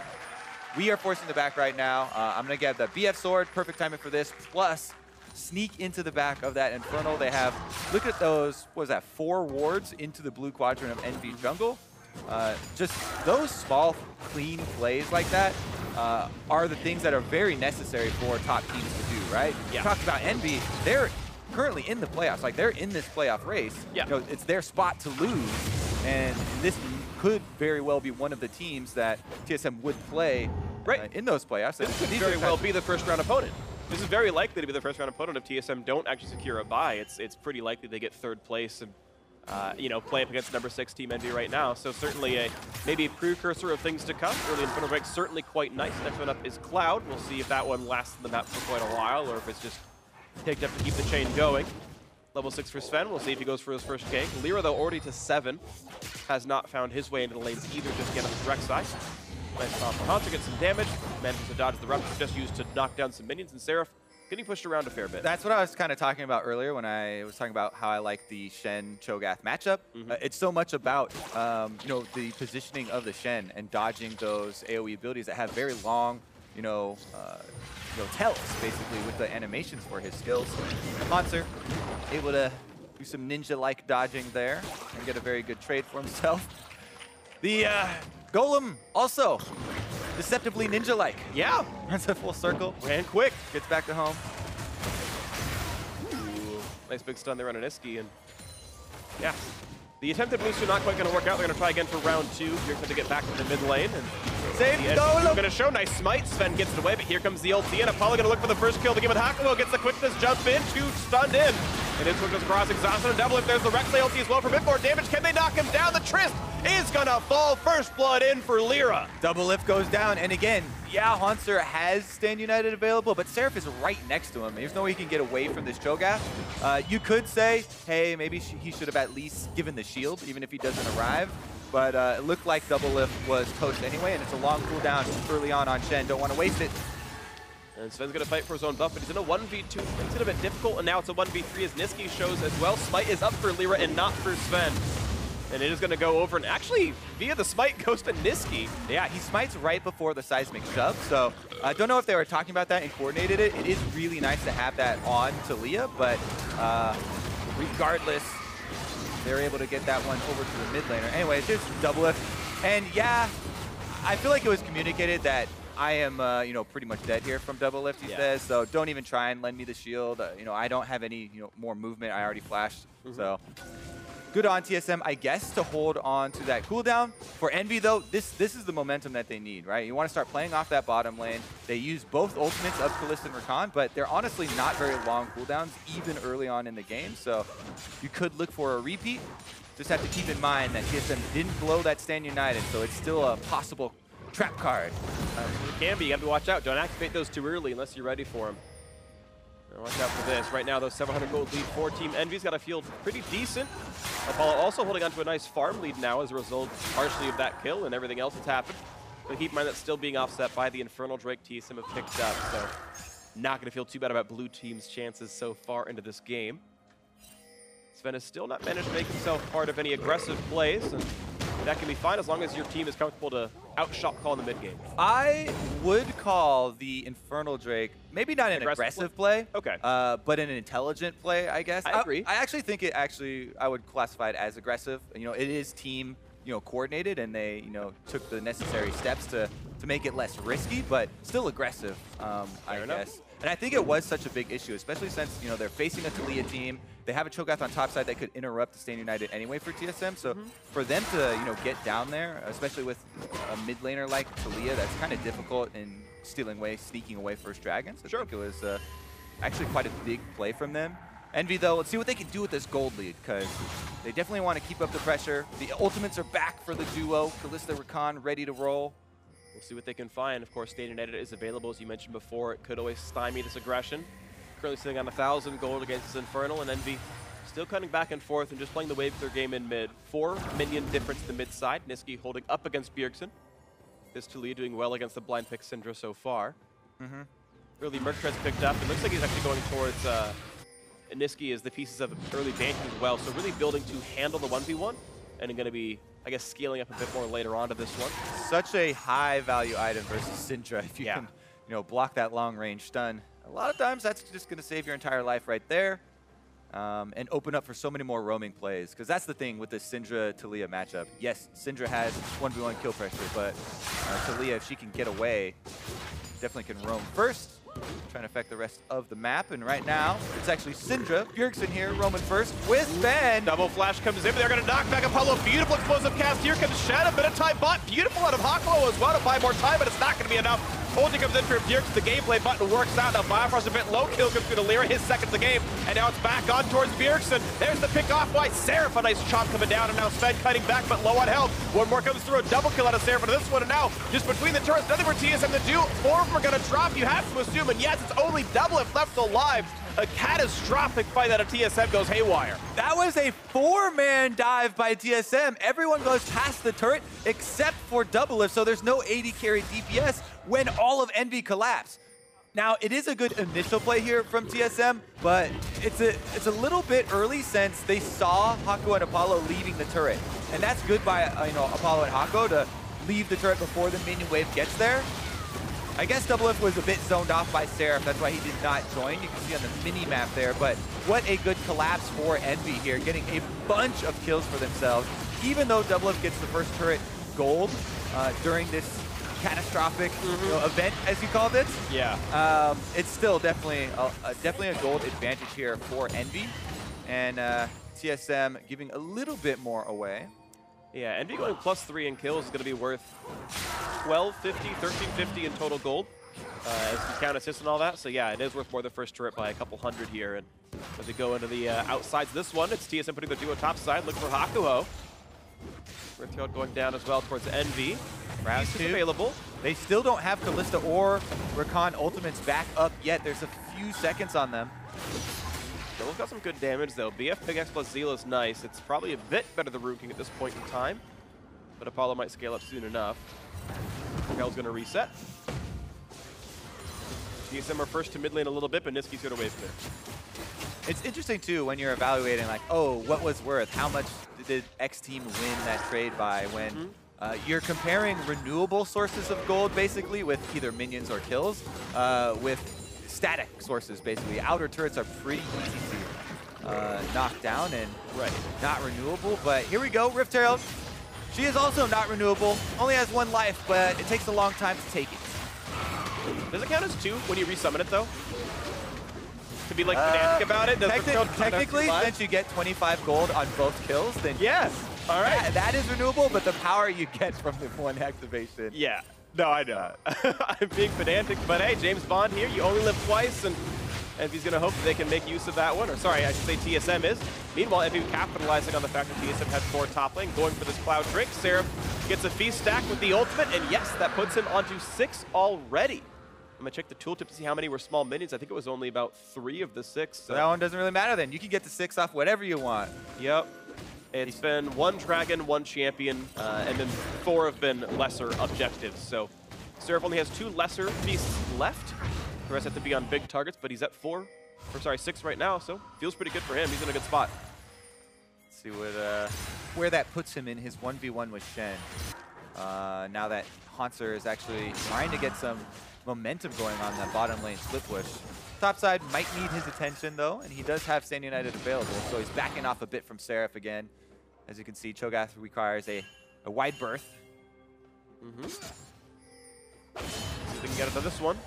we are forcing the back right now. I'm going to get the BF sword, perfect timing for this, plus sneak into the back of that Infernal. They have, look at those, what was that, 4 wards into the blue quadrant of Envy jungle. Just those small, clean plays like that are the things that are very necessary for top teams to do, right? Yeah. Talk about Envy, they're currently in the playoffs. Like, they're in this playoff race. Yeah. You know, it's their spot to lose, and this could very well be one of the teams that TSM would play in those playoffs. This could very well be the first round opponent. This is very likely to be the first round opponent if TSM don't actually secure a bye. It's pretty likely they get 3rd place and you know, play up against number 6 Team Envy right now. So certainly maybe a precursor of things to come. Early Infernal Drake certainly quite nice. Next one up is Cloud. We'll see if that one lasts in the map for quite a while or if it's just picked up to keep the chain going. Level 6 for Sven. We'll see if he goes for his first gank. Lyra, though, already to 7. Has not found his way into the lanes either just yet on his Rek'Sai. Nice stop for Hauntzer, gets some damage. Manages to dodge the Rupture, just used to knock down some minions. And Seraph getting pushed around a fair bit. That's what I was kind of talking about earlier when I was talking about how I like the Shen Cho'Gath matchup. It's so much about you know, the positioning of the Shen and dodging those AoE abilities that have very long, you know, tells basically with the animations for his skills. Hauntzer able to do some ninja-like dodging there and get a very good trade for himself. The Golem also deceptively ninja-like. Yeah. Runs a full circle. Ran quick. Gets back to home. Ooh, nice big stun there on an Nisqy. And yeah, the attempted boost are not quite going to work out. They're going to try again for round 2. You're going to get back to the mid lane. And save Golem. Going to show nice smite. Sven gets it away, but here comes the ulti. And Apollo going to look for the first kill to give it Hakuo. Gets the quickness, jump in, 2 stunned in. And into goes across, exhausted and double. If there's the Rek'Sai ulti as well for a bit more damage. Can they knock him down? The Trist is gonna fall. First blood in for Lyra. Double lift goes down, and again, yeah, Hauntzer has Stand United available, but Seraph is right next to him. There's no way he can get away from this Cho'Gath. You could say, hey, maybe he should have at least given the shield, even if he doesn't arrive. But it looked like double lift was toast anyway, and it's a long cooldown early on Shen. Don't want to waste it. And Sven's going to fight for his own buff, but he's in a 1v2. Makes it a bit difficult, and now it's a 1v3 as Nisqy shows as well. Smite is up for Lyra and not for Sven. And it is going to go over, and actually, via the smite, goes to Nisqy. Yeah, he smites right before the seismic shove, so I don't know if they were talking about that and coordinated it. It is really nice to have that on Taliyah, but regardless, they're able to get that one over to the mid laner. Anyway, it's just Doublelift. And yeah, I feel like it was communicated that I am, you know, pretty much dead here from Doublelift, he says, so don't even try and lend me the shield. You know, I don't have any, you know, more movement. I already flashed, so... Good on TSM, I guess, to hold on to that cooldown. For Envy, though, this is the momentum that they need, right? You want to start playing off that bottom lane. They use both ultimates of Kalista and Rakan, but they're honestly not very long cooldowns, even early on in the game. So you could look for a repeat. Just have to keep in mind that TSM didn't blow that Stand United, so it's still a possible trap card. It can be. You have to watch out. Don't activate those too early unless you're ready for them. Watch out for this. Right now, those 700 gold lead for Team Envy's got a field pretty decent. Apollo also holding on to a nice farm lead now as a result partially of that kill and everything else that's happened. But keep in mind that's still being offset by the Infernal Drake TSM have picked up. So not going to feel too bad about blue team's chances so far into this game. Sven has still not managed to make himself part of any aggressive plays. And that can be fine as long as your team is comfortable to outshot call in the mid game. I would call the Infernal Drake maybe not an aggressive play, okay, but an intelligent play, I guess. I agree. I actually think I would classify it as aggressive. You know, it is team, you know, coordinated, and they, you know, took the necessary steps to make it less risky, but still aggressive, I guess. And I think it was such a big issue, especially since, you know, they're facing a Taliyah team. They have a Cho'Gath on top side that could interrupt the Stand United anyway for TSM. So for them to, you know, get down there, especially with a mid laner like Taliyah, that's kind of difficult in sneaking away First Dragons. I think it was actually quite a big play from them. Envy, though, let's see what they can do with this gold lead, because they definitely want to keep up the pressure. The ultimates are back for the duo. Kalista, Rakan ready to roll. We'll see what they can find. Of course, Stand United is available, as you mentioned before. It could always stymie this aggression. Currently sitting on 1,000 gold against this Infernal, and Envy still cutting back and forth and just playing the wave of their game in mid. 4 minion difference to the mid side. Nisqy holding up against Bjergsen. This Taliyah doing well against the blind pick Syndra so far. Early Merc Tread's picked up. It looks like he's actually going towards Nisqy as the pieces of early banking as well. So really building to handle the 1v1 and going to be, I guess, scaling up a bit more later on to this one. Such a high value item versus Syndra. If you can, you know, block that long range stun. A lot of times that's just going to save your entire life right there and open up for so many more roaming plays. Because that's the thing with this Syndra-Taliyah matchup. Yes, Syndra has 1v1 kill pressure, but Taliyah, if she can get away, definitely can roam first. Trying to affect the rest of the map, and right now, it's actually Syndra. Bjergsen here, roaming first with Ben. Double flash comes in, they're going to knock back Apollo. Beautiful explosive cast here, comes Shed, a bit of time bot. Beautiful out of Hawklow as well to buy more time, but it's not going to be enough. Ulti comes in for Bjergsen, the gameplay button works out. Now Biofrost a bit low, kill comes through to Lyra, his second of the game, and now it's back on towards Bjergsen. There's the pick off by Seraph, a nice chop coming down, and now Sven cutting back, but low on health. One more comes through, a double kill out of Seraph into this one, and now just between the turrets, nothing for TSM to do. 4 of them are going to drop, you have to assume, and yes, it's only Doublelift left alive. A catastrophic fight out of TSM goes haywire. That was a 4-man dive by TSM. Everyone goes past the turret except for Doublelift, so there's no AD carry DPS when all of Envy collapse. Now, it is a good initial play here from TSM, but it's a little bit early since they saw Hako and Apollo leaving the turret. And that's good by you know, Apollo and Hako to leave the turret before the minion wave gets there. I guess Doublelift was a bit zoned off by Seraph. That's why he did not join. You can see on the mini-map there. But what a good collapse for Envy here, getting a bunch of kills for themselves. Even though Doublelift gets the first turret gold during this catastrophic you know, event, as you called it. Yeah. It's still definitely a gold advantage here for Envy. And TSM giving a little bit more away. Yeah, Envy going +3 in kills is going to be worth 1250, 1350 in total gold, as you count assists and all that. So yeah, it is worth more than first turret by a couple hundred here. And as we go into the outsides of this one, it's TSM putting the duo top side, looking for Hakuho. Ritheld going down as well towards Envy. Round 2 available. They still don't have Kalista or Rakan ultimates back up yet. There's a few seconds on them. Doublelift got some good damage though. BF Pickaxe plus Zeal is nice. It's probably a bit better than Rune King at this point in time, but Apollo might scale up soon enough. Hell's going to reset. TSM are first to mid lane a little bit, but Nisqy's going to wave clear. It's interesting too when you're evaluating like, oh, what was worth? How much did X team win that trade by when you're comparing renewable sources of gold, basically, with either minions or kills, with static sources, basically. Outer turrets are pretty easy to knock down and not renewable. But here we go, Rift Herald. She is also not renewable, only has 1 life, but it takes a long time to take it. Does it count as 2 when you resummon it, though? To be like pedantic about it? Technically, since you get 25 gold on both kills, then yes. All right. That is renewable, but the power you get from the 1 activation. Yeah. No, I know. I'm being pedantic, but hey, James Bond here, you only live twice, and Envy's going to hope that they can make use of that one. Or sorry, I should say TSM is. Meanwhile, Envy capitalizing on the fact that TSM had 4 top lane, going for this Cloud Drake. Seraph gets a feast stack with the ultimate, and yes, that puts him onto 6 already. I'm going to check the tooltip to see how many were small minions. I think it was only about 3 of the 6. So that one doesn't really matter then. You can get to 6 off whatever you want. Yep. It's been 1 dragon, 1 champion, and then 4 have been lesser objectives. So Seraph only has 2 lesser feasts left. The rest have to be on big targets, but he's at 6 right now, so feels pretty good for him. He's in a good spot. Let's see where that puts him in his 1v1 with Shen. Now that Hauntzer is actually trying to get some momentum going on that bottom lane split push. Top side might need his attention though, and he does have Stand United available, so he's backing off a bit from Seraph again. As you can see, Cho'Gath requires a wide berth. See if they can get into this one.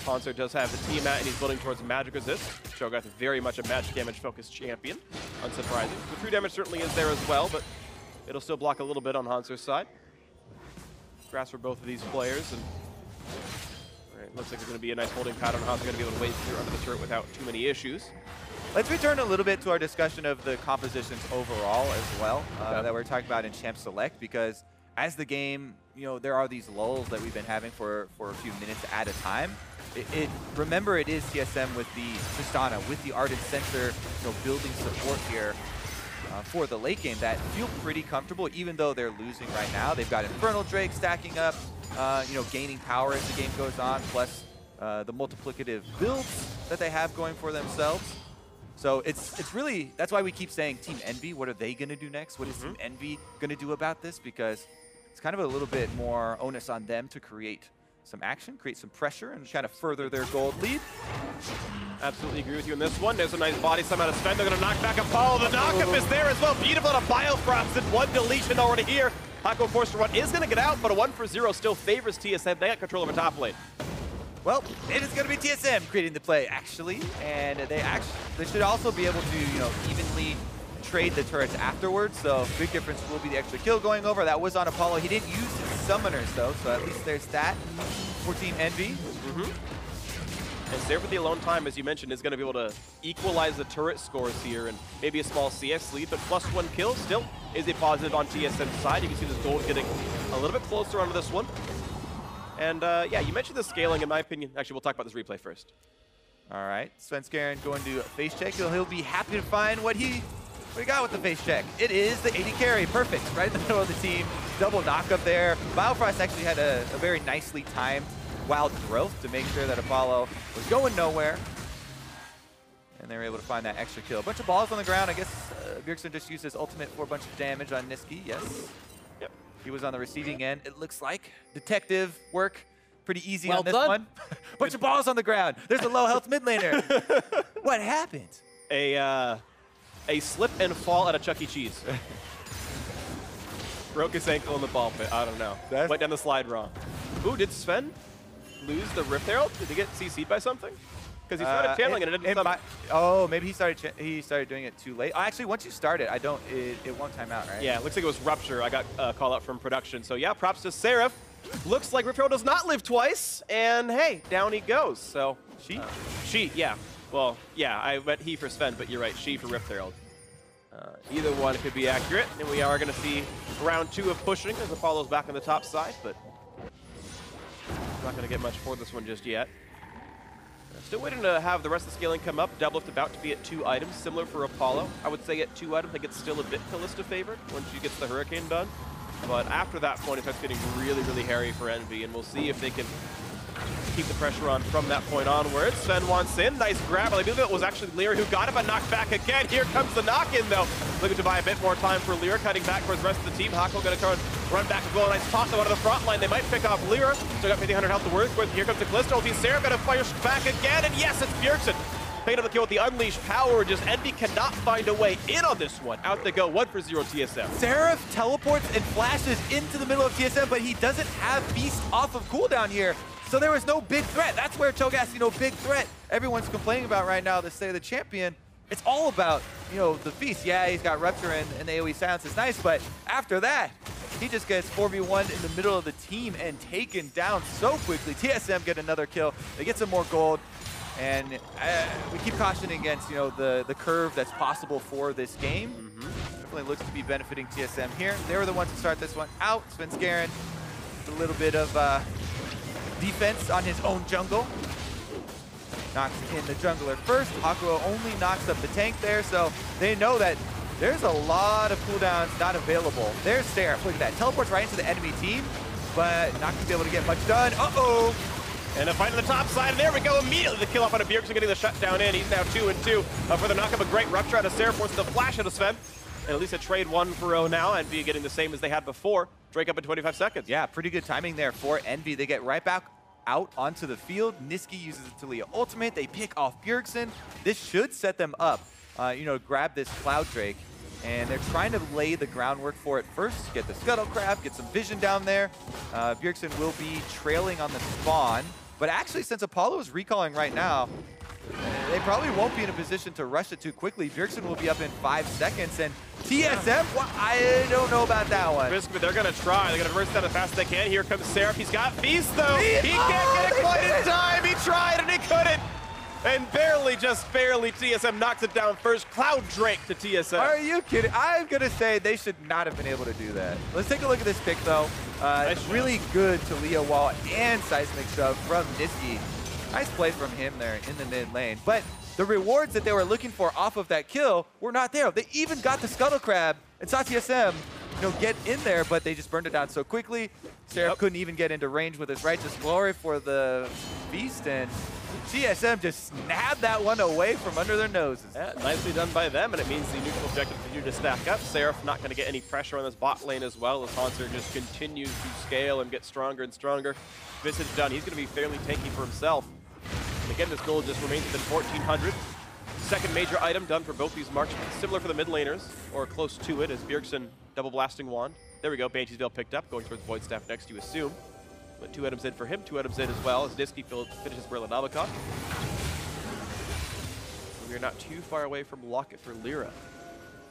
Hauntzer does have the team out, and he's building towards magic resist. Cho'Gath very much a magic damage focused champion, unsurprising. The true damage certainly is there as well, but it'll still block a little bit on Hauntzer's side. Grass for both of these players, and looks like there's going to be a nice holding pattern. Hauntzer going to be able to wade through under the turret without too many issues. Let's return a little bit to our discussion of the compositions overall as well that we're talking about in Champ Select, because as the game, there are these lulls that we've been having for a few minutes at a time. Remember, it is TSM with the Tristana, with the Ardent Center, building support here for the late game that feel pretty comfortable, even though they're losing right now. They've got Infernal Drake stacking up, gaining power as the game goes on, plus the multiplicative builds that they have going for themselves. So it's really, that's why we keep saying Team Envy, what are they going to do next? What is Team Envy going to do about this? Because it's kind of a little bit more onus on them to create some action, create some pressure, and kind of further their gold lead. Absolutely agree with you on this one. There's a nice body slam out of Sven. They're going to knock back Apollo. The knockup is there as well. Beautiful on a Biofrost, and 1 deletion already here. Hako Force to Run is going to get out, but a 1-for-0 still favors TSM. They got control over top lane. Well, it is going to be TSM creating the play, actually, and they should also be able to, evenly trade the turrets afterwards. So big difference will be the extra kill going over. That was on Apollo. He didn't use his summoners though, so at least there's that for Team Envy. And Seraph with the alone time, as you mentioned, is going to be able to equalize the turret scores here, and maybe a small CS lead, but +1 kill still is a positive on TSM's side. You can see this gold getting a little bit closer onto this one. And yeah, you mentioned the scaling, in my opinion. Actually, we'll talk about this replay first. All right, Svenskeren going to face check. He'll be happy to find what he got with the face check. It is the AD carry, perfect, right in the middle of the team. Double knock up there. Biofrost actually had a very nicely timed wild growth to make sure that Apollo was going nowhere. And they were able to find that extra kill. A bunch of balls on the ground. I guess Bjergsen just used his ultimate for a bunch of damage on Niski, yes. Yep. He was on the receiving end, it looks like. Detective work, pretty easy Well on this done. one. Bunch of balls on the ground. There's a low health mid laner. What happened? A slip and fall at a Chuck E. Cheese. Broke his ankle in the ball pit. I don't know. Went down the slide wrong. Ooh, did Sven lose the Rift Herald? Did he get CC'd by something? Because he started channeling and it didn't oh, maybe he started doing it too late. Oh, actually, once you start it, it won't time out, right? Yeah, it looks like it was Rupture. I got a call out from production. So yeah, props to Seraph. Looks like Rift Herald does not live twice, and hey, down he goes. So she, yeah. Well, yeah, I went he for Sven, but you're right, she for Rift Herald. Either one could be accurate, and we are going to see round 2 of pushing as Apollo's back on the top side, but not going to get much for this one just yet. Still waiting to have the rest of the scaling come up. Doublelift about to be at 2 items, similar for Apollo. I would say at 2 items, I think it's still a bit Kalista favored when she gets the Hurricane done. But after that point, it starts getting really, really hairy for Envy, and we'll see if they can keep the pressure on from that point onwards. Sven wants in, nice grab. I believe it was actually Lyra who got it, but knocked back again. Here comes the knock-in, though. Looking to buy a bit more time for Lyra, cutting back towards the rest of the team. Hakuo going to try and run back as well. Nice toss them out of the front line. They might pick off Lyra. Still got 1500 health to work with. Here comes the Callisto. Sarah going to fire back again, and yes, it's Bjergsen. Picking up the kill with the Unleashed power. Just Envy cannot find a way in on this one. Out they go, 1 for 0 TSM. Seraph teleports and flashes into the middle of TSM, but he doesn't have Feast off of cooldown here. So there was no big threat. That's where Cho'Gath, big threat. Everyone's complaining about right now, the state of the champion. It's all about, the Feast. Yeah, he's got Rupture and the AoE silence is nice, but after that, he just gets 4v1 in the middle of the team and taken down so quickly. TSM get another kill. They get some more gold. And we keep cautioning against, the curve that's possible for this game. Definitely looks to be benefiting TSM here. They were the ones to start this one out. Svenskeren, a little bit of defense on his own jungle. Knocks in the jungler first. Hakuo only knocks up the tank there, so they know that there's a lot of cooldowns not available. There's Seraph. Look at that. Teleports right into the enemy team, but not going to be able to get much done. Uh-oh. And a fight on the top side, and there we go, immediately the kill off on a Bjergsen, getting the shutdown in. He's now 2-2 for the knock-up. A great Rupture out of Seraph, wants the flash out of Sven. And at least a trade 1 for 0 now, Envy getting the same as they had before. Drake up in 25 seconds. Yeah, pretty good timing there for Envy. They get right back out onto the field. Niski uses the Taliyah ultimate. They pick off Bjergsen. This should set them up, grab this Cloud Drake. And they're trying to lay the groundwork for it first. Get the Scuttlecraft, get some vision down there. Bjergsen will be trailing on the spawn. But actually, since Apollo is recalling right now, they probably won't be in a position to rush it too quickly. Bjergsen will be up in 5 seconds, and TSM, well, I don't know about that one. But they're going to try. They're going to burst down as fast as they can. Here comes Seraph. He's got Feast, though. He can't get it quite in time. He tried, and he couldn't. And barely, just barely, TSM knocks it down first. Cloud Drake to TSM. Are you kidding? I'm going to say they should not have been able to do that. Let's take a look at this pick, though. It's really good Taliyah wall and Seismic Shove from Niski. Nice play from him there in the mid lane. But the rewards that they were looking for off of that kill were not there. They even got the Scuttle Crab and saw TSM get in there, but they just burned it down so quickly. Seraph couldn't even get into range with his Righteous Glory for the Beast, and TSM just snapped that one away from under their noses. Yeah, nicely done by them, and it means the neutral objective continue to stack up. Seraph not going to get any pressure on this bot lane as well, as Hauntzer just continues to scale and get stronger and stronger. Visage done. He's going to be fairly tanky for himself. And again, this gold just remains within 1,400. Second major item done for both these marksmen. Similar for the mid laners, or close to it, as Bjergsen double blasting wand. There we go, Banshee's Veil picked up, going towards Void Staff next, you assume. But 2 items in for him, 2 items in as well, as Niski finishes Brilliant Nabokov. We are not too far away from Locket for Lyra.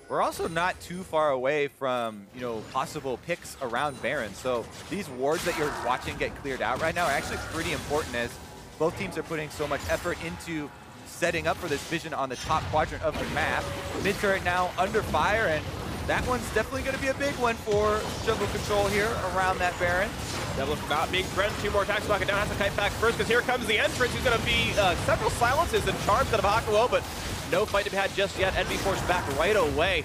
We're also not too far away from, possible picks around Baron. So these wards that you're watching get cleared out right now are actually pretty important, as both teams are putting so much effort into setting up for this vision on the top quadrant of the map. Mid turret now under fire, and that one's definitely going to be a big one for jungle control here around that Baron. Devil not being threatened. 2 more attacks. Knock it down. Has to kite back first, because here comes the entrance. He's going to be several silences and charms out of Hakuo, but no fight to be had just yet. Envy forced back right away.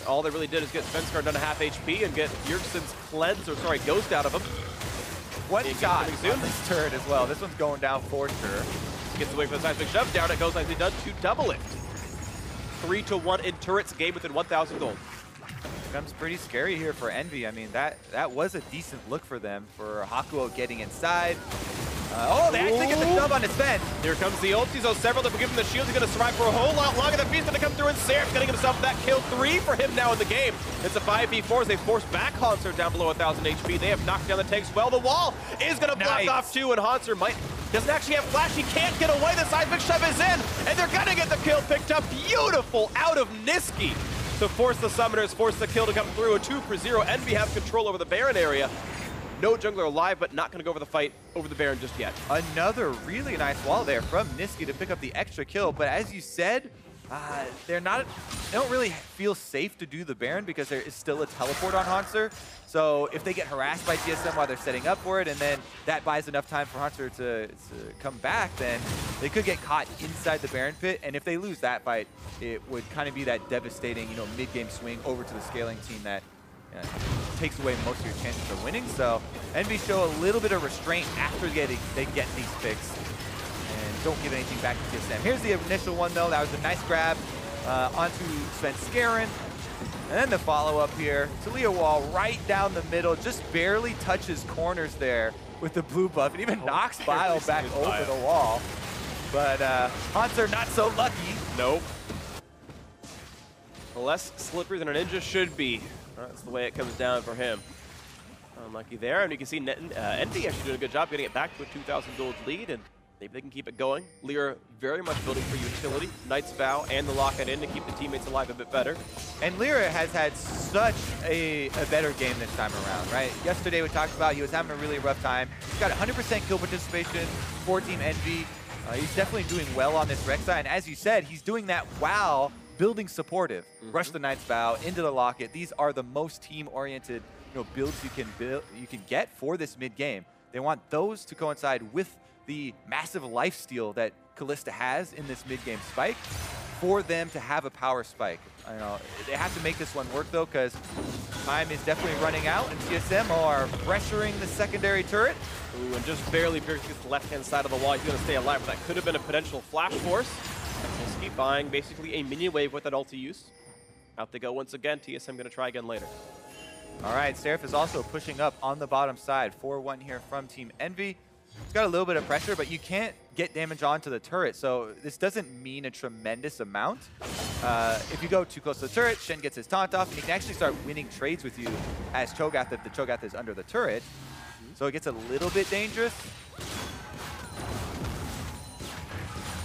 All they really did is get Svenskeren down to half HP and get Bjergsen's Ghost out of him. One shot on this turret as well. This one's going down for sure. Gets away from the seismic shove. Down it goes, nicely done to double it. 3-1 in turrets, game within 1,000 gold. Becomes pretty scary here for Envy. I mean, that was a decent look for them, for Hakuo getting inside. They actually get the shove on his Sven. Here comes the ulti, so several that will give him the shield. He's going to survive for a whole lot longer. The Feast going to come through, and Seraph getting himself that kill. 3 for him now in the game. It's a 5v4 as they force back Hauntzer down below 1,000 HP. They have knocked down the tanks well. The wall is going to block off 2, and Hauntzer doesn't actually have flash. He can't get away. The seismic shove is in, and they're going to get the kill picked up. Beautiful out of Niski to force the summoners, force the kill to come through. A 2 for 0. Envy have control over the Baron area. No jungler alive, but not going to go over the fight over the Baron just yet. Another really nice wall there from Niski to pick up the extra kill. But as you said, they don't really feel safe to do the Baron because there is still a teleport on Hauntzer. So if they get harassed by TSM while they're setting up for it, and then that buys enough time for Hauntzer to come back, then they could get caught inside the Baron pit. And if they lose that fight, it would kind of be that devastating, mid-game swing over to the scaling team that takes away most of your chances of winning. So Envy show a little bit of restraint after they get these picks and don't give anything back to TSM. Here's the initial one though. That was a nice grab onto Svenskeren. And then the follow-up here. Talia Wall right down the middle, just barely touches corners there with the blue buff. It even knocks Bio back over the wall. But Hanser not so lucky. Nope. Less slippery than a ninja should be. That's the way it comes down for him. Unlucky there, and you can see Envy actually doing a good job getting it back to a 2,000 gold lead, and maybe they can keep it going. Lyra very much building for utility. Knight's Vow and the lock-it in to keep the teammates alive a bit better. And Lyra has had such a better game this time around, right? Yesterday we talked about he was having a really rough time. He's got 100% kill participation for Team Envy. He's definitely doing well on this Rek'Sai, and as you said, he's doing that while building supportive. Rush the Knight's Vow into the locket. These are the most team-oriented builds you can get for this mid-game. They want those to coincide with the massive lifesteal that Kalista has in this mid-game spike for them to have a power spike. I know they have to make this one work though, because time is definitely running out, and TSM are pressuring the secondary turret. Ooh, and just barely piercing the left-hand side of the wall. He's going to stay alive, but that could have been a potential flash force. Just keep buying basically a minion wave with that ulti use. Out they go once again. TSM going to try again later. All right, Seraph is also pushing up on the bottom side. 4-1 here from Team Envy. It's got a little bit of pressure, but you can't get damage onto the turret, so this doesn't mean a tremendous amount. If you go too close to the turret, Shen gets his taunt off, and he can actually start winning trades with you as Cho'Gath if the Cho'Gath is under the turret. So it gets a little bit dangerous.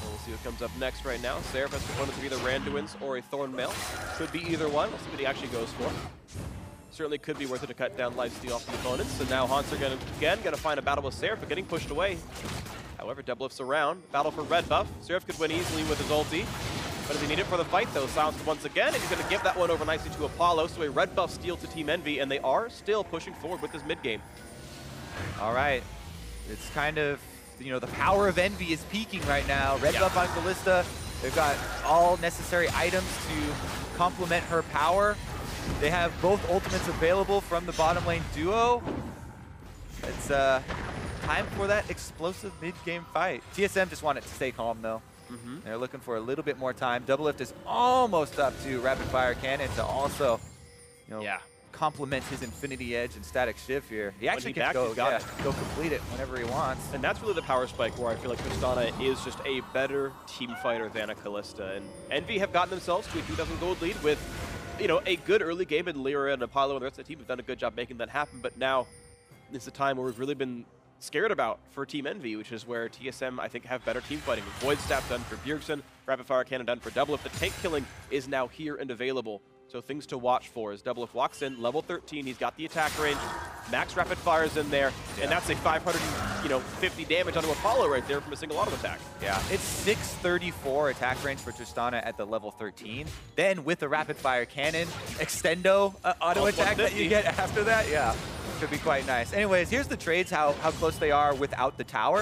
We'll see what comes up next right now. Seraph has components of either Randuin's or a Thornmail. Could be either one. We'll see what he actually goes for. Certainly could be worth it to cut down lifesteal off the opponents. So now Hanser again going to find a battle with Seraph, but getting pushed away. However, Doublelift's around. Battle for red buff. Seraph could win easily with his ulti. But does he need it for the fight, though? Silenced once again, and he's going to give that one over nicely to Apollo. So a red buff steal to Team Envy, and they are still pushing forward with this mid-game. All right. It's kind of, the power of Envy is peaking right now. Red buff on Kalista. They've got all necessary items to complement her power. They have both ultimates available from the bottom lane duo. It's time for that explosive mid-game fight. TSM just wanted to stay calm, though. They're looking for a little bit more time. Doublelift is almost up to Rapid Fire Cannon to also, complement his Infinity Edge and Static Shift here. He actually can go complete it whenever he wants. And that's really the power spike where I feel like Tristana is just a better team fighter than a Kalista. And Envy have gotten themselves to a 2,000 gold lead with a good early game, and Lyra and Apollo and the rest of the team have done a good job making that happen. But now is a time where we've really been scared about for Team Envy, which is where TSM, I think, have better team fighting. Void Staff done for Bjergsen, Rapid Fire Cannon done for Doublelift. The tank killing is now here and available. So things to watch for as Doublelift walks in, level 13. He's got the attack range. Max Rapid Fire's in there, and that's a 550 damage onto Apollo right there from a single auto attack. Yeah, it's 634 attack range for Tristana at the level 13. Then with the Rapid Fire Cannon, Extendo auto attack that you get after that, should be quite nice. Anyways, here's the trades, how close they are without the tower.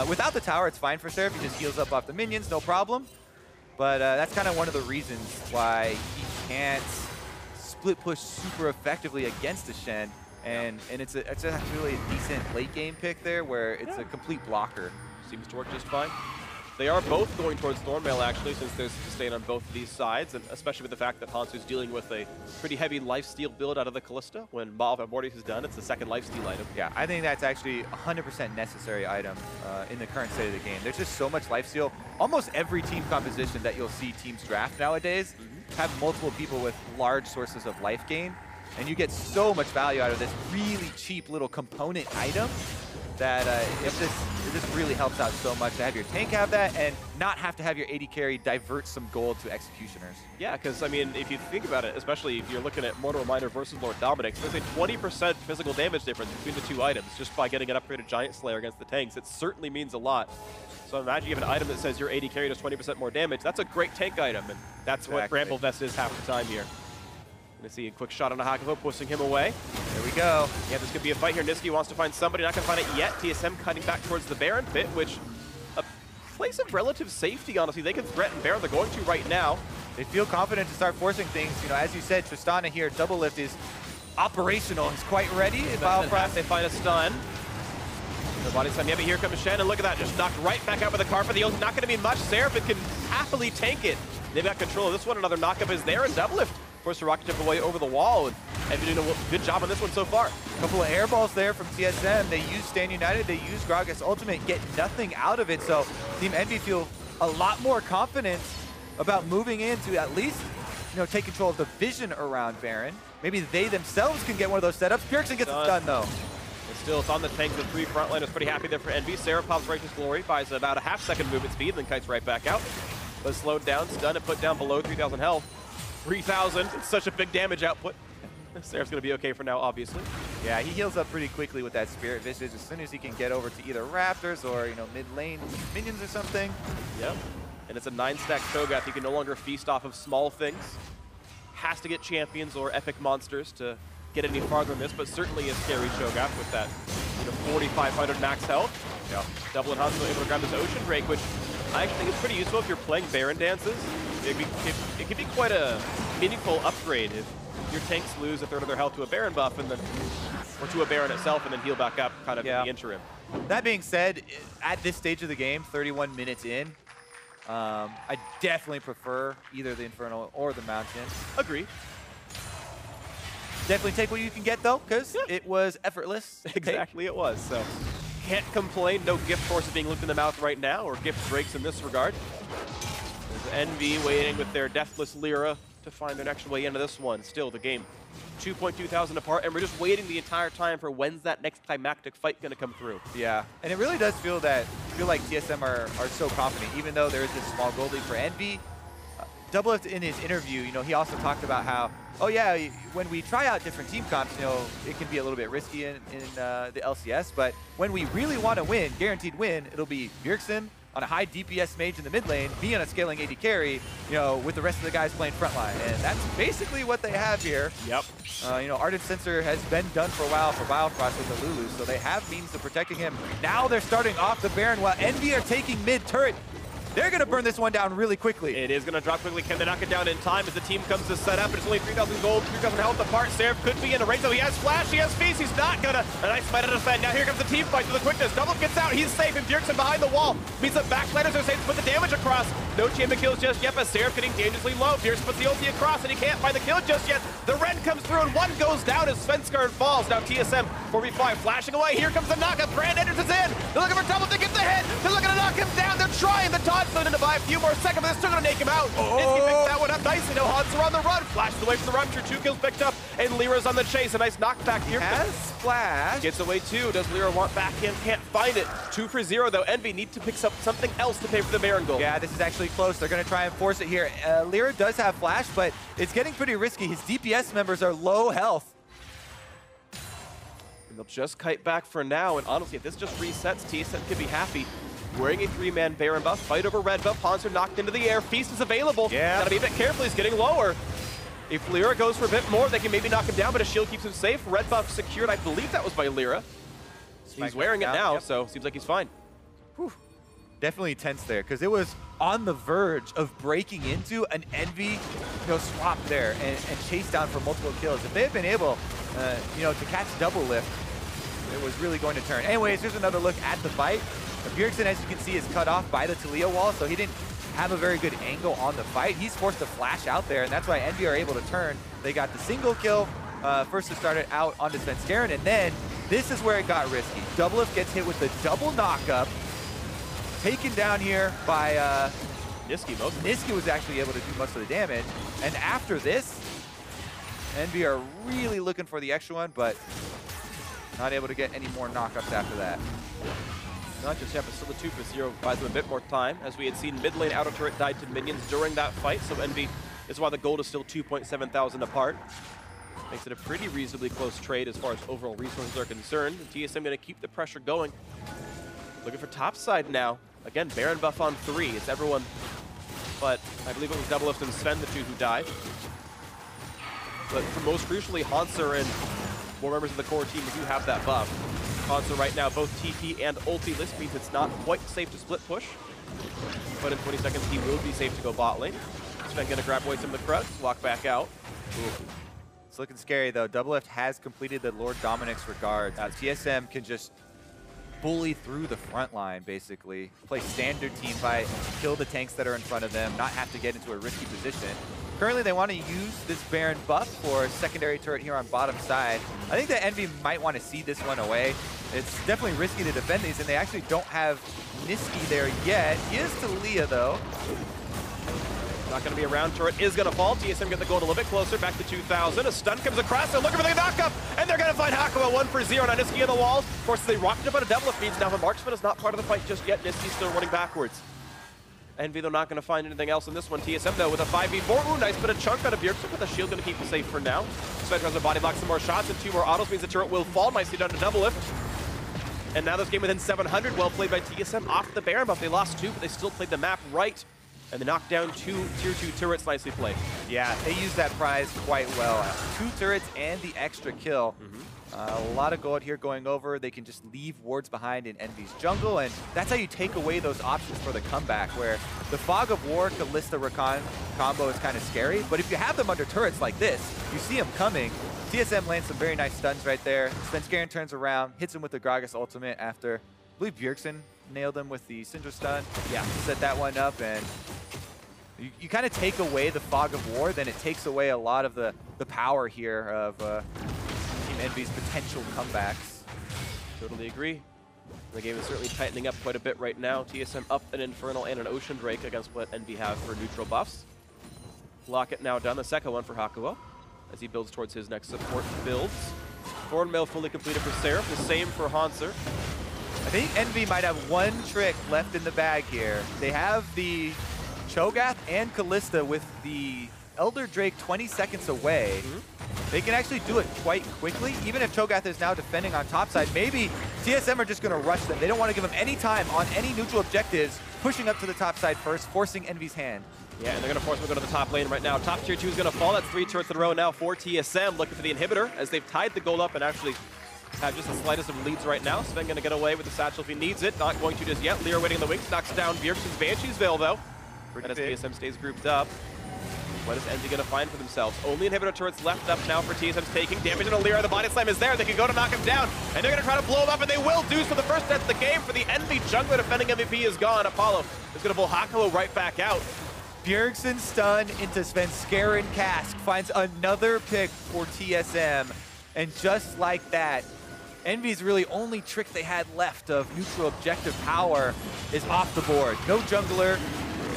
Without the tower, it's fine for Seraph. He just heals up off the minions, no problem. But that's kind of one of the reasons why he can't split push super effectively against the Shen. And it's actually a decent late game pick there where it's a complete blocker. Seems to work just fine. They are both going towards Thornmail, actually, since there's sustain on both of these sides, and especially with the fact that Hansu's dealing with a pretty heavy lifesteal build out of the Kalista. When Mav Mortis is done, it's the second lifesteal item. Yeah, I think that's actually 100% necessary item in the current state of the game. There's just so much lifesteal. Almost every team composition that you'll see teams draft nowadays have multiple people with large sources of life gain, and you get so much value out of this really cheap little component item that this really helps out so much to have your tank have that and not have to have your AD carry divert some gold to Executioners. Yeah, because, I mean, if you think about it, especially if you're looking at Mortal Reminder versus Lord Dominix, there's a 20% physical damage difference between the two items just by getting an upgraded Giant Slayer against the tanks. It certainly means a lot. So imagine you have an item that says your AD carry does 20% more damage. That's a great tank item, and that's what Bramble Vest is half the time here. Gonna see a quick shot on a Hakuho, pushing him away. There we go. Yeah, this could be a fight here. Niski wants to find somebody, not gonna find it yet. TSM cutting back towards the Baron pit, which a place of relative safety, honestly. They can threaten Baron, they're going to right now. They feel confident to start forcing things. As you said, Tristana here, Doublelift is operational. He's quite ready. Biofrost, they find a stun. The body stun. Yeah, but here comes Shen, and look at that. Just knocked right back out with the carpet. The heal's not going to be much. Seraphim can happily tank it. They've got control of this one. Another knockup is there, and Doublelift forced a rocket jump away over the wall. And Envy doing a good job on this one so far. A couple of airballs there from TSM. They use Stand United. They use Gragas Ultimate, get nothing out of it. So Team Envy feel a lot more confident about moving in to at least, take control of the vision around Baron. Maybe they themselves can get one of those setups. Bjergsen gets it done though. Still, it's on the tank. The 3 frontliners pretty happy there for Envy. Sarah pops Righteous Glory, buys about a half-second movement speed, then kites right back out. But slowed down, stunned, and put down below 3,000 health. 3,000, it's such a big damage output. Seraph's gonna be okay for now, obviously. Yeah, he heals up pretty quickly with that Spirit Visage as soon as he can get over to either Raptors or, mid-lane minions or something. Yep, and it's a 9-stack Cho'Gath. He can no longer feast off of small things. Has to get champions or epic monsters to get any farther than this, but certainly a scary Cho'Gath with that 4,500 max health. Yeah. Double and Hanzo able to grab this Ocean Drake, which I actually think is pretty useful if you're playing Baron dances. It can be quite a meaningful upgrade if your tanks lose a third of their health to a Baron buff and then, or to a Baron itself, and then heal back up kind of in the interim. That being said, at this stage of the game, 31 minutes in, I definitely prefer either the Infernal or the Mountain. Agree. Definitely take what you can get though, because it was effortless. Exactly, it was. So can't complain. No gift horses being looked in the mouth right now, or gift breaks in this regard. There's Envy waiting with their Deathless Lyra to find their next way into this one. Still, the game 2.2 thousand apart, and we're just waiting the entire time for when's that next climactic fight going to come through. Yeah, and it really does feel like TSM are so confident, even though there is this small gold lead for Envy. Doublelift in his interview, he also talked about how, when we try out different team comps, it can be a little bit risky in the LCS, but when we really want to win, guaranteed win, it'll be Bjergsen on a high DPS mage in the mid lane, me on a scaling AD carry, with the rest of the guys playing frontline, and that's basically what they have here. Yep. Ardent Sensor has been done for a while for Biofrost with the Lulu, so they have means of protecting him. Now they're starting off the Baron while Envy are taking mid turret. They're going to burn this one down really quickly. It is going to drop quickly. Can they knock it down in time as the team comes to set up? It's only 3,000 gold, 3,000 health apart. Seraph could be in a race, though. He has flash, he has feast. He's not going to. A nice fight to defend. Now here comes the team fight to the quickness. Double gets out. He's safe, and Bjergsen behind the wall. Means the backliners are safe to put the damage across. No champion kills just yet, but Seraph getting dangerously low. Bjergsen puts the ulti across, and he can't find the kill just yet. The Ren comes through, and one goes down as Svenskar falls. Now TSM 4v5 flashing away. Here comes the knockup. Brand enters is in. They're looking for Double to get the hit. They're looking to knock him down. They're trying. The taunt's going to buy a few more seconds, but they're still going to take him out. Niski picks that one up nicely. No Hans are on the run. Flashes away from the rupture. 2 kills picked up, and Lyra's on the chase. A nice knockback here. Has flash. Gets away too. Does Lyra want back in? Can't find it. 2 for 0 though. Envy need to pick up something else to pay for the Baron gold. Yeah, this is actually close. They're going to try and force it here. Lyra does have flash, but it's getting pretty risky. His DPS members are low health. And they'll just kite back for now, and honestly, if this just resets, TSM could be happy. Wearing a 3-man Baron buff, fight over red buff, Pawns are knocked into the air, Feast is available. Yeah. Gotta be a bit careful, he's getting lower. If Lyra goes for a bit more, they can maybe knock him down, but a shield keeps him safe. Red buff secured, I believe that was by Lyra. He's wearing it now, so seems like he's fine. Whew. Definitely tense there, because it was on the verge of breaking into an Envy swap there and chase down for multiple kills. If they had been able to catch Doublelift, it was really going to turn. Anyways, here's another look at the fight. Bjergsen, as you can see, is cut off by the Taliyah wall, so he didn't have a very good angle on the fight. He's forced to flash out there, and that's why Envy are able to turn. They got the single kill first to start it out onto Svenskeren, and then this is where it got risky. Doublelift gets hit with the double knockup, taken down here by Niski. Niski was actually able to do most of the damage, and after this, Envy are really looking for the extra one, but not able to get any more knockups after that. Not just yet, but still the 2 for 0 buys them a bit more time. As we had seen, mid lane outer turret died to minions during that fight, so Envy is why the gold is still 2.7 thousand apart. Makes it a pretty reasonably close trade as far as overall resources are concerned. And TSM going to keep the pressure going. Looking for top side now. Again, Baron buff on 3. It's everyone, but I believe it was Doublelift and Sven, the 2 who died. But for most crucially, Hanser and more members of the core team do have that buff. Hanser right now both TP and ulti list means it's not quite safe to split push. But in 20 seconds, he will be safe to go bot lane. Sven going to grab away some of the crowds, walk back out. Ooh. It's looking scary, though. Doublelift has completed the Lord Dominic's Regard. TSM can just bully through the front line, basically. Play standard team fight, kill the tanks that are in front of them, not have to get into a risky position. Currently, they want to use this Baron buff for a secondary turret here on bottom side. I think that Envy might want to see this one away. It's definitely risky to defend these, and they actually don't have Nisqy there yet. He is Taliyah, though. Not going to be around. Turret is going to fall. TSM get the gold a little bit closer, back to 2,000. A stun comes across. They're looking for the knockup, and they're going to find Hakuho 1-for-0 on Nisqy in the walls. Of course, they rocked up on a Doublelift means now the marksman is not part of the fight just yet. Nisqy's still running backwards. Envy, they're not going to find anything else in this one. TSM, though, with a 5v4. Ooh, nice bit of chunk out of Bjergsen, but the shield going to keep him safe for now. Sven tries to body block some more shots, and 2 more autos means the turret will fall. Nicely done to Doublelift. And now this game within 700. Well played by TSM off the Baron buff. They lost 2, but they still played the map right. And they knocked down 2 tier 2 turrets. Nicely played. Yeah, they used that prize quite well. 2 turrets and the extra kill. A lot of gold here going over. They can just leave wards behind in Envy's jungle, and that's how you take away those options for the comeback, where the Fog of War, Kalista, Rakan combo is kind of scary, but if you have them under turrets like this, you see them coming. TSM lands some very nice stuns right there. Svenskeren turns around, hits him with the Gragas ultimate after, I believe Bjergsen nailed him with the Syndra stun. Yeah, set that one up, and you kind of take away the Fog of War, then it takes away a lot of the power here of Team Envy's potential comebacks. Totally agree. The game is certainly tightening up quite a bit right now. TSM up an Infernal and an Ocean Drake against what Envy have for neutral buffs. Locket now done, the second one for Hakuho as he builds towards his next support builds. Thornmail fully completed for Seraph, the same for Hauntzer. I think Envy might have one trick left in the bag here. They have the Cho'Gath and Kalista with the Elder Drake 20 seconds away. They can actually do it quite quickly, even if Cho'Gath is now defending on top side. Maybe TSM are just going to rush them. They don't want to give them any time on any neutral objectives, pushing up to the top side first, forcing Envy's hand. Yeah, and they're going to force him to go to the top lane right now. Top tier 2 is going to fall. That's 3 turrets in a row now for TSM, looking for the inhibitor as they've tied the goal up and actually have just the slightest of leads right now. Sven going to get away with the satchel if he needs it. Not going to just yet. Lear waiting in the wings, knocks down Bjergsen's Banshee's Veil, though. And as TSM stays grouped up, what is Envy going to find for themselves? Only inhibitor turrets left up now for TSM's taking. Damage on Lear. The body slam is there. They can go to knock him down. And they're going to try to blow him up, and they will do so. The first death of the game for the Envy jungler defending MVP is gone. Apollo is going to pull Hakuho right back out. Bjergsen stun into Svenskeren Cask finds another pick for TSM. And just like that, Envy's really only trick they had left of neutral objective power is off the board. No jungler,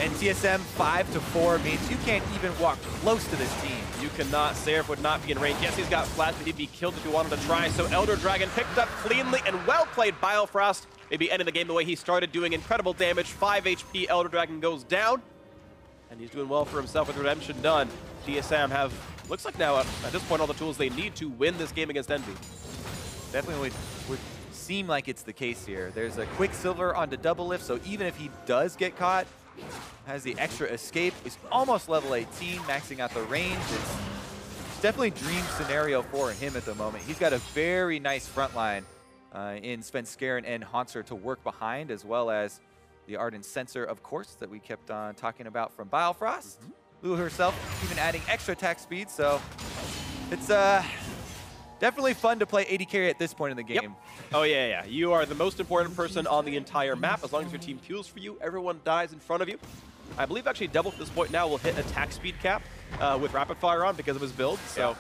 and TSM 5-4 means you can't even walk close to this team. You cannot. Seraph would not be in range. Yes, he's got flash, but he'd be killed if he wanted to try. So Elder Dragon picked up cleanly and well played Biofrost. Maybe ending the game the way he started, doing incredible damage. 5 HP, Elder Dragon goes down. And he's doing well for himself with Redemption done. TSM have, looks like now, at this point, all the tools they need to win this game against Envy. Definitely would seem like it's the case here. There's a Quicksilver on the Doublelift, so even if he does get caught, has the extra escape, is almost level 18, maxing out the range. It's definitely a dream scenario for him at the moment. He's got a very nice front line in Svenskeren and Hauntzer to work behind, as well as the Ardent Sensor, of course, that we kept on talking about from Biofrost. Lulu herself even adding extra attack speed, so it's definitely fun to play AD carry at this point in the game. Yep. Oh, yeah. You are the most important person on the entire map. As long as your team queues for you, everyone dies in front of you. I believe actually Devil at this point now will hit attack speed cap with Rapid Fire on because of his build. So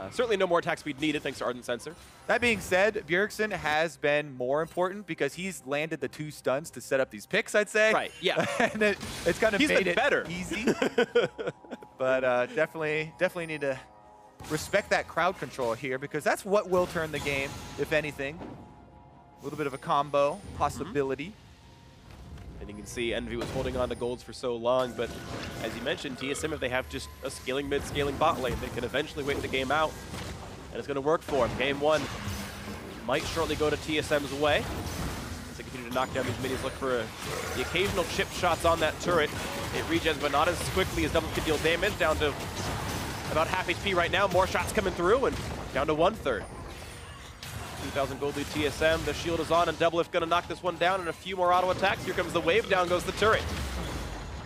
certainly no more attack speed needed thanks to Ardent Sensor. That being said, Bjergsen has been more important because he's landed the 2 stuns to set up these picks, I'd say. Right, yeah. And it's kind of made it better. Easy. But definitely need to respect that crowd control here because that's what will turn the game, if anything. A little bit of a combo possibility. And you can see Envy was holding on to golds for so long, but as you mentioned, TSM, if they have just a scaling mid, scaling bot lane, they can eventually wait the game out, and it's going to work for them. Game 1 might shortly go to TSM's way as they continue to knock down these minis, look for the occasional chip shots on that turret. It regens, but not as quickly as Double can deal damage, down to about half HP right now. More shots coming through, and down to 1/3. 2,000 gold lead TSM. The shield is on, and Doublelift going to knock this one down, and a few more auto attacks. Here comes the wave. Down goes the turret.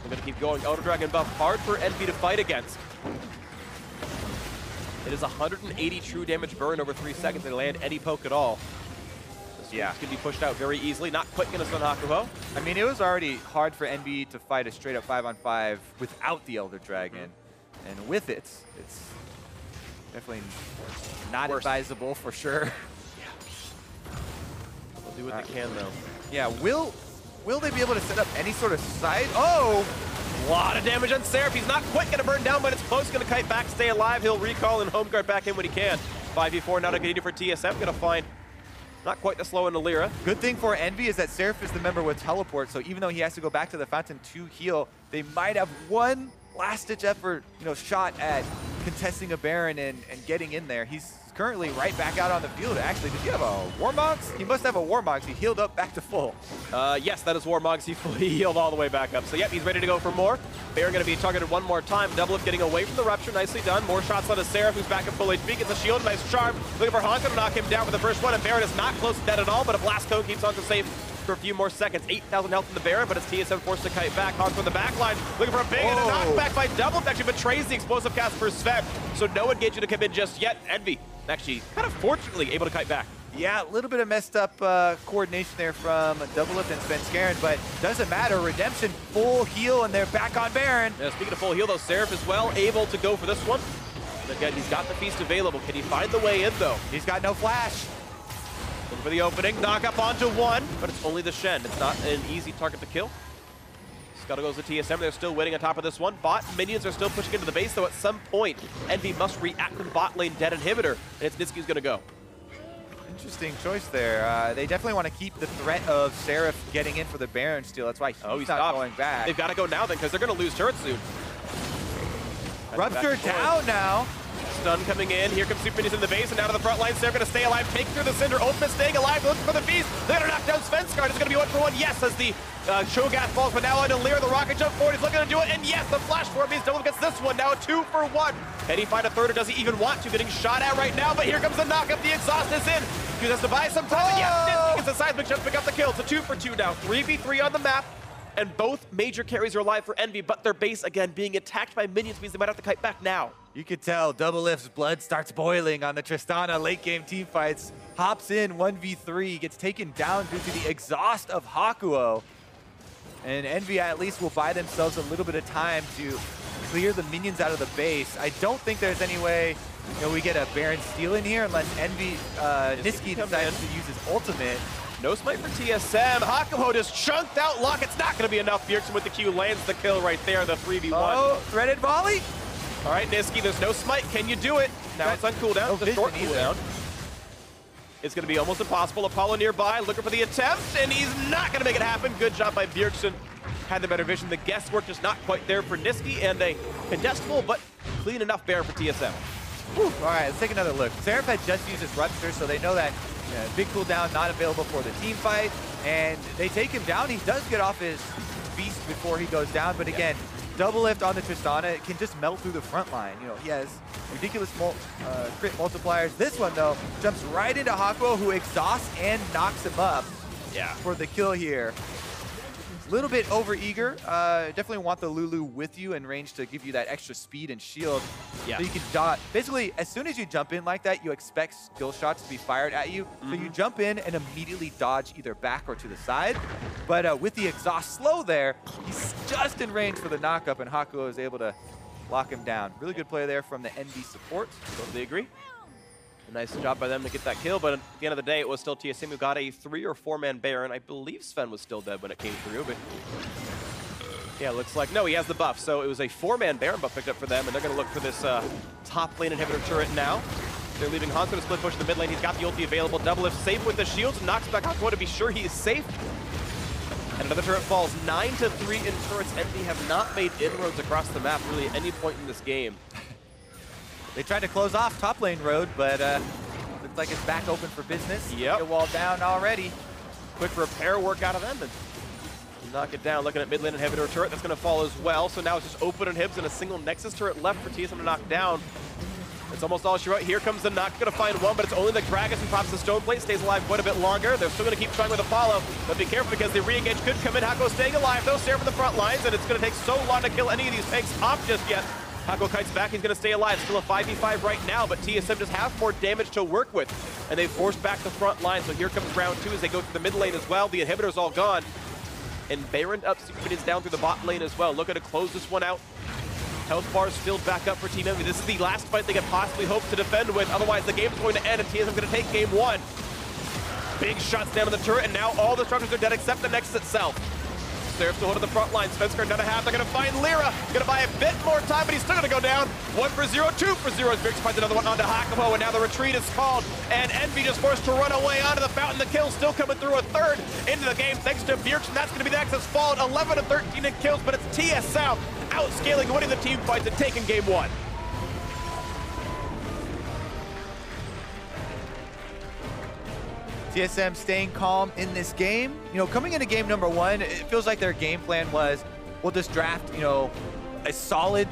They're going to keep going. Elder Dragon buff hard for Envy to fight against. It is 180 true damage burn over 3 seconds to land any poke at all. Yeah. It's going to be pushed out very easily. Not quite going to stun Hakuho. I mean, it was already hard for NB to fight a straight-up 5-on-5 without the Elder Dragon. And with it, it's definitely not advisable for sure. They'll do what they can, though. Yeah, will they be able to set up any sort of side? Oh! A lot of damage on Seraph. He's not quite going to burn down, but it's close. Going to kite back, stay alive. He'll recall and home guard back in when he can. 5v4 now to get for TSM. Going to find not quite the slow into Lyra. Good thing for Envy is that Seraph is the member with teleport, so even though he has to go back to the fountain to heal, they might have one last-ditch effort, shot at contesting a Baron and getting in there. He's currently right back out on the field. Actually, did he have a Warmogs? He must have a Warmogs. He healed up back to full. Yes, that is Warmogs. He fully healed all the way back up. So, yep, he's ready to go for more. Baron going to be targeted one more time. Doublelift getting away from the Rupture. Nicely done. More shots on a Seraph, who's back at full HP. Gets a shield. Nice charm. Looking for Hanzo to knock him down with the first one. And Baron is not close to dead at all, but a Blast Cone keeps Hanzo safe for a few more seconds. 8,000 health in the Baron, but it's TSM forced to kite back. Hanzo in the back line. Looking for a big and a knockback by Doublelift. Actually betrays the explosive cast for Sven. So no engagement to come in just yet. Envy actually kind of fortunately able to kite back. Yeah, a little bit of messed up coordination there from Doublelift and Svenskeren, but doesn't matter. Redemption full heal, and they're back on Baron. Yeah, speaking of full heal, though, Seraph is well able to go for this one. And again, he's got the feast available. Can he find the way in, though? He's got no flash. Looking for the opening. Knock up onto one, but it's only the Shen. It's not an easy target to kill. Scuttle goes to TSM. They're still waiting on top of this one. Bot minions are still pushing into the base, though at some point, Envy must react to the bot lane dead inhibitor, and it's Nisqy's going to go. Interesting choice there. They definitely want to keep the threat of Seraph getting in for the Baron steal. That's why he's not going back. They've got to go now then, because they're going to lose turret soon. Rupture down now. Stun coming in. Here comes Super Minions in the base, and out of the front line, Seraph going to stay alive. Take through the Cinder. Ultimate staying alive. Looking for the feast. They're going to knock down Svenskeren. It's going to be 1-for-1. Yes, as the Cho'Gath falls, but now into Lyra. The rocket jump forward. He's looking to do it, and yes, the flash forward means Doublelift gets this one. Now a 2-for-1. Can he find a third, or does he even want to? Getting shot at right now, but here comes the knock up. The exhaust is in. He has to buy some time, and yes, Nisqy gets the seismic jump to pick up the kill. It's a 2-for-2 now. 3v3 on the map. And both major carries are alive for Envy, but their base, again, being attacked by minions means they might have to kite back now. You could tell Doublelift's blood starts boiling on the Tristana late game team fights. Hops in 1v3, gets taken down due to the exhaust of Hakuho. And Envy at least will buy themselves a little bit of time to clear the minions out of the base. I don't think there's any way we get a Baron steal in here unless Envy, Nisqy decides to use his ultimate. No smite for TSM. Hakuho just chunked out Luck. It's not going to be enough. Bjergsen with the Q lands the kill right there, the 3v1. Oh, threaded volley. All right, Nisqy, there's no smite. Can you do it? Now it's on cooldown. The short cooldown. It's going to be almost impossible. Apollo nearby, looking for the attempt, and he's not going to make it happen. Good job by Bjergsen. Had the better vision. The guesswork just not quite there for Nisqy, and a contestable but clean enough Baron for TSM. Whew. All right, let's take another look. Seraph had just used his Rupture, so they know that big cooldown not available for the team fight, and they take him down. He does get off his beast before he goes down, but again, Doublelift on the Tristana can just melt through the front line. He has ridiculous crit multipliers. This one, though, jumps right into Hakuho, who exhausts and knocks him up for the kill here. A little bit over-eager. Definitely want the Lulu with you in range to give you that extra speed and shield. So you can dodge. Basically, as soon as you jump in like that, you expect skill shots to be fired at you. So you jump in and immediately dodge either back or to the side. But with the exhaust slow there, he's just in range for the knockup, and Hakuho is able to lock him down. Really good play there from the Envy support. Totally agree. A nice job by them to get that kill, but at the end of the day, it was still TSM who got a 3- or 4-man Baron. I believe Sven was still dead when it came through, but yeah, looks like, no, he has the buff. So it was a 4-man Baron buff picked up for them, and they're going to look for this top lane inhibitor turret now. They're leaving Hanzo to split push to the mid lane. He's got the ulti available. Doublelift safe with the shields, knocks back Hakuho to be sure he is safe. And another turret falls. 9-3 in turrets. Envy have not made inroads across the map really at any point in this game. They tried to close off top lane road, but looks like it's back open for business. Yep. Get wall down already. Quick repair work out of them, and knock it down. Looking at mid lane inhibitor turret, that's going to fall as well. So now it's just open inhibs and a single Nexus turret left for TSM to knock down. That's almost all she wrote. Here comes the knock. Going to find one, but it's only the Gragas who pops the stone plate. Stays alive quite a bit longer. They're still going to keep trying with Apollo, but be careful because the re-engage could come in. Hakuho staying alive, though. Seraph in the front lines, and it's going to take so long to kill any of these tanks off just yet. Hako Kite's back, he's gonna stay alive. Still a 5v5 right now, but TSM just have more damage to work with. And they forced back the front line, so here comes round 2 as they go to the mid lane as well. The inhibitor's all gone. And Baron up is down through the bot lane as well. Looking to close this one out. Health bars filled back up for Team Envy. This is the last fight they could possibly hope to defend with. Otherwise, the game's going to end, and TSM going to take game 1. Big shots down on the turret, and now all the structures are dead except the Nexus itself. Seraph still holding the front line. Svenskar another half. They're going to find Lyra. Going to buy a bit more time, but he's still going to go down. 1 for 0, 2 for 0. As Vix finds another one onto Hakuho, and now the retreat is called. And Envy just forced to run away onto the fountain. The kill still coming through, a third into the game thanks to Bjergsen. That's going to be the Nexus Fallen. 11 to 13 in kills, but it's TSM outscaling, winning the team fights and taking game 1. TSM staying calm in this game. You know, coming into game number 1, it feels like their game plan was, we'll just draft, you know, a solid,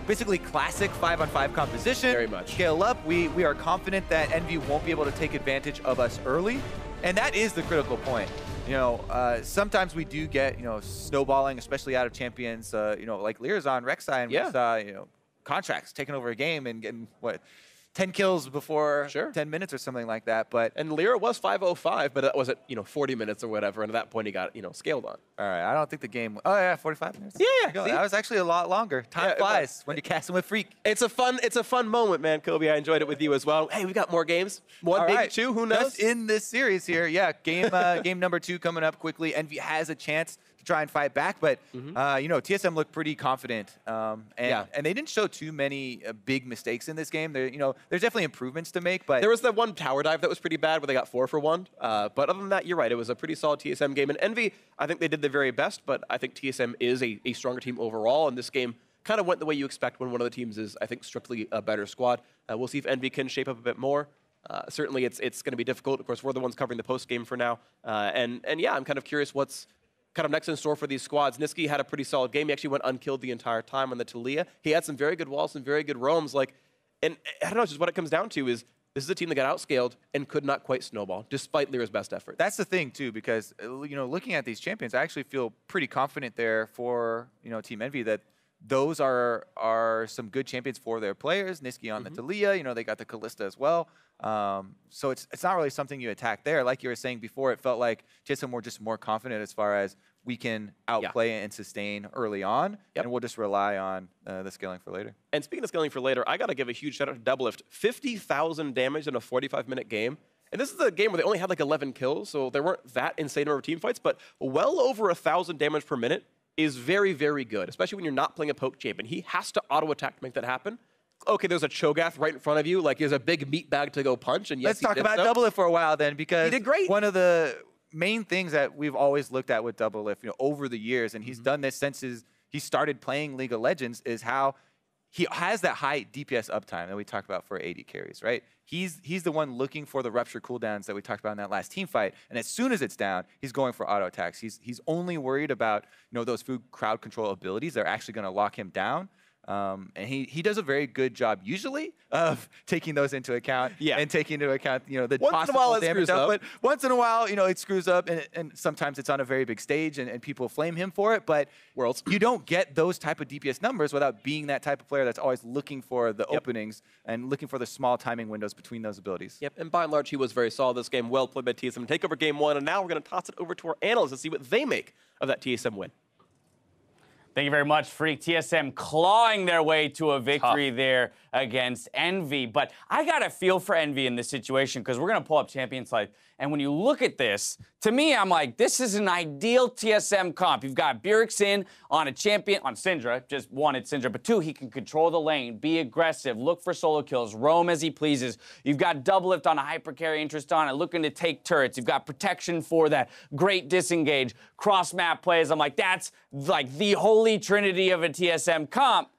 basically classic 5-on-5 composition. Very much. Scale up. We are confident that Envy won't be able to take advantage of us early. And that is the critical point. You know, sometimes we do get, you know, snowballing, especially out of champions, you know, like Lirazon, Rek'Sai, and we saw, you know, contracts taking over a game and getting, what, 10 kills before 10 minutes or something like that. But and Lyra was 5:05, but that was at, you know, 40 minutes or whatever, and at that point he got, you know, scaled on. All right, I don't think the game. Oh yeah, 45 minutes. Yeah, that was actually a lot longer. Time flies when you're casting with Freak. It's a fun moment, man, Kobe. I enjoyed it with you as well. Hey, we got more games. One, maybe two. Who knows? Just in this series here, yeah. Game number 2 coming up quickly. Envy has a chance to try and fight back, but you know, TSM looked pretty confident, and they didn't show too many big mistakes in this game. There, you know, there's definitely improvements to make, but there was that one tower dive that was pretty bad where they got 4 for 1. But other than that, you're right. It was a pretty solid TSM game. And Envy, I think they did their very best, but I think TSM is a stronger team overall, and this game kind of went the way you expect when one of the teams is, I think, strictly a better squad. We'll see if Envy can shape up a bit more. Certainly, it's going to be difficult. Of course, we're the ones covering the post game for now, and yeah, I'm kind of curious what's kind of next in store for these squads. Nisqy had a pretty solid game. He actually went unkilled the entire time on the Taliyah. He had some very good walls, some very good roams. Like, and I don't know, just what it comes down to is this is a team that got outscaled and could not quite snowball, despite Lyra's best effort. That's the thing, too, because, you know, looking at these champions, I actually feel pretty confident there for, you know, Team Envy that those are some good champions for their players. Nisqy on the Taliyah, you know, they got the Kalista as well. So it's not really something you attack there. Like you were saying before, it felt like TSM were just more confident as far as we can outplay and sustain early on, and we'll just rely on the scaling for later. And speaking of scaling for later, I got to give a huge shout out to Doublelift. 50,000 damage in a 45-minute game. And this is a game where they only had like 11 kills, so there weren't that insane number of team fights, but well over 1,000 damage per minute is very, very good, especially when you're not playing a poke champion. He has to auto-attack to make that happen. Okay, there's a Cho'Gath right in front of you, like there's a big meat bag to go punch, and yes, let's talk about Doublelift for a while then, because he did great. One of the main things that we've always looked at with Doublelift, you know, over the years, and he's done this since he started playing League of Legends, is how he has that high DPS uptime that we talked about for AD carries, right? He's the one looking for the rupture cooldowns that we talked about in that last team fight, and as soon as it's down, he's going for auto attacks. He's only worried about, you know, those food crowd control abilities that are actually going to lock him down. And he does a very good job usually of taking those into account and taking into account, you know, the possible damage up. But once in a while, you know, it screws up, and sometimes it's on a very big stage and people flame him for it. But you don't get those type of DPS numbers without being that type of player that's always looking for the openings and looking for the small timing windows between those abilities. Yep, and by and large, he was very solid this game. Well played by TSM. Take over game 1, and now we're going to toss it over to our analysts and see what they make of that TSM win. Thank you very much, Freak. TSM clawing their way to a victory there against Envy. But I got a feel for Envy in this situation because we're going to pull up Champions Life. And when you look at this, to me, I'm like, this is an ideal TSM comp. You've got Bjergsen on a champion, on Syndra, just one, it's Syndra, but two, he can control the lane, be aggressive, look for solo kills, roam as he pleases. You've got Doublelift on a hypercarry interest on it, looking to take turrets. You've got protection for that, great disengage, cross-map plays. I'm like, that's like the holy trinity of a TSM comp.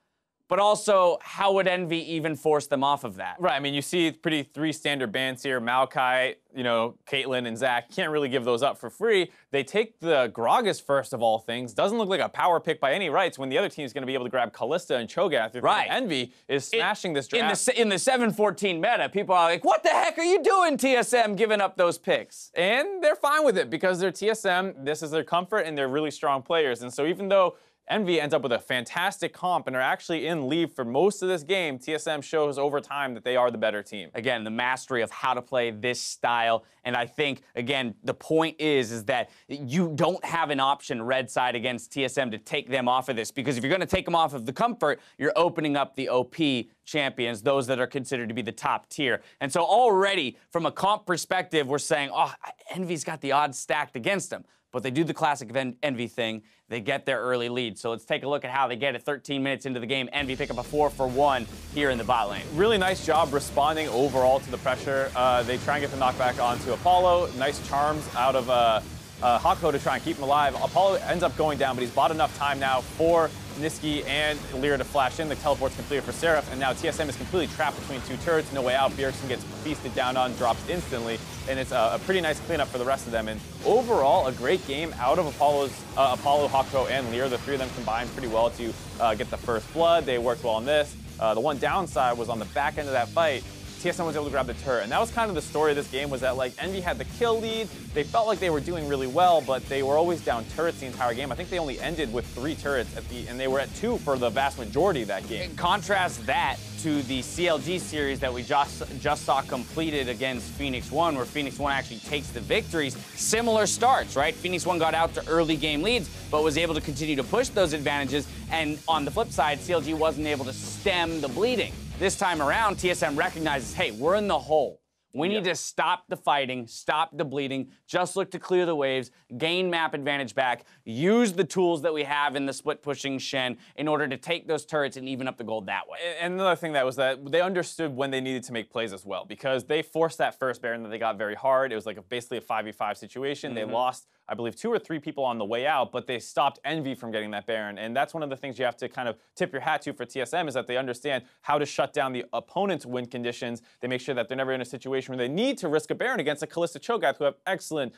But also, how would Envy even force them off of that? Right, I mean, you see pretty 3 standard bans here. Maokai, you know, Caitlyn and Zac can't really give those up for free. They take the Gragas first of all things. Doesn't look like a power pick by any rights when the other team is going to be able to grab Kalista and Cho'Gath. Right. Envy is smashing this draft. In the 7-14 meta, people are like, what the heck are you doing, TSM, giving up those picks? And they're fine with it because they're TSM, this is their comfort, and they're really strong players. And so even though Envy ends up with a fantastic comp and are actually in lead for most of this game. TSM shows over time that they are the better team. Again, the mastery of how to play this style. And I think, again, the point is that you don't have an option red side against TSM to take them off of this, because if you're going to take them off of the comfort, you're opening up the OP champions, those that are considered to be the top tier. And so already, from a comp perspective, we're saying, oh, Envy's got the odds stacked against them. But they do the classic Envy thing. They get their early lead. So let's take a look at how they get it 13 minutes into the game. Envy pick up a 4-for-1 here in the bot lane. Really nice job responding overall to the pressure. They try and get the knockback onto Apollo. Nice charms out of Hakuho to try and keep him alive. Apollo ends up going down, but he's bought enough time now for Nisqy and Lyra to flash in. The teleport's completed for Seraph, and now TSM is completely trapped between two turrets. No way out. Bjergsen gets feasted down on, drops instantly, and it's a pretty nice cleanup for the rest of them. And overall, a great game out of Apollo, Hakuho, and Lyra. The three of them combined pretty well to get the first blood. They worked well on this. The one downside was on the back end of that fight, TSM was able to grab the turret. And that was kind of the story of this game, was that like Envy had the kill lead. They felt like they were doing really well, but they were always down turrets the entire game. I think they only ended with 3 turrets and they were at 2 for the vast majority of that game. Contrast that to the CLG series that we just saw completed against Phoenix One, where Phoenix One actually takes the victories. Similar starts, right? Phoenix One got out to early game leads, but was able to continue to push those advantages. And on the flip side, CLG wasn't able to stem the bleeding. This time around, TSM recognizes, hey, we're in the hole. We need to stop the fighting, stop the bleeding, just look to clear the waves, gain map advantage back, use the tools that we have in the split pushing Shen in order to take those turrets and even up the gold that way. And another thing that was that they understood when they needed to make plays as well, because they forced that first Baron that they got very hard. It was like basically a 5v5 situation. They lost, I believe, 2 or 3 people on the way out, but they stopped Envy from getting that Baron. And that's one of the things you have to kind of tip your hat to for TSM, is that they understand how to shut down the opponent's win conditions. They make sure that they're never in a situation where they need to risk a Baron against a Kalista Cho'Gath, who have excellent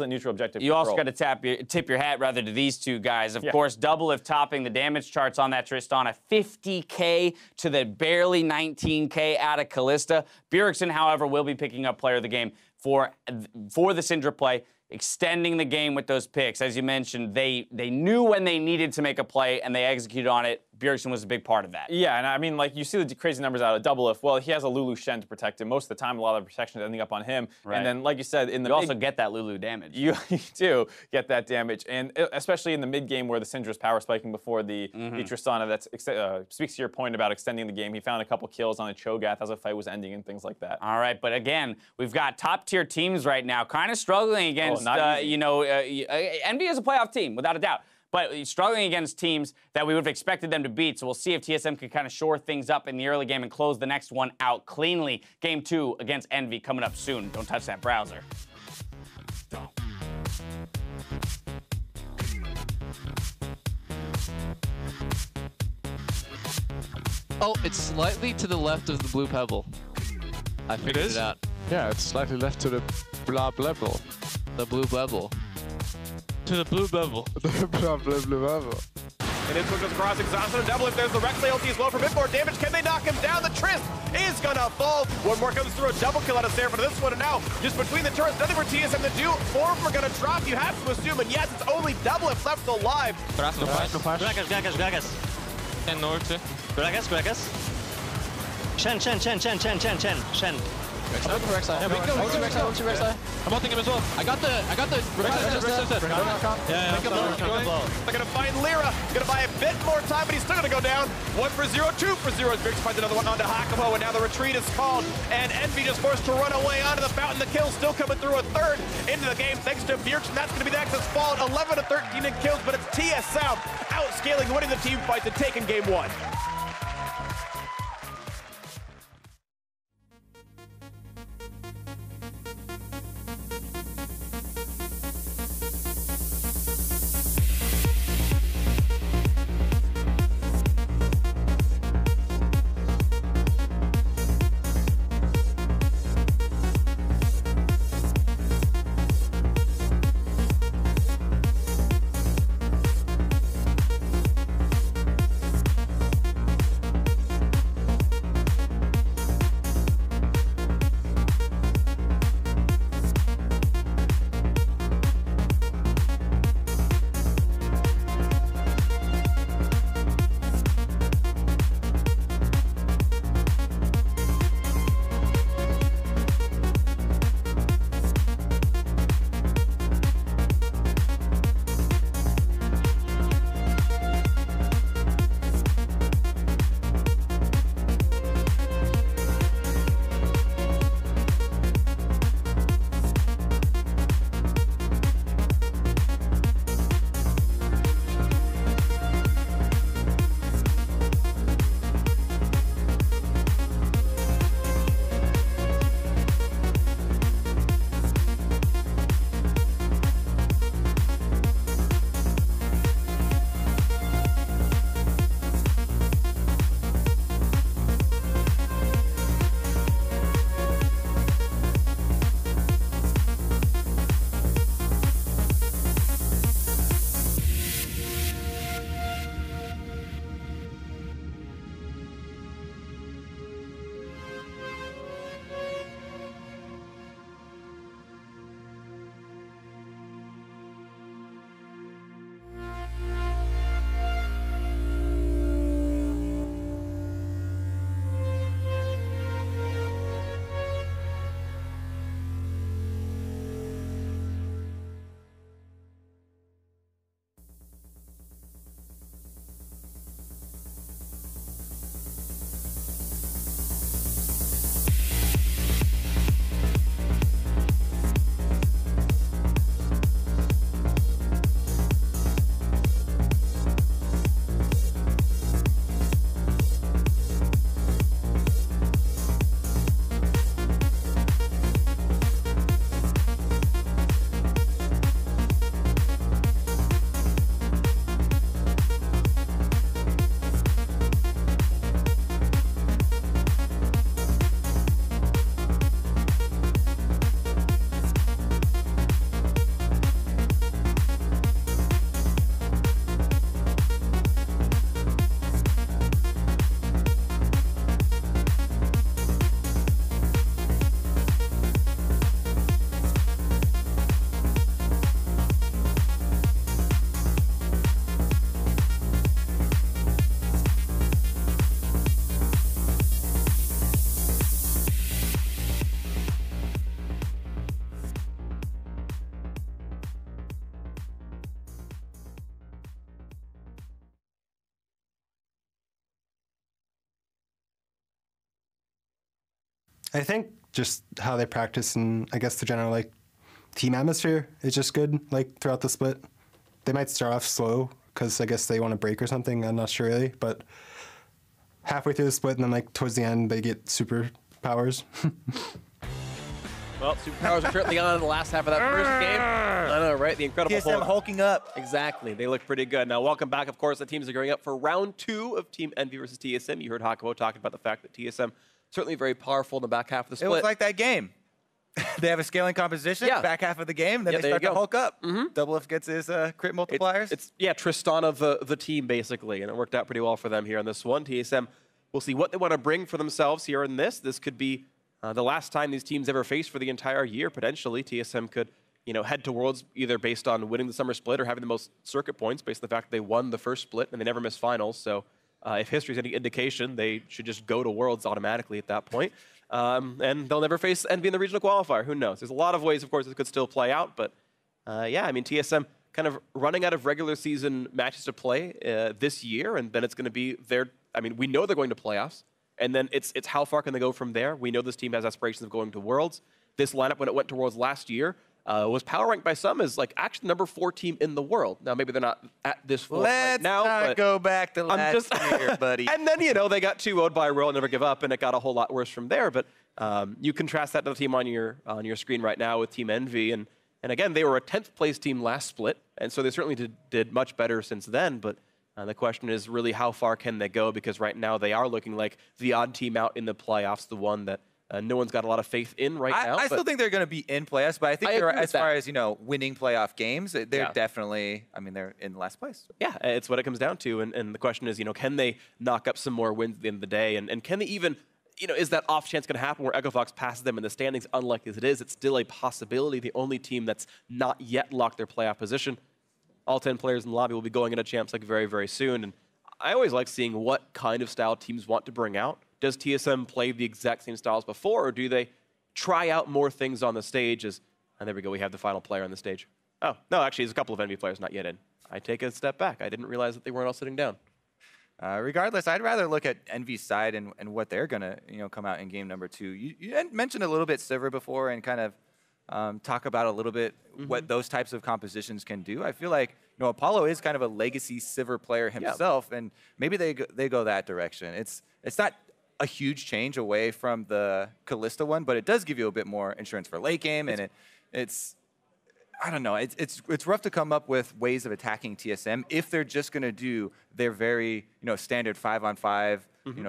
neutral objective You control. also got to tip your hat rather to these two guys. Of course, Doublelift topping the damage charts on that Tristana, 50K to the barely 19K out of Kalista. Bjergsen, however, will be picking up player of the game for the Syndra play, extending the game with those picks. As you mentioned, they knew when they needed to make a play, and they executed on it. Bjergsen was a big part of that. Yeah, and I mean, like, you see the crazy numbers out of Doublelift. Well, he has a Lulu Shen to protect him. Most of the time, a lot of the protection is ending up on him. Right. And then, like you said, in the you also get that Lulu damage. You do get that damage, and especially in the mid game where the Syndra's power spiking before the Tristana. That speaks to your point about extending the game. He found a couple kills on a Cho'Gath as a fight was ending and things like that. All right, but again, we've got top tier teams right now, kind of struggling against, Envy is a playoff team without a doubt. But struggling against teams that we would have expected them to beat. So we'll see if TSM can kind of shore things up in the early game and close the next one out cleanly. Game 2 against Envy coming up soon. Don't touch that browser. Oh, it's slightly to the left of the blue pebble. I figured it out. Yeah, it's slightly left to the blah level. The blue level. To the blue level. The blah level. And this one goes across, exhausted and Doublelift. There's the Rex ulti as well for a bit more damage. Can they knock him down? The Trist is gonna fall. One more comes through, a double kill out of Seraph for this one, and now just between the turrets, nothing for TSM to do. 4 of them are gonna drop, you have to assume, and yes, it's only Doublelift left alive. Gragas. And Norte. Gragas. Shen. I'm looking for Rek'Sai. I'm looking for Rek'Sai. I'm ulting him as well. I got the Rek'Sai. They're gonna find Lyra. Gonna buy a bit more time, but he's still gonna go down. 1 for 0, 2 for 0. Bjergsen finds another one onto Hakuho, and now the retreat is called. And Envy just forced to run away onto the fountain. The kill still coming through, a third into the game thanks to Bjergsen. That's gonna be the Nexus fall. 11 to 13 in kills, but it's TSM outscaling, winning the team fight and taking game 1. I think just how they practice and I guess the general like team atmosphere is just good like throughout the split. They might start off slow because I guess they want to break or something. I'm not sure really, but halfway through the split and then like towards the end they get superpowers. Well, superpowers are certainly on in the last half of that first game. I know, right? The incredible TSM hulking up. Exactly. They look pretty good. Now, welcome back. Of course, the teams are going up for round 2 of Team Envy versus TSM. You heard Hakuho talking about the fact that TSM certainly very powerful in the back half of the split. It was like that game. They have a scaling composition, back half of the game, then they start to hulk up. Doublelift gets his crit multipliers. It's Tristana the team, basically, and it worked out pretty well for them here in this one. TSM, we'll see what they want to bring for themselves here in this. This could be the last time these teams ever face for the entire year, potentially. TSM could, head to Worlds either based on winning the summer split or having the most circuit points based on the fact that they won the first split and they never missed finals. So if history is any indication, they should just go to Worlds automatically at that point. And they'll never face Envy in the regional qualifier. Who knows? There's a lot of ways, of course, it could still play out. But yeah, I mean, TSM kind of running out of regular season matches to play this year. And then it's going to be we know they're going to playoffs. And then it's how far can they go from there? We know this team has aspirations of going to Worlds. This lineup, when it went to Worlds last year, was power ranked by some as like actually the number 4 team in the world. Now maybe they're not at this floor right now. Let's not go back to last year, buddy. And then they got 2-0'd by Royal Never Give Up, and it got a whole lot worse from there. But you contrast that to the team on your screen right now with Team Envy, and again they were a 10th place team last split, and so they certainly did much better since then. But the question is really how far can they go, because right now they are looking like the odd team out in the playoffs, the one that no one's got a lot of faith in right now. I still think they're going to be in playoffs, but I think as far as winning playoff games, they're definitely, they're in last place. Yeah, it's what it comes down to, and the question is, can they knock up some more wins at the end of the day, and can they even, is that off chance going to happen where Echofox passes them in the standings? Unlikely as it is, it's still a possibility. The only team that's not yet locked their playoff position. All 10 players in the lobby will be going into Champs League very, very soon. And I always like seeing what kind of style teams want to bring out. Does TSM play the exact same styles before, or do they try out more things on the stage? And there we go, we have the final player on the stage. Oh, no, actually, there's a couple of Envy players not yet in. I take a step back. I didn't realize that they weren't all sitting down. Regardless, I'd rather look at Envy's side and what they're going to come out in game number 2. You mentioned a little bit Sivir before and kind of talk about a little bit what those types of compositions can do. I feel like Apollo is kind of a legacy Sivir player himself, and maybe they go that direction. It's not a huge change away from the Kalista one, but it does give you a bit more insurance for late game, and it's I don't know. It's rough to come up with ways of attacking TSM if they're just going to do their very standard 5-on-5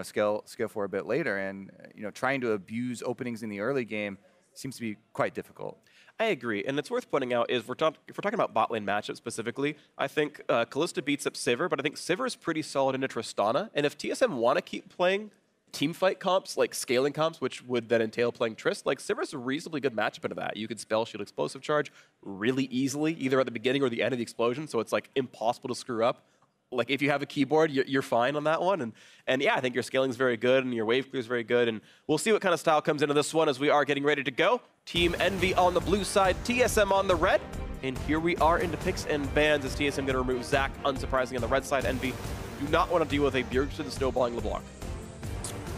scale for a bit later, and trying to abuse openings in the early game seems to be quite difficult. I agree, and it's worth pointing out is if we're talking about bot lane matchups specifically, I think Kalista beats up Sivir, but I think Sivir is pretty solid into Tristana, and if TSM want to keep playing team fight comps, like scaling comps, which would then entail playing Trist, like Sivir's a reasonably good matchup into that. You could spell Shield Explosive Charge really easily, either at the beginning or the end of the explosion, so it's like impossible to screw up. Like if you have a keyboard, you're fine on that one. And yeah, I think your scaling is very good and your wave clear is very good. And we'll see what kind of style comes into this one as we are getting ready to go. Team Envy on the blue side, TSM on the red. And here we are into picks and bans as TSM going to remove Zac, unsurprisingly, on the red side. Envy do not want to deal with a Bjergsen snowballing LeBlanc.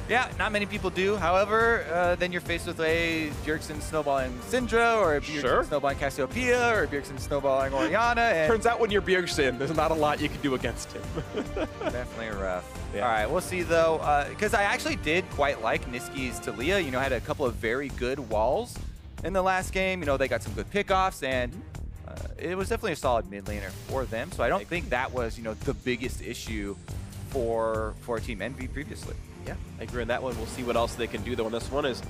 Yeah, not many people do. However, then you're faced with a Bjergsen snowballing Syndra, or a Bjergsen snowballing Cassiopeia, or a Bjergsen snowballing Orianna. And turns out when you're Bjergsen, there's not a lot you can do against him. Definitely rough. Yeah. All right, we'll see though, because I actually did quite like Niski's Taliyah. Had a couple of very good walls in the last game. They got some good pickoffs, and it was definitely a solid mid laner for them. So I don't think that was the biggest issue for Team Envy previously. Yeah, I agree on that one. We'll see what else they can do, though, on this one is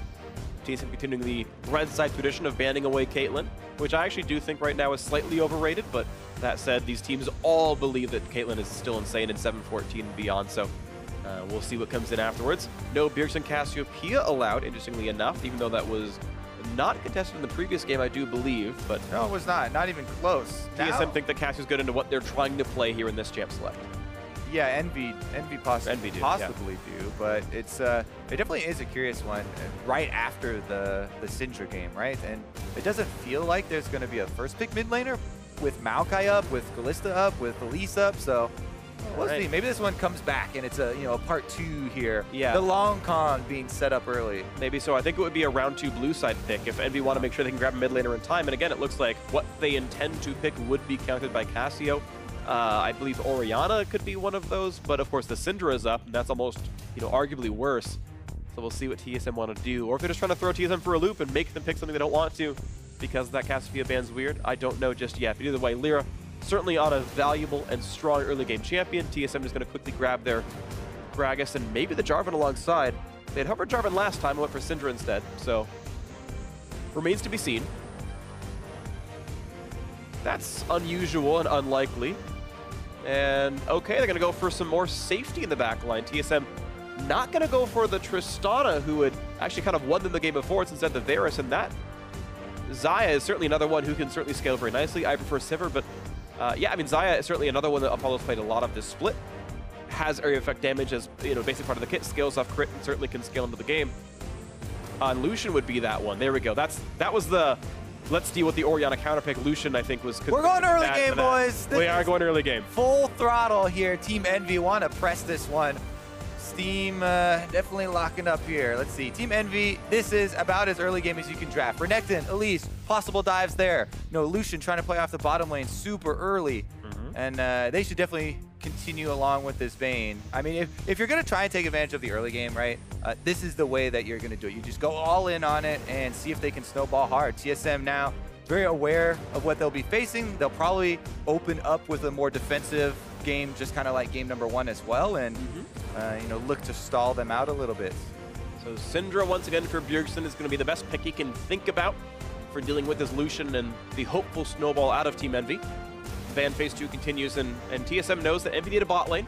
TSM continuing the red side tradition of banning away Caitlyn, which I actually do think right now is slightly overrated, but that said, these teams all believe that Caitlyn is still insane in 7-14 and beyond, so we'll see what comes in afterwards. No Bjergsen Cassiopeia allowed, interestingly enough, even though that was not contested in the previous game, I do believe, but... No, it was not. Not even close. TSM think that Cassio's good into what they're trying to play here in this Champ Select. Yeah, Envy possibly do, but it definitely is a curious one right after the Syndra game, right? And it doesn't feel like there's going to be a first pick mid laner with Maokai up, with Kalista up, with Elise up, so We'll Right. see. Maybe this one comes back and it's a a part 2 here. Yeah. The long con being set up early. Maybe so. I think it would be a round 2 blue side pick if Envy want to make sure they can grab a mid laner in time. And again, it looks like what they intend to pick would be counted by Cassio. I believe Orianna could be one of those, but of course the Syndra is up, and that's almost, arguably worse. So we'll see what TSM want to do, or if they're just trying to throw TSM for a loop and make them pick something they don't want to because that Cassiopeia ban's weird. I don't know just yet. But either way, Lyra certainly on a valuable and strong early game champion. TSM is going to quickly grab their Gragas and maybe the Jarvan alongside. They had hovered Jarvan last time and went for Syndra instead, so remains to be seen. That's unusual and unlikely. And okay, they're going to go for some more safety in the back line. TSM not going to go for the Tristana, who had actually kind of won them the game before. It's instead the Varus, and that Xayah is certainly another one who can certainly scale very nicely. I prefer Sivir, but yeah, I mean, Xayah is certainly another one that Apollo's played a lot of this split. Has area effect damage as, basic part of the kit, scales off crit, and certainly can scale into the game. Lucian would be that one. There we go. That was the let's deal with the Orianna counter pick. Lucian, I think, was... We're going early game, boys. We are going early game. Full throttle here. Team Envy want to press this one. Steam definitely locking up here. Let's see. Team Envy, this is about as early game as you can draft. Renekton, Elise, possible dives there. Lucian trying to play off the bottom lane super early. And they should definitely continue along with this vein. I mean, if you're going to try and take advantage of the early game, right, this is the way that you're going to do it. You just go all in on it and see if they can snowball hard. TSM now very aware of what they'll be facing. They'll probably open up with a more defensive game, just kind of like game number 1 as well, and look to stall them out a little bit. So Syndra, once again, for Bjergsen is going to be the best pick he can think about for dealing with his Lucian and the hopeful snowball out of Team Envy. Ban phase 2 continues, and TSM knows that Envy need a bot lane,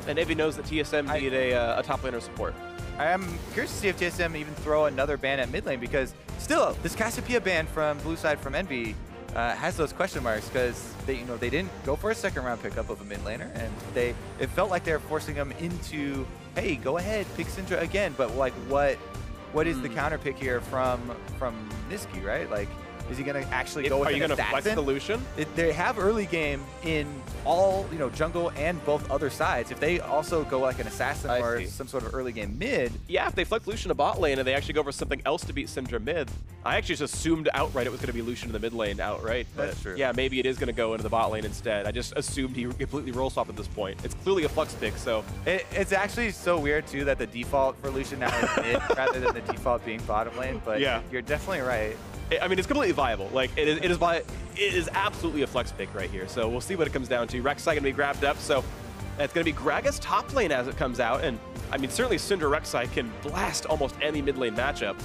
and Envy knows that TSM need a top laner support. I am curious to see if TSM even throw another ban at mid lane, because still, this Cassiopeia ban from blue side from Envy has those question marks, because they didn't go for a second round pickup of a mid laner, and it felt like they were forcing them into, hey, go ahead, pick Syndra again, but like what is the counter pick here from Niski, right? Like, is he going to actually go with an assassin? Are you going to flex the Lucian? They have early game in all, jungle and both other sides. If they also go like an assassin or some sort of early game mid. Yeah, if they flex Lucian to bot lane and they actually go for something else to beat Syndra mid, I actually just assumed outright it was going to be Lucian in the mid lane outright. That's true. Yeah, maybe it is going to go into the bot lane instead. I just assumed he completely roll swapped at this point. It's clearly a flux pick, so. It's actually so weird, too, that the default for Lucian now is mid rather than the default being bottom lane, but yeah, you're definitely right. I mean, it's completely viable. Like, it is absolutely a flex pick right here. So we'll see what it comes down to. Rek'Sai going to be grabbed up, so it's going to be Gragas top lane as it comes out. And I mean, certainly Syndra Rek'Sai can blast almost any mid lane matchup.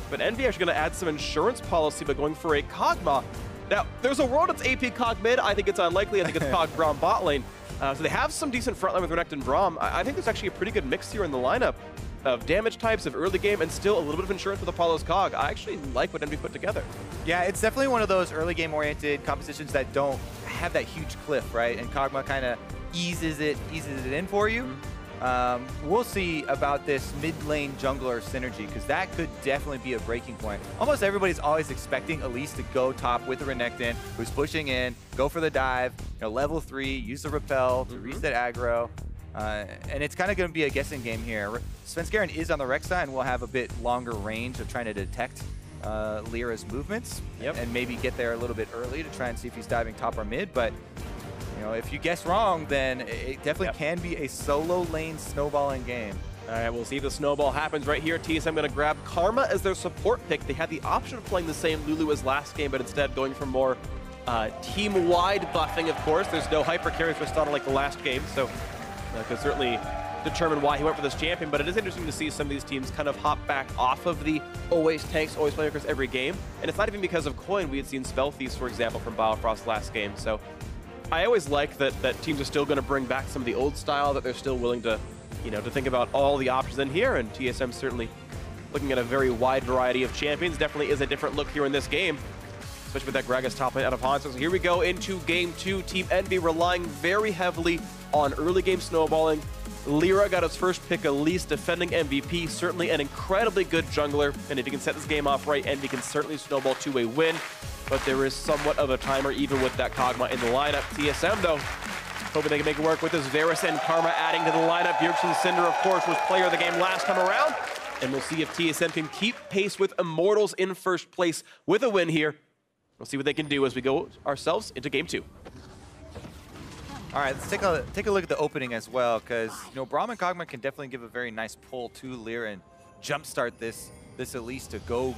But Envy actually going to add some insurance policy by going for a Kog'Maw. Now, there's a world it's AP Cog mid. I think it's unlikely. I think it's Cog Braum bot lane. So they have some decent frontline with Renekton and Braum. I think there's actually a pretty good mix here in the lineup of damage types, of early game, and still a little bit of insurance with Apollo's Cog. I actually like what Envy put together. Yeah, it's definitely one of those early game oriented compositions that don't have that huge cliff, right? And Kog'Maw kind of eases it in for you. We'll see about this mid lane jungler synergy, because that could definitely be a breaking point. Almost everybody's always expecting Elise to go top with the Renekton, who's pushing in, go for the dive, level 3, use the repel to reset aggro. And it's kind of going to be a guessing game here. Svenskeren is on the Rek'Sai and will have a bit longer range of trying to detect Lyra's movements and maybe get there a little bit early to try and see if he's diving top or mid. But if you guess wrong, then it definitely can be a solo lane snowballing game. All right, we'll see if the snowball happens right here. TSM going to grab Karma as their support pick. They had the option of playing the same Lulu as last game, but instead going for more team-wide buffing, of course. There's no hyper carry for Tristana like the last game, so could certainly determine why he went for this champion, but it is interesting to see some of these teams kind of hop back off of the always tanks, always playmakers every game. And it's not even because of coin. We had seen Spell Thieves, for example, from Biofrost last game. So I always like that teams are still going to bring back some of the old style, that they're still willing to, to think about all the options in here. And TSM certainly looking at a very wide variety of champions. Definitely is a different look here in this game, especially with that Gragas top lane out of Hanzo. So here we go into game 2. Team Envy relying very heavily on early game snowballing. Lyra got his first pick, Elise, defending MVP. Certainly an incredibly good jungler, and if he can set this game off right, Envy can certainly snowball to a win. But there is somewhat of a timer even with that Kog'Maw in the lineup. TSM, though, Hoping they can make it work with this Varus and Karma adding to the lineup. Bjergsen Cinder, of course, was player of the game last time around. And we'll see if TSM can keep pace with Immortals in first place with a win here. We'll see what they can do as we go ourselves into game 2. All right, let's take a look at the opening as well, because Braum and Kog'Maw can definitely give a very nice pull to Lyra and jumpstart this Elise to go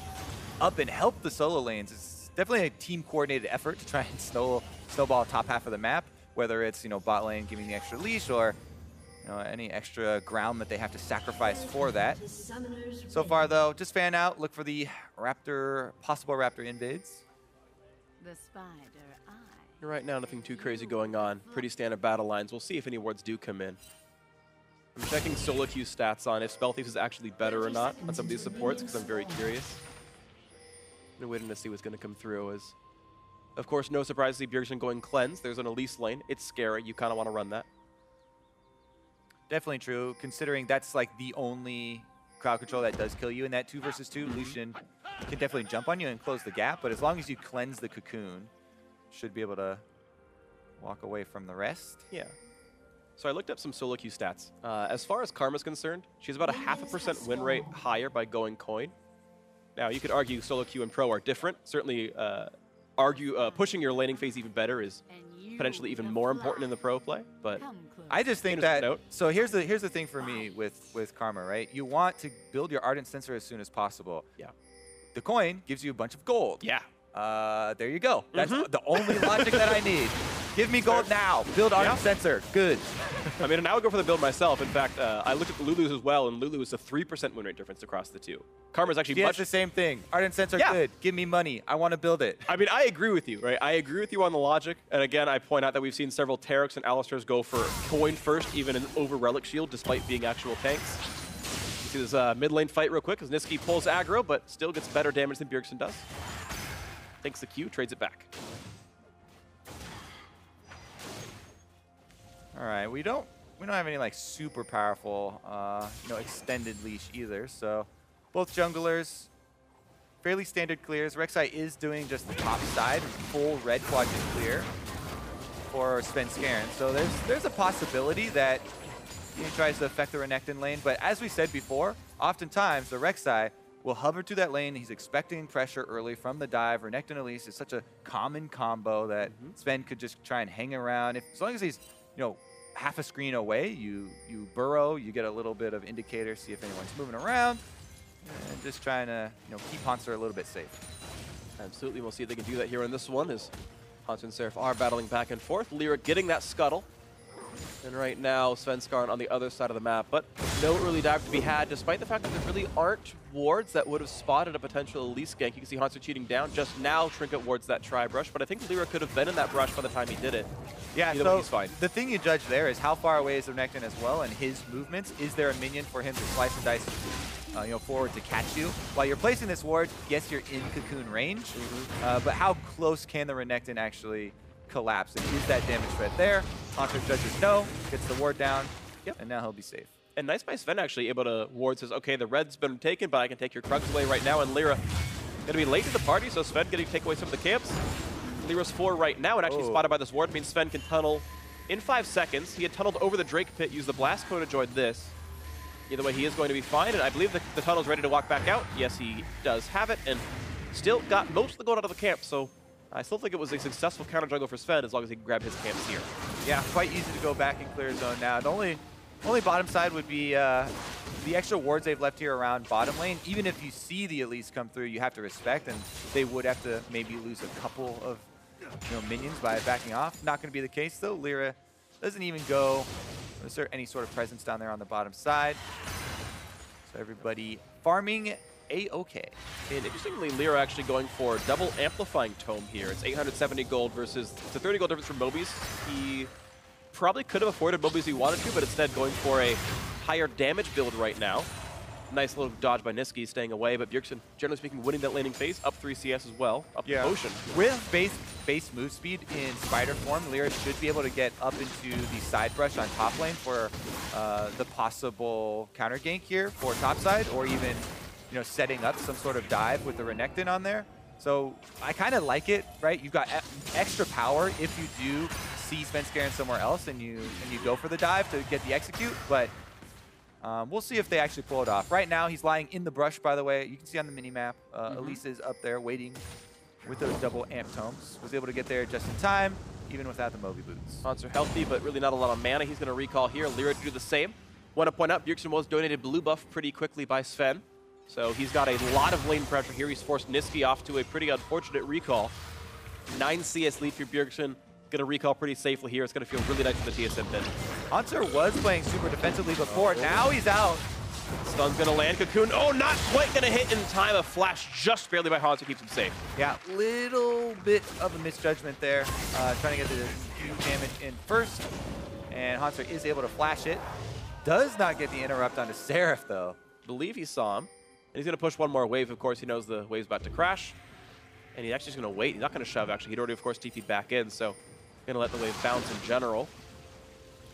up and help the solo lanes. It's definitely a team-coordinated effort to try and snowball top half of the map, whether it's bot lane giving the extra leash or any extra ground that they have to sacrifice for that. So far, though, just fan out. Look for the possible Raptor invades. The spider eye. Right now, nothing too crazy going on. Pretty standard battle lines. We'll see if any wards do come in. I'm checking solo queue stats on if Spell Thieves is actually better or not on some of these supports, because I'm very curious. I'm waiting to see what's going to come through. Of course, no surprise to see Bjergsen going cleanse. There's an Elise lane. It's scary. You kind of want to run that. Definitely true, considering that's like the only crowd control that does kill you in that 2 versus 2. Lucian can definitely jump on you and close the gap, but as long as you cleanse the cocoon, should be able to walk away from the rest. Yeah. So I looked up some solo queue stats. As far as Karma's concerned, she's about a 0.5% win rate higher by going coin. Now, you could argue solo queue and pro are different. Certainly, pushing your laning phase even better is potentially even more important in the pro play. But I just think that, so here's the thing for me with Karma, right? You want to build your Ardent Censer as soon as possible. Yeah. The coin gives you a bunch of gold. Yeah. There you go. That's the only logic that I need. Give me gold now. Build Ardent Censer. Good. I mean, and I would go for the build myself. In fact, I looked at Lulu's as well, and Lulu is a 3% win rate difference across the two. Karma's actually much the same thing. Ardent Censer, good. Give me money. I want to build it. I mean, I agree with you, right? I agree with you on the logic. And again, I point out that we've seen several Terex and Alistairs go for coin first, even over Relic Shield, despite being actual tanks. You see this mid lane fight real quick as Nisqy pulls aggro, but still gets better damage than Bjergsen does. Takes the Q, trades it back. All right, we don't have any like super powerful, extended leash either. So both junglers, fairly standard clears. Rek'Sai is doing just the top side, full red quadrant clear for Svenskeren. So there's a possibility that he tries to affect the Renekton lane. But as we said before, oftentimes the Rek'Sai will hover to that lane. He's expecting pressure early from the dive. Renekton Elise is such a common combo that Sven could just try and hang around. As long as he's half a screen away, you burrow, you get a little bit of indicator, see if anyone's moving around, and just trying to keep Hauntzer a little bit safe. Absolutely, we'll see if they can do that here in this one as Hauntzer and Seraph are battling back and forth. Lyra getting that scuttle. And right now, Svenskeren on the other side of the map, but no early dive to be had, despite the fact that there really aren't wards that would have spotted a potential Elise gank. You can see Hauntzer cheating down just now, Trinket wards that tri-brush, but I think Lyra could have been in that brush by the time he did it. Yeah, either way, he's fine. The thing you judge there is how far away is the Renekton as well, and his movements. Is there a minion for him to slice and dice forward to catch you? While you're placing this ward, yes, you're in cocoon range, but how close can the Renekton actually collapse? And is that damage threat there? Haunter judges no, gets the ward down, and now he'll be safe. And nice by Sven actually able to ward, says, okay, the red's been taken, but I can take your Krugs away right now, and Lyra gonna be late to the party, so Sven getting to take away some of the camps. Lyra's 4 right now, and actually spotted by this ward means Sven can tunnel in 5 seconds. He had tunneled over the Drake pit, used the blast cone to join this. Either way, he is going to be fine, and I believe the tunnel's ready to walk back out. Yes, he does have it, and still got most of the gold out of the camp, so I still think it was a successful counter jungle for Sven as long as he can grab his camps here. Yeah, quite easy to go back and clear zone now. The only bottom side would be the extra wards they've left here around bottom lane. Even if you see the Elise come through, you have to respect, and they would have to maybe lose a couple of minions by backing off. Not going to be the case though. Lyra doesn't even go. Is there any sort of presence down there on the bottom side? So everybody farming A-okay. And interestingly, Lyra actually going for double amplifying tome here. It's 870 gold versus it's a 30 gold difference from Mobius. He probably could have afforded Mobius if he wanted to, but instead going for a higher damage build right now. Nice little dodge by Nisqy, staying away, but Bjergsen, generally speaking, winning that laning phase, up 3 CS as well, up the potion. With base move speed in Spider form, Lyra should be able to get up into the side brush on top lane for the possible counter gank here for top side, or even setting up some sort of dive with the Renekton on there. So I kind of like it, right? You've got extra power if you do see Svenskeren somewhere else and you go for the dive to get the execute, but we'll see if they actually pull it off. Right now, he's lying in the brush, by the way. You can see on the mini-map, Elise is up there waiting with those double amp tomes. Was able to get there just in time, even without the Moby boots. Monster healthy, but really not a lot of mana. He's going to recall here. Lyra to do the same. Want to point out, Bjergsen was donated blue buff pretty quickly by Sven. So he's got a lot of lane pressure here. He's forced Niski off to a pretty unfortunate recall. 9 CS lead for Bjergsen. Going to recall pretty safely here. It's going to feel really nice for the TSM then. Hunter was playing super defensively before. Now he's out. Stun's going to land. Cocoon, oh, not quite going to hit in time. A flash just barely by Hanser keeps him safe. Yeah, little bit of a misjudgment there. Trying to get the huge damage in first. And Hanser is able to flash it. Does not get the interrupt onto Seraph, though. Believe he saw him. And he's going to push one more wave. Of course, he knows the wave's about to crash. And he's actually just going to wait. He's not going to shove, actually. He'd already, of course, TP'd back in, so going to let the wave bounce in general.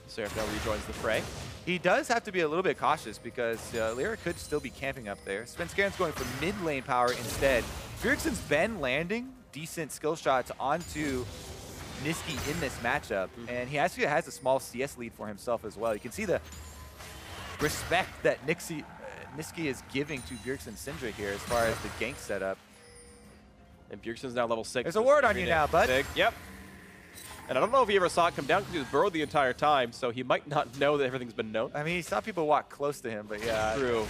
Seraph now rejoins the fray. He does have to be a little bit cautious because Lyra could still be camping up there. Svenskeren's going for mid lane power instead. Bjergsen's been landing decent skill shots onto Niski in this matchup, and he actually has a small CS lead for himself as well. You can see the respect that Niski is giving to Bjergsen Syndra here as far as the gank setup. And Bjergsen's now level 6. There's a ward on you now, bud. Big. Yep. And I don't know if he ever saw it come down because he was burrowed the entire time, so he might not know that everything's been known. I mean, he saw people walk close to him, but yeah. True.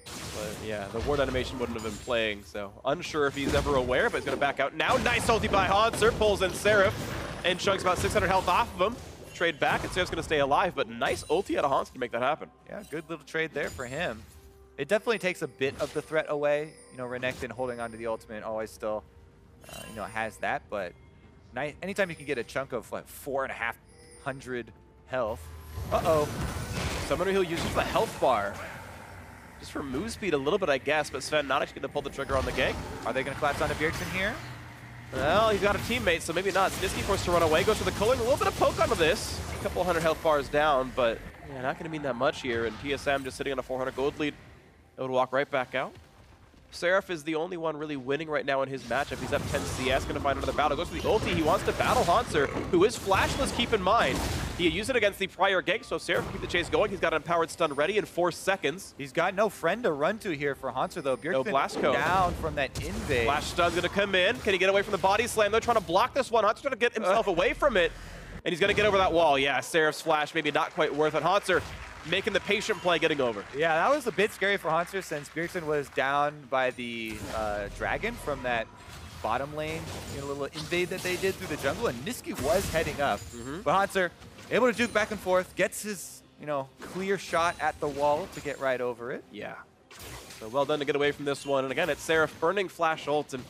But yeah, the ward animation wouldn't have been playing, so unsure if he's ever aware, but he's going to back out now. Nice ulti by Hanser, pulls in Seraph, and chugs about 600 health off of him. Trade back, and Seraph's going to stay alive, but nice ulti out of Hanser to make that happen. Yeah, good little trade there for him. It definitely takes a bit of the threat away. You know, Renekton holding onto the ultimate always still, has that, but anytime you can get a chunk of like 4,500 health. Uh-oh. Summoner Heal uses the health bar. Just for move speed a little bit, I guess, but Sven not actually going to pull the trigger on the gank. Are they going to collapse onto Bjergsen here? Well, he's got a teammate, so maybe not. Niski forced to run away, goes for the culling. A little bit of poke onto this. A couple hundred health bars down, but yeah, not going to mean that much here. And TSM just sitting on a 400 gold lead. Able to walk right back out. Seraph is the only one really winning right now in his matchup. He's up 10 CS, going to find another battle. Goes for the ulti. He wants to battle Hanser, who is flashless, keep in mind. He used it against the prior gank, so Seraph can keep the chase going. He's got an empowered stun ready in 4 seconds. He's got no friend to run to here for Hanser, though. Bjergsen no blast code. Down from that invade. Flash stun's going to come in. Can he get away from the body slam? They're trying to block this one. Hanser's trying to get himself away from it, and he's going to get over that wall. Yeah, Seraph's flash maybe not quite worth it. Hanser making the patient play, getting over. Yeah, that was a bit scary for Hanser since Bjergsen was down by the dragon from that bottom lane, little invade that they did through the jungle, and Niski was heading up. But Hanser able to juke back and forth, gets his, clear shot at the wall to get right over it. Yeah. So well done to get away from this one. And again, it's Seraph burning flash ult and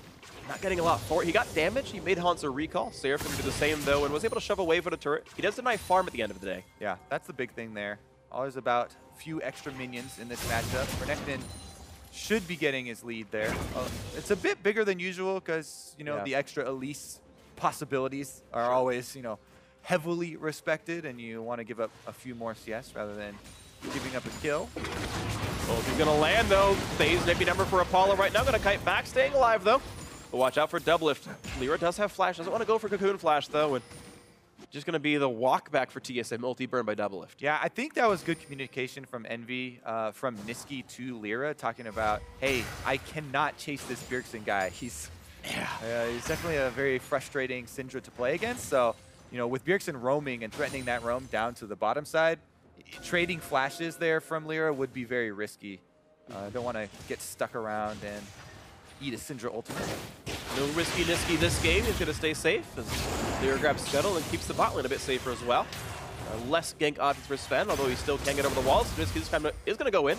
not getting a lot for it. He got damage. He made Hanser recall. Seraph going to do the same, though, and was able to shove a wave at a turret. He does deny farm at the end of the day. Yeah, that's the big thing there. Always about a few extra minions in this matchup. Renekton should be getting his lead there. It's a bit bigger than usual because, the extra Elise possibilities are always, heavily respected, and you want to give up a few more CS rather than giving up a kill. Well, he's going to land, though. Stays maybe number for Apollo right now. Going to kite back, staying alive, though. But watch out for Doublelift. Lyra does have flash. Doesn't want to go for Cocoon Flash, though. And just going to be the walk back for TSM, multi-burn by Doublelift. Yeah, I think that was good communication from Envy, from Niski to Lyra, talking about, hey, I cannot chase this Bjergsen guy. He's definitely a very frustrating Syndra to play against. So, with Bjergsen roaming and threatening that roam down to the bottom side, trading flashes there from Lyra would be very risky. Don't want to get stuck around and eat a Syndra ultimate. No risky Niski this game. He's going to stay safe as Lyra grabs Scuttle and keeps the bot lane a bit safer as well. Less gank options for Sven, although he still can get over the walls. Niski this time is going to go in.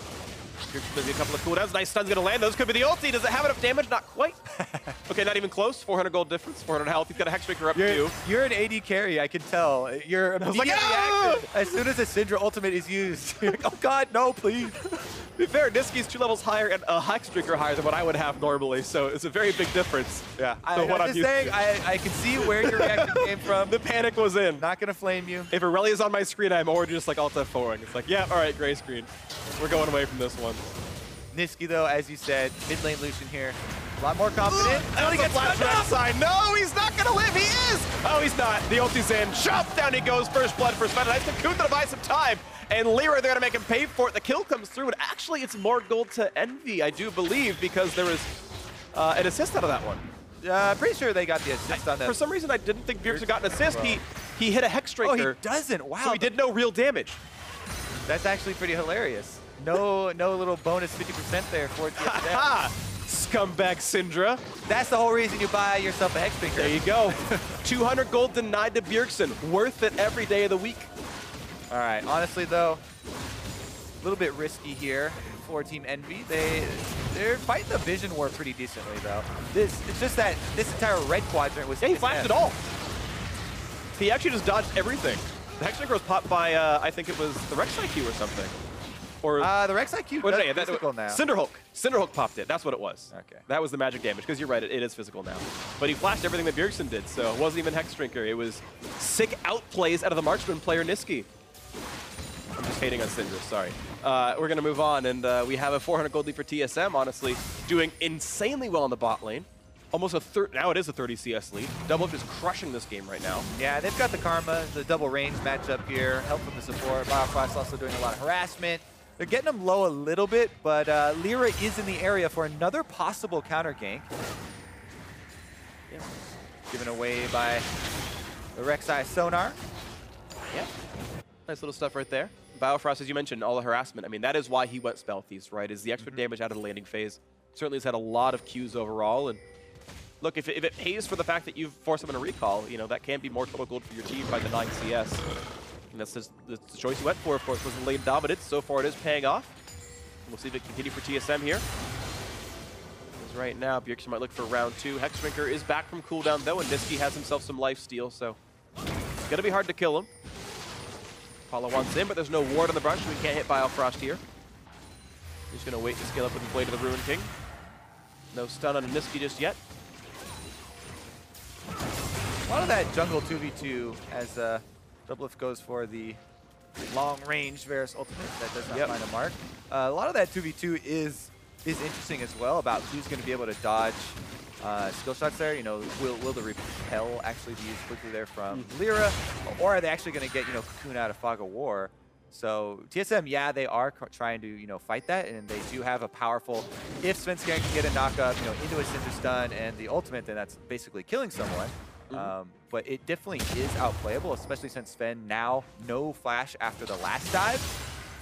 Here's going to be a couple of cooldowns. Nice stun's going to land. Those could be the ulti. Does it have enough damage? Not quite. Okay, not even close. 400 gold difference, 400 health. He's got a Hexbreaker up too. You're an AD carry, I can tell. Your immediate reaction as soon as a Syndra ultimate is used. You're like, oh god, no, please. To be fair, Niski's 2 levels higher and a Hexbreaker higher than what I would have normally, so it's a very big difference. Yeah. I'm just saying, I can see where your reaction came from. The panic was in. Not going to flame you. If Aurelia on my screen, I'm already just like Alt F4ing. It's like, yeah, all right, gray screen. We're going away from this one. Niski, though, as you said, mid lane Lucian here. A lot more confident. And he gets flash Rek'Sai. No, he's not going to live. He is. Oh, he's not. The ulti's in. Chop, down he goes. First blood for Sven. Nice Cocoon to buy some time. And Lyra there to make him pay for it. The kill comes through, and actually it's more gold to Envy, I do believe, because there was an assist out of that one. Pretty sure they got the assist on that. For some reason, I didn't think Bjergsen got an assist. He hit a Hexdrinker. Oh, he doesn't. Wow. So he did no real damage. That's actually pretty hilarious. No little bonus 50% there for TSM. Scumbag Syndra. That's the whole reason you buy yourself a Hexdrinker. There you go. 200 gold denied to Bjergsen. Worth it every day of the week. All right. Honestly, though, a little bit risky here for Team Envy. They're fighting the Vision War pretty decently, though. It's just that this entire red quadrant was... Yeah, he flashed it all. He actually just dodged everything. The Hexdrinker was popped by, I think it was the Rek'Sai Q or something. Or the Rek'Sai Q is physical now. Cinderhulk. Cinderhulk popped it. That's what it was. Okay. That was the magic damage, because you're right, it is physical now. But he flashed everything that Bjergsen did, so it wasn't even Hexdrinker. It was sick outplays out of the Marksman player Niski. I'm just hating on Syndra, sorry. We're going to move on, and we have a 400 gold lead for TSM, honestly, doing insanely well in the bot lane. Almost now it is a 30 CS lead. Doublelift is crushing this game right now. Yeah, they've got the Karma, the double range matchup here, help from the support. Biofrost also doing a lot of harassment. They're getting them low a little bit, but Lyra is in the area for another possible counter gank. Yeah. Given away by the Rek'Sai Sonar. Yeah. Nice little stuff right there. Biofrost, as you mentioned, all the harassment. I mean, that is why he went Spellthief, right? Is the extra damage out of the landing phase. Certainly has had a lot of Qs overall. And look, if it pays for the fact that you've forced him in a recall, you know, that can be more total gold for your team by the 9 CS. And that's just the choice he went for, of course, was the lane dominance. So far, it is paying off. We'll see if it continue for TSM here. Because right now, Bjergsen might look for round 2. Hexdrinker is back from cooldown, though, and Niski has himself some lifesteal, so it's going to be hard to kill him. Apollo wants in, but there's no ward on the brush, so we can't hit Biofrost here. He's going to wait to scale up with the Blade of the Ruin King. No stun on Niski just yet. A lot of that jungle 2v2 as Doublelift goes for the long-range Varus ultimate that does not find a mark. A lot of that 2v2 is interesting as well about who's going to be able to dodge skill shots there. You know, will the repel actually be used quickly there from Lyra, or are they actually going to get, you know, Cocoon out of Fog of War? So TSM, yeah, they are trying to, you know, fight that, and they do have a powerful, if Svenskeren can get a knockup, you know, into a Cinder Stun and the ultimate, then that's basically killing someone. But it definitely is outplayable, especially since Sven now no flash after the last dive.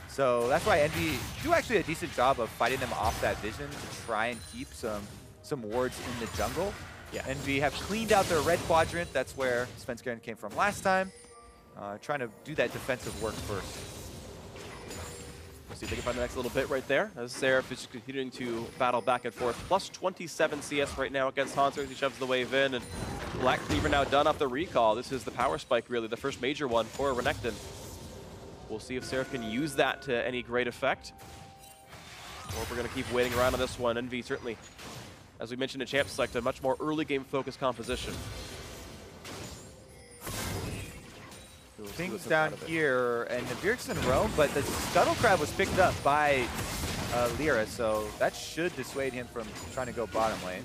So that's why Envy do actually a decent job of fighting them off that vision to try and keep some wards in the jungle. Yeah. Envy have cleaned out their red quadrant. That's where Svenskeren came from last time. Trying to do that defensive work first. Let's see if they can find the next little bit right there. As Seraph is continuing to battle back and forth. Plus 27 CS right now against Hanser as he shoves the wave in. And Black Cleaver now done off the recall. This is the power spike, really, the first major one for Renekton. We'll see if Seraph can use that to any great effect. Or if we're going to keep waiting around on this one. Envy certainly, as we mentioned in Champ Select, a much more early game focused composition. Things down here, and Bjergsen roam, but the Scuttle Crab was picked up by Lyra, so that should dissuade him from trying to go bottom lane.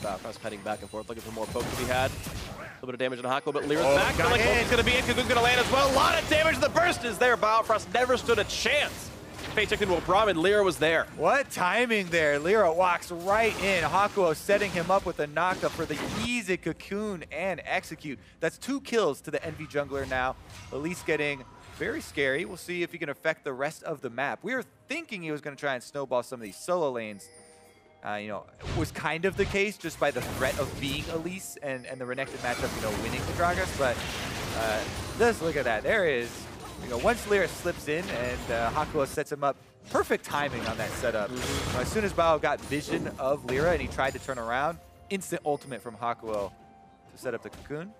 Biofrost heading back and forth, looking for more poke to be had. A little bit of damage on Hako, but Lyra's back. He's going to be in, Cocoon's going to land as well. A lot of damage, the burst is there. Biofrost never stood a chance. Fate took into a Braum, and Lyra was there. What timing there. Lyra walks right in. Hakuo setting him up with a knockup for the easy Cocoon and execute. That's 2 kills to the Envy jungler now. Elise getting very scary. We'll see if he can affect the rest of the map. We were thinking he was going to try and snowball some of these solo lanes. You know, was kind of the case just by the threat of being Elise and the Renekton matchup, you know, winning the Gragas. But just look at that. There is... You know, once Lyra slips in and Hakuo sets him up, perfect timing on that setup. As soon as Bao got vision of Lyra and he tried to turn around, instant ultimate from Hakuo to set up the Cocoon.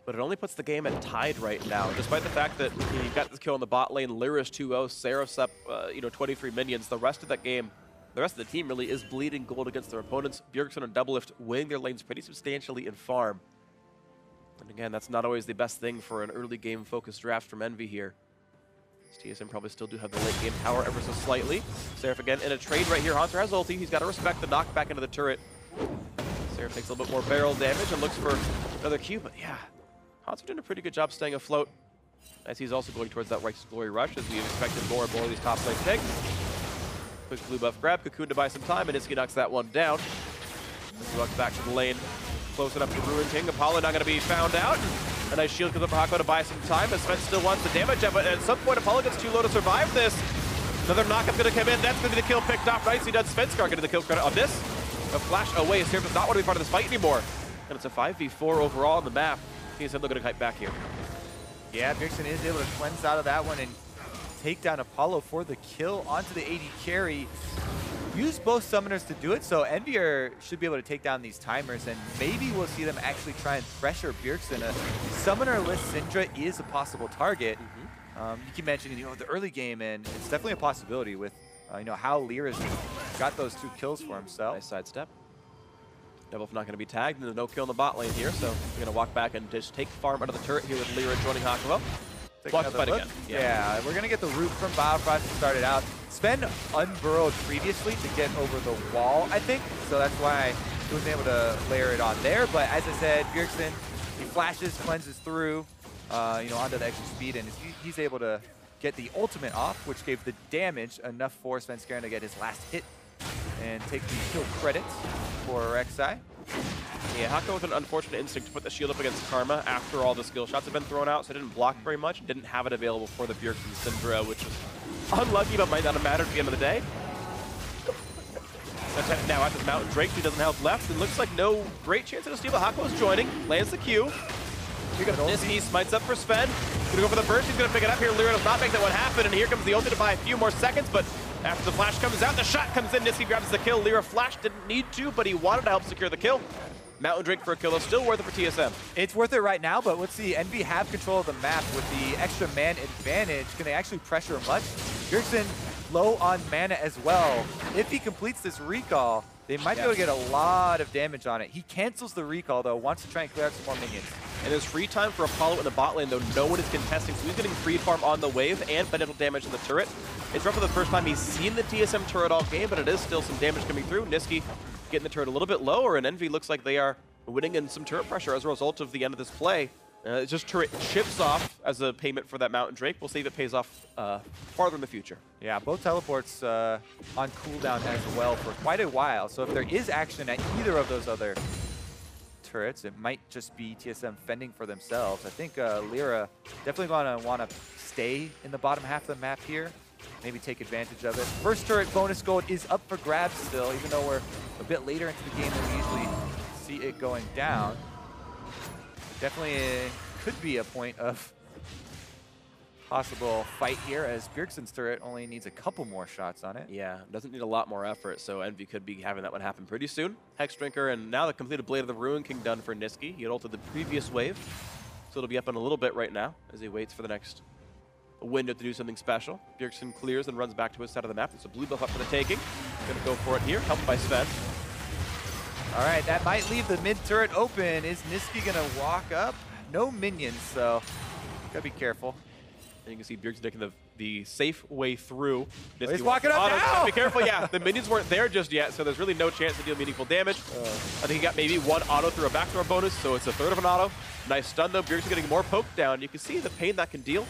But it only puts the game at tied right now, despite the fact that you've got this kill in the bot lane, Lyra's 2-0, Seraph's up, you know, 23 minions. The rest of that game, the rest of the team really is bleeding gold against their opponents. Bjergsen and Doublelift winning their lanes pretty substantially in farm. And again, that's not always the best thing for an early game focused draft from Envy here. TSM probably still do have the late game power ever so slightly. Seraph again in a trade right here. Haunter has ulti. He's got to respect the knockback into the turret. Seraph takes a little bit more barrel damage and looks for another Q, but yeah, Haunter doing a pretty good job staying afloat as he's also going towards that Righteous Glory rush as we expected more and more of these top lane picks. Quick blue buff grab, Cocoon to buy some time, and Nisqy knocks that one down. As he walks back to the lane, close enough to Ruin King. Apollo not going to be found out. A nice shield comes up for Hako to buy some time, as Sven still wants the damage up, but at some point Apollo gets too low to survive this. Another knockup's going to come in. That's going to be the kill picked off. Nicely done. Svenskar getting the kill credit on this. A flash away. Seraph does not want to be part of this fight anymore. And it's a 5v4 overall on the map. TSM looking to kite back here. Yeah, Bjergsen is able to cleanse out of that one and take down Apollo for the kill onto the AD carry. Use both summoners to do it, so Envy should be able to take down these timers, and maybe we'll see them actually try and pressure Bjergsen. A summoner-less Syndra is a possible target. You keep mentioning, the early game, and it's definitely a possibility with, how Lyra's got those 2 kills for himself. Nice sidestep. Devilf not going to be tagged, and there's no kill in the bot lane here, so we're going to walk back and just take farm out of the turret here with Lyra joining Hakuo. Watch the fight again. Yeah, we're going to get the root from Biofrost to start it out. Sven unburrowed previously to get over the wall, I think, so that's why he wasn't able to layer it on there. But as I said, Bjergsen, he flashes, cleanses through, onto the extra speed, and he's able to get the ultimate off, which gave the damage enough for Svenskar to get his last hit and take the kill credits for Rek'Sai. Yeah, Hako with an unfortunate instinct to put the shield up against Karma after all the skill shots have been thrown out, so it didn't block very much, didn't have it available for the Bjergsen Syndra, which was unlucky but might not have mattered at the end of the day. Now after the Mountain Drake, he doesn't have health left, and looks like no great chance of a steal, but Hako is joining, lands the Q. Here comes Nisqy, smites up for Sven. Gonna go for the burst, he's gonna pick it up here. Lyra does not make that one happen, and here comes the ulti to buy a few more seconds, but after the flash comes out, the shot comes in, Nisqy grabs the kill. Lyra flash didn't need to, but he wanted to help secure the kill. Mountain Drake for a kill is still worth it for TSM. It's worth it right now, but let's see. Envy have control of the map with the extra man advantage. Can they actually pressure much? Bjergsen low on mana as well. If he completes this recall, they might be able to get a lot of damage on it. He cancels the recall, though, wants to try and clear out some more minions. And there's free time for Apollo in the bot lane, though no one is contesting, so he's getting free farm on the wave and potential damage in the turret. It's roughly the first time he's seen the TSM turret all game, but it is still some damage coming through. Nisqy getting the turret a little bit lower, and Envy looks like they are winning in some turret pressure as a result of the end of this play. It's just turret chips off as a payment for that Mountain Drake. We'll see if it pays off farther in the future. Yeah, both teleports on cooldown as well for quite a while. So if there is action at either of those other turrets, it might just be TSM fending for themselves. I think Lyra definitely going to want to stay in the bottom half of the map here. Maybe take advantage of it. First turret bonus gold is up for grabs still, even though we're a bit later into the game than we usually see it going down. Definitely could be a point of possible fight here, as Bjergsen's turret only needs a couple more shots on it. Yeah, doesn't need a lot more effort, so Envy could be having that one happen pretty soon. Hex Drinker, and now the completed Blade of the Ruin King done for Nisqy. He had ulted the previous wave, so it'll be up in a little bit right now as he waits for the next window to do something special. Bjergsen clears and runs back to his side of the map. It's a blue buff up for the taking. Gonna go for it here, helped by Sven. All right, that might leave the mid turret open. Is Nisqy gonna walk up? No minions, so gotta be careful. And you can see Bjergsen taking the safe way through. Nisqy he's walking up now! Be careful, yeah. The minions weren't there just yet, so there's really no chance to deal meaningful damage. I think he got maybe one auto through a backdoor bonus, so it's a third of an auto. Nice stun though. Bjergsen getting more poked down. You can see the pain that can deal.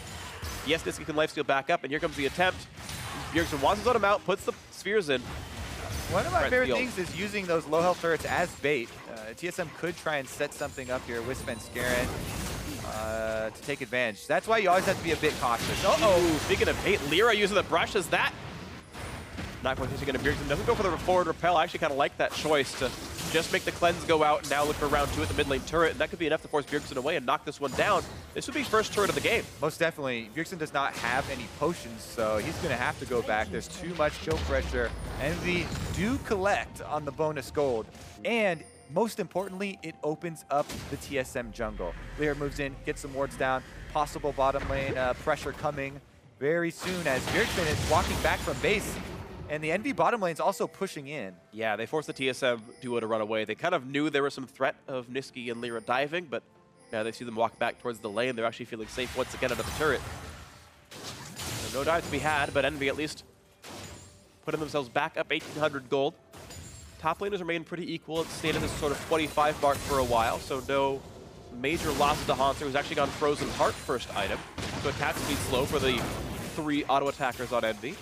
Yes, Nisqy can lifesteal back up, and here comes the attempt. Bjergsen wants to let him out, puts the spheres in. One of my favorite things is using those low health turrets as bait. TSM could try and set something up here with Svenskar to take advantage. That's why you always have to be a bit cautious. Uh-oh, speaking of bait, Lyra using the brush as that. Not quite going to Bjergsen. Doesn't go for the forward repel. I actually kind of like that choice to just make the cleanse go out and now look for round 2 at the mid lane turret. And that could be enough to force Bjergsen away and knock this one down. This would be first turret of the game. Most definitely. Bjergsen does not have any potions, so he's going to have to go back. There's too much kill pressure. Envy do collect on the bonus gold. And most importantly, it opens up the TSM jungle. Lyra moves in, gets some wards down. Possible bottom lane pressure coming very soon as Bjergsen is walking back from base. And the Envy bottom lane's also pushing in. Yeah, they forced the TSM duo to run away. They kind of knew there was some threat of Nisqy and Lyra diving, but now they see them walk back towards the lane. They're actually feeling safe once again under the turret. So no dive to be had, but Envy at least putting themselves back up 1,800 gold. Top laners remain pretty equal. It's stayed at this sort of 25 mark for a while, so no major losses to Hauntzer, who's actually gone Frozen Heart first item. So attack speed slow for the 3 auto attackers on Envy.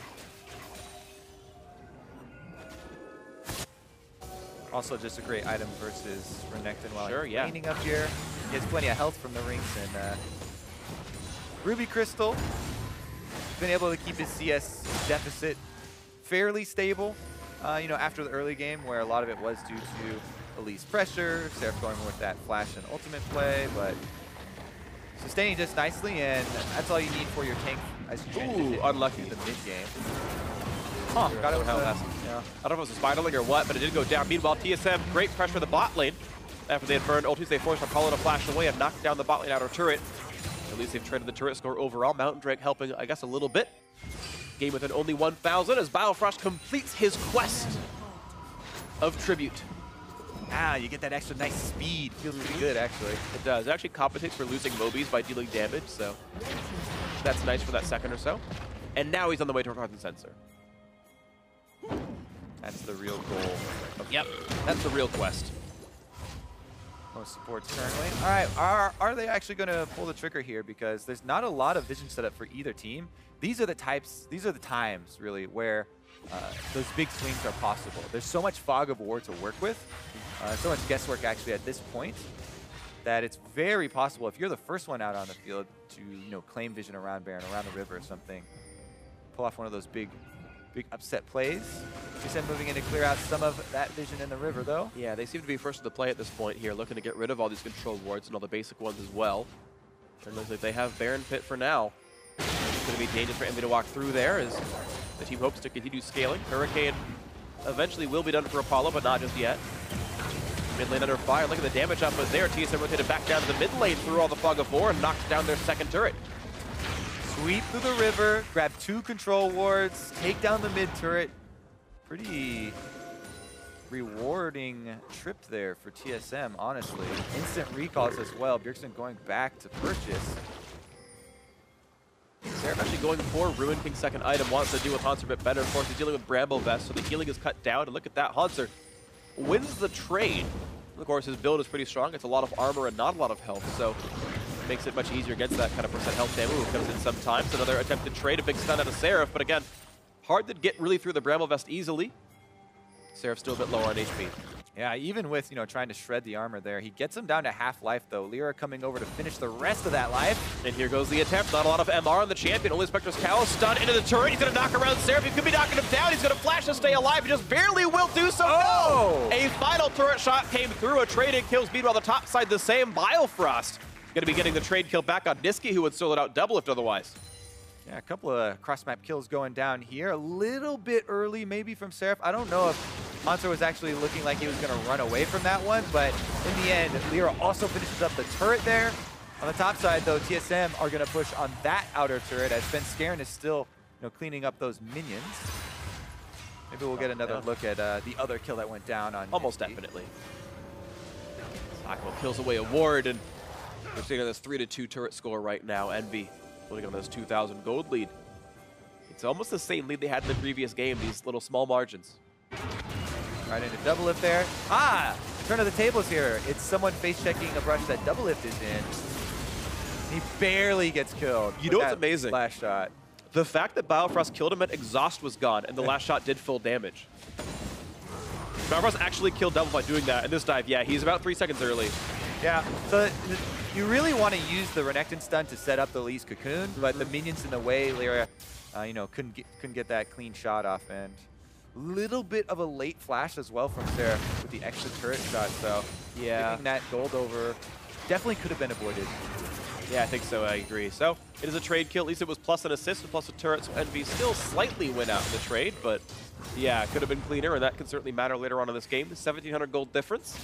Also just a great item versus Renekton while Sure, he's yeah. laning up here. He has plenty of health from the rings, and Ruby Crystal been able to keep his CS deficit fairly stable. You know, after the early game where a lot of it was due to Elise pressure, Seraph going with that flash and ultimate play, but sustaining just nicely, and that's all you need for your tank as you transition unlucky into the mid game. Huh, got it. Yeah. I don't know if it was a Spider Link or what, but it did go down. Meanwhile, TSM, great pressure in the bot lane. After they had burned ultis, they forced Apollo to flash away and knock down the bot lane outer turret. At least they've traded the turret score overall. Mountain Drake helping, I guess, a little bit. Game within only 1,000 as Biofrost completes his quest of Tribute. Ah, you get that extra nice speed. Feels pretty good, actually. It does. It actually compensates for losing Mobies by dealing damage, so that's nice for that second or so. And now he's on the way to Hearth and Sensor. That's the real goal. Yep, that's the real quest. Most supports currently. All right, are they actually going to pull the trigger here? Because there's not a lot of vision set up for either team. These are the times, really, where those big swings are possible. There's so much fog of war to work with, so much guesswork actually at this point, that it's very possible if you're the first one out on the field to, you know, claim vision around Baron, around the river or something, pull off one of those big upset plays. TSM moving in to clear out some of that vision in the river, though. Yeah, they seem to be first to the play at this point here, looking to get rid of all these control wards and all the basic ones as well. It looks like they have Baron Pit for now. It's going to be dangerous for Envy to walk through there as the team hopes to continue scaling. Hurricane eventually will be done for Apollo, but not just yet. Mid lane under fire. Look at the damage output there. TSM rotated back down to the mid lane through all the fog of war and knocked down their second turret. Sweep through the river, grab 2 control wards, take down the mid turret. Pretty rewarding trip there for TSM, honestly. Instant recalls as well. Bjergsen going back to purchase. Seraph actually going for Ruin King's second item, wants to deal with Hauntzer a bit better. Of course, he's dealing with Bramble Vest, so the healing is cut down. And look at that, Hauntzer wins the trade. Of course, his build is pretty strong. It's a lot of armor and not a lot of health, so makes it much easier against that kind of percent health damage. Comes in sometimes. Another attempted trade, a big stun out of Seraph, but again, hard to get really through the Bramble Vest easily. Seraph still a bit lower on HP. Yeah, even with, you know, trying to shred the armor there, he gets him down to half life, though. Lyra coming over to finish the rest of that life. And here goes the attempt. Not a lot of MR on the champion. Only Spectre's Cowl stun into the turret. He's going to knock around Seraph. He could be knocking him down. He's going to flash to stay alive. He just barely will do so. Oh! No! A final turret shot came through. A trade-in kills. Meanwhile, the top side the same. Biofrost going to be getting the trade kill back on Nisqy, who would solo it out double if otherwise. Yeah, a couple of cross-map kills going down here. A little bit early maybe from Seraph. I don't know if Hauntzer was actually looking like he was going to run away from that one, but in the end, Lyra also finishes up the turret there. On the top side, though, TSM are going to push on that outer turret as Svenskeren is still, you know, cleaning up those minions. Maybe we'll get another look at the other kill that went down on Almost Nisqy. definitely. Sakmo kills away a ward, and we're seeing this 3-2 turret score right now. Envy putting on this 2,000 gold lead. It's almost the same lead they had in the previous game, these little small margins. Right into double lift there. Ah! Turn of the tables here. It's someone face-checking a brush that double lift is in. He barely gets killed. You know what's amazing? Last shot. The fact that Biofrost killed him and exhaust was gone, and the last shot did full damage. Biofrost actually killed double by doing that, and this dive, yeah, he's about 3 seconds early. Yeah, so you really want to use the Renekton stun to set up the Lee's Cocoon, but the minions in the way, Lyra, you know, couldn't get that clean shot off, and little bit of a late flash as well from Seraph with the extra turret shot, so yeah, getting that gold over definitely could have been avoided. Yeah, I think so, I agree. So it is a trade kill, at least it was plus an assist and plus a turret, so Envy still slightly went out in the trade, but yeah, it could have been cleaner, and that can certainly matter later on in this game. The 1,700 gold difference.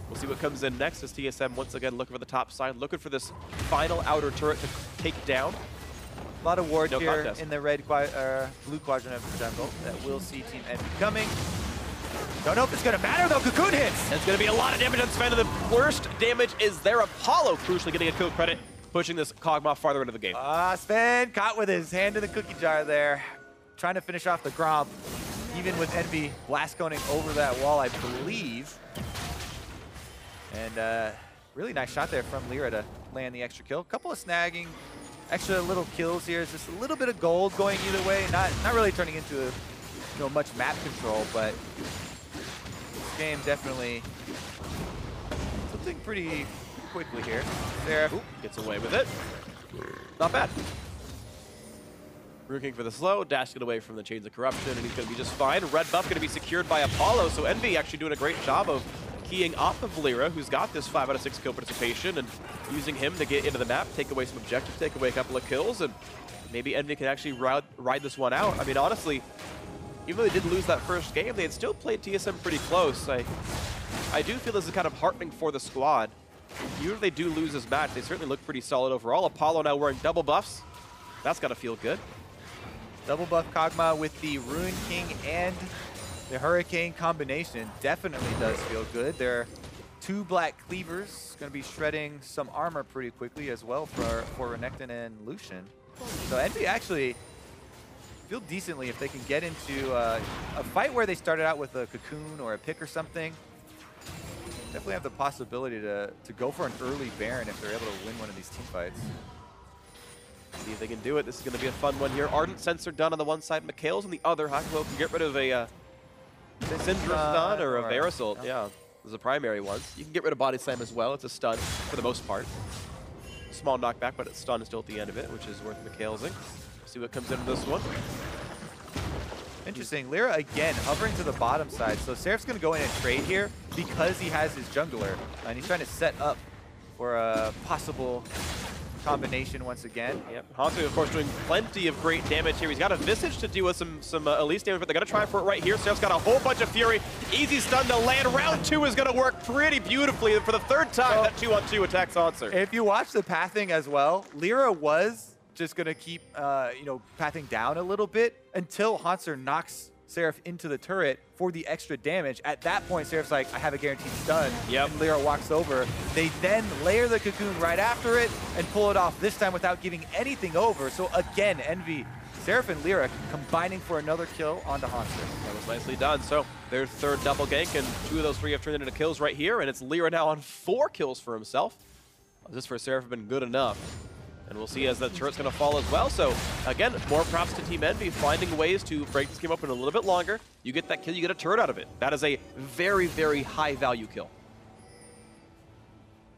We'll see what comes in next as TSM once again looking for the top side, looking for this final outer turret to take down. A lot of ward No here contest. in the blue quadrant of the jungle that will see Team Envy coming. Don't know if it's going to matter, though. Cocoon hits. It's going to be a lot of damage on Sven, and the worst damage is there. Apollo crucially getting a kill credit. pushing this Kog'Maw farther into the game. Sven caught with his hand in the cookie jar there, trying to finish off the Gromp. Even with Envy blast coning over that wall, I believe. And really nice shot there from Lyra to land the extra kill. Couple of snagging, extra little kills here. Just a little bit of gold going either way. Not really turning into much map control, but this game definitely something pretty quickly here. There, gets away with it. Not bad. Ruin King for the slow, dashing away from the Chains of Corruption, and he's going to be just fine. Red buff going to be secured by Apollo, so Envy actually doing a great job of keying off of Lyra, who's got this 5 out of 6 kill participation, and using him to get into the map, take away some objectives, take away a couple of kills, and maybe Envy can actually ride this one out. I mean, honestly, even though they did lose that first game, they had still played TSM pretty close. I do feel this is kind of heartening for the squad. Even if they do lose this match, they certainly look pretty solid overall. Apollo now wearing double buffs. That's got to feel good. Double buff Kog'Maw with the Ruin King and the Hurricane combination definitely does feel good. There are 2 black cleavers going to be shredding some armor pretty quickly as well for Renekton and Lucian. So Envy actually feel decently if they can get into a fight where they started out with a Cocoon or a pick or something. Definitely have the possibility to go for an early Baron if they're able to win one of these team fights. See if they can do it. This is going to be a fun one here. Ardent Sensor done on the one side. Mikhail's on the other. Hakuho can get rid of a Syndra stun or a Verisol. Yeah, those are the primary ones. You can get rid of Body Slam as well. It's a stun for the most part. Small knockback, but it's stun still at the end of it, which is worth Mikhailsing. See what comes into this one. Interesting. Lyra, again, hovering to the bottom side. So Seraph's going to go in and trade here because he has his jungler. And he's trying to set up for a possible combination once again. Yep. Hansu, of course, doing plenty of great damage here. He's got a Visage to deal with some Elise damage, but they're going to try for it right here. Seraph's got a whole bunch of Fury. Easy stun to land. Round 2 is going to work pretty beautifully. For the 3rd time, that 2-on-2 attacks Hansu. If you watch the pathing as well, Lyra was just going to keep, pathing down a little bit until Hanser knocks Seraph into the turret for the extra damage. At that point, Seraph's like, I have a guaranteed stun. Yep. And Lyra walks over. They then layer the Cocoon right after it and pull it off, this time without giving anything over. So again, Envy, Seraph and Lyra combining for another kill onto Hanser. That was nicely done. So their 3rd double gank, and 2 of those 3 have turned into kills right here, and it's Lyra now on 4 kills for himself. This for Seraph have been good enough. And we'll see as the turret's going to fall as well. So, again, more props to Team Envy, finding ways to break this game open a little bit longer. You get that kill, you get a turret out of it. That is a very, very high-value kill.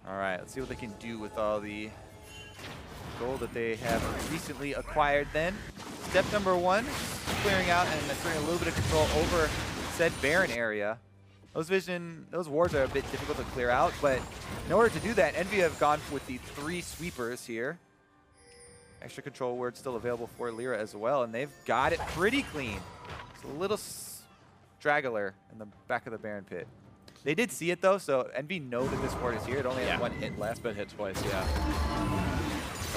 All right, let's see what they can do with all the gold that they have recently acquired then. Step number 1, clearing out and asserting a little bit of control over said Baron area. Those wards are a bit difficult to clear out, but in order to do that, Envy have gone with the 3 sweepers here. Extra control ward still available for Lyra as well, and they've got it pretty clean. It's a little straggler in the back of the Baron pit. They did see it though, so Envy know that this ward is here. It only has 1 hit left. It's been hit twice, yeah.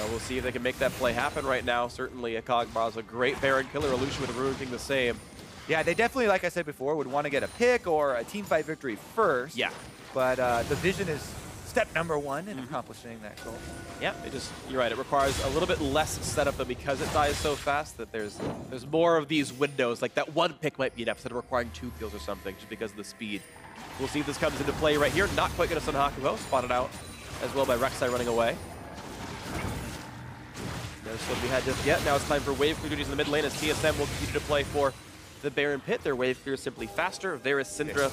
We'll see if they can make that play happen right now. Certainly, a Kog'Maw is a great Baron killer. Illusion with Ruin King the same. Yeah, they definitely, like I said before, would want to get a pick or a team fight victory first. Yeah. But the vision is step number 1 in accomplishing that goal. Yeah, you're right. It requires a little bit less setup, but because it dies so fast that there's more of these windows. Like that 1 pick might be enough instead of requiring 2 kills or something, just because of the speed. We'll see if this comes into play right here. Not quite going to stun Hakuho. Spotted out as well by Rek'Sai running away. There's what we had just yet. Now it's time for wave clear duties in the mid lane as TSM will continue to play for the Baron pit. Their wave clear is simply faster. Varus, Syndra,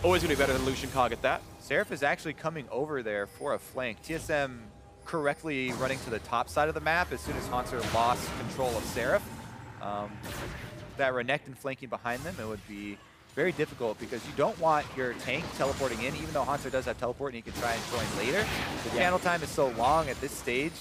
always going to be better than Lucian Cog at that. Seraph is actually coming over there for a flank. TSM correctly running to the top side of the map as soon as Hanser lost control of Seraph. That Renekton flanking behind them, it would be very difficult because you don't want your tank teleporting in, even though Hanser does have teleport and he can try and join later. The channel time is so long at this stage.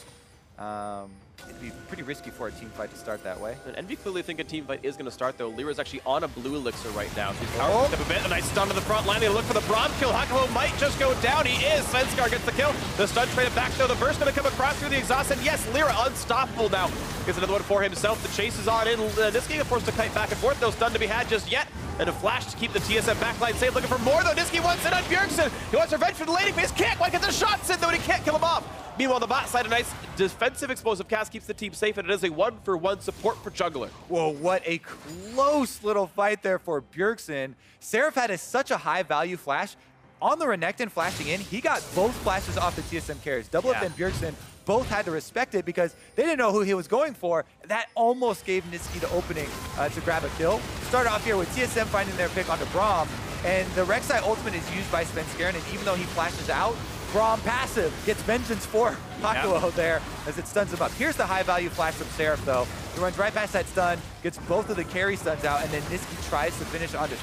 It'd be pretty risky for a team fight to start that way. And Envy clearly think a team fight is going to start, though. Lyra's actually on a blue elixir right now. She's powered up a bit. A nice stun to the front line. They look for the Braum kill. Hakuho might just go down. He is. Svenskar gets the kill. The stun traded back, though. The burst going to come across through the exhaust. And yes, Lyra unstoppable now. Gets another one for himself. The chase is on in. Niski, of course, to kite back and forth. No stun to be had just yet. And a flash to keep the TSM backline safe. Looking for more, though. Nisqy wants it on Bjergsen. He wants revenge for the landing phase. Can't quite get the shots in, though, and he can't kill him off. Meanwhile, the bot side, a nice defensive explosive cast keeps the team safe, and it is a 1-for-1 support for Jungler. Whoa, what a close little fight there for Bjergsen. Seraph had such a high value flash. On the Renekton flashing in, he got both flashes off the TSM carries. Doublelift and Bjergsen both had to respect it because they didn't know who he was going for. That almost gave Nisqy the opening to grab a kill. Start off here with TSM finding their pick onto Braum, and the Rek'Sai ultimate is used by Svenskeren, and even though he flashes out, Braum passive gets vengeance for Hakuho there as it stuns him up. Here's the high value flash from Seraph though. He runs right past that stun, gets both of the carry stuns out, and then Nisqy tries to finish onto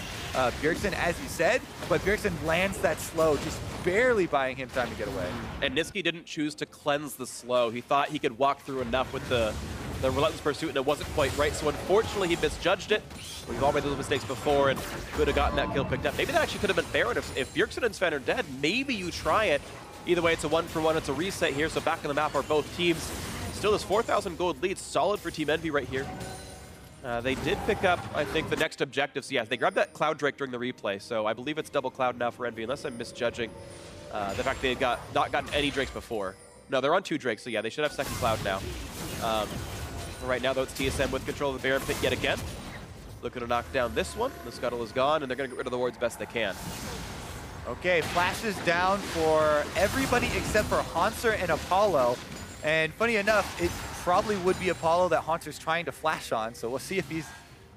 Bjergsen, as you said, but Bjergsen lands that slow, just barely buying him time to get away. And Nisqy didn't choose to cleanse the slow. He thought he could walk through enough with the Relentless Pursuit, and it wasn't quite right, so unfortunately he misjudged it. We've all made those mistakes before and could have gotten that kill picked up. Maybe that actually could have been Baron. If Bjergsen and Sven are dead, maybe you try it. Either way, it's a 1-for-1, it's a reset here, so back on the map are both teams. Still this 4,000 gold lead, solid for Team Envy right here. They did pick up, I think, the next objectives. Yeah, they grabbed that Cloud Drake during the replay, so I believe it's double Cloud now for Envy, unless I'm misjudging the fact they had not gotten any Drakes before. No, they're on 2 Drakes, so yeah, they should have second Cloud now. Right now, though, it's TSM with control of the Baron pit yet again. Looking to knock down this one. The Scuttle is gone, and they're going to get rid of the wards best they can. Okay, flashes down for everybody except for Hauntzer and Apollo. And funny enough, it probably would be Apollo that Hauntzer's trying to flash on, so we'll see if he's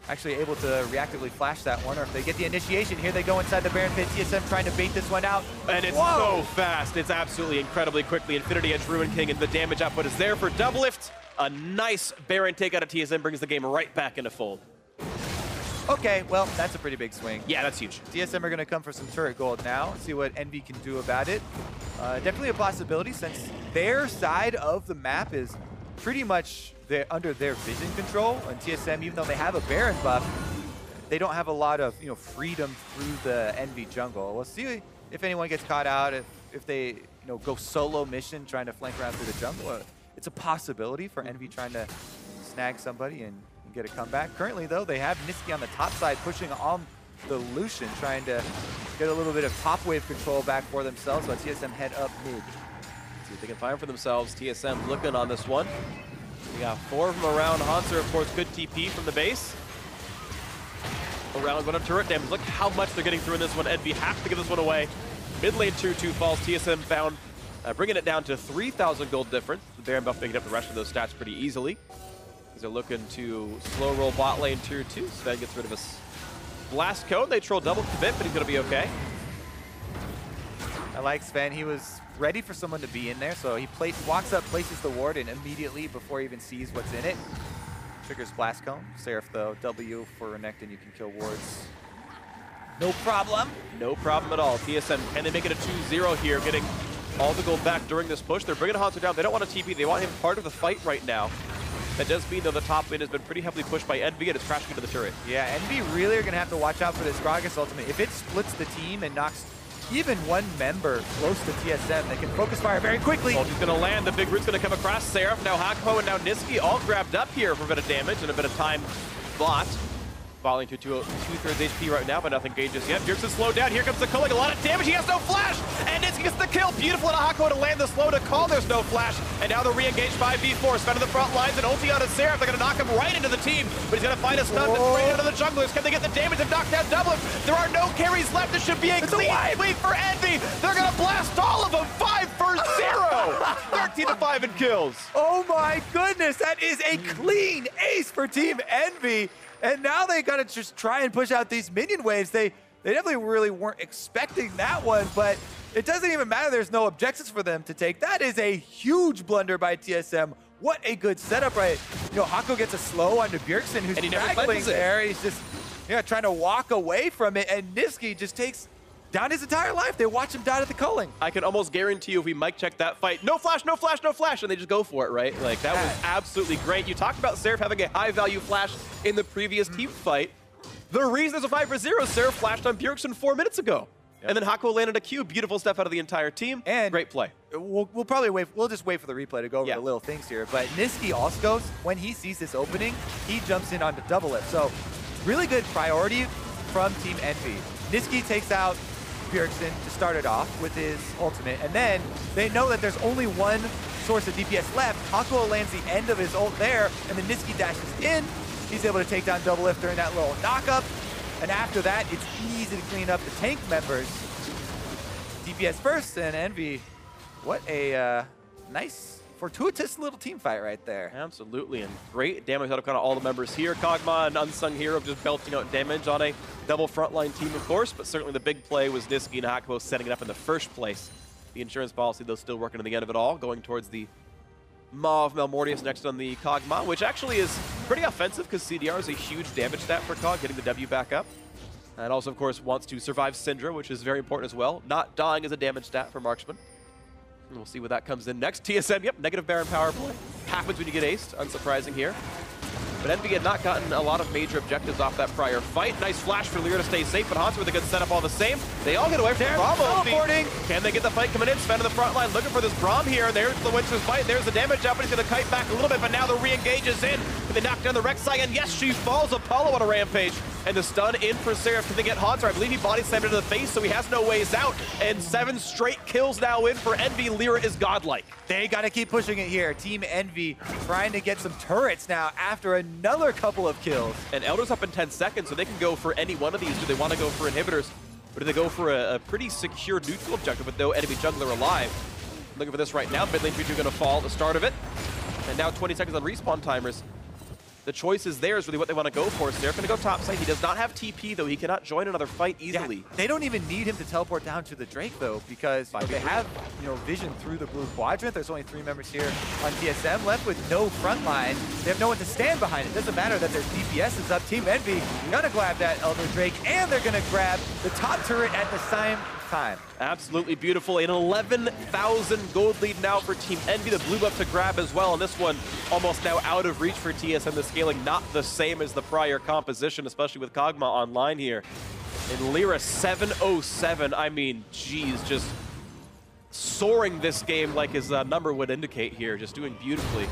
actually able to reactively flash that one, or if they get the initiation. Here they go inside the Baron pit. TSM trying to bait this one out. And it's so fast. It's absolutely incredibly quickly. Infinity Edge Ruin King, and the damage output is there for Doublelift. A nice Baron take out of TSM brings the game right back into fold. Okay, well, that's a pretty big swing. Yeah, that's huge. TSM are going to come for some turret gold now, see what Envy can do about it. Definitely a possibility since their side of the map is pretty much under their vision control. And TSM, even though they have a Baron buff, they don't have a lot of freedom through the Envy jungle. We'll see if anyone gets caught out, if they go solo mission trying to flank around through the jungle. It's a possibility for Envy trying to snag somebody and get a comeback. Currently, though, they have Nisqy on the top side pushing on the Lucian, trying to get a little bit of top wave control back for themselves, while TSM head up mid. See if they can find for themselves. TSM looking on this one. We got 4 of them around. Hauntzer, of course, good TP from the base. Around one of turret damage. Look how much they're getting through in this one. Envy have to give this one away. Mid lane 2-2 falls. TSM found, bringing it down to 3,000 gold difference. The Baron buff picking up the rest of those stats pretty easily. They're looking to slow roll bot lane tier 2. Sven gets rid of his blast code. They troll double commit, but he's going to be okay. I like Sven. He was ready for someone to be in there, so he walks up, places the ward, and immediately, before he even sees what's in it, triggers blast cone. Seraph, though, W for Renekton. You can kill wards. No problem. No problem at all. TSM, can they make it a 2-0 here, getting all the gold back during this push? They're bringing Hauntzer down. They don't want to TP. They want him part of the fight right now. That does mean, though, the top lane has been pretty heavily pushed by Envy and it's crashing into the turret. Yeah, Envy really are going to have to watch out for this Gragas ultimate. If it splits the team and knocks even one member close to TSM, they can focus fire very quickly. Well, he's going to land. The big root's going to come across. Seraph, now Hakuho, and now Nisqy all grabbed up here for a bit of damage and a bit of time blocked. Falling to 2/3 HP right now, but nothing engages yet. Bjergsen slowed down. Here comes the culling. A lot of damage. He has no flash. And Nisqy gets the kill. Beautiful to Hakuho to land the slow to call. There's no flash. And now they're re-engaged 5v4. Sven to the front lines and ulti on his Seraph. They're going to knock him right into the team. But he's going to find a stun that's straight out of the junglers. Can they get the damage and knock down Doublelift? There are no carries left. This should be a clean sweep for Envy. They're going to blast all of them. 5-0. 13-5 in kills. Oh my goodness. That is a clean ace for Team Envy. And now they gotta just try and push out these minion waves. They definitely really weren't expecting that one, but it doesn't even matter. There's no objectives for them to take. That is a huge blunder by TSM. What a good setup, right? Hakuho gets a slow onto Bjergsen, who's straggling there. He's just trying to walk away from it, and Nisqy just takes down his entire life. They watch him die to the culling. I can almost guarantee you if we mic check that fight, no flash, no flash, no flash, and they just go for it, right? Like, that was absolutely great. You talked about Seraph having a high-value flash in the previous team fight. The reason there's a 5-0, Seraph flashed on Bjergsen 4 minutes ago. Yep. And then Hakuho landed a Q. Beautiful stuff out of the entire team. And great play. We'll probably wait. We'll just wait for the replay to go over the little things here. But Nisqy also, when he sees this opening, he jumps in onto Doublelift. So really good priority from Team Envy. Niski takes out Bjergsen to start it off with his ultimate, and then they know that there's only one source of DPS left. Hakuo lands the end of his ult there, and then Niski dashes in. He's able to take down Doublelift during that little knock-up, and after that, it's easy to clean up the tank members. DPS first, and Envy, what a nice, fortuitous little team fight right there. Absolutely, and great damage out of kind of all the members here. Kog'Maw, an unsung hero, just belting out damage on a double frontline team, of course, but certainly the big play was Niski and Hakuo setting it up in the first place. The insurance policy, though, still working to the end of it all, going towards the Maw of Malmortius next on the Kog'Maw, which actually is pretty offensive because CDR is a huge damage stat for Kog, getting the W back up. And also, of course, wants to survive Syndra, which is very important as well. Not dying is a damage stat for Marksman. And we'll see what that comes in next. TSM, yep, negative Baron power play. Happens when you get aced, unsurprising here. But Envy had not gotten a lot of major objectives off that prior fight. Nice flash for Lyra to stay safe, but Hanser with a good setup all the same. They all get away from Bravo. Teleporting. Can they get the fight coming in? Sven to the front line looking for this Braum here. There's the Winter's Bite. There's the damage up, and he's going to kite back a little bit, but now the re-engage is in. Can they knock down the Rek'Sai? And yes, she falls. Apollo on a rampage. And the stun in for Seraph. Can they get Hanser? I believe he body slammed into the face, so he has no ways out. And 7 straight kills now in for Envy. Lyra is godlike. They got to keep pushing it here. Team Envy trying to get some turrets now after another couple of kills. And Elder's up in 10 seconds, so they can go for any one of these. Do they want to go for inhibitors? Or do they go for a pretty secure neutral objective with no enemy jungler alive? Looking for this right now. Mid lane 3-2 going to fall at the start of it. And now 20 seconds on respawn timers. The choice is there is really what they want to go for. So they're going to go top side. He does not have TP, though. He cannot join another fight easily. Yeah, they don't even need him to teleport down to the Drake, though, because they have vision through the blue quadrant. There's only 3 members here on TSM left with no front line. They have no one to stand behind it. Doesn't matter that their DPS is up. Team Envy going to grab that Elder Drake, and they're going to grab the top turret at the same time. Absolutely beautiful. An 11,000 gold lead now for Team Envy. The blue buff to grab as well, and this one almost now out of reach for TSM. The scaling not the same as the prior composition, especially with Kog'Maw online here. And Lyra 707, I mean, geez, just soaring this game like his number would indicate here, just doing beautifully.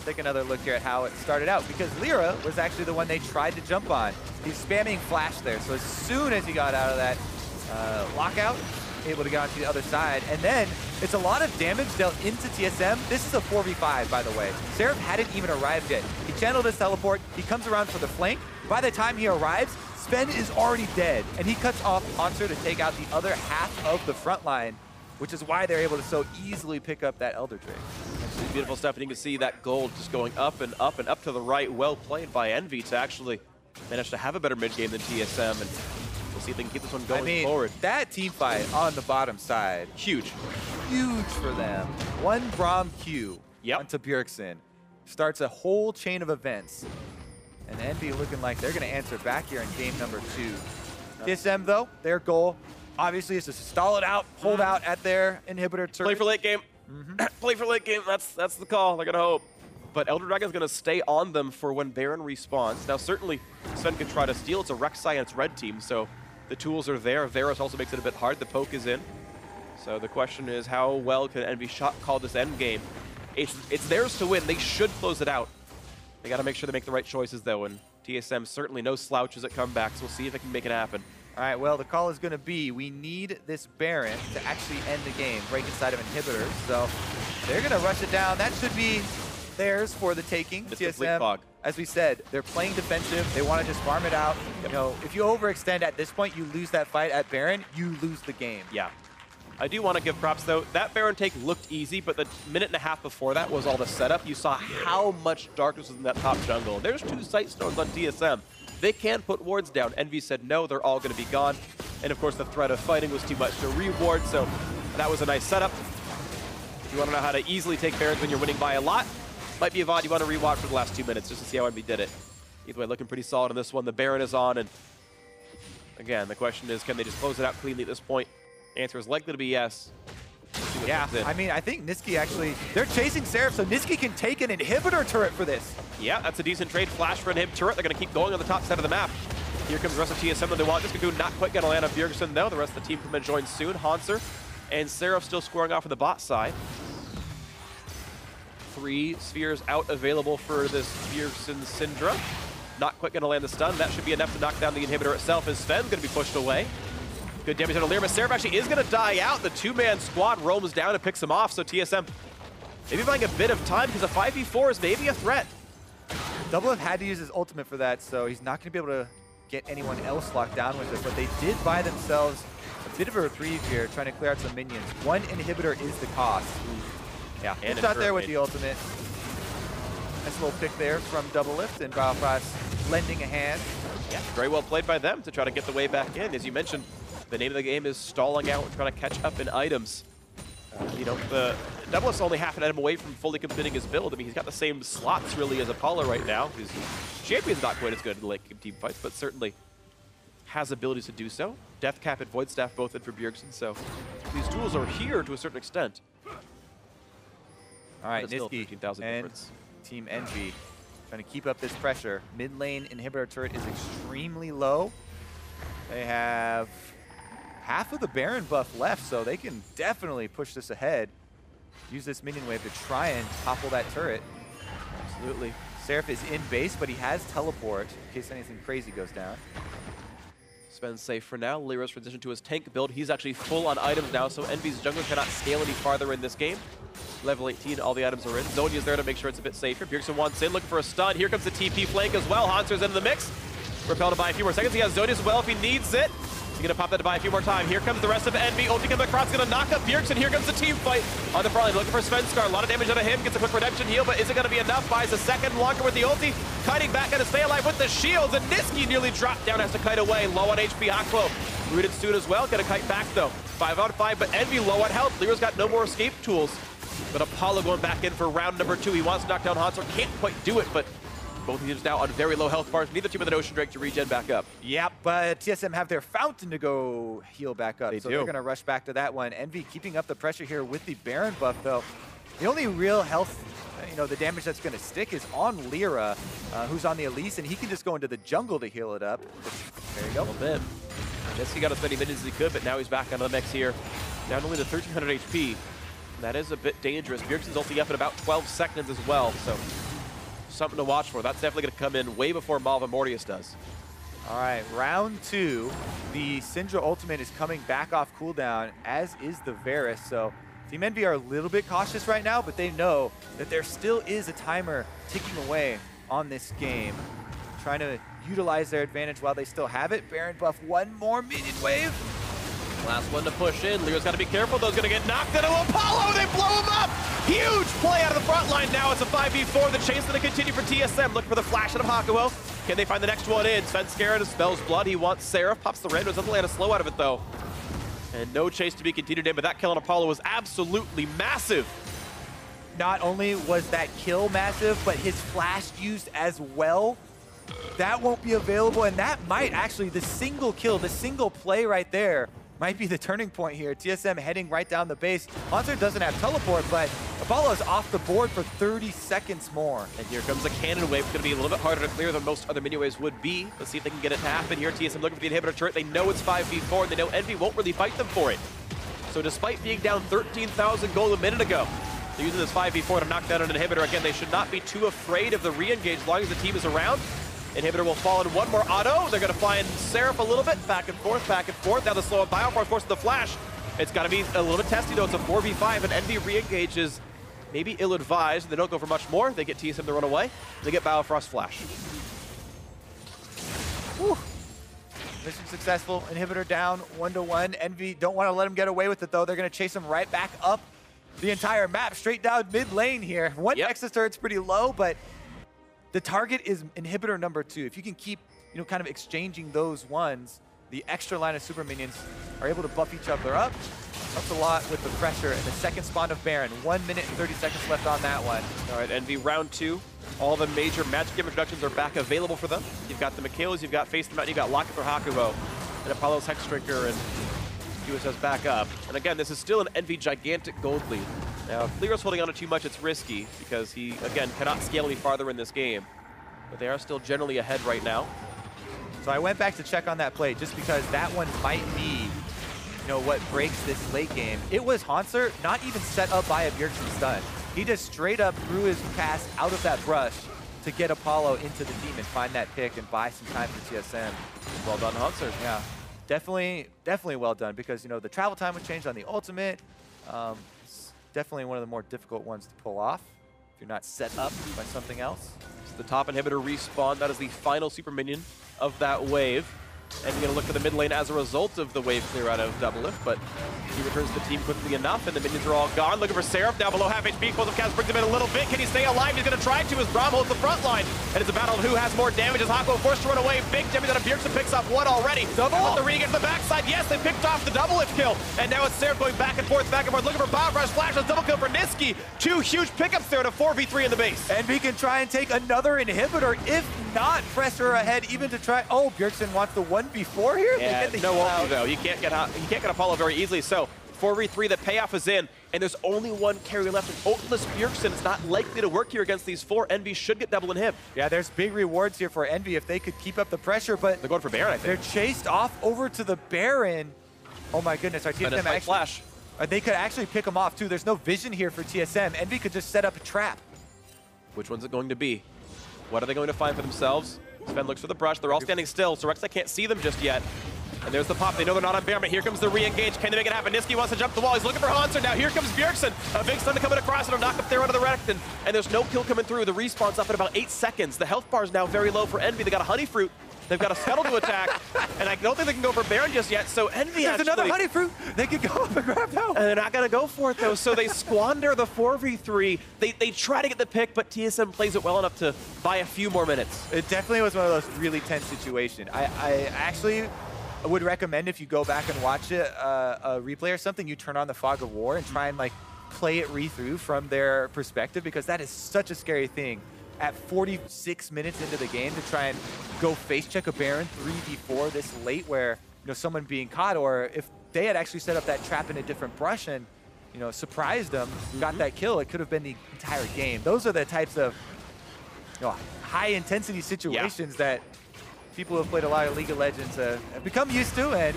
Take another look here at how it started out, because Lyra was actually the one they tried to jump on. He's spamming flash there, so as soon as he got out of that lockout, able to get onto the other side. And then it's a lot of damage dealt into TSM. This is a 4v5, by the way. Seraph hadn't even arrived yet. He channeled his teleport. He comes around for the flank. By the time he arrives, Sven is already dead, and he cuts off Hanser to take out the other half of the front line, which is why they're able to so easily pick up that Elder Drake. Absolutely beautiful stuff, and you can see that gold just going up and up and up to the right. Well played by Envy to actually manage to have a better mid game than TSM, and we'll see if they can keep this one going forward. That team fight on the bottom side, huge. Huge for them. One Braum Q onto Bjergsen starts a whole chain of events. And Envy looking like they're going to answer back here in game number 2. TSM, though, their goal obviously is to stall it out, hold out at their inhibitor turret. Play for late game. Play for late game. That's the call. They're going to hope. But Elder Dragon's going to stay on them for when Baron respawns. Now, certainly, Sven can try to steal. It's a Rek'Sai and it's red team, so the tools are there. Varus also makes it a bit hard. The poke is in. So the question is, how well can Envy shot call this end game? It's theirs to win. They should close it out. They got to make sure they make the right choices, though, and TSM certainly no slouches at comebacks. We'll see if it can make it happen. All right, well, the call is going to be, we need this Baron to actually end the game, break inside of inhibitors. So they're going to rush it down. That should be theirs for the taking. TSM, as we said, they're playing defensive. They want to just farm it out. You know, if you overextend at this point, you lose that fight at Baron, you lose the game. Yeah. I do want to give props, though. That Baron take looked easy, but the minute and a half before that was all the setup. You saw how much darkness was in that top jungle. There's 2 sight stones on TSM. They can put wards down. Envy said no, they're all going to be gone. And of course, the threat of fighting was too much to reward, so that was a nice setup. If you want to know how to easily take Barons when you're winning by a lot, might be a VOD you want to rewatch for the last 2 minutes just to see how Envy did it. Either way, looking pretty solid on this one. The Baron is on, and again, the question is, can they just close it out cleanly at this point? Answer is likely to be yes. Yeah, I mean, I think Niski actually, they're chasing Seraph, so Niski can take an inhibitor turret for this. Yeah, that's a decent trade. Flash for an inhib turret. They're going to keep going on the top side of the map. Here comes the rest of TSM that they want. Niski not quite going to land on Bjergsen, though. The rest of the team come and join soon. Hanser and Seraph still scoring off on the bot side. 3 spheres out available for this Bjergsen Syndra. not quite going to land the stun. That should be enough to knock down the inhibitor itself as Sven's going to be pushed away. Good damage on Lyra, but Seraph actually is going to die out. The two-man squad roams down and picks him off, so TSM maybe buying a bit of time because a 5v4 is maybe a threat. Doublelift had to use his ultimate for that, so he's not going to be able to get anyone else locked down with it, but they did buy themselves a bit of a reprieve here, trying to clear out some minions. One inhibitor is the cost. Yeah, good shot there with the ultimate. Nice little pick there from Doublelift, and Biofrost lending a hand. Yeah, very well played by them to try to get the way back in. As you mentioned, the name of the game is stalling out and trying to catch up in items. You know, the Doublelift's only half an item away from fully completing his build. I mean, he's got the same slots really as Apollo right now. His champion's not quite as good in late game team fights, but certainly has abilities to do so. Deathcap and Void Staff both in for Bjergsen, so these tools are here to a certain extent. All right, Niski 13,000 and difference. Team Envy trying to keep up this pressure. Mid lane inhibitor turret is extremely low. They have half of the Baron buff left, so they can definitely push this ahead. Use this minion wave to try and topple that turret. Absolutely. Seraph is in base, but he has teleport in case anything crazy goes down. Sven's safe for now. Lyra's transitioned to his tank build. He's actually full on items now, so Envy's jungler cannot scale any farther in this game. Level 18, all the items are in. Zhonya's there to make sure it's a bit safer. Bjergsen wants in, looking for a stun. Here comes the TP flank as well. Haunter's into the mix. Repel to buy a few more seconds. He has Zhonya as well if he needs it. He's going to pop that to buy a few more time. Here comes the rest of Envy. Ulti comes across, going to knock up Bjergsen. Here comes the team fight on the front line. Looking for Svenskar. A lot of damage out of him. Gets a quick redemption heal, but is it going to be enough? Buys a second longer with the ulti. Kiting back at his stay alive with the shields, and Niski nearly dropped down, has to kite away. Low on HP. Haklo rooted soon as well. Gonna kite back though. 5 out of 5, but Envy low on health. Lyra's got no more escape tools. But Apollo going back in for round number 2. He wants to knock down Hansel. Can't quite do it, but both teams now on very low health bars. Neither team with an Ocean Drake to regen back up. Yep, but TSM have their fountain to go heal back up. They so do. They're going to rush back to that one. Envy keeping up the pressure here with the Baron buff, though. The only real health, the damage that's going to stick is on Lyra, who's on the Elise, and he can just go into the jungle to heal it up. There you go. A little bit. Jesse got as many minions as he could, but now he's back onto the mix here. Down only to 1,300 HP. That is a bit dangerous. Bjergsen's ulti up in about 12 seconds as well, so something to watch for. That's definitely going to come in way before Malva Mortius does. All right, round 2. The Syndra ultimate is coming back off cooldown, as is the Varus. So Team Envy are a little bit cautious right now, but they know that there still is a timer ticking away on this game. Trying to utilize their advantage while they still have it. Baron buff, one more minion wave. Last one to push in. Lyra's got to be careful, though. He's going to get knocked into Apollo. They blow him up. Huge play out of the front line now. It's a 5v4. The chase going to continue for TSM. Looking for the flash out of Hakuo. Can they find the next one in? Svenskar dispels blood. He wants Seraph. Pops the randos. Doesn't land a slow out of it, though. And no chase to be continued in, but that kill on Apollo was absolutely massive. Not only was that kill massive, but his flash used as well. That won't be available, and that might actually, the single kill, the single play right there, might be the turning point here. TSM heading right down the base. Monster doesn't have teleport, but Apollo's off the board for 30 seconds more. And here comes a cannon wave. It's going to be a little bit harder to clear than most other minion waves would be. Let's see if they can get it to happen here. TSM looking for the inhibitor turret. They know it's 5v4, and they know Envy won't really fight them for it. So despite being down 13,000 gold a minute ago, they're using this 5v4 to knock down an inhibitor. Again, they should not be too afraid of the re-engage as long as the team is around. Inhibitor will fall in one more auto. They're going to fly in Seraph a little bit. Back and forth, back and forth. Now the slow up Biofrost forces the flash. It's got to be a little bit testy, though. It's a 4v5, and Envy re-engages maybe ill-advised. They don't go for much more. They get TSM to run away. They get Biofrost flash. Whew. Mission successful. Inhibitor down 1-1. Envy don't want to let him get away with it, though. They're going to chase him right back up the entire map, straight down mid lane here. One Nexus turret's pretty low, but the target is inhibitor number 2. If you can keep, kind of exchanging those ones, the extra line of super minions are able to buff each other up. Helps a lot with the pressure. And the second spawn of Baron. 1 minute and 30 seconds left on that one. All right, Envy round 2. All the major magic introductions are back available for them. You've got the Michaelas, you've got Face the Mountain, you've got Locket for Hakuo, and Apollo's Hexdrinker, and USS back up. And again, this is still an Envy gigantic gold lead. Now, if Lyra's holding on to too much, it's risky because he, again, cannot scale any farther in this game. But they are still generally ahead right now. So I went back to check on that play just because that one might be, what breaks this late game. It was Hansel not even set up by a Bjergsen stun. He just straight up threw his cast out of that brush to get Apollo into the team and find that pick and buy some time for TSM. Well done, Hunter. Yeah, definitely well done, because, you know, the travel time was changed on the ultimate. It's definitely one of the more difficult ones to pull off if you're not set up by something else. So the top inhibitor respawn. That is the final super minion of that wave. And you're going to look for the mid lane as a result of the wave clear out of Doublelift, but he returns to the team quickly enough, and the minions are all gone. Looking for Seraph down below half HP. Cold of Chaos brings him in a little bit. Can he stay alive? He's going to try to as Braum holds the front line. And it's a battle of who has more damage as Hako forced to run away. Big damage out of Bjergsen picks up one already. Double! And with the re-get to the backside, yes, they picked off the Doublelift kill. And now it's Seraph going back and forth, looking for Bomb Rush. Flashes double kill for Nisqy. 2 huge pickups there to 4v3 in the base. Envy can try and take another inhibitor, if not pressure ahead, even to try. Oh, Bjergsen wants the 1v4 here? Yeah, no ulti though. He can't get Apollo very easily. So 4v3, the payoff is in, and there's only one carry left. And ultless Bjergsen is not likely to work here against these 4. Envy should get double inhib. Yeah, there's big rewards here for Envy if they could keep up the pressure, but they're going for Baron, I think. They're chased off over to the Baron. Oh my goodness, our TSM actually flash. They could actually pick him off too. There's no vision here for TSM. Envy could just set up a trap. Which one's it going to be? What are they going to find for themselves? Sven looks for the brush. They're all standing still, so Rek'Sai can't see them just yet. And there's the pop. They know they're not on Baron, but here comes the re-engage. Can they make it happen? Nisqy wants to jump the wall. He's looking for Hanser. Now here comes Bjergsen. A big stun coming across, and a knock up there onto the Renekton. And there's no kill coming through. The respawn's up in about 8 seconds. The health bar is now very low for Envy. They got a Honey Fruit. They've got a Scuttle to attack, and I don't think they can go for Baron just yet, so Envy There's another Honey Fruit. They could go up and grab that one. And they're not going to go for it, though, so they squander the 4v3. They try to get the pick, but TSM plays it well enough to buy a few more minutes. It definitely was one of those really tense situations. I actually would recommend, if you go back and watch it, a replay or something, you turn on the Fog of War and try and like play it re-through from their perspective, because that is such a scary thing. At 46 minutes into the game to try and go face check a Baron 3v4 this late, where, you know, someone being caught, or if they had actually set up that trap in a different brush and, you know, surprised them, got that kill, it could have been the entire game. Those are the types of, you know, high intensity situations that people who have played a lot of League of Legends have become used to and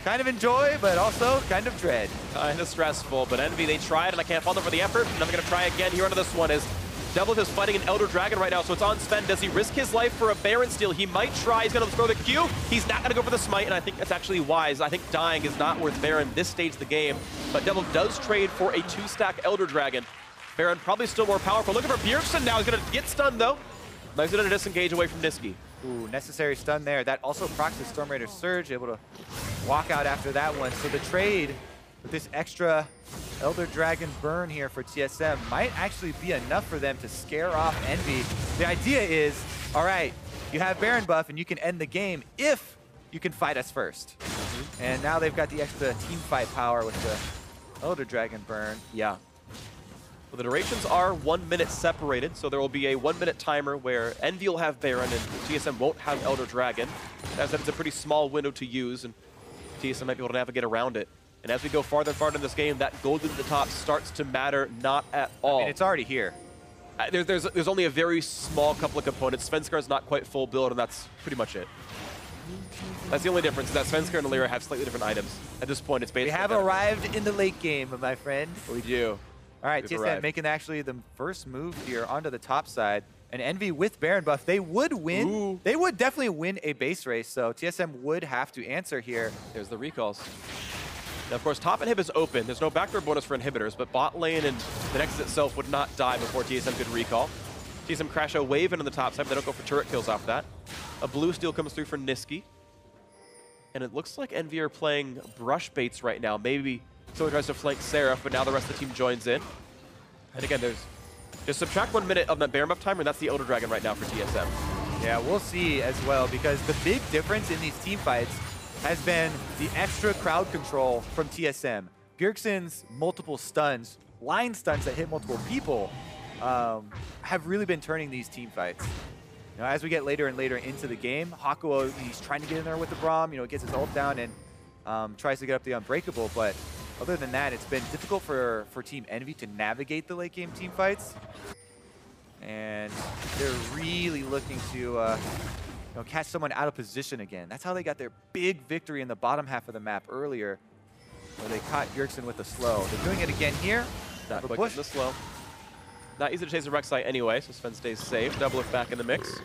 kind of enjoy, but also kind of dread. Kind of stressful, but Envy, they tried, and I can't fault them for the effort. And I'm going to try again here onto this one is Doublelift is fighting an Elder Dragon right now, so it's on Sven. Does he risk his life for a Baron steal? He might try. He's going to throw the Q. He's not going to go for the smite, and I think that's actually wise. I think dying is not worth Baron this stage of the game, but Doublelift does trade for a 2-stack Elder Dragon. Baron probably still more powerful. Looking for Bjergsen now. He's going to get stunned, though. Now he's going to disengage away from Nisqy. Ooh, necessary stun there. That also procs the Storm Raider Surge, able to walk out after that one. So the trade with this extra Elder Dragon burn here for TSM might actually be enough for them to scare off Envy. The idea is, all right, you have Baron buff and you can end the game if you can fight us first. And now they've got the extra team fight power with the Elder Dragon burn. Yeah. Well, the durations are 1 minute separated, so there will be a 1 minute timer where Envy will have Baron and TSM won't have Elder Dragon. As said, it's a pretty small window to use, and TSM might be able to navigate around it. And as we go farther and farther in this game, that gold at the top starts to matter not at all. I mean, it's already here. There's only a very small couple of components. Svenskar's not quite full build, and that's pretty much it. That's the only difference, is that Svenskar and Alira have slightly different items. At this point, it's basically... We have arrived in the late game, my friend. We do. All right, TSM making actually the first move here onto the top side. And Envy with Baron buff, they would win. Ooh. They would definitely win a base race, so TSM would have to answer here. There's the recalls. Now, of course, top inhib is open. There's no backdoor bonus for inhibitors, but bot lane and the Nexus itself would not die before TSM could recall. TSM crash a wave into the top side, but they don't go for turret kills off that. A blue steal comes through for Nisqy. And it looks like Envy are playing brush baits right now. Maybe someone tries to flank Seraph, but now the rest of the team joins in. And again, there's just subtract 1 minute of that Baron buff timer, and that's the Elder Dragon right now for TSM. Yeah, we'll see as well, because the big difference in these team fights has been the extra crowd control from TSM. Bjergsen's multiple stuns, line stuns that hit multiple people, have really been turning these team fights. You know, as we get later and later into the game, Hakuo, he's trying to get in there with the Braum, you know, gets his ult down and tries to get up the Unbreakable, but other than that, it's been difficult for Team Envy to navigate the late game team fights. And they're really looking to you know, catch someone out of position again. That's how they got their big victory in the bottom half of the map earlier, where they caught Bjergsen with a slow. They're doing it again here. Not quick in the slow. Not easy to chase the Rek'Sai anyway, so Sven stays safe. Doublelift back in the mix.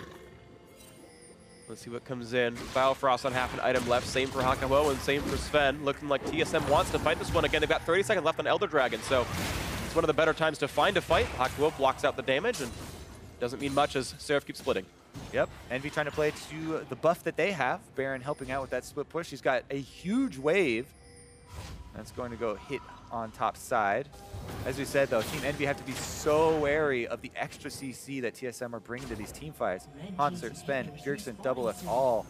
Let's see what comes in. Biofrost on half an item left. Same for Hakuho and same for Sven. Looking like TSM wants to fight this one again. They've got 30 seconds left on Elder Dragon, so it's one of the better times to find a fight. Hakuho blocks out the damage and doesn't mean much as Seraph keeps splitting. Yep, Envy trying to play to the buff that they have. Baron helping out with that split push. He's got a huge wave. That's going to go hit on top side. As we said, though, Team Envy have to be so wary of the extra CC that TSM are bringing to these team fights. Hauntzer, Sven, Bjergsen, Doublelift, all,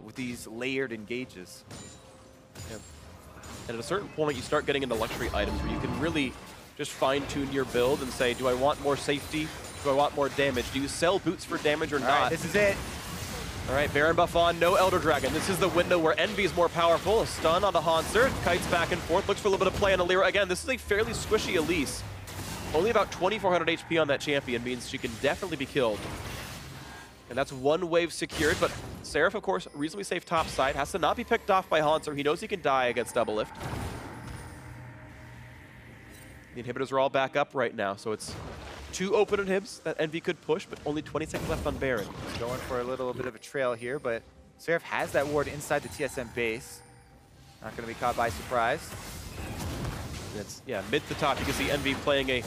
with these layered engages. Yep. And at a certain point, you start getting into luxury items where you can really just fine-tune your build and say, do I want more safety? Do I want more damage? Do you sell boots for damage or not? All right, this is it. All right, Baron buff on, no Elder Dragon. This is the window where Envy is more powerful. A stun on the Hauntzer, kites back and forth, looks for a little bit of play on Alira. Again, this is a fairly squishy Elise. Only about 2,400 HP on that champion means she can definitely be killed. And that's one wave secured, but Seraph, of course, reasonably safe top side, has to not be picked off by Hauntzer. He knows he can die against Doublelift. The inhibitors are all back up right now, so it's 2 open inhibs that Envy could push, but only 20 seconds left on Baron. He's going for a little bit of a trail here, but Seraph has that ward inside the TSM base. Not going to be caught by surprise. It's, mid to top. You can see Envy playing a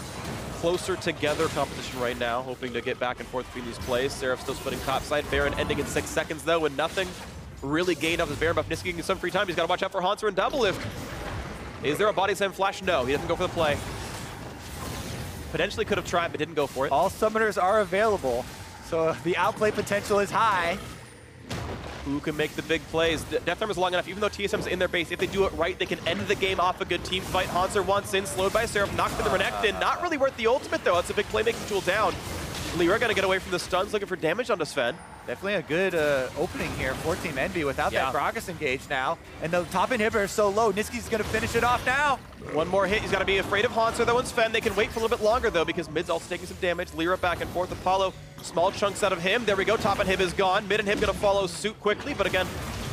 closer together competition right now, hoping to get back and forth between these plays. Seraph still splitting top side. Baron ending in 6 seconds, though, and nothing really gained off his Baron buff. Niski getting some free time. He's got to watch out for Hauntzer and Doublelift. Is there a body slam flash? No, he doesn't go for the play. Potentially could have tried, but didn't go for it. All summoners are available, so the outplay potential is high. Who can make the big plays? Death Arm is long enough, even though TSM's in their base. If they do it right, they can end the game off a good team fight. Hauntzer wants in, slowed by Seraph, knocked for the Renekton. Not really worth the ultimate, though. That's a big playmaking tool down. Lyra gonna get away from the stuns, looking for damage onto Sven. Definitely a good opening here for Team Envy without that Gragas engage now. And the top inhibitor is so low, Niski's gonna finish it off now. One more hit, he's gotta be afraid of Hauntzer though, and Sven. They can wait for a little bit longer though, because mid's also taking some damage. Lyra back and forth, Apollo, small chunks out of him. There we go, top inhib is gone. Mid inhib gonna follow suit quickly, but again,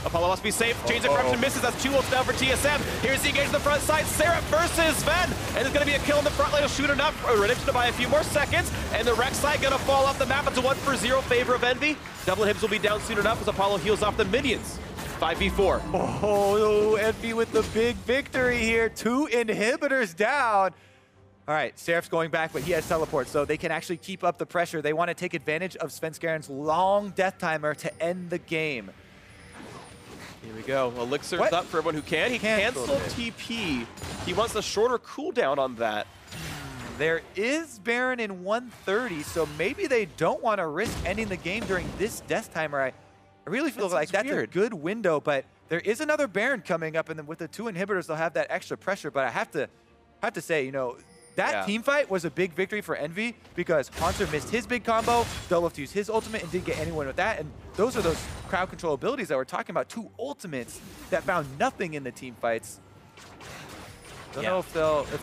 Apollo must be safe. Chains of Corruption misses. That's 2 ults down for TSM. Here's the engage on the front side. Seraph versus Sven. And there's going to be a kill in the front lane. He'll shoot enough. Redemption to buy a few more seconds. And the Rek'Sai going to fall off the map. It's a 1-for-0 favor of Envy. Double inhibs will be down soon enough as Apollo heals off the minions. 5v4. Oh, Envy with the big victory here. 2 inhibitors down. All right, Seraph's going back, but he has teleport, so they can actually keep up the pressure. They want to take advantage of Svenskaren's long death timer to end the game. Here we go. Elixir's up for everyone who can. He canceled TP. He wants a shorter cooldown on that. There is Baron in 130, so maybe they don't want to risk ending the game during this death timer. I really feel like that's a good window, but there is another Baron coming up, and then with the 2 inhibitors, they'll have that extra pressure. But I have to say, that team fight was a big victory for Envy because Hauntzer missed his big combo, Doublelift used his ultimate and didn't get anyone with that. And those are those crowd control abilities that we're talking about. 2 ultimates that found nothing in the team fights. Don't know if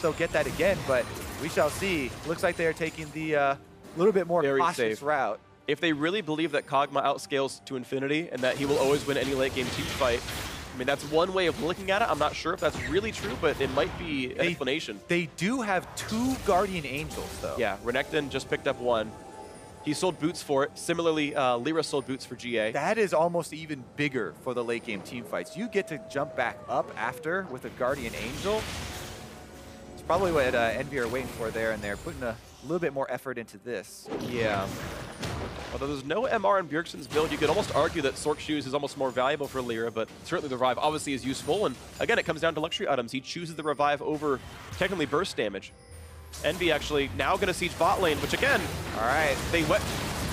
they'll get that again, but we shall see. Looks like they are taking the little bit more cautious route. If they really believe that Kog'Maw outscales to infinity and that he will always win any late game team fight, I mean, that's one way of looking at it. I'm not sure if that's really true, but it might be an explanation. They do have 2 Guardian Angels, though. Yeah, Renekton just picked up 1. He sold boots for it. Similarly, Lyra sold boots for GA. That is almost even bigger for the late game team fights. You get to jump back up after with a Guardian Angel. It's probably what Envy are waiting for there, and they're putting a little bit more effort into this. Yeah. Although there's no MR in Bjergsen's build, you could almost argue that Sorc Shoes is almost more valuable for Lyra, but certainly the Revive obviously is useful. And again, it comes down to luxury items. He chooses the Revive over technically burst damage. Envy actually now going to siege bot lane, which again, all right, they went.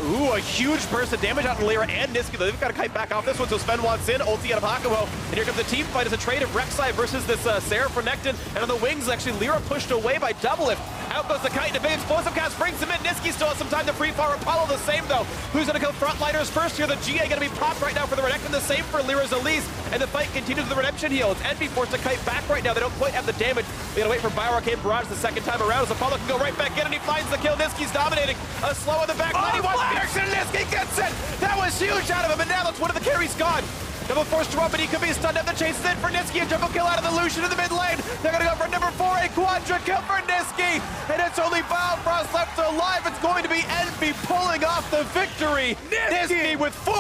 Ooh, a huge burst of damage out in Lyra and Niski. They've got to kite back off this one, so Sven wants in, ulti out of Hakuho. And here comes the team fight as a trade of Rek'Sai versus this Seraph Renekton. And on the wings, actually, Lyra pushed away by Doublelift. Out goes the kite, and a big explosive cast brings him in. Niski still has some time to free fire. Apollo the same, though. Who's going to kill frontliners first here? The GA going to be popped right now for the Renekton. The same for Lyra's Elise. And the fight continues with the Redemption heal. It's Envy forced to kite back right now. They don't quite have the damage. They got to wait for Bioarcane Barrage the second time around as Apollo can go right back in, and he finds the kill. Niski's dominating. A slow in the back line. He wants Niski gets it. That was huge out of him, and now that's one of the carries gone. Double force drop, but he could be stunned up. The chase is in for Nisqy. A triple kill out of the Lucian in the mid lane. They're going to go for number 4, a quadra kill for Nisqy. And it's only Biofrost left alive. It's going to be Envy pulling off the victory. Nisqy with 4.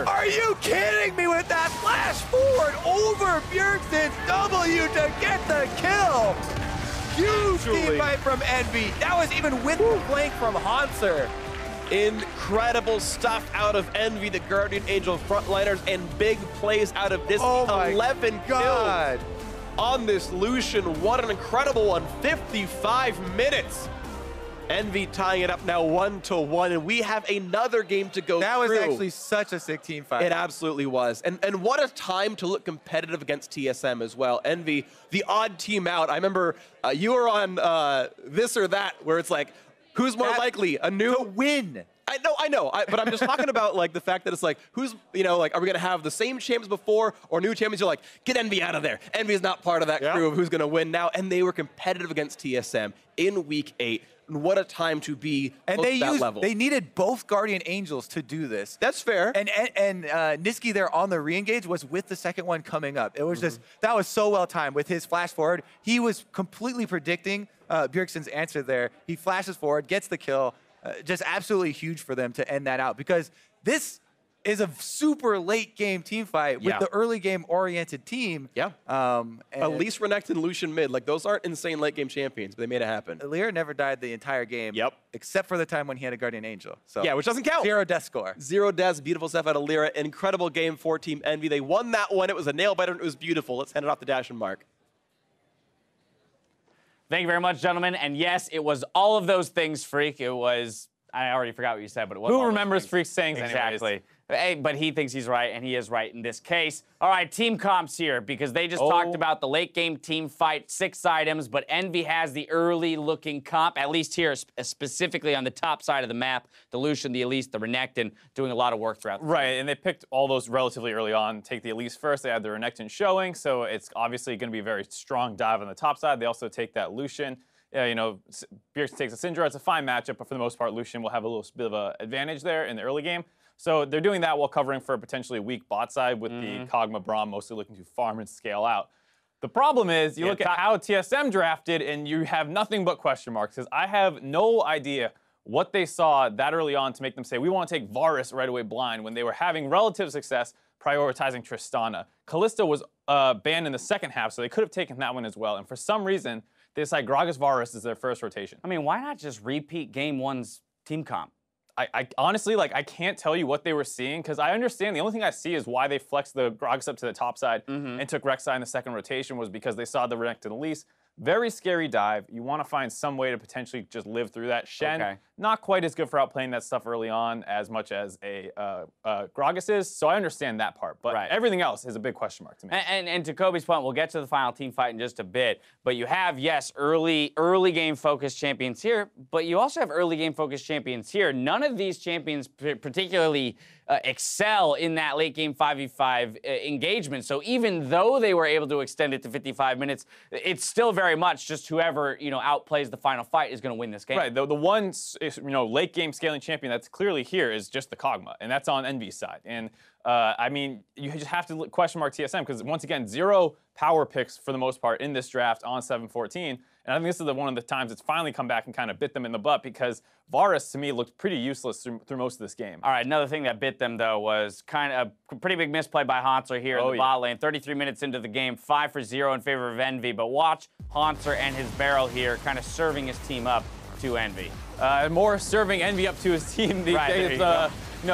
Are you kidding me with that flash forward over Bjergsen's W to get the kill? Huge team fight from Envy. That was even with the flank from Hauntzer. Incredible stuff out of Envy, the Guardian Angel frontliners, and big plays out of this. Oh my 11 God. kills on this Lucian. What an incredible one. 55 minutes. Envy tying it up now 1-1, and we have another game to go That was through. actually such a sick team fight. It absolutely was. And what a time to look competitive against TSM as well. Envy, the odd team out. I remember you were on this or that, where it's like, who's more likely? A new win. I know. But I'm just talking about like the fact that it's like, who's, like, are we gonna have the same champions before or new champions? You're like, get Envy out of there. Envy is not part of that crew of who's gonna win now. And they were competitive against TSM in week 8. And what a time to be And close to that level. they needed both Guardian Angels to do this. That's fair. And Nisqy there on the re-engage was with the second one coming up. It was just, that was so well timed with his flash forward. He was completely predicting Bjergsen's answer there. He flashes forward, gets the kill. Just absolutely huge for them to end that out, because this is a super late game team fight with the early game oriented team. Yeah. Elise, Renekton, and Lucian mid. Like, those aren't insane late game champions, but they made it happen. Lear never died the entire game. Yep. Except for the time when he had a Guardian Angel. So yeah, which doesn't count. 0 death score. 0 deaths, beautiful stuff out of Lyra. Incredible game for Team Envy. They won that one. It was a nail biter and it was beautiful. Let's hand it off to Dash and Mark. Thank you very much, gentlemen. And yes, it was all of those things, Freak. It was, I already forgot what you said, but it was Who remembers Freak's sayings Exactly. anyways? Hey, but he thinks he's right, and he is right in this case. All right, team comps here, because they just talked about the late game team fight, 6 items, but Envy has the early looking comp, at least here, specifically on the top side of the map. The Lucian, the Elise, the Renekton, doing a lot of work throughout the Right, and they picked all those relatively early on. Take the Elise first, they had the Renekton showing, so it's obviously going to be a very strong dive on the top side. They also take that Lucian. Bjergsen takes a Syndra. It's a fine matchup, but for the most part, Lucian will have a little bit of an advantage there in the early game. So they're doing that while covering for a potentially weak bot side with the Kog'Maw Braum mostly looking to farm and scale out. The problem is you look at how TSM drafted and you have nothing but question marks, because I have no idea what they saw that early on to make them say, we want to take Varus right away blind, when they were having relative success prioritizing Tristana. Kalista was banned in the second half, so they could have taken that one as well. And for some reason, they decide Gragas Varus is their first rotation. I mean, why not just repeat Game 1's team comp? I honestly, I can't tell you what they were seeing, because I understand the only thing I see is why they flexed the Gragas up to the top side and took Rek'Sai in the second rotation was because they saw the Renekton Elise. Very scary dive. You want to find some way to potentially just live through that. Shen, not quite as good for outplaying that stuff early on as much as a Gragas is, so I understand that part. But everything else is a big question mark to me. And to Kobe's point, we'll get to the final team fight in just a bit, but you have, yes, early game focused champions here, but you also have early game focused champions here. None of these champions particularly excel in that late game 5v5 engagement. So even though they were able to extend it to 55 minutes, it's still very much just whoever outplays the final fight is going to win this game. Right. The one late game scaling champion that's clearly here is just the Kog'Maw, and that's on Envy's side. And I mean, you just have to question mark TSM because once again, 0 power picks for the most part in this draft on 7-14. And I think this is one of the times it's finally come back and kind of bit them in the butt, because Varus, to me, looked pretty useless through most of this game. All right, another thing that bit them, though, was kind of a pretty big misplay by Hauntzer here in the bot lane. 33 minutes into the game, 5 for 0 in favor of Envy. But watch Hauntzer and his barrel here kind of serving his team up to Envy. More serving Envy up to his team these days.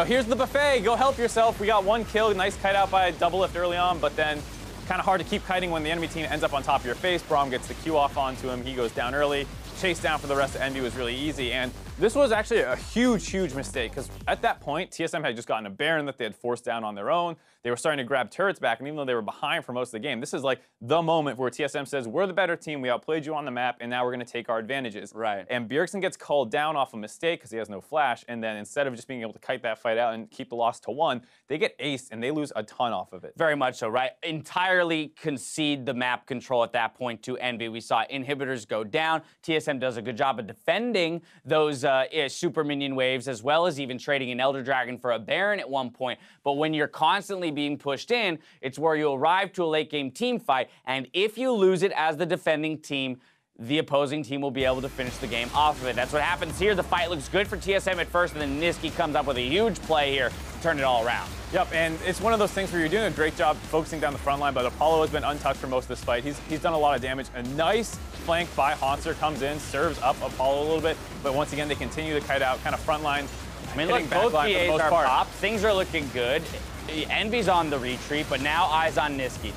Here's the buffet. Go help yourself. We got 1 kill. Nice kite out by Double Lift early on, but then kind of hard to keep kiting when the enemy team ends up on top of your face. Braum gets the Q off onto him. He goes down early. Chase down for the rest of Envy was really easy. And this was actually a huge, huge mistake, because at that point, TSM had just gotten a Baron that they had forced down on their own. They were starting to grab turrets back, and even though they were behind for most of the game, this is like the moment where TSM says, we're the better team, we outplayed you on the map, and now we're going to take our advantages. Right. And Bjergsen gets called down off a mistake because he has no flash, and then instead of just being able to kite that fight out and keep the loss to 1, they get aced, and they lose a ton off of it. Very much so, right? Entirely concede the map control at that point to Envy. We saw inhibitors go down. TSM does a good job of defending those super minion waves, as well as even trading an Elder Dragon for a Baron at one point. But when you're constantly being pushed in, it's where you arrive to a late game team fight, and if you lose it as the defending team, the opposing team will be able to finish the game off of it. That's what happens here. The fight looks good for TSM at first, and then Nisqy comes up with a huge play here to turn it all around. Yep, and it's one of those things where you're doing a great job focusing down the front line, but Apollo has been untouched for most of this fight. He's done a lot of damage. A nice flank by Hauntzer comes in, serves up Apollo a little bit, but once again, they continue to kite out kind of front line. I mean, look, both PAs are popped. Things are looking good. Envy's on the retreat, but now eyes on Nisqy.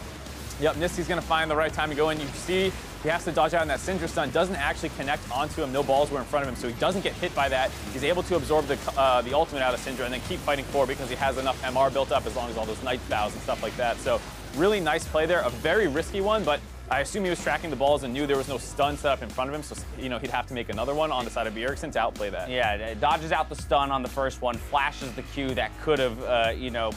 Yep, Nisqy's going to find the right time to go in. You see he has to dodge out, and that Syndra stun doesn't actually connect onto him. No balls were in front of him, so he doesn't get hit by that. He's able to absorb the ultimate out of Syndra and then keep fighting forward because he has enough MR built up as long as all those Night Vows and stuff like that. So really nice play there. A very risky one, but I assume he was tracking the balls and knew there was no stun set up in front of him, so he'd have to make another one on the side of Bjergsen to outplay that. Yeah, dodges out the stun on the first one, flashes the Q that could have,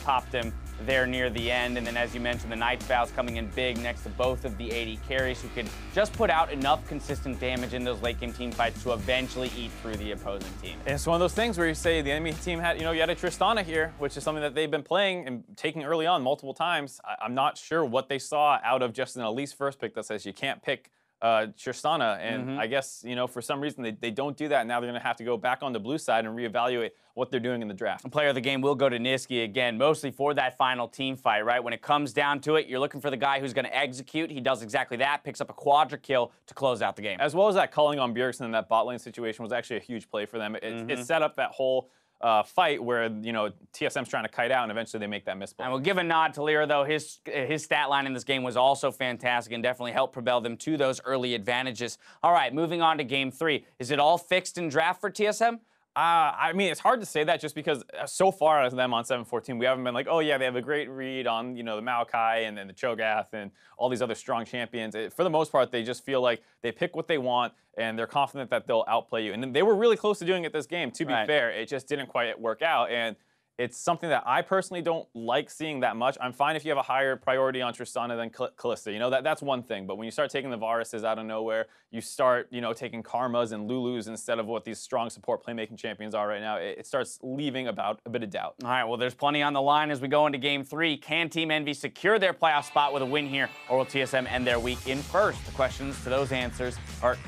popped him there near the end. And then, as you mentioned, the Night Vows coming in big next to both of the AD carries who can just put out enough consistent damage in those late game team fights to eventually eat through the opposing team. And it's one of those things where you say the enemy team had, you had a Tristana here, which is something that they've been playing and taking early on multiple times. I'm not sure what they saw out of just an Elise first pick that says you can't pick Tristana, and I guess, for some reason they don't do that. Now they're going to have to go back on the blue side and reevaluate what they're doing in the draft. Player of the game will go to Nisqy again, mostly for that final team fight, right? When it comes down to it, you're looking for the guy who's going to execute. He does exactly that, picks up a quadra kill to close out the game. As well as that culling on Bjergsen in that bot lane situation was actually a huge play for them. It set up that whole fight where, TSM's trying to kite out, and eventually they make that miss ball. And we'll give a nod to Lyra, though. His stat line in this game was also fantastic and definitely helped propel them to those early advantages. All right, moving on to Game 3. Is it all fixed in draft for TSM? I mean, it's hard to say that just because so far as them on 7-14, we haven't been like, oh yeah, they have a great read on, the Maokai and then the Cho'Gath and all these other strong champions. For the most part, they just feel like they pick what they want and they're confident that they'll outplay you. And they were really close to doing it this game, to be fair. It just didn't quite work out. And it's something that I personally don't like seeing that much. I'm fine if you have a higher priority on Tristana than Kalista. That's one thing. But when you start taking the Varuses out of nowhere, you start, taking Karmas and Lulus instead of what these strong support playmaking champions are right now, it starts leaving about a bit of doubt. All right, well, there's plenty on the line as we go into Game 3. Can Team Envy secure their playoff spot with a win here, or will TSM end their week in first? The questions to those answers are...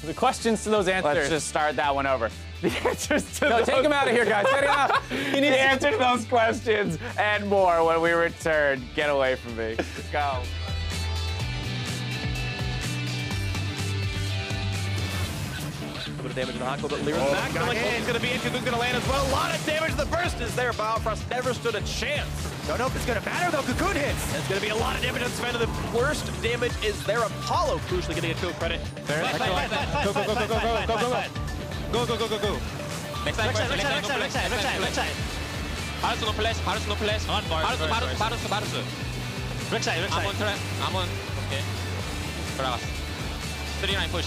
The questions to those answers. Let's just start that one over. The answers to those... take him out of here, guys. Take him out. You need to answer those questions and more when we return. Get away from me. Go. A bit of damage to Hako, but Lyra's back. He's going to be in. Cocoon's going to land as well. A lot of damage. The burst is there. Biofrost never stood a chance. Don't know if it's going to matter, though. Cocoon hits. There's going to be a lot of damage on Sven. The worst damage is there. Apollo crucially getting a kill credit. Go. Next side. Varus no flash. Back side. I'm on. Okay. Fast. 39 push.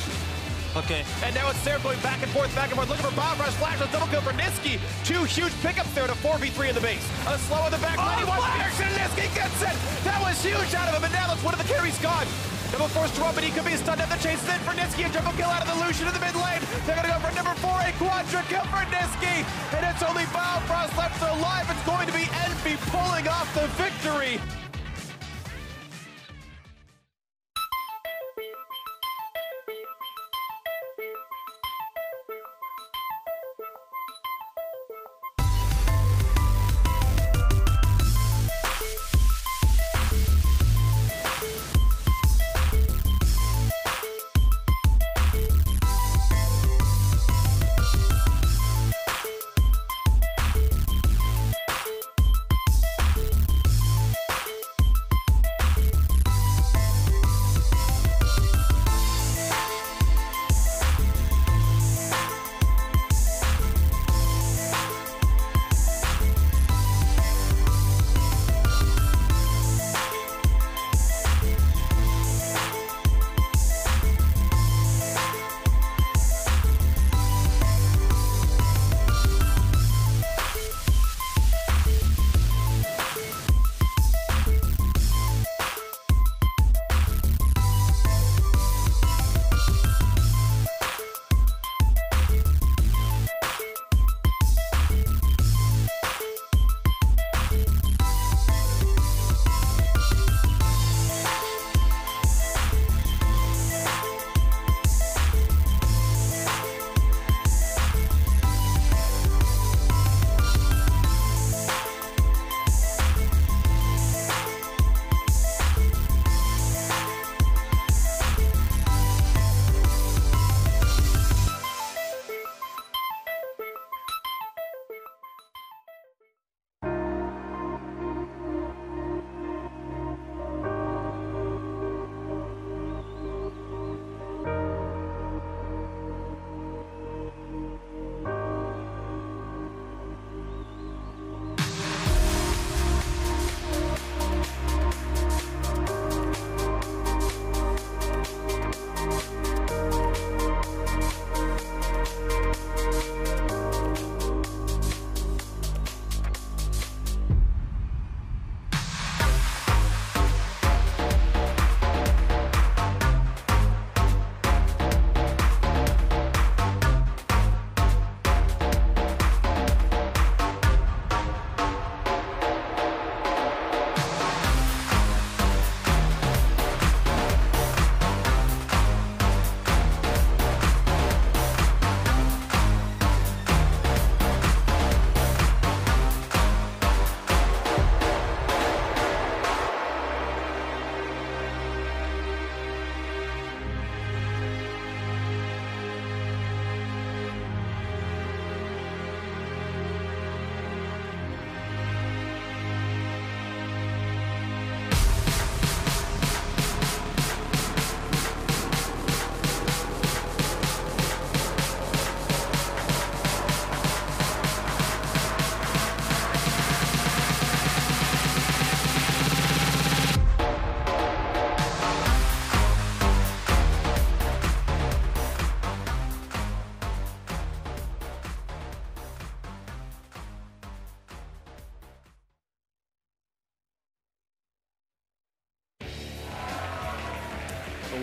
Okay. And now it's Sarah going back and forth, looking for Biofrost. Flash on double kill for Nisqy. 2 huge pickups there to 4v3 in the base. A slow on the back line. He wants Bjergsen, and Nisqy gets it. That was huge out of him, and now that's one of the carries gone. Double force drop, and he could be stunned at the chase in for Nisqy. A triple kill out of the Lucian in the mid lane. They're going to go for number 4, a quadra kill for Nisqy. And it's only Biofrost left alive. It's going to be Envy pulling off the victory.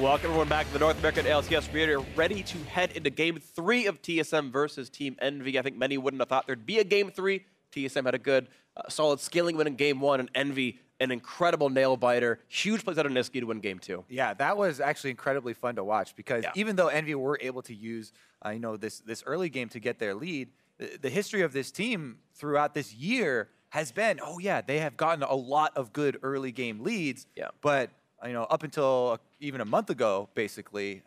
Welcome everyone back to the North American LCS. We are ready to head into Game 3 of TSM versus Team Envy. I think many wouldn't have thought there'd be a Game 3. TSM had a good, solid scaling win in Game 1, and Envy an incredible nail biter. Huge plays out of Nisqy to win Game 2. Yeah, that was actually incredibly fun to watch because even though Envy were able to use, this early game to get their lead, the history of this team throughout this year has been, they have gotten a lot of good early game leads. Yeah. But up until even a month ago, basically,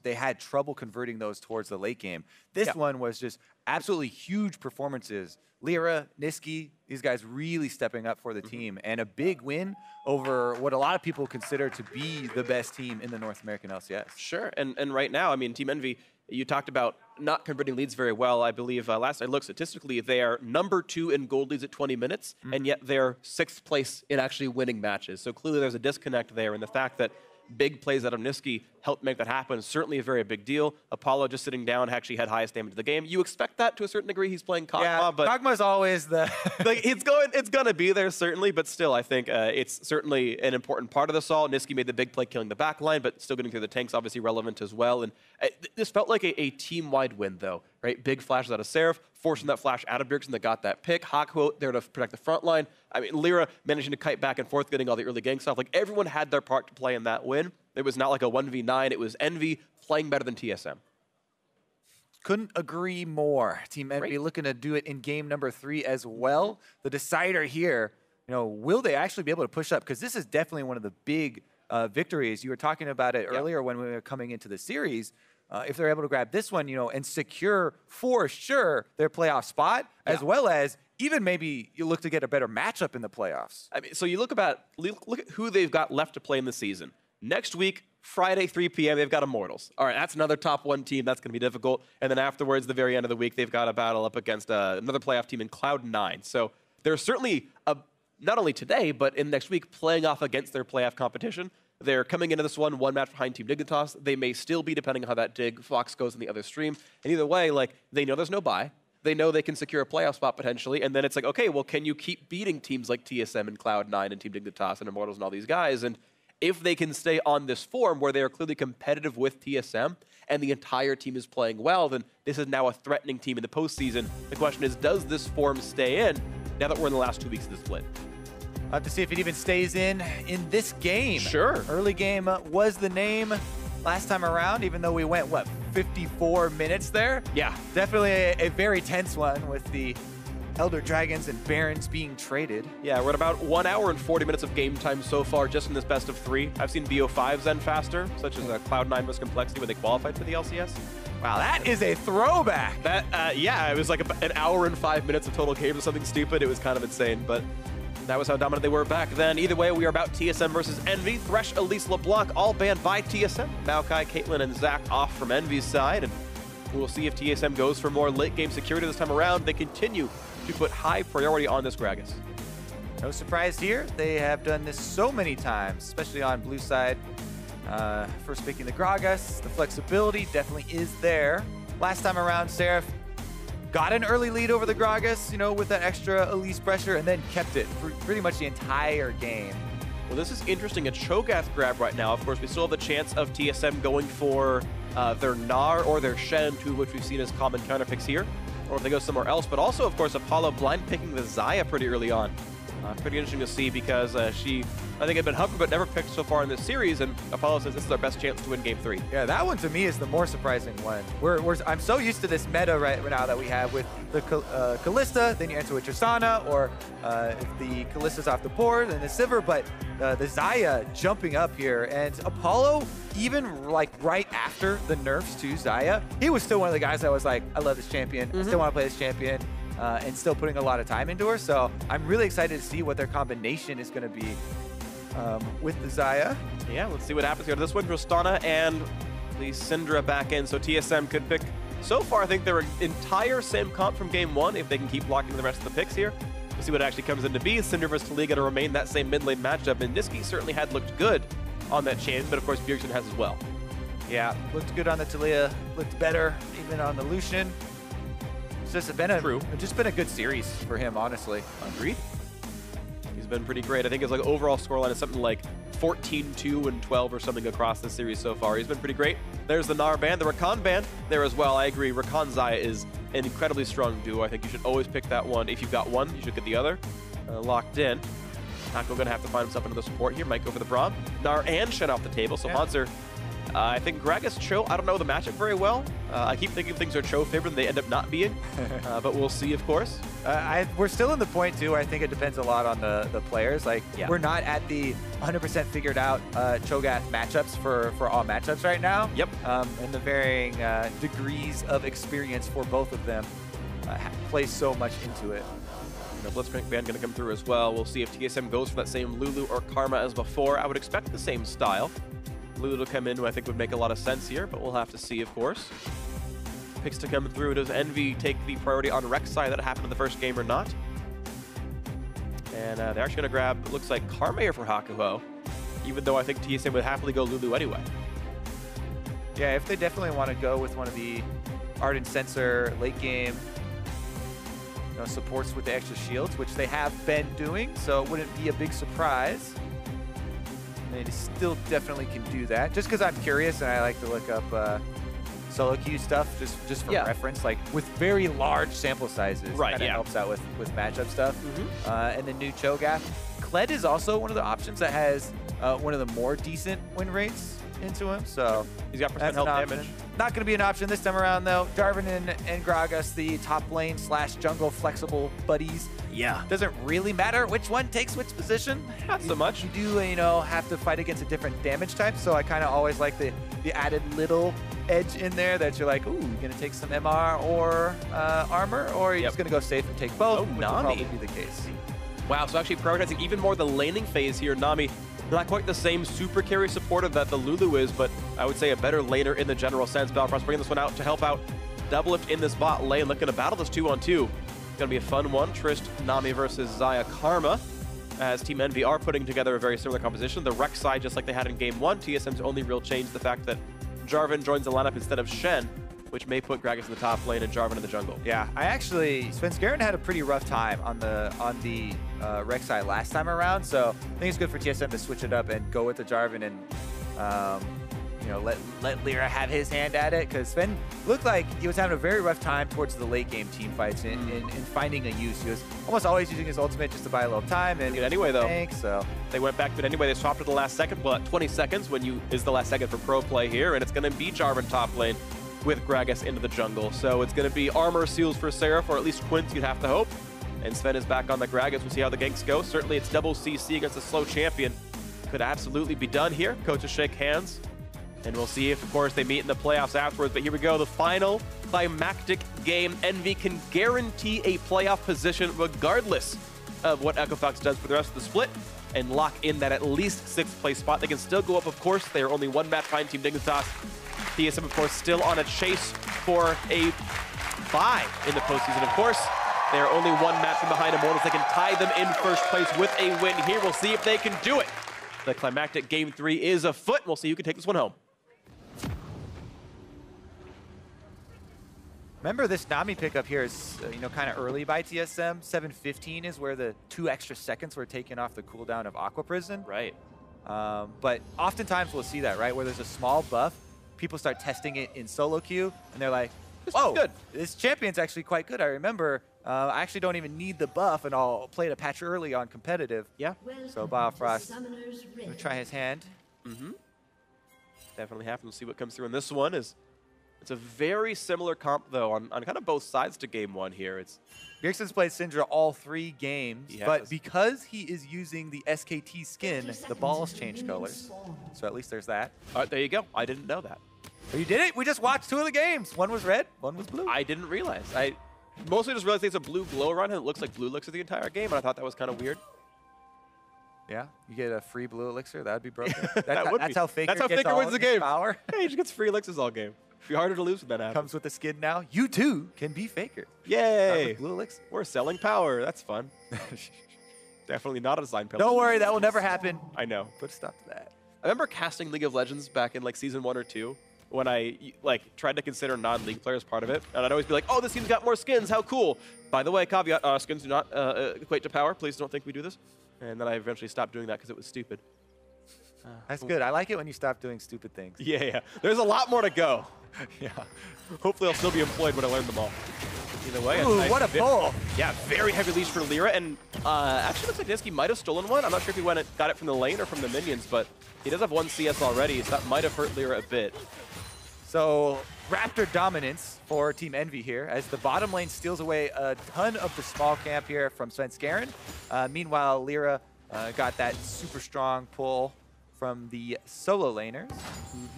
they had trouble converting those towards the late game. This one was just absolutely huge performances. Lyra, Nisqy, these guys really stepping up for the team, and a big win over what a lot of people consider to be the best team in the North American LCS. Sure, and right now, I mean, Team Envy, you talked about not converting leads very well. I believe last I looked statistically, they are #2 in gold leads at 20 minutes, and yet they're 6th place in actually winning matches. So clearly there's a disconnect there, and the fact that big plays out of Nisqy helped make that happen is certainly a very big deal. Apollo just sitting down actually had highest damage of the game. You expect that to a certain degree. He's playing Kog'Maw, but Kog'Maw's always the like it's gonna be there certainly, but still I think it's certainly an important part of this all. Nisqy made the big play killing the back line, but still getting through the tanks obviously relevant as well. And this felt like a team-wide win though, right? Big flashes out of Seraph, forcing that flash out of Bjergsen that got that pick. Haku there to protect the front line. I mean, Lyra managing to kite back and forth, getting all the early gang stuff. Like everyone had their part to play in that win. It was not like a 1v9. It was Envy playing better than TSM. Couldn't agree more. Team Envy looking to do it in game number 3 as well. The decider here, will they actually be able to push up? Because this is definitely one of the big victories. You were talking about it earlier when we were coming into the series. If they're able to grab this one, and secure for sure their playoff spot, as well as even maybe you look to get a better matchup in the playoffs. I mean, so you look at who they've got left to play in the season. Next week, Friday, 3 p.m., they've got Immortals. All right, that's another top 1 team. That's going to be difficult. And then afterwards, the very end of the week, they've got a battle up against another playoff team in Cloud9. So they're certainly, not only today, but in next week, playing off against their playoff competition. They're coming into this one match behind Team Dignitas. They may still be, depending on how that Dig Fox goes in the other stream. And either way, they know there's no bye. They know they can secure a playoff spot potentially. And then it's like, okay, well, can you keep beating teams like TSM and Cloud9 and Team Dignitas and Immortals and all these guys? And if they can stay on this form where they are clearly competitive with TSM and the entire team is playing well, then this is now a threatening team in the postseason. The question is, does this form stay in now that we're in the last 2 weeks of the split? We'll have to see if it even stays in this game. Sure. Early game was the name last time around, even though we went, 54 minutes there? Yeah. Definitely a very tense one with the Elder Dragons and Barons being traded. Yeah, we're at about 1 hour and 40 minutes of game time so far just in this best of 3. I've seen BO5s end faster, such as Cloud9 vs Complexity when they qualified for the LCS. Wow, that is a throwback. That, yeah, it was like an hour and 5 minutes of total games or something stupid. It was kind of insane, but that was how dominant they were back then. Either way, we are about TSM versus Envy. Thresh, Elise, LeBlanc, all banned by TSM. Maokai, Caitlyn, and Zac off from Envy's side, and we'll see if TSM goes for more late game security this time around. They continue to put high priority on this Gragas. No surprise here. They have done this so many times, especially on blue side. First picking the Gragas. The flexibility definitely is there. Last time around, Seraph got an early lead over the Gragas, with that extra Elise pressure, and then kept it for pretty much the entire game. Well, this is interesting. A Cho'Gath grab right now. Of course, we still have the chance of TSM going for their Gnar or their Shen, two of which we've seen as common counterpicks here, or if they go somewhere else. But also, of course, Apollo blind picking the Xayah pretty early on. Pretty interesting to see because she, I think, had been hovered but never picked so far in this series, and Apollo says this is our best chance to win Game 3. Yeah, that one to me is the more surprising one. I'm so used to this meta right now that we have with the Kalista, then you enter with Tristana, or if the Kalista's off the board, then the Sivir, but the Xayah jumping up here, and Apollo, even right after the nerfs to Xayah, he was still one of the guys that was like, I love this champion, I still want to play this champion. And still putting a lot of time into her. So I'm really excited to see what their combination is going to be with the Xayah. Yeah, let's see what happens here. This one, Tristana and the Syndra back in. So TSM could pick, so far, I think their entire same comp from game 1, if they can keep blocking the rest of the picks here. We'll see what actually comes into be. Syndra versus Taliyah to remain that same mid lane matchup. And Nisqy certainly had looked good on that champion, but of course Bjergsen has as well. Yeah, looked good on the Taliyah, looked better even on the Lucian. It's just been a good series for him, honestly. Agreed. He's been pretty great. I think his overall scoreline is something like 14-2 and 12 or something across the series so far. He's been pretty great. There's the Gnar ban, the Rakan ban there as well. I agree. Rakan Xayah is an incredibly strong duo. I think you should always pick that one. If you've got one, you should get the other locked in. Hako gonna have to find himself another support here. Might go for the Braum. Gnar and Shen off the table. So Hauntzer, I think Gragas Cho, I don't know the matchup very well. I keep thinking things are Cho favored and they end up not being. But we'll see, of course. We're still in the point, too. I think it depends a lot on the players. Like, we're not at the 100% figured out Cho'Gath matchups for all matchups right now. Yep. And the varying degrees of experience for both of them plays so much into it. Blitzcrank ban going to come through as well. We'll see if TSM goes for that same Lulu or Karma as before. I would expect the same style. Lulu to come in, who I think would make a lot of sense here, but we'll have to see, of course. Picks to come through. Does Envy take the priority on Rek'Sai that happened in the first game or not? And they're actually going to grab, it looks like, Karma for Hakuho, even though I think TSM would happily go Lulu anyway. Yeah, if they definitely want to go with one of the Ardent Sensor late game supports with the extra shields, which they have been doing, so it wouldn't be a big surprise. They still definitely can do that. Just because I'm curious and I like to look up solo queue stuff just for reference, like with very large sample sizes. Right, kind of helps out with matchup stuff. And the new Cho'Gath. Kled is also one of the options that has one of the more decent win rates into him. So he's got percent health damage. Not going to be an option this time around, though. Jarvan and Gragas, the top lane / jungle flexible buddies. Yeah. Doesn't really matter which one takes which position. Not so much. You do, have to fight against a different damage type. So I kind of always like the added little edge in there that you're like, ooh, you're going to take some MR or armor, or you're just going to go safe and take both, which will probably be the case. Wow, so actually prioritizing even more the laning phase here. Nami, not quite the same super carry supporter that the Lulu is, but I would say a better laner in the general sense. Balfrost bringing this one out to help out Doublelift in this bot lane. Looking to battle this 2-on-2. It's going to be a fun one. Trist, Nami versus Xayah Karma, as Team Envy are putting together a very similar composition. The Rek'Sai, just like they had in Game 1, TSM's only real change the fact that Jarvan joins the lineup instead of Shen, which may put Gragas in the top lane and Jarvan in the jungle. Yeah, Svenskeren had a pretty rough time on the Rek'Sai last time around, so I think it's good for TSM to switch it up and go with the Jarvan and let Lyra have his hand at it, because Sven looked like he was having a very rough time towards the late game team fights in finding a use. He was almost always using his ultimate just to buy a little time, and anyway though, tank, so they went back to it anyway. They swapped at the last second, well, at 20 seconds is the last second for pro play here, and it's going to be Jarvan top lane with Gragas into the jungle. So it's going to be armor seals for Seraph, or at least Quince, you'd have to hope. And Sven is back on the Gragas. We'll see how the ganks go. Certainly it's double CC against a slow champion. Could absolutely be done here. Coaches shake hands. And we'll see if, of course, they meet in the playoffs afterwards. But here we go, the final climactic game. Envy can guarantee a playoff position regardless of what Echofox does for the rest of the split and lock in that at least 6th place spot. They can still go up, of course. They are only one match behind Team Dignitas. TSM, of course, still on a chase for a bye in the postseason. Of course, they are only one match from behind Immortals. They can tie them in first place with a win here. We'll see if they can do it. The climactic Game 3 is afoot. We'll see who can take this one home. remember this Nami pickup here is kind of early by TSM. 7:15 is where the 2 extra seconds were taken off the cooldown of Aqua Prison. Right. But oftentimes we'll see that, right, where there's a small buff, people start testing it in solo queue, and they're like, whoa, good. This champion's actually quite good. I remember I actually don't even need the buff, and I'll play the patch early on competitive. Yeah. So Biofrost will try his hand. Mm-hmm. Definitely happy. We'll see what comes through. And this one is, it's a very similar comp, though, on kind of both sides to Game 1 here. It's Bjergsen's played Syndra all 3 games, but because he is using the SKT skin, the balls change colors. So at least there's that. All right, there you go. I didn't know that. Oh, you did it? We just watched 2 of the games. One was red, one was blue. I didn't realize. I mostly just realized it's a blue glow run, and it looks like blue elixir the entire game, and I thought that was kind of weird. Yeah, you get a free blue elixir. That would be broken. That's how Faker wins the game. Power. Hey, he just gets free elixirs all game. It'd be harder to lose when that happens. Comes with the skin now. You too can be Faker. Yay! Blue elixir. We're selling power. That's fun. Definitely not a design penalty. Don't worry, that will never happen. I know. Put a stop to that. I remember casting League of Legends back in like season 1 or 2 when I tried to consider non-league players part of it, and I'd always be like, "Oh, this team's got more skins. How cool!" By the way, caveat: skins do not equate to power. Please don't think we do this. And then I eventually stopped doing that because it was stupid. That's good. I like it when you stop doing stupid things. Yeah. There's a lot more to go. Yeah. Hopefully I'll still be employed when I learn them all. Either way. Ooh, what a pull. Yeah, very heavy leash for Lyra. And actually looks like Nisqy might have stolen one. I'm not sure if he got it from the lane or from the minions, but he does have 1 CS already, so that might have hurt Lyra a bit. So Raptor dominance for Team Envy here as the bottom lane steals away a ton of the small camp here from Svenskeren. Meanwhile, Lyra got that super strong pull from the solo laners.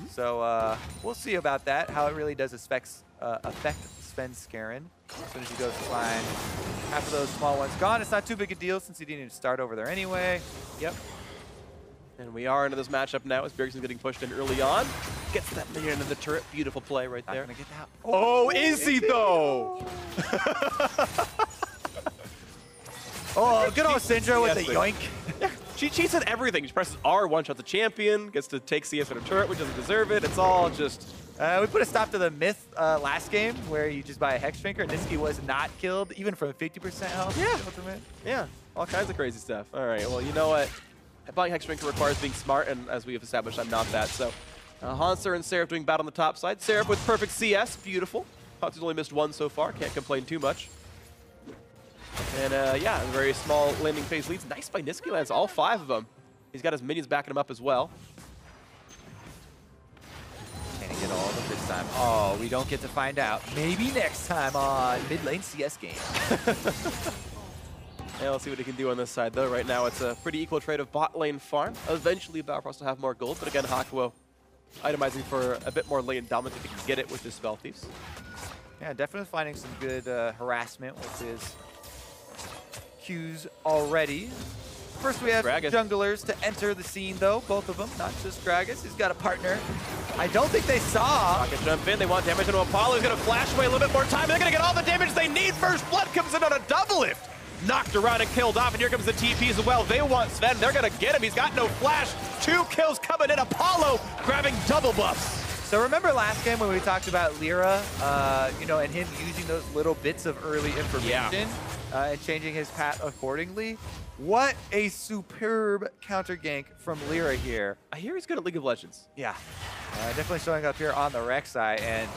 So we'll see about that, how it really does affect Svenskeren. As soon as he goes to find half of those small ones gone, it's not too big a deal since he didn't even start over there anyway. Yep. And we are into this matchup now as Bjergsen's getting pushed in early on. Gets that minion into the turret. Beautiful play right there. Not gonna get that. Oh, is he though? Oh, good old Syndra with the yoink. Yeah, she cheats at everything. She presses R, one-shot the champion, gets to take CS on a turret, which doesn't deserve it. It's all just... we put a stop to the myth last game where you just buy a Hex Drinker. Nisqy was not killed, even from 50% health. Yeah. Yeah, all kinds of crazy stuff. All right, well, you know what? Buying Hex Drinker requires being smart, and as we have established, I'm not that. So Hauntzer and Seraph doing battle on the top side. Seraph with perfect CS, beautiful. Hauntzer's only missed 1 so far, can't complain too much. And yeah, very small landing phase leads. Nice by Nisqy, lands all 5 of them. He's got his minions backing him up as well. Can he get all of them this time? Oh, we don't get to find out. Maybe next time on mid lane CS game. Yeah, let's see what he can do on this side, though. Right now, it's a pretty equal trade of bot lane farm. Eventually, Battleprost will have more gold, but again, Hakuo itemizing for a bit more lane dominance if he can get it with his Spell Thieves. Yeah, definitely finding some good harassment with his Qs already. First, we have Gragas. junglers to enter the scene, though. Both of them, not just Gragas. He's got a partner. I don't think they saw. Rocket jump in. They want damage into Apollo. He's going to flash away a little bit more time. They're going to get all the damage they need. First Blood comes in on a double lift. Knocked around and killed off, and here comes the TP as well. They want Sven. They're going to get him. He's got no flash. 2 kills coming in. Apollo grabbing double buffs. So remember last game when we talked about Lyra, you know, and him using those little bits of early information and changing his path accordingly? What a superb counter gank from Lyra here. I hear he's good at League of Legends. Yeah, definitely showing up here on the Rek'Sai, and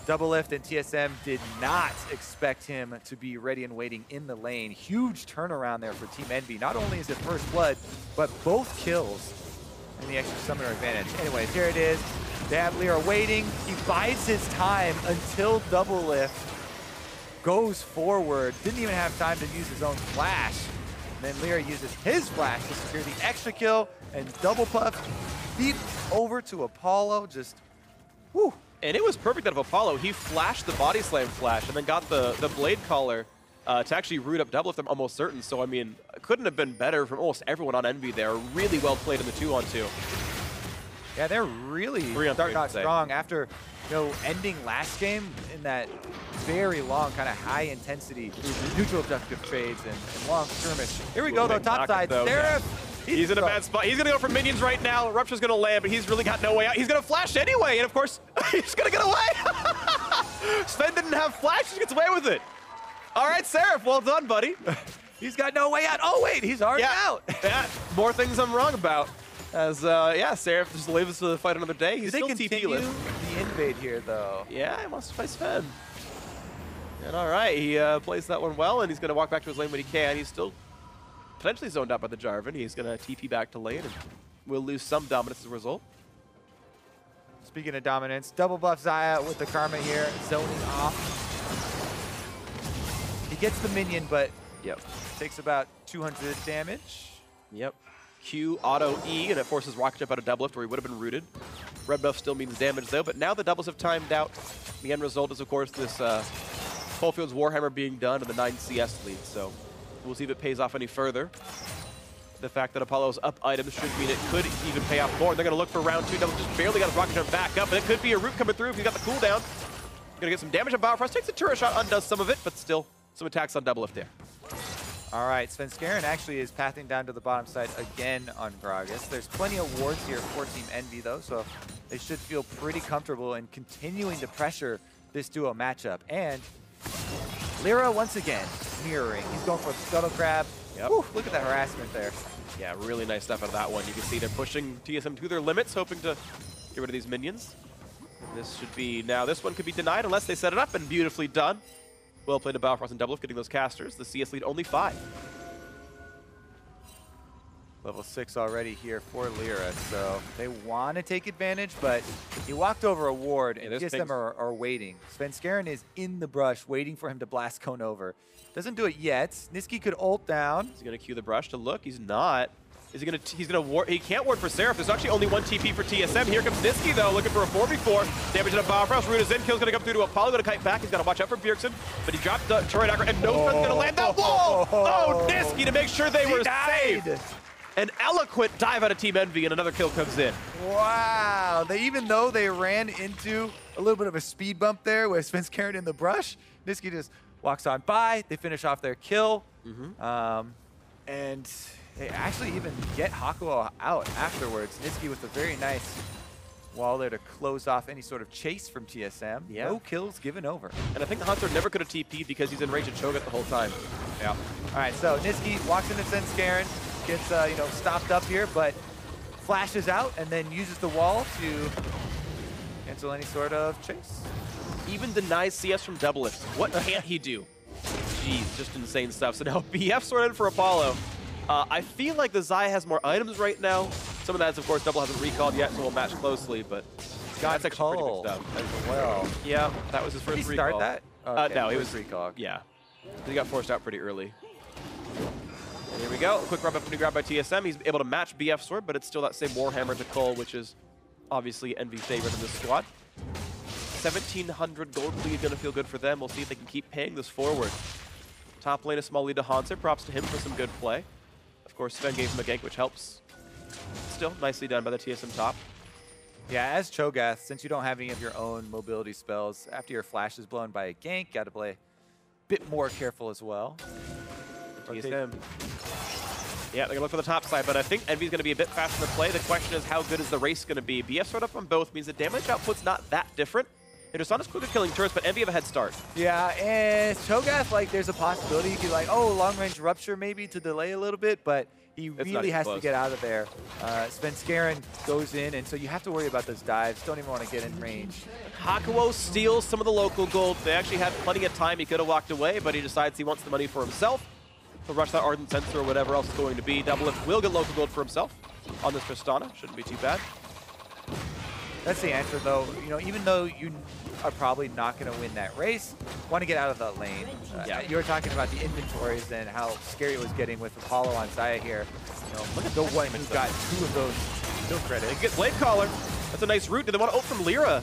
Doublelift and TSM did not expect him to be ready and waiting in the lane. Huge turnaround there for Team Envy. Not only is it first blood, but both kills and the extra summoner advantage. Anyways, here it is. They have Lyra waiting. He bides his time until Doublelift goes forward. Didn't even have time to use his own flash. And then Lyra uses his flash to secure the extra kill and double puff. Feed over to Apollo. Just, whew. And it was perfect out of Apollo. He flashed the body slam flash and then got the blade collar to actually root up Doublelift, I'm almost certain. So, I mean, it couldn't have been better from almost everyone on Envy there. Really well played in the 2-on-2. Yeah, they're really starting out strong after, you know, ending last game in that very long, kind of high-intensity neutral objective trades and long skirmish. Here we go, though, top side. Seraph. He's in a bad spot. He's going to go for minions right now. Rupture's going to land, but he's really got no way out. He's going to flash anyway, and of course, he's going to get away. Sven didn't have flash. He gets away with it. All right, Seraph, well done, buddy. He's got no way out. Oh, wait, he's already out. Yeah, more things I'm wrong about. As, yeah, Seraph just lives to fight another day. He's still TP-less. The invade here, though? Yeah, he wants to fight Sven. And all right, he plays that one well, and he's going to walk back to his lane when he can. He's still potentially zoned out by the Jarvan. He's going to TP back to lane, and we'll lose some dominance as a result. Speaking of dominance, double buff Xayah with the Karma here, zoning off. He gets the minion, but takes about 200 damage. Yep. Q, auto E, and it forces Rocket Jump out of Doublelift where he would have been rooted. Red buff still means damage, though, but now the doubles have timed out. The end result is, of course, this Coalfield's Warhammer being done and the 9 CS lead, so we'll see if it pays off any further. The fact that Apollo's up items should mean it could even pay off more. They're going to look for round 2. Double just barely got his Rocket Jump back up, but it could be a root coming through if he's got the cooldown. Going to get some damage on Battleprost. Takes a turret shot, undoes some of it, but still some attacks on Doublelift there. All right, Svenskeren actually is pathing down to the bottom side again on Gragas. There's plenty of wards here for Team Envy, though, so they should feel pretty comfortable in continuing to pressure this duo matchup. And Lyra, once again, mirroring. He's going for the Scuttle Crab. Whew, look at that harassment there. Yeah, really nice stuff out of that one. You can see they're pushing TSM to their limits, hoping to get rid of these minions. This should be, now this one could be denied unless they set it up, and beautifully done. Well played to Balfrost and Doublelift getting those casters. The CS lead only 5. Level 6 already here for Lyra, so they want to take advantage, but he walked over a ward, and TSM are waiting. Svenskeren is in the brush, waiting for him to blast cone over. Doesn't do it yet. Niski could ult down. He's gonna cue the brush to look. He's not. Is he gonna? He's gonna ward. He can't ward for Seraph. There's actually only 1 TP for TSM. Here comes Niski though, looking for a 4v4. Damage to the Bifrost. Runa's in. Kill's gonna come through to Apollo. Gonna kite back. He's gotta watch out for Bjergsen. But he dropped the turret dagger, and no one's gonna land that wall. Oh, Niski to make sure they were safe. An eloquent dive out of Team Envy, and another kill comes in. Wow. Even though they ran into a little bit of a speed bump there with Svenskeren in the brush, Niski just walks on by. They finish off their kill. And they actually even get Hakuo out afterwards. Niski with a very nice wall there to close off any sort of chase from TSM. Yeah. No kills given over. And I think the Hunter never could have TP'd because he's in range of Cho'Gath the whole time. Yeah. All right, so Niski walks into Svenskeren, gets stopped up here, but flashes out and then uses the wall to cancel any sort of chase. Even denies CS from Doublelift. What can't he do? Jeez, just insane stuff. So now BF sorted in for Apollo. I feel like the Xayah has more items right now. Some of that is, of course, Double hasn't recalled yet, so we'll match closely, but that's actually pretty good stuff. As well. Yeah, that was his first recall. Did he start that? Okay, no, he was recall. Yeah. He got forced out pretty early. And here we go. A quick opportunity grab by TSM. He's able to match BF Sword, but it's still that same Warhammer to Cole, which is obviously Envy's favorite in this squad. 1,700 gold lead, gonna feel good for them. We'll see if they can keep paying this forward. Top lane, a small lead to Hanser. Props to him for some good play. Of course, Sven gave him a gank, which helps. Still, nicely done by the TSM top. Yeah, as Cho'Gath, since you don't have any of your own mobility spells, after your flash is blown by a gank, got to play a bit more careful as well. TSM. Yeah, they're going to look for the top side, but I think Envy's going to be a bit faster to play. The question is, how good is the race going to be? BF Sword up on both means the damage output's not that different. Interesana's quick at killing turrets, but Envy have a head start. Yeah, and Cho'Gath, there's a possibility you could long-range Rupture maybe to delay a little bit, but he really has to get out of there. Svenskeren goes in, and so you have to worry about those dives. Don't even want to get in range. Hakuo steals some of the local gold. They actually had plenty of time. He could have walked away, but he decides he wants the money for himself. He'll rush that Ardent Sensor or whatever else it's going to be. Doublelift will get local gold for himself on this Tristana. Shouldn't be too bad. That's the answer, though. Even though you are probably not going to win that race, want to get out of that lane. You were talking about the inventories and how scary it was getting with Apollo on Xayah here. Look at the one who got 2 of those kill credits. He gets Blade Caller. That's a nice route. Do they want to ult from Lyra?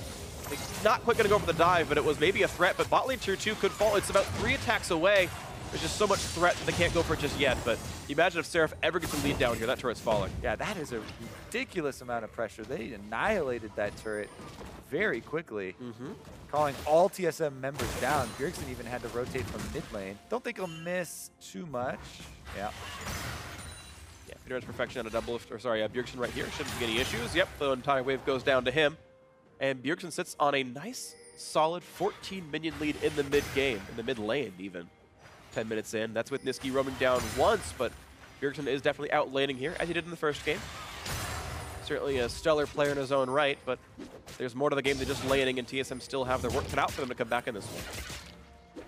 Not quite going to go for the dive, but it was maybe a threat. But bot lane tier 2 could fall. It's about 3 attacks away. There's just so much threat that they can't go for it just yet. But imagine if Seraph ever gets a lead down here. That turret's falling. Yeah, that is a ridiculous amount of pressure. They annihilated that turret very quickly. Calling all TSM members down. Bjergsen even had to rotate from mid lane. Don't think he'll miss too much. Yeah. Yeah, pretty much perfection on a Doublelift. Or sorry, Bjergsen right here. Shouldn't be any issues. Yep, the entire wave goes down to him. And Bjergsen sits on a nice, solid 14 minion lead in the mid game, in the mid lane even. 10 minutes in. That's with Niski roaming down once, but Bjergsen is definitely out laning here, as he did in the first game. Certainly a stellar player in his own right, but there's more to the game than just laning, and TSM still have their work cut out for them to come back in this one.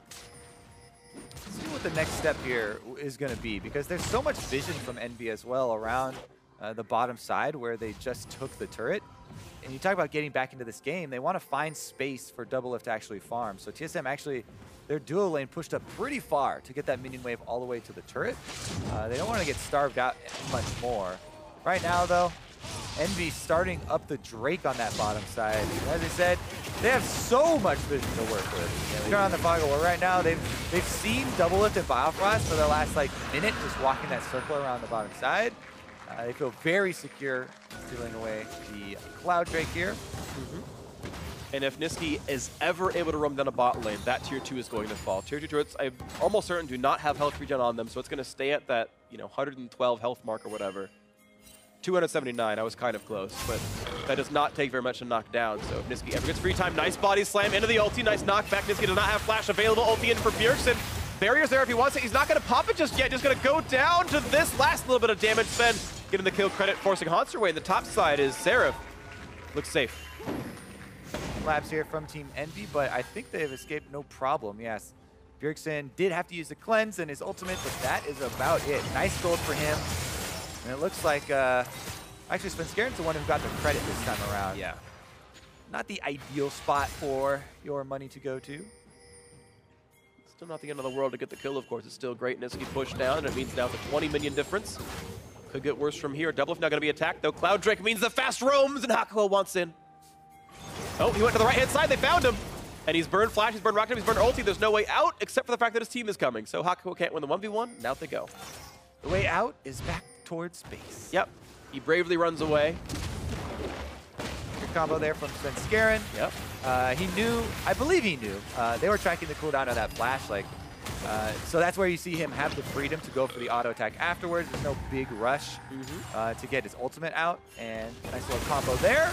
Let's see what the next step here is going to be, because there's so much vision from Envy as well around the bottom side where they just took the turret. And you talk about getting back into this game, they want to find space for Doublelift to actually farm. So TSM actually, their duo lane pushed up pretty far to get that minion wave all the way to the turret. They don't want to get starved out much more. Right now, though, Envy starting up the Drake on that bottom side. As I said, they have so much vision to work with. Turn on the Foggle. Well, right now, they've seen Doublelift and Bifrost for the last minute, just walking that circle around the bottom side. They feel very secure stealing away the Cloud Drake here. And if Niski is ever able to roam down a bot lane, that tier 2 is going to fall. Tier 2 turrets, I'm almost certain, do not have health regen on them, so it's going to stay at that 112 health mark or whatever. 279, I was kind of close, but that does not take very much to knock down. So if Niski ever gets free time, nice body slam into the ulti, nice knockback. Niski does not have flash available. Ulti in for Bjergsen. barriers there if he wants it. He's not going to pop it just yet. Just going to go down to this last little bit of damage. Sven getting the kill credit, forcing Haunter away. And the top side is Seraph. Looks safe. Labs here from Team Envy, but I think they've escaped no problem. Yes, Bjergsen did have to use the cleanse and his ultimate, but that is about it. Nice gold for him. And it looks like, actually Svenskeren the one who got the credit this time around. Yeah. Not the ideal spot for your money to go to. Still not the end of the world to get the kill, of course. It's still great. Niski pushed down, and it means now the 20 minion difference. Could get worse from here. Doublelift now going to be attacked, though. Cloud Drake means the fast roams, and Hakuho wants in. Oh, he went to the right-hand side. They found him. And he's burned Flash, he's burned Rocket, he's burned ulti. There's no way out, except for the fact that his team is coming. So Hakuho can't win the 1v1. Now they go. The way out is back towards space. Yep. He bravely runs away. Good combo there from Svenskeren. Yep. He knew, I believe he knew, they were tracking the cooldown of that Flash. So that's where you see him have the freedom to go for the auto attack afterwards. There's no big rush to get his ultimate out. And nice little combo there.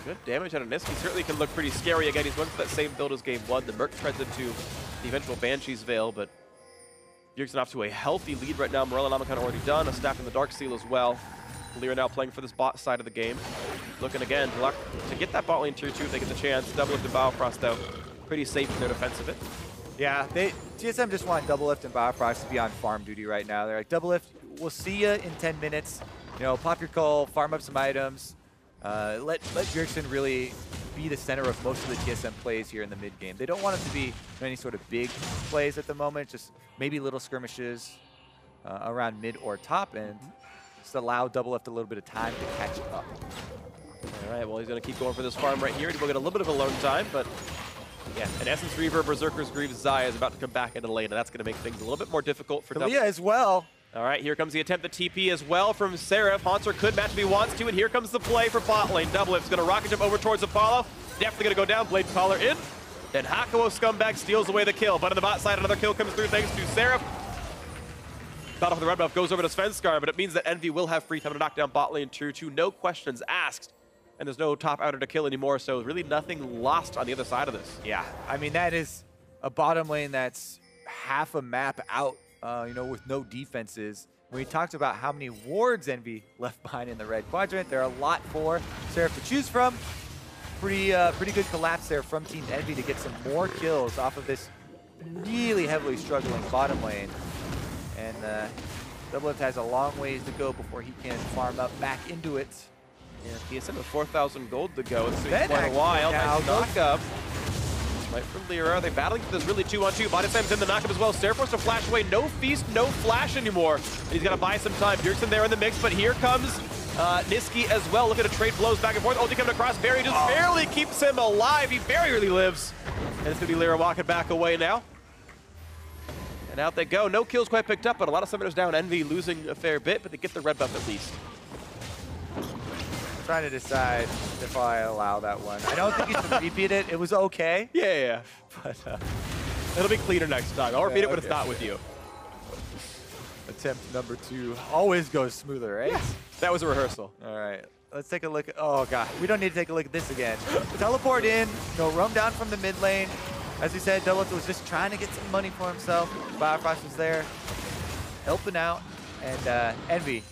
Good damage out of Niski. Certainly can look pretty scary again. He's going for that same build as game one. The Merc treads into the eventual Banshee's Veil, but Bjergsen off to a healthy lead right now. Morella Namakan already done. A stack in the Dark Seal as well. Lyra now playing for this bot side of the game. Looking again to get that bot lane tier 2 if they get the chance. Doublelift and Biofrost though. Pretty safe in their defense of it. Yeah, TSM just want Doublelift and Biofrost to be on farm duty right now. They're like, Doublelift, we'll see you in 10 minutes. You know, pop your coal, farm up some items. Let Bjergsen really be the center of most of the TSM plays here in the mid game. They don't want him to be any sort of big plays at the moment, just maybe little skirmishes around mid or top, and just allow Doublelift a little bit of time to catch up. All right, well, he's going to keep going for this farm right here. He will get a little bit of alone time, but yeah, an Essence Reaver, Berserker's Greaves, Xayah is about to come back into the lane, and that's going to make things a little bit more difficult for Taliyah as well. All right, here comes the attempt at TP as well from Seraph. Haunter could match if he wants to, and here comes the play for bot lane. Doublelift's going to rocket jump over towards Apollo. Definitely going to go down. Blade Caller in. Then Hakuho Scumbag steals away the kill. But on the bot side, another kill comes through thanks to Seraph. Battle for the red buff goes over to Svenskeren, but it means that Envy will have free time to knock down bot lane tier 2. No questions asked. And there's no top outer to kill anymore, so really nothing lost on the other side of this. Yeah, I mean, that is a bottom lane that's half a map out, you know, with no defenses. We talked about how many wards Envy left behind in the red quadrant. There are a lot for Seraph to choose from. Pretty good collapse there from Team Envy to get some more kills off of this really heavily struggling bottom lane. And Doublelift has a long ways to go before he can farm up back into it. Yeah, TSM with 4,000 gold to go. It's been quite a while. Nice knock up. Right for Lyra. They're battling for this really 2-on-2. Body Slam's in the knockup as well. Seraph forced to flash away. No feast, no flash anymore. And he's got to buy some time. Bjergsen there in the mix, but here comes Niski as well. Look at a trade blows back and forth. Ulti coming across. Barry just barely keeps him alive. He barely lives. And it's going to be Lyra walking back away now. And out they go. No kills quite picked up, but a lot of summoners down. Envy losing a fair bit, but they get the red buff at least. Trying to decide if I allow that one. I don't think you should repeat it. It was okay. Yeah. But it'll be cleaner next time. I'll repeat it when it's not with you. Attempt number 2 always goes smoother, right? Yes. That was a rehearsal. All right. Let's take a look. Oh, God. We don't need to take a look at this again. Teleport in. Go roam down from the mid lane. As he said, Doublelift was just trying to get some money for himself. Biofrost was there helping out. And Envy,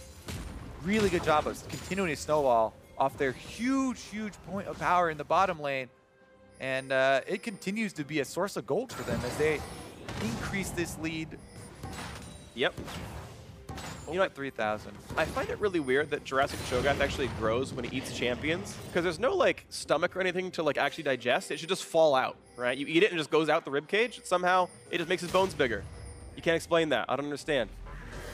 really good job of continuing to snowball off their huge point of power in the bottom lane. And it continues to be a source of gold for them as they increase this lead. Yep. You know what? 3,000. I find it really weird that Jurassic Cho'Gath actually grows when he eats champions, because there's no like stomach or anything to like actually digest. It should just fall out, right? You eat it and it just goes out the rib cage. Somehow it just makes his bones bigger. You can't explain that. I don't understand.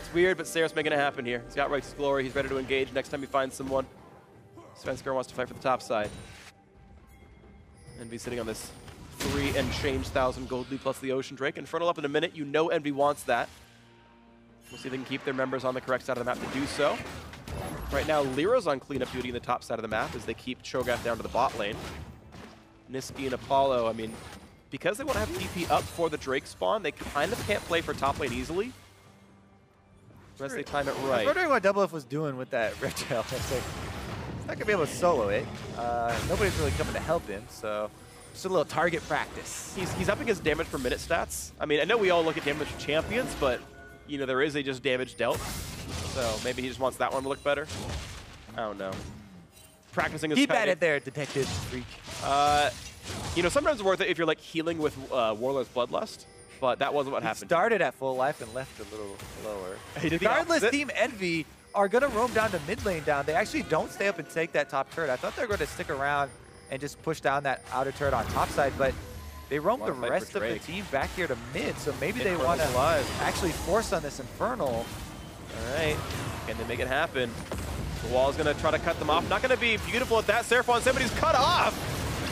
It's weird, but Seraph's making it happen here. He's got Righteous Glory. He's ready to engage next time he finds someone. Svenskeren wants to fight for the top side. Envy sitting on this 3 and change thousand gold lead plus the Ocean Drake. Infernal up in a minute. You know Envy wants that. We'll see if they can keep their members on the correct side of the map to do so. Right now, Lyra's on cleanup duty in the top side of the map as they keep Cho'Gath down to the bot lane. Niski and Apollo, I mean, because they want to have TP up for the Drake spawn, they kind of can't play for top lane easily. Unless they time it right. I was wondering what Doublelift was doing with that Red Tail. It's like, he's not going to be able to solo it. Nobody's really coming to help him, so Just a little target practice. He's upping his damage per minute stats. I mean, I know we all look at damage for champions, but you know there is a just damage dealt. So maybe he just wants that one to look better. I don't know. Practicing is Keep at it there, Detective Freak. You know, sometimes it's worth it if you're like healing with Warlord's Bloodlust, but that wasn't what happened. Started at full life and left a little lower. He did the Regardless, opposite. Team Envy are going to roam down to mid lane down. They actually don't stay up and take that top turret. I thought they were going to stick around and just push down that outer turret on top side, but they roam the rest of the team back here to mid, so maybe they want to actually force on this Infernal. All right, can they make it happen? The wall is going to try to cut them off. Not going to be beautiful at that. Seraphon somebody's cut off.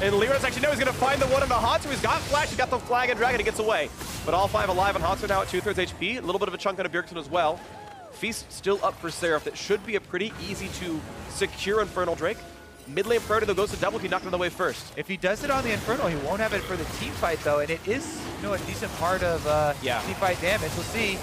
And Leroy actually knows he's going to find the one on the Hanzo. He's got Flash, he's got the Flag and Dragon, he gets away. But all 5 alive on Hanzo now at 2/3 HP. A little bit of a chunk on a Bjergsen as well. Feast still up for Seraph. That should be a pretty easy to secure Infernal Drake. Mid lane priority though goes to double if he knocked him the way first. If he does it on the Infernal, he won't have it for the team fight though, and it is, you know, a decent part of team fight damage. We'll see.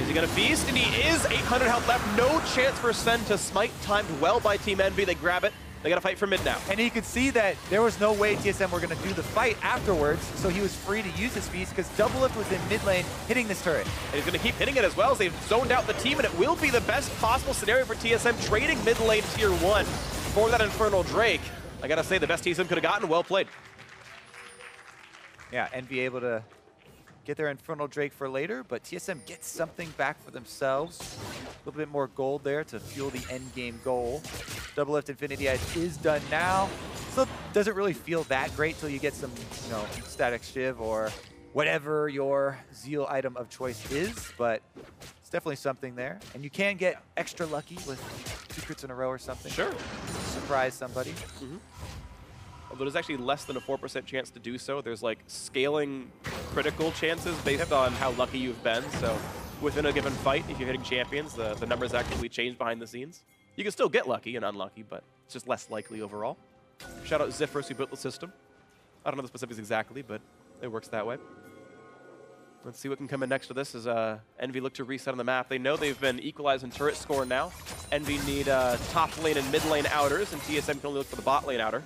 Is he going to feast? And he is. 800 health left. No chance for Sen to smite. Timed well by Team Envy. They grab it. They got to fight for mid now. And he could see that there was no way TSM were going to do the fight afterwards, so he was free to use his feast because Doublelift was in mid lane hitting this turret. And he's going to keep hitting it as well as they've zoned out the team, and it will be the best possible scenario for TSM, trading mid lane tier 1 for that Infernal Drake. I got to say, the best TSM could have gotten. Well played. Yeah, Envy able to get their Infernal Drake for later, but TSM gets something back for themselves. A little bit more gold there to fuel the end game goal. Doublelift Infinity Edge is done now. Still doesn't really feel that great till you get some, you know, Static Shiv or whatever your Zeal item of choice is, but it's definitely something there. And you can get extra lucky with 2 crits in a row or something. Sure. Surprise somebody. Although there's actually less than a 4% chance to do so. There's like scaling critical chances based on how lucky you've been. So within a given fight, if you're hitting champions, the numbers actually change behind the scenes. You can still get lucky and unlucky, but it's just less likely overall. Shout out Zifros who built the system. I don't know the specifics exactly, but it works that way. Let's see what can come in next to this as Envy look to reset on the map. They know they've been equalized in turret score now. Envy need top lane and mid lane outers, and TSM can only look for the bot lane outer.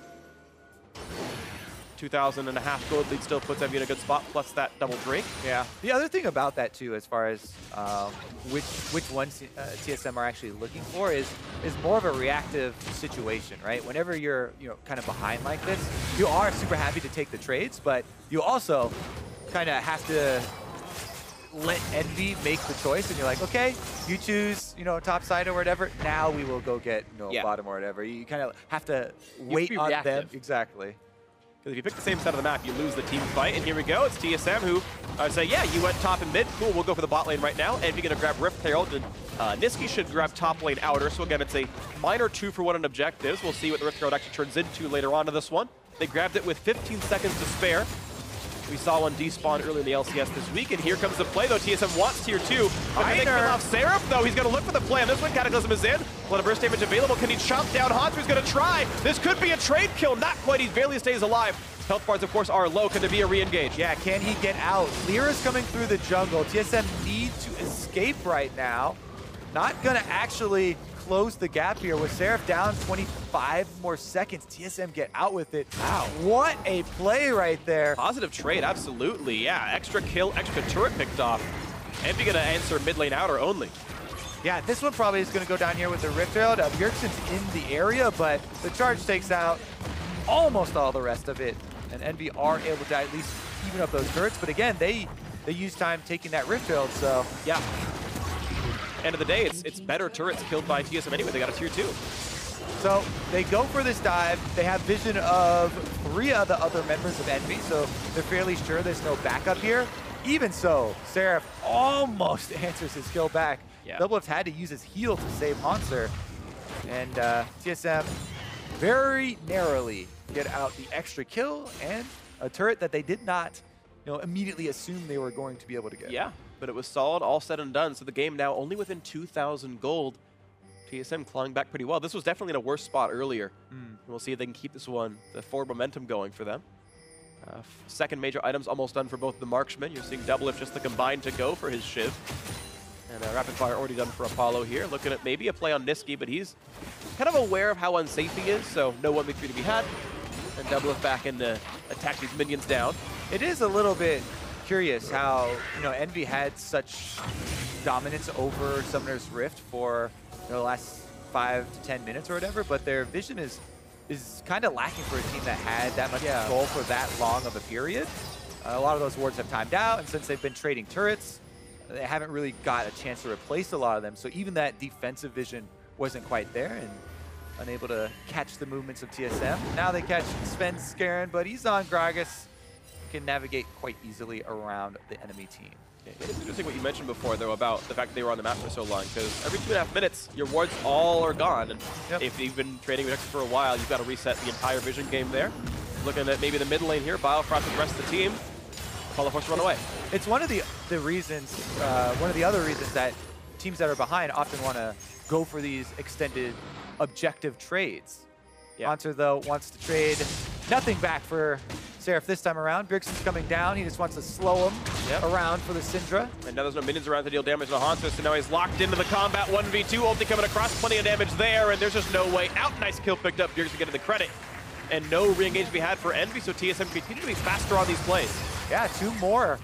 2,500 gold lead still puts Envy in a good spot, plus that double Drake. Yeah. The other thing about that too, as far as which ones TSM are actually looking for, is more of a reactive situation, right? Whenever you're kind of behind like this, you are super happy to take the trades, but you also kind of have to let Envy make the choice, and you're like, okay, you choose, top side or whatever. Now we will go get bottom or whatever. You kind of have to wait on them. Exactly. Because if you pick the same side of the map, you lose the team fight. And here we go. It's TSM who say, yeah, you went top and mid. Cool, we'll go for the bot lane right now. Envy going to grab Rift Herald, and Nisqy should grab top lane outer. So again, it's a minor 2-for-1 on objectives. We'll see what the Rift Herald actually turns into later on to this one. They grabbed it with 15 seconds to spare. We saw one despawn early in the LCS this week, and here comes the play, though. TSM wants tier 2. But they kill off Seraph, though. He's going to look for the play on this one. Cataclysm is in. A lot of burst damage available. Can he chop down Hanzo? He's going to try. This could be a trade kill. Not quite. He barely stays alive. Health bars, of course, are low. Could there be a re-engage? Yeah, can he get out? Lyra's coming through the jungle. TSM need to escape right now. Not going to actually close the gap here with Seraph down 25 more seconds. TSM get out with it. Wow, what a play right there. Positive trade, absolutely. Yeah, extra kill, extra turret picked off. Envy going to answer mid lane outer only. Yeah, this one probably is going to go down here with the Rift Herald. Bjergsen's in the area, but the charge takes out almost all the rest of it. And Envy are able to at least even up those turrets. But again, they use time taking that Rift Herald, so yeah. End of the day, it's better turrets killed by TSM anyway. They got a tier 2. So they go for this dive. They have vision of 3 of the other members of Envy, so they're fairly sure there's no backup here. Even so, Seraph almost answers his kill back. Yeah. Doublelift had to use his heal to save Hanser. And TSM very narrowly get out the extra kill and a turret that they did not immediately assume they were going to be able to get. Yeah, but it was solid, all said and done. So the game now only within 2,000 gold. TSM clawing back pretty well. This was definitely in a worse spot earlier. We'll see if they can keep this one, the forward momentum going for them. Second major items almost done for both the marksmen. You're seeing Doublelift just the combined to go for his Shiv. And Rapid Fire already done for Apollo here. Looking at maybe a play on Nisqy, but he's kind of aware of how unsafe he is, so no 1v3 to be had. And Doublelift back into attack these minions down. It is a little bit curious how, you know, Envy had such dominance over Summoner's Rift for the last 5 to 10 minutes or whatever, but their vision is kind of lacking for a team that had that much control for that long of a period. A lot of those wards have timed out, and since they've been trading turrets, they haven't really got a chance to replace a lot of them. So even that defensive vision wasn't quite there, and unable to catch the movements of TSM. Now they catch Svenskeren, but he's on Gragas. Can navigate quite easily around the enemy team. It's interesting what you mentioned before, though, about the fact that they were on the map for so long, because every 2.5 minutes, your wards all are gone. And if you've been trading with Nexus for a while, you've got to reset the entire vision game there. Looking at maybe the mid lane here, Biofrost with the rest of the team. Apollo forced to run away. It's one of the reasons, one of the other reasons that teams that are behind often want to go for these extended objective trades. Haunter, though, wants to trade nothing back for Seraph this time around. Bjergsen's coming down. He just wants to slow him around for the Syndra. And now there's no minions around to deal damage to Haunter, so now he's locked into the combat 1v2. Ulti coming across, plenty of damage there, and there's just no way out. Nice kill picked up. Bjergsen getting the credit. And no re-engage to be had for Envy, so TSM continue to be faster on these plays. Yeah, 2 more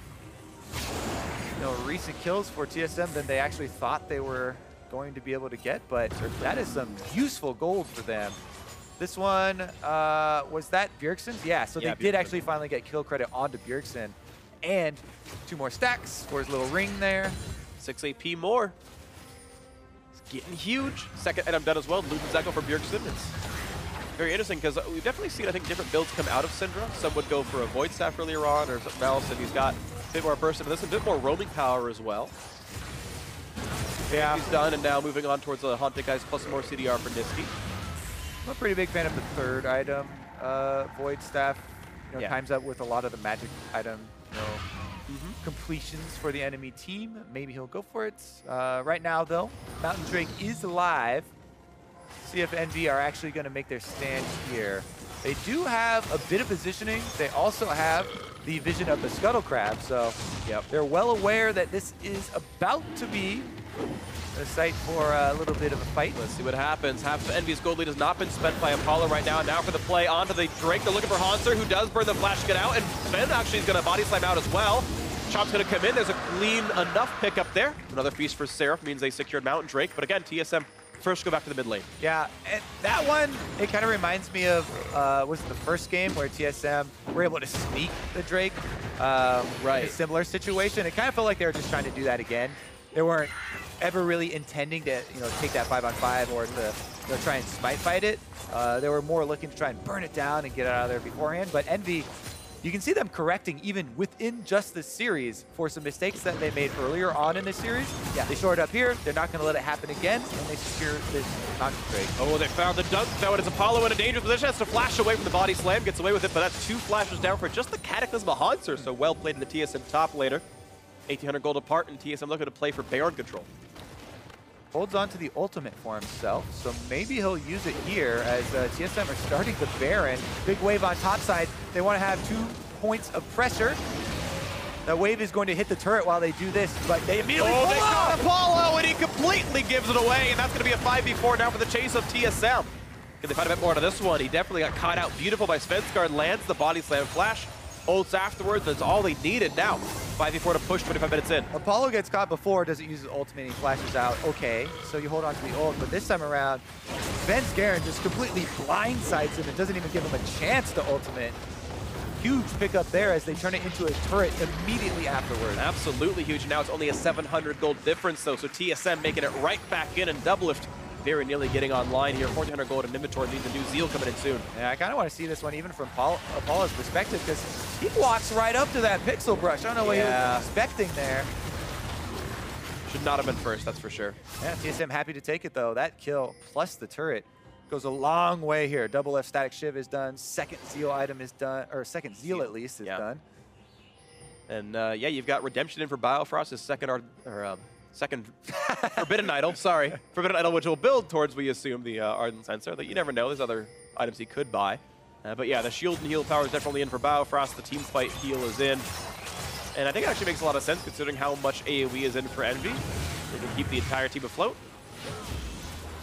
recent kills for TSM than they actually thought they were going to be able to get, but that is some useful gold for them. This one, was that Bjergsen's? Yeah, so they did actually finally get kill credit onto Bjergsen. And 2 more stacks for his little ring there. 6 AP more. It's getting huge. Second item done as well. Luden's Echo for Bjergsen. It's very interesting because we've definitely seen, I think, different builds come out of Syndra. Some would go for a Void Staff earlier on or something else, and he's got a bit more burst into this, a bit more roaming power as well. He's done, and now moving on towards the Haunted Guys plus more CDR for Nisqy. I'm a pretty big fan of the 3rd item, Void Staff. Times up with a lot of the magic item, completions for the enemy team. Maybe he'll go for it. Right now, though, Mountain Drake is alive. See if Envy are actually going to make their stand here. They do have a bit of positioning. They also have the vision of the Scuttle Crab, so they're well aware that this is about to be a site for a little bit of a fight. Let's see what happens. Half of Envy's gold lead has not been spent by Apollo right now. Now for the play onto the Drake. They're looking for Haunter, who does burn the flash to get out, and Sven actually is going to body slam out as well. Chop's going to come in. There's a clean enough pick up there. Another feast for Seraph means they secured Mountain Drake, but again, TSM first go back to the mid lane. Yeah, and that one, it kind of reminds me of, was it the first game where TSM were able to sneak the Drake? In a similar situation. It kind of felt like they were just trying to do that again. They weren't ever really intending to, take that 5-on-5 or to try and smite fight it. They were more looking to try and burn it down and get it out of there beforehand. But Envy, you can see them correcting even within just this series for some mistakes that they made earlier on in this series. Yeah, they short up here. They're not going to let it happen again, and they secure this Mountain Drake. Oh, they found the dunk, though. It is Apollo in a dangerous position. Has to flash away from the body slam. Gets away with it, but that's 2 flashes down for just the Cataclysm of Haunter. So well played in the TSM top later. 1,800 gold apart, and TSM looking to play for Baron control. Holds on to the ultimate for himself, so maybe he'll use it here as TSM are starting the Baron. Big wave on top side. They want to have 2 points of pressure. That wave is going to hit the turret while they do this, but they immediately pull they got Apollo, and he completely gives it away, and that's going to be a 5v4 now for the chase of TSM. Can they find a bit more to this one? He definitely got caught out beautiful by Svenskeren, lands the body slam flash. Ults afterwards, that's all they needed now. 5v4 to push 25 minutes in. Apollo gets caught before, doesn't use his ultimate, he flashes out. Okay, so you hold on to the ult, but this time around, Svenskeren just completely blindsides him and doesn't even give him a chance to ultimate. Huge pickup there as they turn it into a turret immediately afterwards. Absolutely huge. Now it's only a 700 gold difference, though, so TSM making it right back in, and Doublelift very nearly getting online here. 1,400 gold in inventory means a new Zeal coming in soon. Yeah, I kind of want to see this one even from Apollo's perspective, because he walks right up to that pixel brush. I don't know what he was expecting there. Should not have been first, that's for sure. Yeah, TSM happy to take it, though. That kill plus the turret goes a long way here. Double F Static Shiv is done. Second Zeal item is done, or second Zeal at least is done. And yeah, you've got Redemption in for Biofrost, his second Forbidden Idol, sorry. Forbidden Idol, which will build towards, we assume, the Ardent Censer. That you never know, there's other items he could buy. But yeah, the shield and heal power is definitely in for Biofrost. The team fight heal is in. And I think it actually makes a lot of sense considering how much AoE is in for Envy. They can keep the entire team afloat.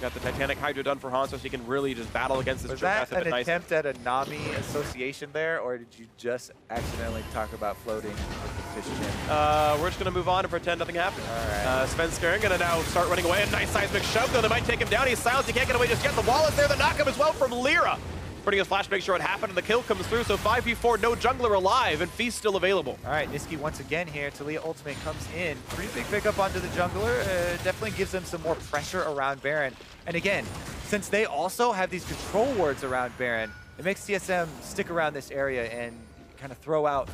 Got the Titanic Hydra done for Hanzo so he can really just battle against this Was Jerk that an nice. attempt at a Nami association there, or did you just accidentally talk about floating with the fish chin? We're just going to move on and pretend nothing happened. All right. Svenskeren going to now start running away. A nice seismic shove, though. They might take him down. He's silenced. He can't get away just yet. The wall is there. The knockup as well from Lyra. Putting his flash to make sure it happened, and the kill comes through. So 5v4, no jungler alive, and Feast still available. All right, Nisqy once again here. Taliyah ultimate comes in. Pretty big pickup onto the jungler. Definitely gives them some more pressure around Baron. And again, since they also have these control wards around Baron, it makes TSM stick around this area and kind of throw out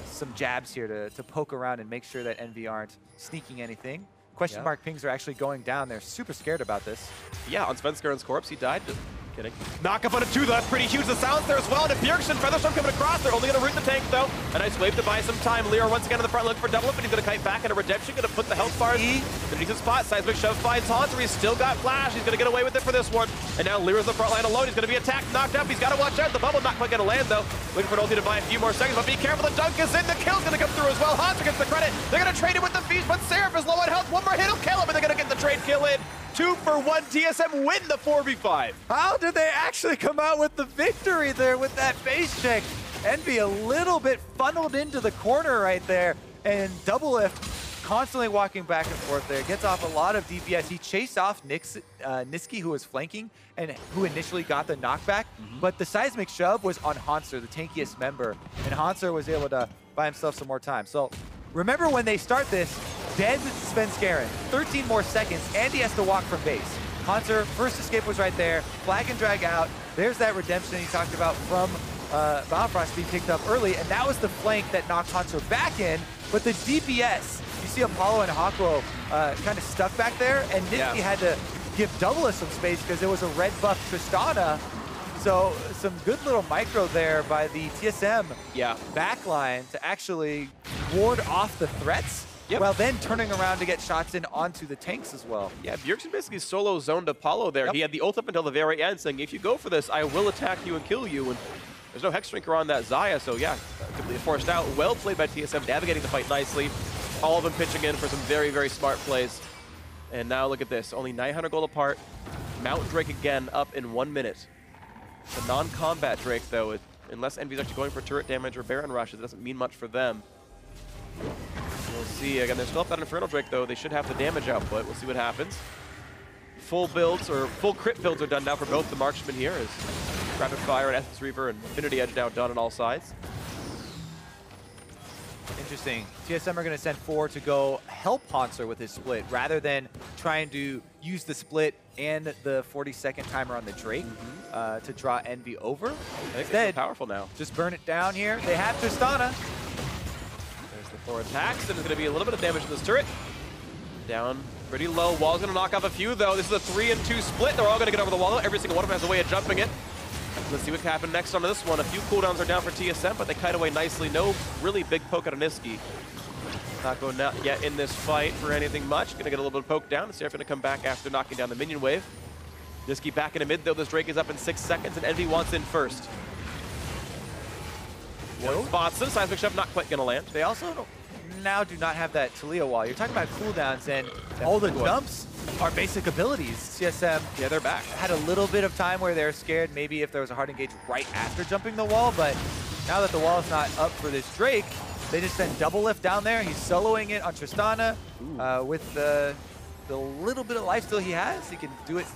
some jabs here to poke around and make sure that Envy aren't sneaking anything. Question mark pings are actually going down. They're super scared about this. Yeah, on Svenskeren's corpse, he died. Just kidding. Knock up on a 2, that's pretty huge. The silence there as well. And if Bjergsen, Featherstorm coming across, they're only going to root the tank, though. A nice wave to buy some time. Lyra once again in the front looking for double up, but he's going to kite back into Redemption. Going to put the health bars in a decent spot. Seismic shove finds Haunter. He's still got flash. He's going to get away with it for this one. And now Lyra's the front line alone. He's going to be attacked, knocked up. He's got to watch out. The bubble not quite going to land, though. Looking for an ulti to buy a few more seconds, but be careful. The dunk is in. The kill's going to come through as well. Haunter gets the credit. They're going to trade it with the Feast, but Seraph is low on health. One more hit will kill him, and they're going to get the trade kill in. 2 for 1. TSM win the 4v5. How did they actually come out with the victory there with that base check? Envy a little bit funneled into the corner right there, and Doublelift constantly walking back and forth there. Gets off a lot of DPS. He chased off Nisqy, who was flanking and who initially got the knockback, but the seismic shove was on Hanser, the tankiest member, and Hanser was able to buy himself some more time. So remember when they start this, dead Svenskeren, 13 more seconds, and he has to walk from base. Hanser, first escape was right there, flag and drag out. There's that redemption he talked about from Bifrost being picked up early, and that was the flank that knocked Hanser back in, but the DPS, you see Apollo and Hawkwo kind of stuck back there, and Nisqy had to give Doublelift some space because there was a red buff Tristana. So some good little micro there by the TSM backline to actually ward off the threats, while then turning around to get shots in onto the tanks as well. Yeah, Bjergsen basically solo zoned Apollo there. He had the ult up until the very end, saying, if you go for this, I will attack you and kill you. And there's no Hexdrinker on that Xayah, so yeah, completely forced out. Well played by TSM, navigating the fight nicely. All of them pitching in for some very, very smart plays. And now look at this, only 900 gold apart. Mount Drake again up in 1 minute. The non-combat Drake, though, unless Envy's actually going for turret damage or Baron rushes, it doesn't mean much for them. We'll see. Again, they're still up that Inferno Drake, though. They should have the damage output. We'll see what happens. Full builds, or full crit builds are done now for both the marksmen here, as Rapid Fire and Essence Reaver and Infinity Edge now done on all sides. Interesting. TSM are going to send 4 to go help Hanser with his split, rather than trying to use the split and the 40-second timer on the Drake to draw Envy over. Instead, it's so powerful now. Just burn it down here. They have Tristana. There's the 4 attacks, and there's going to be a little bit of damage to this turret. Down pretty low. Wall's going to knock off a few, though. This is a 3-2 split. They're all going to get over the wall, though. Every single one of them has a way of jumping it. Let's see what happens next on this one. A few cooldowns are down for TSM, but they kite away nicely. No really big poke out of Nisqy. Not going yet in this fight for anything much. Going to get a little bit of poke down. Seraph going to come back after knocking down the minion wave. Nisqy back into mid, though. This Drake is up in 6 seconds, and Envy wants in first. One spots him. Seismic Shove not quite going to land. They also now do not have that Taliyah wall. You're talking about cooldowns, and all the jumps are basic abilities. CSM, yeah, they're back. Had a little bit of time where they're scared maybe if there was a hard engage right after jumping the wall, but now that the wall is not up for this Drake, they just send Doublelift down there. He's soloing it on Tristana with the little bit of lifesteal he has. He can do it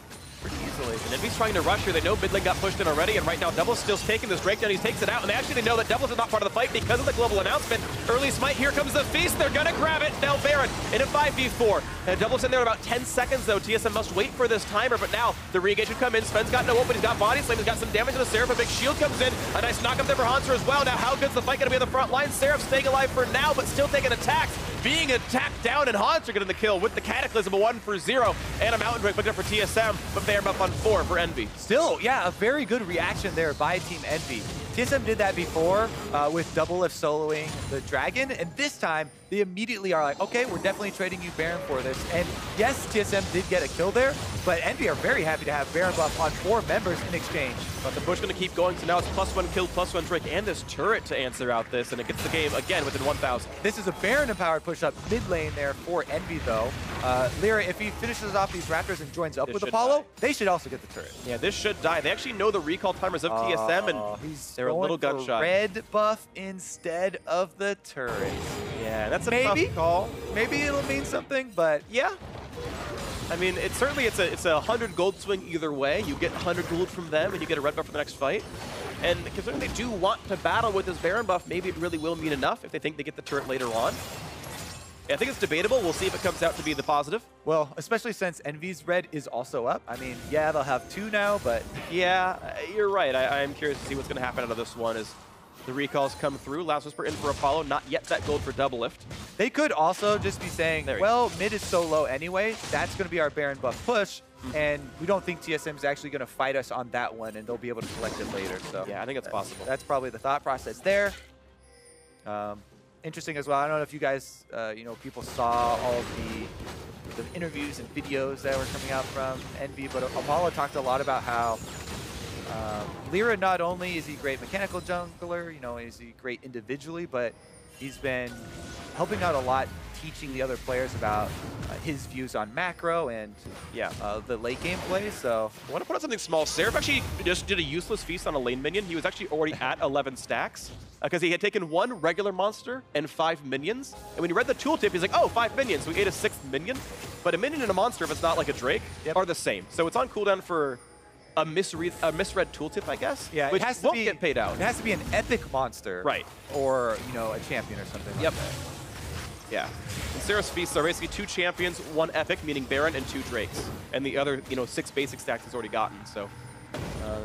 pretty easily. And Envy's trying to rush here. They know mid lane got pushed in already, and right now Doublestiff's taking this Drake down. He takes it out, and they actually know that Doublestiff is not part of the fight because of the global announcement. Early smite, here comes the Feast. They're gonna grab it. Now Baron in a 5v4. And Doublestiff in there in about 10 seconds, though. TSM must wait for this timer, but now the re-engage should come in. Sven's got no ult, but he's got body slam. He's got some damage to the Seraph. A big shield comes in. A nice knock up there for Hanser as well. Now how good's the fight gonna be on the front line? Seraph staying alive for now, but still taking attacks. Being attacked down, and Hanser getting the kill with the Cataclysm, a 1 for 0. And a Mountain Drake picked up for TSM. But Baron buff on 4 for Envy. Still, yeah, a very good reaction there by Team Envy. TSM did that before with Double Lift soloing the Dragon, and this time they immediately are like, okay, we're definitely trading you Baron for this. And yes, TSM did get a kill there, but Envy are very happy to have Baron buff on 4 members in exchange. But the push going to keep going, so now it's +1 kill, +1 Drake, and this turret to answer out this, and it gets the game again within 1,000. This is a Baron-empowered push-up mid lane there for Envy, though. Lyra, if he finishes off these Raptors and joins up with Apollo, they should also get the turret. Yeah, this should die. They actually know the recall timers of TSM, and they're a little gunshot. Red buff instead of the turret. Yeah, that's a Maybe. tough call. Maybe it'll mean something, but yeah. I mean, it's a 100 gold swing either way. You get 100 gold from them, and you get a red buff for the next fight. And considering they do want to battle with this Baron buff, maybe it really will mean enough if they think they get the turret later on. I think it's debatable. We'll see if it comes out to be the positive. Well, especially since Envy's red is also up. I mean, yeah, they'll have 2 now, but yeah, you're right. I am curious to see what's going to happen out of this one as the recalls come through. Last Whisper in for Apollo, not yet that gold for Double Lift. They could also just be saying, well, mid is so low anyway, that's going to be our Baron buff push, and we don't think TSM is actually going to fight us on that one, and they'll be able to collect it later. So yeah, I think it's possible. That's probably the thought process there. Interesting as well. I don't know if you guys, people saw all of the interviews and videos that were coming out from Envy, but Apollo talked a lot about how Lyra, not only is he a great mechanical jungler, is he great individually, but he's been helping out a lot, teaching the other players about his views on macro and the late game play. So I want to put out something small. Seraph actually just did a useless feast on a lane minion. He was actually already at 11 stacks because he had taken 1 regular monster and 5 minions. And when he read the tooltip, he's like, oh, 5 minions. So he ate a 6th minion. But a minion and a monster, if it's not like a Drake, are the same. So it's on cooldown for a misread tooltip, I guess. Yeah, which it has to won't be, get paid out. It has to be an epic monster, right? Or a champion or something. Yep. Like that. Yeah. And Seraph's feasts are basically 2 champions, 1 epic, meaning Baron, and 2 Drakes, and the other 6 basic stacks he's already gotten. So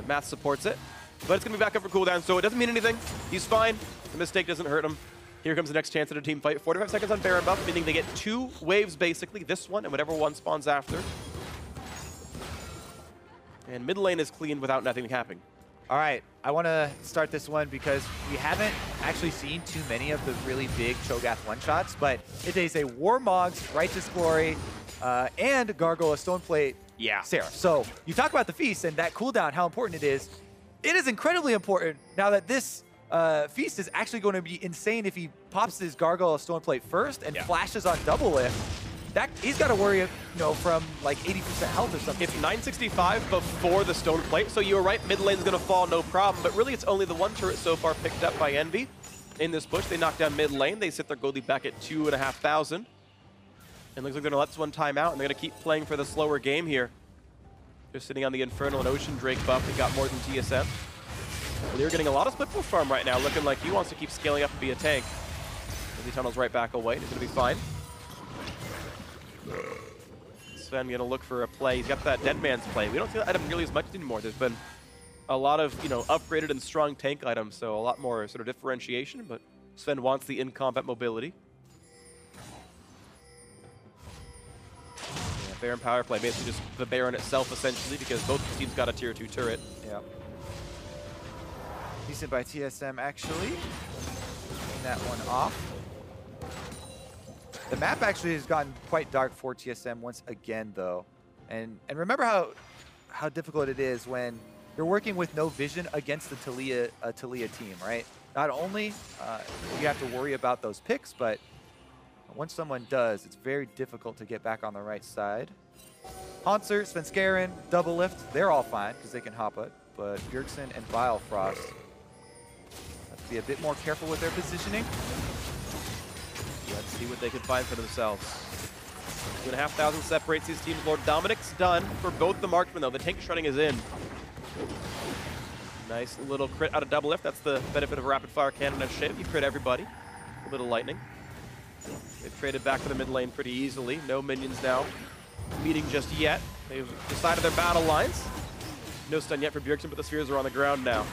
math supports it, but it's gonna be back up for cooldown, so it doesn't mean anything. He's fine. The mistake doesn't hurt him. Here comes the next chance at a team fight. 45 seconds on Baron buff, meaning they get 2 waves basically. This one and whatever one spawns after. And mid lane is clean without nothing happening. All right, I want to start this one because we haven't actually seen too many of the really big Cho'Gath one-shots, but it is a Warmog's Righteous Glory and Gargoyle Stoneplate Seraph. So you talk about the feast and that cooldown, how important it is. It is incredibly important now that this feast is actually going to be insane if he pops his Gargoyle Stoneplate first and flashes on Double Lift. He's got to worry, from like 80% health or something. It's 965 before the stone plate, so you're right, mid lane's gonna fall, no problem. But really, it's only the 1 turret so far picked up by Envy. In this push, they knock down mid lane. They sit their gold lead back at 2,500. And looks like they're gonna let this one time out, and they're gonna keep playing for the slower game here. They're sitting on the Infernal and Ocean Drake buff. They got more than TSM. Well, they're getting a lot of split push farm right now, looking like he wants to keep scaling up and be a tank. He tunnels right back away. He's gonna be fine. Sven gonna look for a play. He's got that Dead Man's play. We don't see that item nearly as much anymore. There's been a lot of upgraded and strong tank items, so a lot more sort of differentiation. But Sven wants the in-combat mobility. Yeah, Baron power play, basically just the Baron itself essentially, because both teams got a tier 2 turret. Yeah. Decent by TSM actually. Taking that one off. The map actually has gotten quite dark for TSM once again, though. And remember how difficult it is when you're working with no vision against the Taliyah team, right? Not only you have to worry about those picks, but once someone does, it's very difficult to get back on the right side. Hauntzer, Svenskeren, Double Lift, they're all fine because they can hop it. But Bjergsen and Vilefrost have to be a bit more careful with their positioning. Let's see what they can find for themselves. 2,500 separates these teams. Lord Dominic's done for both the marksmen, though. The tank shredding is in. Nice little crit out of Double Lift. That's the benefit of a rapid fire cannon and Shiv. You crit everybody. A little lightning. They've traded back to the mid lane pretty easily. No minions now meeting just yet. They've decided their battle lines. No stun yet for Bjergsen, but the spheres are on the ground now.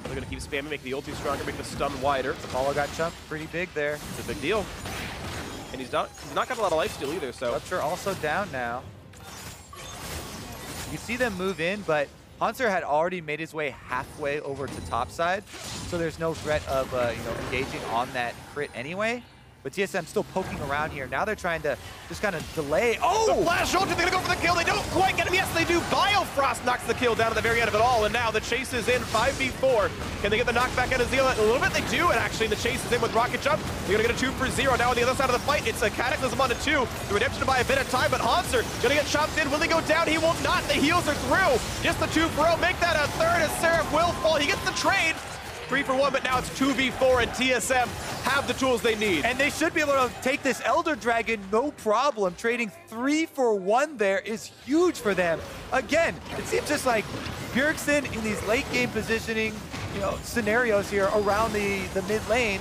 They're going to keep spamming, make the ulti stronger, make the stun wider. Apollo got chunked pretty big there. It's a big deal. And he's not got a lot of lifesteal either, so. Rupture also down now. You see them move in, but Hauntzer had already made his way halfway over to top side, so there's no threat of engaging on that crit anyway. But TSM still poking around here. Now they're trying to just kind of delay. Oh! The flash ultra, they're gonna go for the kill. They don't quite get him. Yes, they do. Biofrost knocks the kill down at the very end of it all. And now the chase is in 5v4. Can they get the knockback out of Zeal? A little bit they do. And actually the chase is in with Rocket Jump. They're gonna get a 2 for 0. Now on the other side of the fight, it's a Cataclysm on a 2. The redemption to buy a bit of time, but Hauntzer gonna get chopped in. Will he go down? He will not. The heals are through. Just the 2 for 0. Make that a third as Seraph will fall. He gets the trade. 3 for 1, but now it's 2v4, and TSM have the tools they need. And they should be able to take this Elder Dragon no problem. Trading 3 for 1 there is huge for them. Again, it seems just like Bjergsen in these late game positioning scenarios here around the mid lane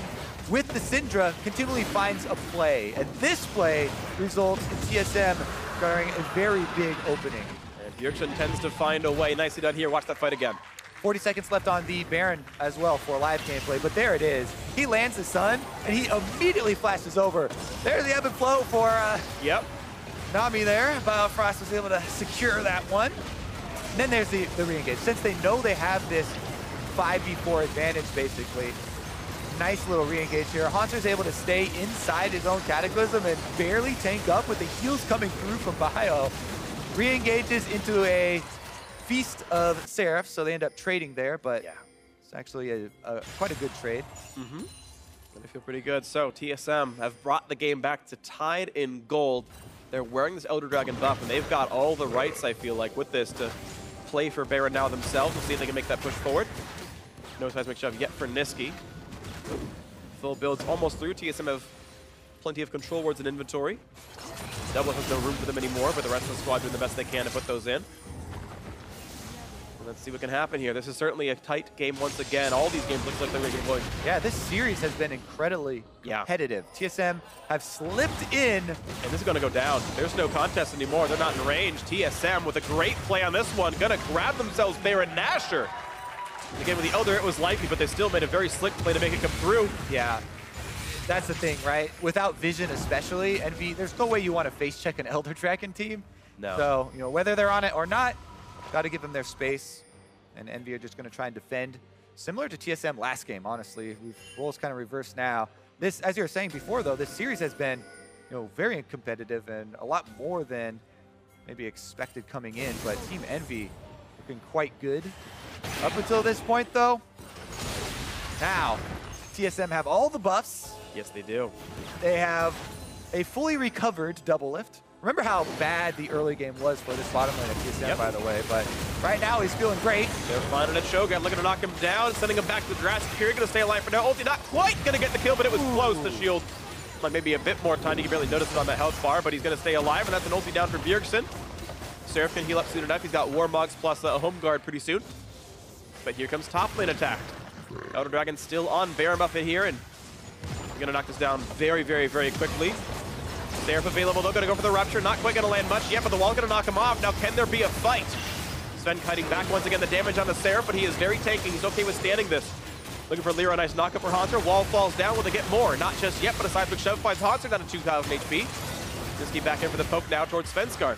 with the Syndra continually finds a play. And this play results in TSM garnering a very big opening. And Bjergsen tends to find a way. Nicely done here. Watch that fight again. 40 seconds left on the Baron as well for live gameplay, but there it is. He lands the Sun, and he immediately flashes over. There's the ebb and flow for Nami there. Biofrost was able to secure that one. And then there's the re-engage. Since they know they have this 5v4 advantage, basically, nice little re-engage here. Hauntzer's able to stay inside his own Cataclysm and barely tank up with the heals coming through from Bio. Re-engages into a feast of Seraph, so they end up trading there, but it's actually quite a good trade. Gonna feel pretty good. So TSM have brought the game back to tied in gold. They're wearing this Elder Dragon buff, and they've got all the rights, I feel like, with this to play for Baron now themselves. We'll see if they can make that push forward. No seismic shove yet for Nisqy. Full builds almost through. TSM have plenty of control wards in inventory. Double has no room for them anymore, but the rest of the squad doing the best they can to put those in. Let's see what can happen here. This is certainly a tight game once again. All these games look like they're making points. Yeah, this series has been incredibly competitive. TSM have slipped in. And this is going to go down. There's no contest anymore. They're not in range. TSM with a great play on this one. Going to grab themselves Baron Nashor. Again, with the Elder, it was likely, but they still made a very slick play to make it come through. Yeah, that's the thing, right? Without vision especially, Envy, there's no way you want to face check an Elder Dragon team. No. So, whether they're on it or not, got to give them their space, and Envy are just going to try and defend. Similar to TSM last game, honestly. Roles kind of reversed now. This, as you were saying before, though, this series has been, very competitive and a lot more than maybe expected coming in. But Team Envy looking quite good up until this point, though. Now, TSM have all the buffs. Yes, they do. They have a fully recovered double lift. Remember how bad the early game was for this bottom lane of TSM, by the way, but right now he's feeling great. They're finding a Shogun, looking to knock him down, sending him back to the Jurassic Fury, going to stay alive for now. Ulti not quite going to get the kill, but it was close. The shield, like maybe a bit more time. You can barely notice it on that health bar, but he's going to stay alive, and that's an ulti down for Bjergsen. Seraph can heal up soon enough. He's got Warmogs plus a home guard pretty soon. But here comes top lane attack. Elder Dragon still on Baron buff in here, and we're going to knock this down very, very, very quickly. Seraph available, though, gonna go for the Rupture. Not quite gonna land much yet, but the wall's gonna knock him off. Now, can there be a fight? Sven kiting back once again, the damage on the Seraph, but he is very tanky. He's okay withstanding this. Looking for Lira, nice knockup for Hauntzer. Wall falls down, will they get more? Not just yet, but a seismic shove finds Hauntzer down to 2,000 HP. Nisqy back in for the poke now towards Svenskar.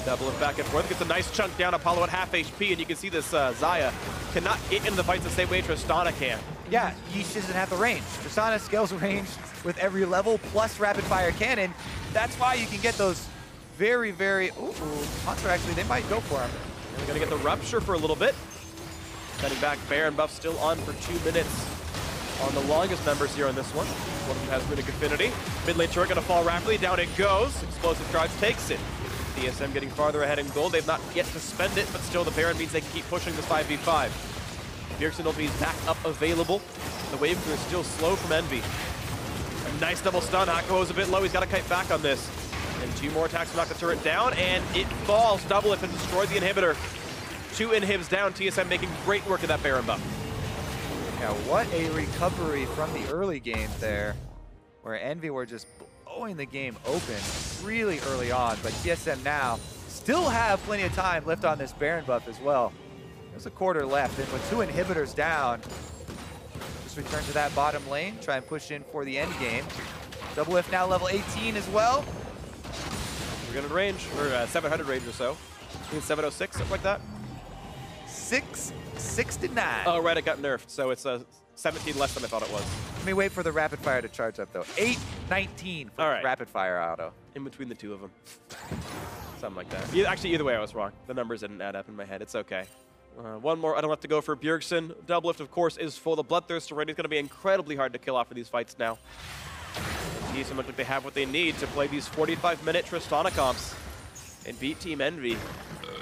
Double it back and forth, gets a nice chunk down. Apollo at half HP, and you can see this Xayah cannot get into the fights the same way Tristana can. Yeah, Yeesh doesn't have the range. Tristana scales range with every level, plus rapid fire cannon. That's why you can get those very, very... Ooh, Hauntzer actually, they might go for him. They're gonna get the Rupture for a little bit. Cutting back, Baron buff still on for 2 minutes on the longest members here on this one. One of them has Runic Affinity. Mid lane turret gonna fall rapidly, down it goes. Explosive Charge takes it. TSM getting farther ahead in gold. They've not yet to spend it, but still the Baron means they can keep pushing this 5v5. Bjergsen will be back up available. The wave crew is still slow from Envy. A nice double stun. Hako is a bit low. He's got to kite back on this. And 2 more attacks to knock the turret down, and it falls. Double if and destroyed the inhibitor. 2 inhibs down. TSM making great work of that Baron buff. Yeah, what a recovery from the early game there, where Envy were just blowing the game open really early on, but TSM now still have plenty of time left on this Baron buff as well. There's a quarter left, and with 2 inhibitors down, just return to that bottom lane, try and push in for the end game. Double Lift now level 18 as well. We're gonna range, or 700 range or so. I think 706, something like that. 669. Oh, right, it got nerfed, so it's 17 less than I thought it was. Let me wait for the rapid fire to charge up, though. 819 for rapid fire auto. In between the two of them. Something like that. Actually, either way, I was wrong. The numbers didn't add up in my head. It's okay. One more item left to go for Bjergsen. Double lift, of course, is full. The Bloodthirst already is going to be incredibly hard to kill off of these fights now. TSM look like they have what they need to play these 45-minute Tristana comps and beat Team Envy.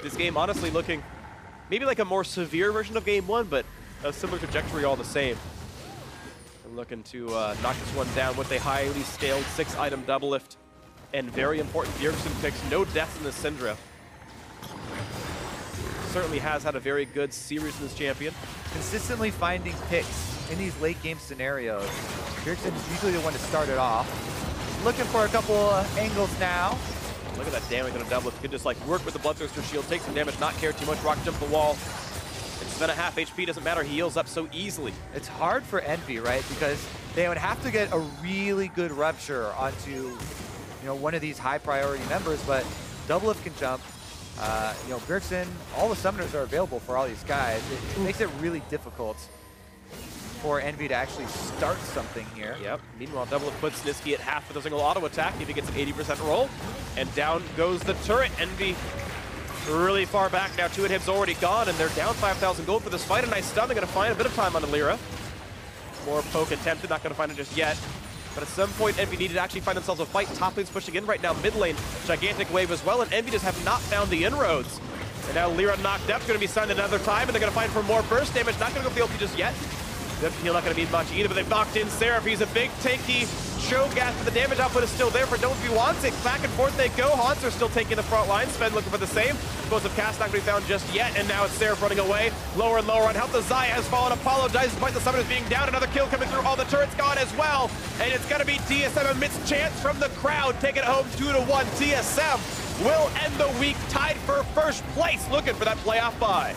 This game, honestly, looking maybe like a more severe version of Game 1, but a similar trajectory all the same. I'm looking to knock this one down with a highly scaled 6-item double lift. And very important Bjergsen picks. No deaths in the Syndra. Certainly has had a very good series in this champion. Consistently finding picks in these late game scenarios. Bjergsen is usually the one to start it off. Looking for a couple angles now. Look at that damage on a double. If you could just like work with the Bloodthirster shield, take some damage, not care too much, rock jump the wall. It's been a half HP, doesn't matter, he heals up so easily. It's hard for Envy, right? Because they would have to get a really good rupture onto one of these high priority members, but Doublelift can jump. Bjergsen, all the summoners are available for all these guys. It makes it really difficult for Envy to actually start something here. Yep. Meanwhile, Doublelift puts Niski at half with a single auto attack if he gets an 80% roll. And down goes the turret. Envy really far back now. 2 hits already gone, and they're down 5,000 gold for this fight. A nice stun. They're going to find a bit of time on Lyra. More poke attempted. Not going to find it just yet. But at some point, Envy needed to actually find themselves a fight. Top lane's pushing in right now. Mid lane, gigantic wave as well, and Envy just have not found the inroads. And now Lyra knocked up, going to be stunned another time, and they're going to find for more burst damage. Not going to go for the ulti just yet. The heal not going to be much either, but they've knocked in Seraph. He's a big, tanky Cho'Gath, but the damage output is still there for Don't Be Wanting. Back and forth they go. Haunts are still taking the front line. Sven looking for the same. Explosive cast not going to be found just yet, and now it's Seraph running away. Lower and lower on health. The Xayah has fallen. Apollo dies despite the summoners being down. Another kill coming through. All the turrets gone as well. And it's going to be TSM amidst chants from the crowd. Taking it home 2-1. TSM will end the week tied for first place, looking for that playoff bye.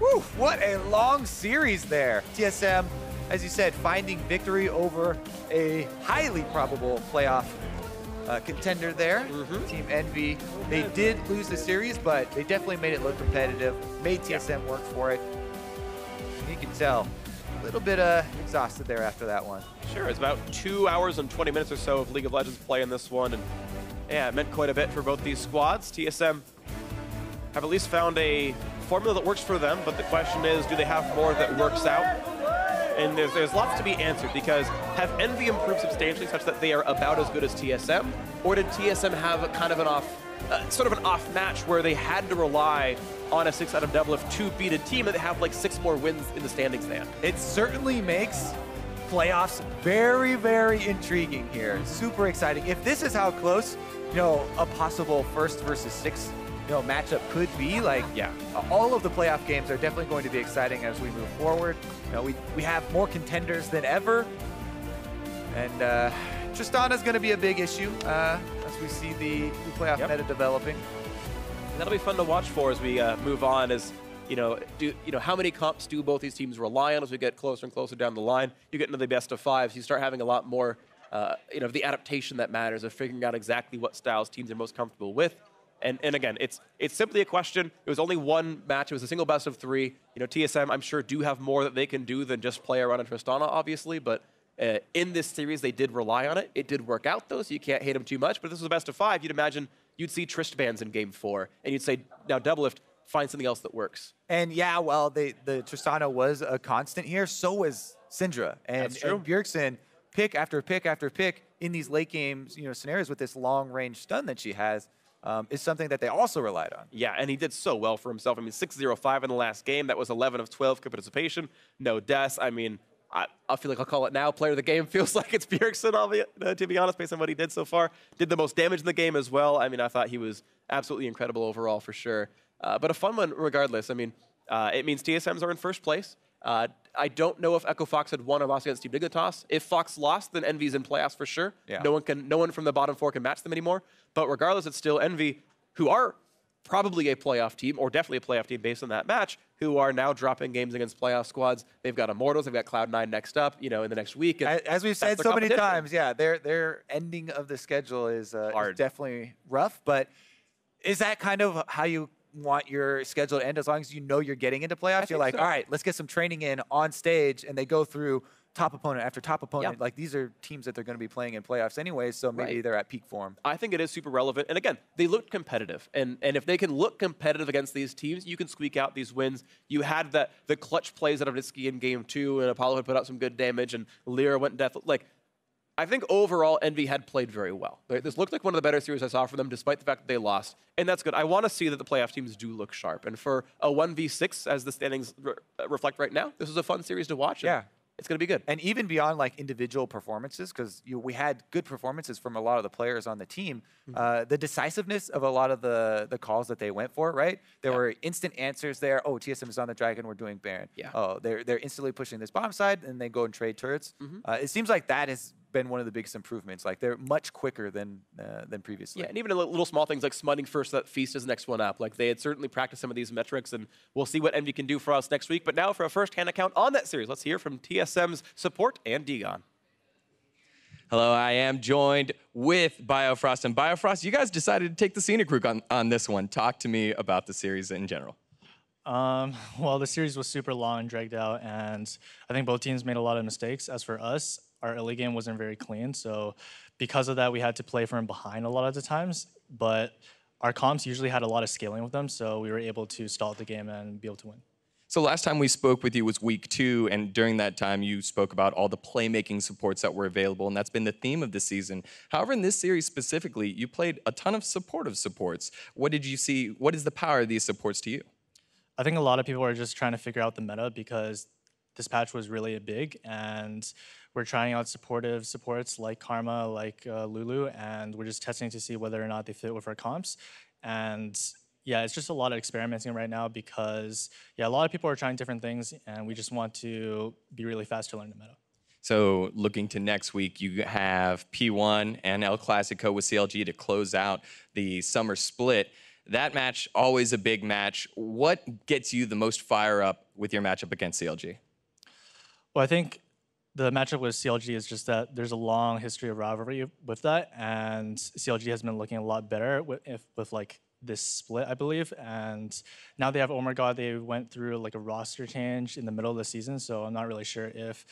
Woo, what a long series there. TSM, as you said, finding victory over a highly probable playoff contender there. Team Envy, they did lose the series, but they definitely made it look competitive, made TSM work for it. You can tell, a little bit exhausted there after that one. Sure, it's about 2 hours and 20 minutes or so of League of Legends play in this one, and yeah, it meant quite a bit for both these squads. TSM have at least found a formula that works for them, but the question is, do they have more that works out? And there's lots to be answered, because have Envy improved substantially such that they are about as good as TSM, or did TSM have a kind of an off match where they had to rely on a 6-item doublelift to beat a team that have like 6 more wins in the standings than? It certainly makes playoffs very, very intriguing here. Super exciting. If this is how close, a possible first versus 6 matchup could be, like, all of the playoff games are definitely going to be exciting as we move forward. We have more contenders than ever, and Tristana's going to be a big issue as we see the playoff meta developing. And that'll be fun to watch for as we move on. As how many comps do both these teams rely on as we get closer and closer down the line? You get into the best of 5s, you start having a lot more, the adaptation that matters of figuring out exactly what styles teams are most comfortable with. And again, it's simply a question. It was only one match. It was a single best of 3. TSM, I'm sure, do have more that they can do than just play around in Tristana, obviously. But in this series, they did rely on it. It did work out, though, so you can't hate them too much. But if this was a best of 5, you'd imagine you'd see Trist bans in Game 4. And you'd say, now Doublelift, find something else that works. And yeah, well, the Tristana was a constant here. So was Syndra. And Bjergsen, pick after pick after pick in these late games, scenarios with this long-range stun that she has. Is something that they also relied on. Yeah, and he did so well for himself. I mean, 6-0-5 in the last game. That was 11 of 12 participation. No deaths. I mean, I feel like I'll call it now. Player of the game feels like it's Bjergsen, to be honest, based on what he did so far. Did the most damage in the game as well. I mean, I thought he was absolutely incredible overall for sure. But a fun one regardless. I mean, it means TSMs are in first place. I don't know if Echo Fox had won or lost against Team Dignitas. If Fox lost, then Envy's in playoffs for sure. Yeah. No one from the bottom 4 can match them anymore. But regardless, it's still Envy, who are probably a playoff team, or definitely a playoff team based on that match, who are now dropping games against playoff squads. They've got Immortals, they've got Cloud9 next up, in the next week. And as we've said so many times, yeah, their ending of the schedule is definitely rough. But is that kind of how you want your schedule to end? As long as you know you're getting into playoffs, you're like, all right, let's get some training in on stage, and they go through top opponent after top opponent. Like, these are teams that they're going to be playing in playoffs anyways, so maybe they're at peak form. I think it is super relevant. And again, they looked competitive. And if they can look competitive against these teams, you can squeak out these wins. You had the clutch plays out of Nitsky in game 2, and Apollo had put out some good damage, and Lyra went death. Like, I think overall, Envy had played very well. This looked like one of the better series I saw from them, despite the fact that they lost. And that's good. I want to see that the playoff teams do look sharp. And for a 1v6, as the standings reflect right now, this is a fun series to watch. Yeah. It's going to be good. And even beyond like individual performances, because we had good performances from a lot of the players on the team, the decisiveness of a lot of the calls that they went for, right? There were instant answers there. Oh, TSM is on the Dragon, we're doing Baron. Yeah. Oh, they're instantly pushing this bottom side, and they go and trade turrets. It seems like that has been one of the biggest improvements. Like, they're much quicker than previously. Yeah, and even little small things like smutting first, that Feast is the next one up. Like, they had certainly practiced some of these metrics, and we'll see what Envy can do for us next week. But now for a first-hand account on that series, let's hear from TSM's support and Degon. Hello, I am joined with Biofrost. And Biofrost, you guys decided to take the scenic route on this one. Talk to me about the series in general. Well, the series was super long and dragged out, and I think both teams made a lot of mistakes. As for us, our early game wasn't very clean, so because of that, we had to play from behind a lot of the times, but our comps usually had a lot of scaling with them, so we were able to stall the game and be able to win. So last time we spoke with you was week 2, and during that time you spoke about all the playmaking supports that were available, and that's been the theme of the season. However, in this series specifically, you played a ton of supportive supports. What did you see? What is the power of these supports to you? I think a lot of people are just trying to figure out the meta because this patch was really big, and we're trying out supportive supports like Karma, like Lulu, and we're just testing to see whether or not they fit with our comps. And yeah, it's just a lot of experimenting right now because, yeah, a lot of people are trying different things, and we just want to be really fast to learn the meta. So looking to next week, you have P1 and El Clasico with CLG to close out the summer split. That match, always a big match. What gets you the most fire up with your matchup against CLG? Well, I think the matchup with CLG is just that there's a long history of rivalry with that, and CLG has been looking a lot better with like this split, I believe. And now they have Omega. They went through like a roster change in the middle of the season, so I'm not really sure if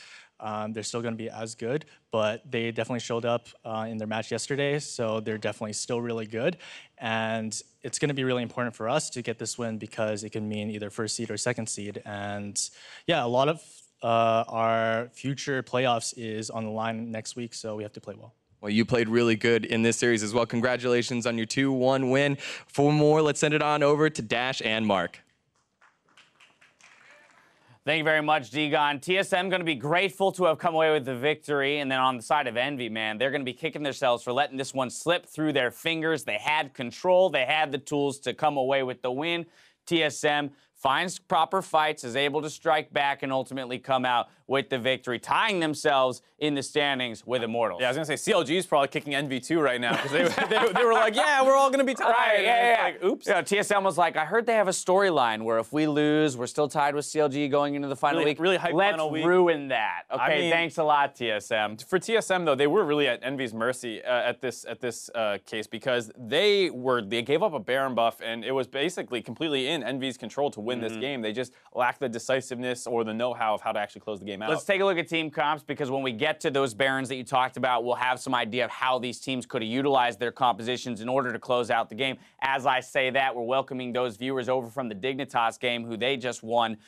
they're still going to be as good, but they definitely showed up in their match yesterday, so they're definitely still really good. And it's going to be really important for us to get this win because it can mean either first seed or second seed. And yeah, a lot of our future playoffs is on the line next week, so we have to play well. Well, you played really good in this series as well. Congratulations on your 2-1 win. For more, let's send it on over to Dash and Mark. Thank you very much, Degon. TSM going to be grateful to have come away with the victory. And then on the side of Envy, man, they're going to be kicking themselves for letting this one slip through their fingers. They had control. They had the tools to come away with the win. TSM finds proper fights, is able to strike back, and ultimately come out with the victory, tying themselves in the standings with Immortals. Yeah, I was going to say, CLG is probably kicking Envy too right now, because they were like, yeah, we're all going to be tied. Right, yeah. Like, oops. Yeah, TSM was like, I heard they have a storyline where if we lose, we're still tied with CLG going into the final week. Really hype Let's final week. ruin that. Okay, I mean, thanks a lot, TSM. For TSM, though, they were really at Envy's mercy at this case, because they gave up a Baron buff, and it was basically completely in Envy's control to win this game. They just lacked the decisiveness or the know-how of how to actually close the game out. Let's take a look at team comps, because when we get to those Barons that you talked about, we'll have some idea of how these teams could have utilized their compositions in order to close out the game. As I say that, we're welcoming those viewers over from the Dignitas game, who they just won.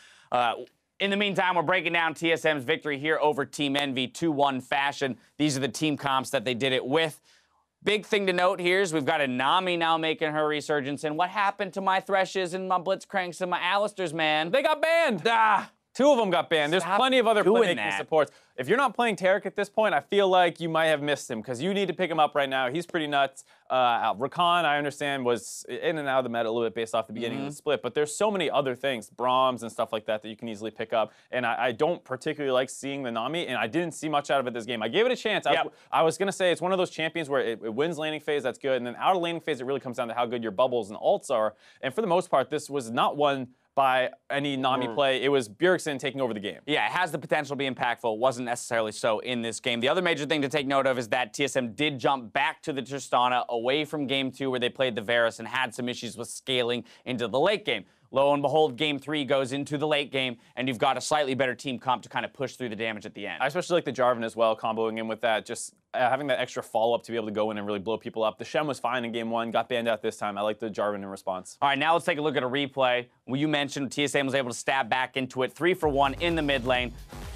In the meantime, we're breaking down TSM's victory here over Team Envy, 2-1 fashion. These are the team comps that they did it with. Big thing to note here is we've got a Nami now making her resurgence. And what happened to my Threshes and my Blitzcranks and my Alistairs, man? They got banned. 2 of them got banned. There's plenty of other doing playmaking that. supports. If you're not playing Tarek at this point, I feel like you might have missed him because you need to pick him up right now. He's pretty nuts. Rakan, I understand, was in and out of the meta a little bit based off the beginning of the split, but there's so many other things, Brahms and stuff like that you can easily pick up. And I don't particularly like seeing the Nami, and I didn't see much out of it this game. I gave it a chance. I was going to say it's one of those champions where it wins laning phase, that's good, and then out of laning phase, it really comes down to how good your bubbles and ults are. And for the most part, this was not one by any Nami play. It was Bjergsen taking over the game. Yeah, it has the potential to be impactful. It wasn't necessarily so in this game. The other major thing to take note of is that TSM did jump back to the Tristana away from Game 2 where they played the Varus and had some issues with scaling into the late game. Lo and behold, Game 3 goes into the late game, and you've got a slightly better team comp to kind of push through the damage at the end. I especially like the Jarvan as well, comboing in with that, just having that extra follow-up to be able to go in and really blow people up. The Shem was fine in Game 1, got banned out this time. I like the Jarvan in response. All right, now let's take a look at a replay. Well, you mentioned TSM was able to stab back into it, 3 for 1 in the mid lane.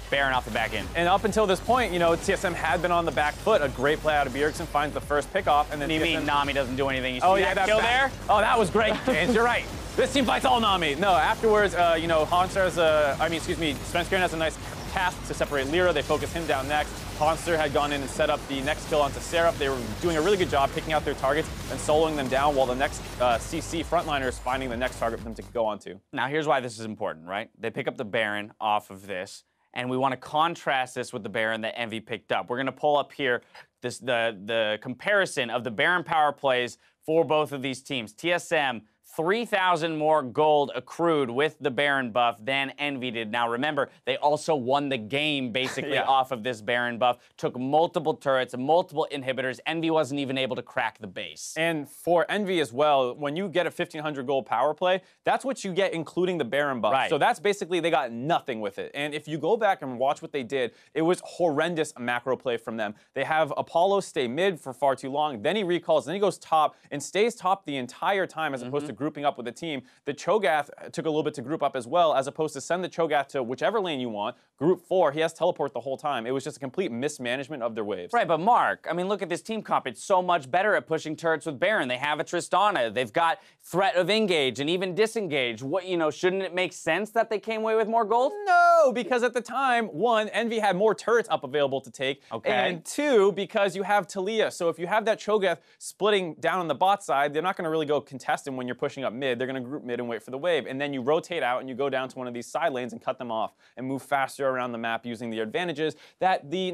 Baron off the back end. And up until this point, you know, TSM had been on the back foot. A great play out of Bjergsen, finds the first pickoff, and then you TSM... mean Nami doesn't do anything? You see that kill there? Oh, that was great, James. You're right. This team fights all Nami. No, afterwards, you know, Svenskeren has a nice cast to separate Lyra. They focus him down next. Honster had gone in and set up the next kill onto Seraph. They were doing a really good job picking out their targets and soloing them down while the next CC frontliners finding the next target for them to go onto. Now, here's why this is important, right? They pick up the Baron off of this, and we want to contrast this with the Baron that Envy picked up. We're going to pull up here the comparison of the Baron power plays for both of these teams. TSM, 3,000 more gold accrued with the Baron buff than Envy did. Now remember, they also won the game basically off of this Baron buff, took multiple turrets, multiple inhibitors. Envy wasn't even able to crack the base. And for Envy as well, when you get a 1,500 gold power play, that's what you get including the Baron buff. Right. So that's basically, they got nothing with it. And if you go back and watch what they did, it was horrendous macro play from them. They have Apollo stay mid for far too long, then he recalls, then he goes top and stays top the entire time as opposed to grouping up with the team. The Cho'Gath took a little bit to group up as well, as opposed to send the Cho'Gath to whichever lane you want. Group 4, he has teleport the whole time. It was just a complete mismanagement of their waves. Right, but Mark, I mean, look at this team comp. It's so much better at pushing turrets with Baron. They have a Tristana. They've got threat of engage and even disengage. What, you know, shouldn't it make sense that they came away with more gold? No, because at the time, 1, Envy had more turrets up available to take, and 2, because you have Talia. So if you have that Cho'Gath splitting down on the bot side, they're not going to really go contest him when you're pushing up mid. They're going to group mid and wait for the wave, and then you rotate out and you go down to one of these side lanes and cut them off and move faster around the map using the advantages that the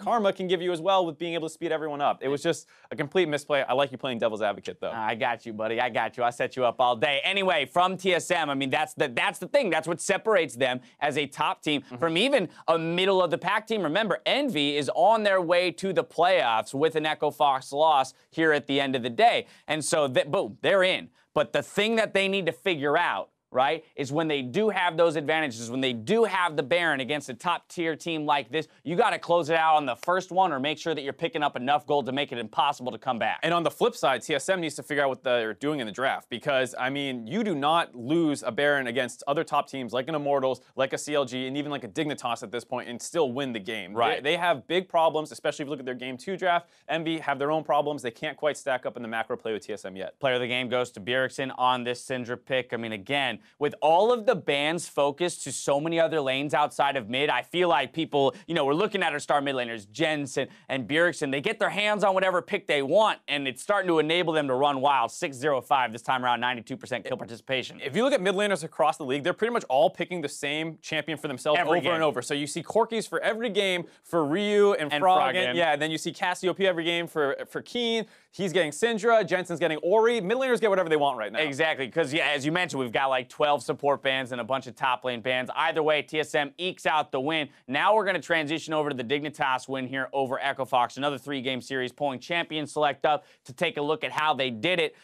Karma can give you as well with being able to speed everyone up. It was just a complete misplay. I like you playing devil's advocate though. I got you, buddy. I got you. I set you up all day. Anyway, from TSM, I mean, that's the thing. That's what separates them as a top team from even a middle of the pack team. Remember, Envy is on their way to the playoffs with an Echo Fox loss here at the end of the day. And so, boom, they're in. But the thing that they need to figure out, right, is when they do have those advantages, when they do have the Baron against a top-tier team like this, you got to close it out on the first one or make sure that you're picking up enough gold to make it impossible to come back. And on the flip side, TSM needs to figure out what they're doing in the draft because, I mean, you do not lose a Baron against other top teams like an Immortals, like a CLG, and even like a Dignitas at this point and still win the game. Right. They have big problems, especially if you look at their Game 2 draft. Envy have their own problems. They can't quite stack up in the macro play with TSM yet. Player of the game goes to Bjergsen on this Syndra pick. I mean, again, with all of the bans focused to so many other lanes outside of mid, I feel like people, you know, we're looking at our star mid laners, Jensen and Bjergsen. They get their hands on whatever pick they want, and it's starting to enable them to run wild. 6-0-5 this time around, 92% kill participation. If you look at mid laners across the league, they're pretty much all picking the same champion for themselves over and over. So you see Corkis for every game for Ryu and Froggen. Yeah, and then you see Cassiopeia every game for Keen. He's getting Syndra, Jensen's getting Ori. Mid laners get whatever they want right now. Exactly, because yeah, as you mentioned, we've got like 12 support bans and a bunch of top lane bans. Either way, TSM ekes out the win. Now we're going to transition over to the Dignitas win here over Echo Fox. Another 3-game series, pulling Champion Select up to take a look at how they did it.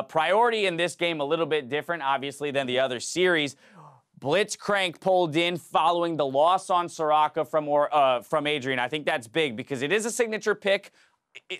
Priority in this game a little bit different, obviously, than the other series. Blitzcrank pulled in following the loss on Soraka from Adrian. I think that's big because it is a signature pick,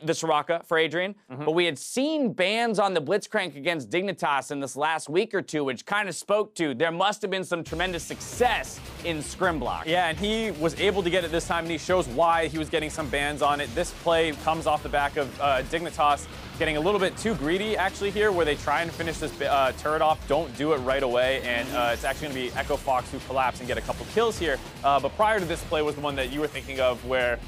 the Soraka for Adrian, but we had seen bans on the Blitzcrank against Dignitas in this last week or two, which kind of spoke to there must have been some tremendous success in Scrimblock. Yeah, and he was able to get it this time, and he shows why he was getting some bans on it. This play comes off the back of Dignitas getting a little bit too greedy actually here, where they try and finish this turret off, don't do it right away, and it's actually going to be Echo Fox who collapse and get a couple kills here. But prior to this play was the one that you were thinking of, where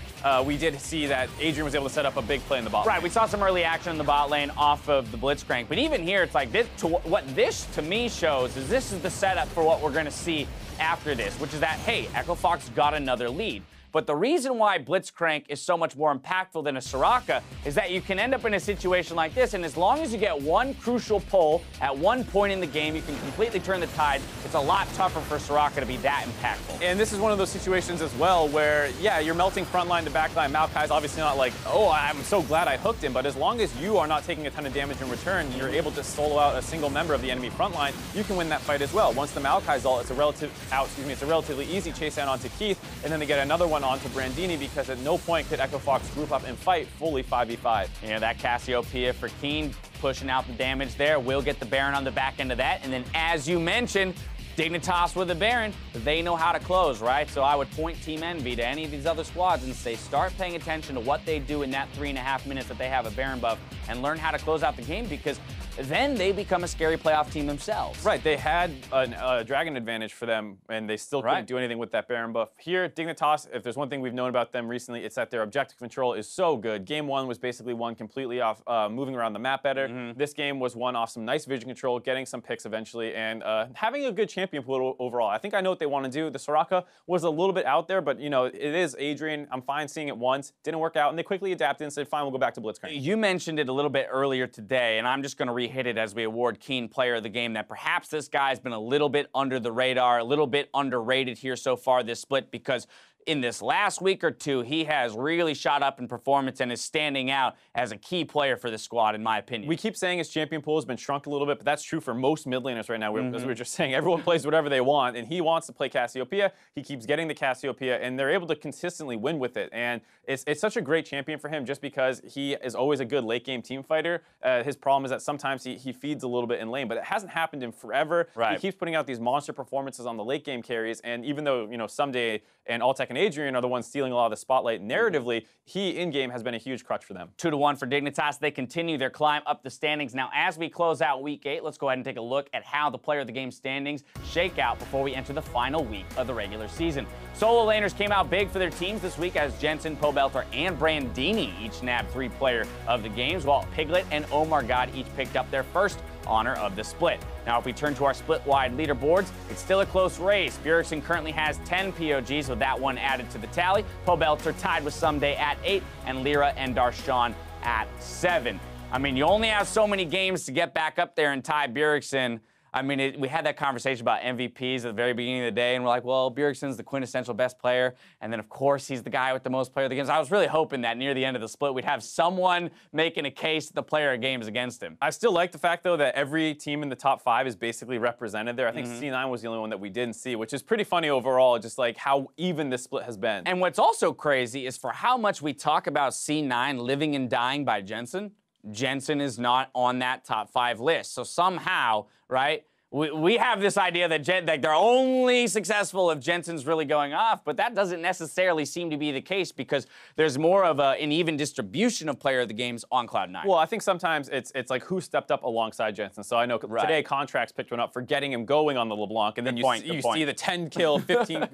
we did see that Adrian was able to set up a big play in the bot lane. Right, we saw some early action in the bot lane off of the Blitzcrank, but even here, it's like this. What this to me shows is this is the setup for what we're going to see after this, which is that, hey, Echo Fox got another lead. But the reason why Blitzcrank is so much more impactful than a Soraka is that you can end up in a situation like this, and as long as you get one crucial pull at one point in the game, you can completely turn the tide. It's a lot tougher for Soraka to be that impactful. And this is one of those situations as well where, yeah, you're melting front line to back line. Maokai's obviously not like, oh, I'm so glad I hooked him, but as long as you are not taking a ton of damage in return, and you're able to solo out a single member of the enemy front line, you can win that fight as well. Once the Maokai's ult, it's a relatively easy chase down onto Keith, and then they get another one onto Brandini, because at no point could Echo Fox group up and fight fully 5v5. Yeah, that Cassiopeia for Keen pushing out the damage there. Will get the Baron on the back end of that. And then, as you mentioned, Dignitas with the Baron, they know how to close, right? So I would point Team Envy to any of these other squads and say, start paying attention to what they do in that 3.5 minutes that they have a Baron buff and learn how to close out the game, because then they become a scary playoff team themselves. Right, they had a Dragon advantage for them, and they still couldn't do anything with that Baron buff. Here, Dignitas, if there's one thing we've known about them recently, it's that their objective control is so good. Game 1 was basically won completely off moving around the map better. This game was won off some nice vision control, getting some picks eventually, and having a good champion pool overall. I think I know what they want to do. The Soraka was a little bit out there, but, you know, it is Adrian. I'm fine seeing it once. Didn't work out, and they quickly adapted and said, fine, we'll go back to Blitzcrank. You mentioned it a little bit earlier today, and I'm just going to hit it as we award Keen Player of the Game, that perhaps this guy's been a little bit under the radar, a little bit underrated here so far this split, because in this last week or two, he has really shot up in performance and is standing out as a key player for the squad, in my opinion. We keep saying his champion pool has been shrunk a little bit, but that's true for most mid laners right now. As we were just saying, everyone plays whatever they want, and he wants to play Cassiopeia. He keeps getting the Cassiopeia, and they're able to consistently win with it. And it's such a great champion for him just because he is always a good late game team fighter. His problem is that sometimes he feeds a little bit in lane, but it hasn't happened in forever. He keeps putting out these monster performances on the late game carries, and even though, you know, Someday and Altec and Adrian are the ones stealing a lot of the spotlight narratively, he in-game has been a huge crutch for them. 2-1 for Dignitas. They continue their climb up the standings. Now, as we close out Week 8, let's go ahead and take a look at how the Player of the Game standings shake out before we enter the final week of the regular season. Solo laners came out big for their teams this week as Jensen, Pobelter, and Brandini each nabbed 3 Player of the Games, while Piglet and Omar God each picked up their first honor of the split. Now, if we turn to our split-wide leaderboards, it's still a close race. Bjergsen currently has 10 POGs, with that one added to the tally. Pobelter tied with Someday at 8, and Lyra and Darshan at 7. I mean, you only have so many games to get back up there and tie Bjergsen. I mean, we had that conversation about MVPs at the very beginning of the day, and we're like, well, Bjergsen's the quintessential best player, and then, of course, he's the guy with the most player of the games. I was really hoping that near the end of the split, we'd have someone making a case that the player of games against him. I still like the fact, though, that every team in the top 5 is basically represented there. I think C9 was the only one that we didn't see, which is pretty funny overall, just like how even this split has been. And what's also crazy is for how much we talk about C9 living and dying by Jensen, Jensen is not on that top 5 list. So somehow, right, we have this idea that they're only successful if Jensen's really going off, but that doesn't necessarily seem to be the case because there's more of an even distribution of player of the games on Cloud9. Well, I think sometimes it's like who stepped up alongside Jensen. So I know today Contracts picked one up for getting him going on the LeBlanc, and then you see the 10 kill, 15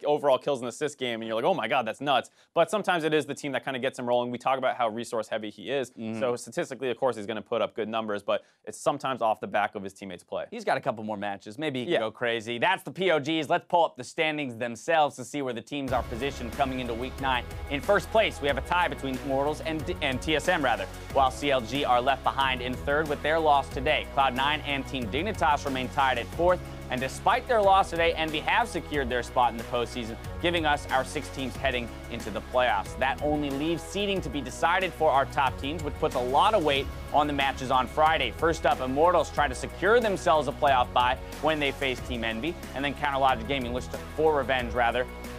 overall kills and assist game, and you're like, oh my God, that's nuts. But sometimes it is the team that kind of gets him rolling. We talk about how resource heavy he is. So statistically, of course, he's going to put up good numbers, but it's sometimes off the back of his teammates' play. He's got a couple more matches. Maybe he can go crazy. That's the POGs. Let's pull up the standings themselves to see where the teams are positioned coming into Week 9. In first place, we have a tie between Immortals and TSM, while CLG are left behind in third with their loss today. Cloud9 and Team Dignitas remain tied at fourth. And despite their loss today, Envy have secured their spot in the postseason, giving us our 6 teams heading into the playoffs. That only leaves seeding to be decided for our top teams, which puts a lot of weight on the matches on Friday. First up, Immortals try to secure themselves a playoff bye when they face Team Envy, and then Counterlogic Gaming looks for revenge,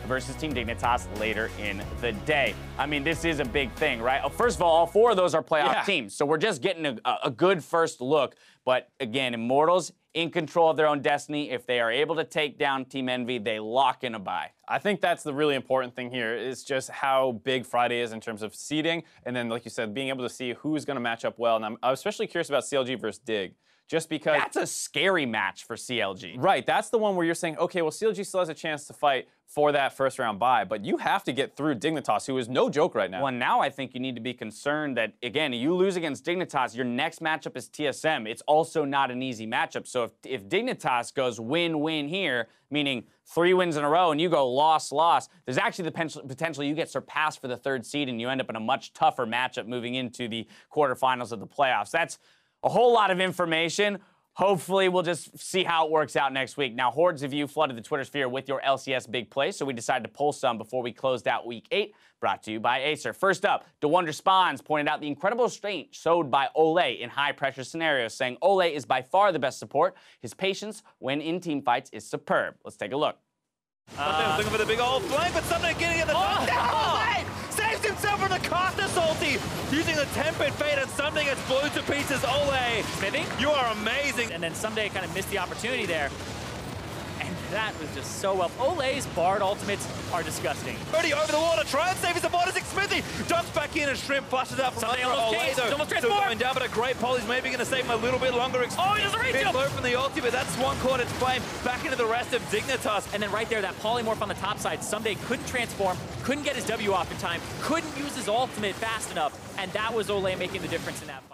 versus Team Dignitas later in the day. I mean, this is a big thing, right? First of all 4 of those are playoff teams, so we're just getting a good first look. But again, Immortals in control of their own destiny. If they are able to take down Team Envy, they lock in a bye. I think that's the really important thing here is just how big Friday is in terms of seeding. And then, like you said, being able to see who's going to match up well. And I'm especially curious about CLG versus Dig. Just because that's a scary match for CLG. Right, that's the one where you're saying, okay, well, CLG still has a chance to fight for that first round bye, but you have to get through Dignitas, who is no joke right now. Well, now I think you need to be concerned that, again, you lose against Dignitas, your next matchup is TSM. It's also not an easy matchup. So if Dignitas goes win-win here, meaning 3 wins in a row, and you go loss-loss, there's actually the potential you get surpassed for the 3rd seed, and you end up in a much tougher matchup moving into the quarterfinals of the playoffs. That's a whole lot of information. Hopefully, we'll just see how it works out next week. Now, hordes of you flooded the Twitter sphere with your LCS big plays, so we decided to pull some before we closed out Week 8, brought to you by Acer. First up, DeWonder Spawns pointed out the incredible restraint showed by Ole in high-pressure scenarios, saying Ole is by far the best support. His patience when in team fights is superb. Let's take a look. Looking for the big old flank, but Ssumday getting in the touchdown! Saves himself from the Karthus ulti, using the Tempered Fate, and Ssumday gets blown to pieces. Ole, Smithy, you are amazing. And then Ssumday kind of missed the opportunity there. And that was just so well. Ole's Bard ultimates are disgusting. Already over the wall to try and save his opponent. Smithy dumps back in and Shrimp flushes out from under Ole, though. Still going down, but a great pull. He's maybe going to save him a little bit longer. Oh, he does a range jump! Low from the ulti, but that Swan caught its flame back into the rest of Dignitas. And then right there, that polymorph on the top side, Ssumday couldn't transform, couldn't get his W off in time, couldn't use his ultimate fast enough, and that was Ole making the difference in that fight.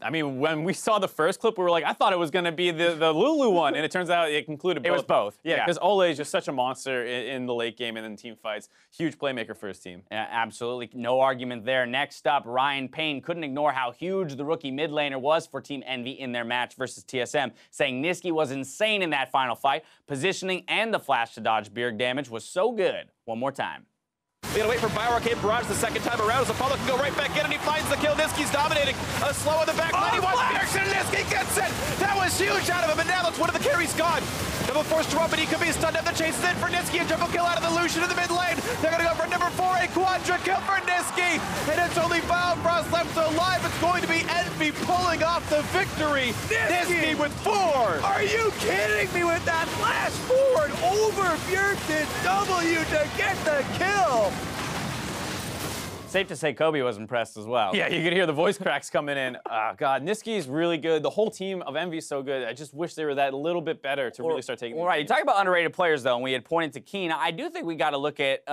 I mean, when we saw the first clip, we were like, I thought it was going to be the Lulu one, and it turns out it included both. It was both. Yeah, because Ole is just such a monster in the late game and in team fights. Huge playmaker for his team. Yeah, absolutely. No argument there. Next up, Ryan Payne couldn't ignore how huge the rookie mid laner was for Team Envy in their match versus TSM, saying Nisqy was insane in that final fight. Positioning and the flash to dodge Bjerg damage was so good. One more time. We gotta wait for Bioarcade Barrage the second time around as Apollo can go right back in and he finds the kill. Nisqy's dominating. A slow in the back line. He wants Bjergsen and Nisqy gets it. That was huge out of him, and now that's one of the carries gone. Double force drop, but he could be stunned up. The chase is in for Nisqy. A triple kill out of the Lucian in the mid lane. They're gonna go for number 4, a quadra kill for Nisqy. And it's only Bioarcade left alive. It's going to be Envy pulling off the victory. Nisqy with 4. Are you kidding me with that flash forward over Bjergsen's W to get the kill? Safe to say Kobe was impressed as well. Yeah, you could hear the voice cracks coming in. Oh, God, Nisqy is really good. The whole team of Envy is so good. I just wish they were that little bit better to really start taking. All right, you talk about underrated players, though, and we had pointed to Keen. I do think we got to look at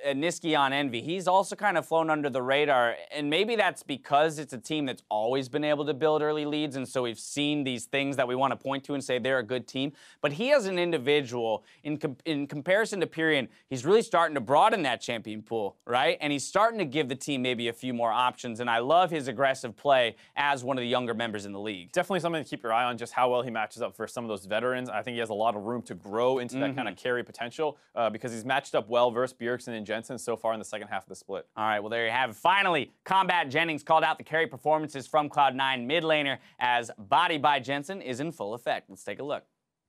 Nisqy on Envy. He's also kind of flown under the radar, and maybe that's because it's a team that's always been able to build early leads, and so we've seen these things that we want to point to and say they're a good team. But he as an individual, in comparison to Pyrion, he's really starting to broaden that champion pool, right? And he's starting to give the team maybe a few more options, and I love his aggressive play as one of the younger members in the league. Definitely something to keep your eye on, just how well he matches up for some of those veterans. I think he has a lot of room to grow into that kind of carry potential because he's matched up well versus Bjergsen and Jensen so far in the second half of the split. All right, well, there you have it. Finally, Combat Jennings called out the carry performances from Cloud9 mid laner as Body by Jensen is in full effect. Let's take a look.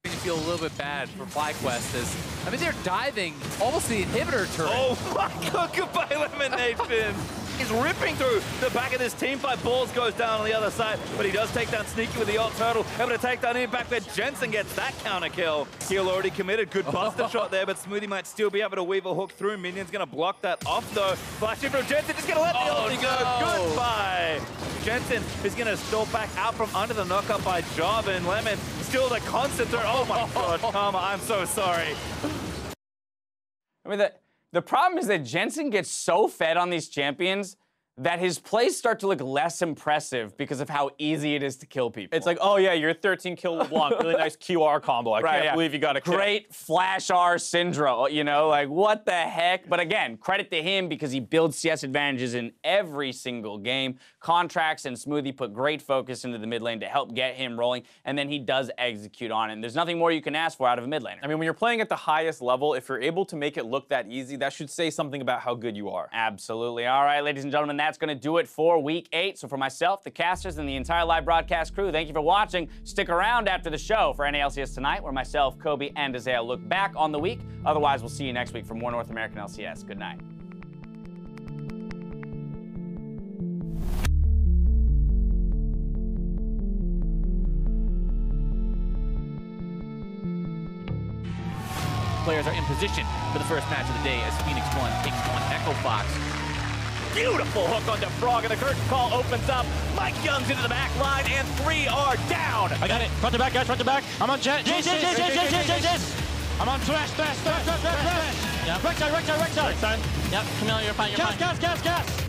I feel a little bit bad for FlyQuest as, I mean, they're diving almost the inhibitor turret. Oh my God, goodbye elimination. He's ripping through the back of this team fight. Balls goes down on the other side, but he does take down Sneaky with the ult turtle. Able to take down Impact, but Jensen gets that counter kill. Heal already committed. Good buster shot there, but Smoothie might still be able to weave a hook through. Minion's going to block that off, though. Flash in from Jensen, just going to let the ulti go. Goodbye. Jensen is going to stall back out from under the knockup by Jarvan. Lemon still the constant threat. Oh my God, Karma, I'm so sorry. I mean, the problem is that Jensen gets so fed on these champions that his plays start to look less impressive because of how easy it is to kill people. It's like, oh yeah, you're 13 kill LeBlanc, really nice QR combo. I can't believe you got a kill. Great Flash R Syndra, you know, like what the heck? But again, credit to him because he builds CS advantages in every single game. Contracts and Smoothie put great focus into the mid lane to help get him rolling, and then he does execute on it. And there's nothing more you can ask for out of a mid laner. I mean, when you're playing at the highest level, if you're able to make it look that easy, that should say something about how good you are. Absolutely. All right, ladies and gentlemen, that's going to do it for Week 8. So for myself, the casters, and the entire live broadcast crew, thank you for watching. Stick around after the show for NALCS Tonight, where myself, Kobe, and Isaiah look back on the week. Otherwise, we'll see you next week for more North American LCS. Good night. Players are in position for the first match of the day as Phoenix 1 takes on Echo Fox. Beautiful hook onto Frog, and the curtain call opens up. Mike Young's into the back line, and 3 are down. I got it. Front to back, guys. Front to back. I'm on Jet. Yes. I'm on Thresh. Yep. Right side. Yep, Camille, you're fine. Gas.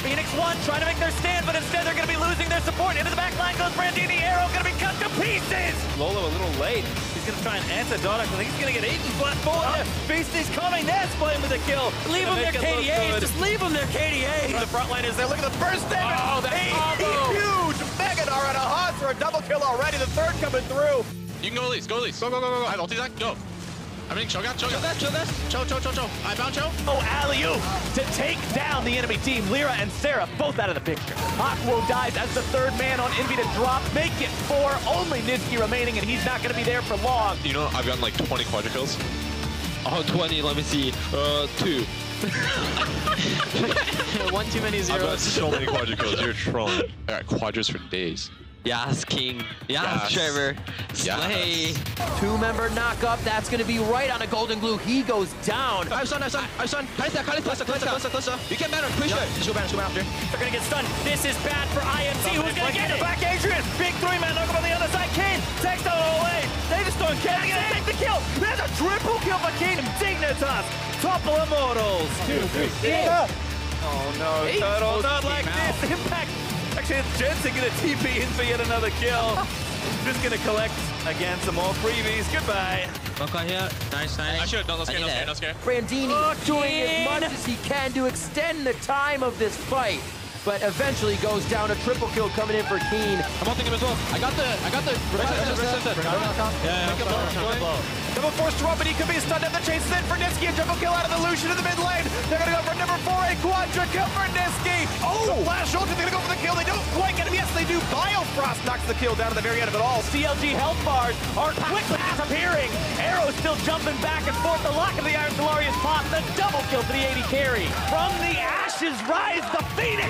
Phoenix 1 trying to make their stand, but instead they're going to be losing their support. Into the back line goes Brandini. Arrow going to be cut to pieces. Lolo a little late. He's going to try and answer Donox. I think he's going to get eaten. But Beastie's coming. That's playing with a kill. Leave them their KDAs. Just leave them their KDAs. The front line is there. Look at the first thing. Oh, that's huge Megadar and a Haas for a double kill already. The third coming through. You can go Elise. Go. I have ulti that. Go. I mean, Cho'Gath. Cho. I found Cho. Oh, alley-oop to take down the enemy team. Lyra and Seraph both out of the picture. Hakuo dies as the third man on Envy to drop. Make it 4. Only Niski remaining, and he's not going to be there for long. You know, I've gotten like 20 quadra kills. Oh, 20, let me see. 2. One too many zeros. I've got so many quadra kills. You're trolling. I got quadras for days. Yes, King. Yes, Trevor. Slay. Yes. 2-member knock up. That's going to be right on a golden glue. He goes down. I've son. Closer. You can banner. Push it. Just go banner after. They're going to get stunned. This is bad for IMC. Who's going to get it? Back Adrian. Big 3-man knock up on the other side. Kane takes down Ole. They just don't care. They're going to take the kill. There's a triple kill for Kane. Dignitas. Topple Immortals. 2, 3. Yeah. Oh no, Turtle, not like this. Impact. Actually, it's Jensen gonna TP in for yet another kill. Just gonna collect again some more freebies. Goodbye. Okay, here. Nice. I should have done. No scare. Brandini doing as much as he can to extend the time of this fight, but eventually goes down. A triple kill coming in for Keen. I'm ulting him as well. I got the. Double force drop, and he could be stunned up. The chase is in for Niski. A triple kill out of the Lucian in the mid lane. They're going to go for number 4, a quadra kill for Niski. Oh! The flash ult, they're going to go for the kill. They don't quite get him. Yes, they do. Biofrost knocks the kill down at the very end of it all. CLG health bars are quickly disappearing. Arrow still jumping back and forth. The lock of the Iron Solarius pop. The double kill for the AD carry. From the ashes rise the Phoenix.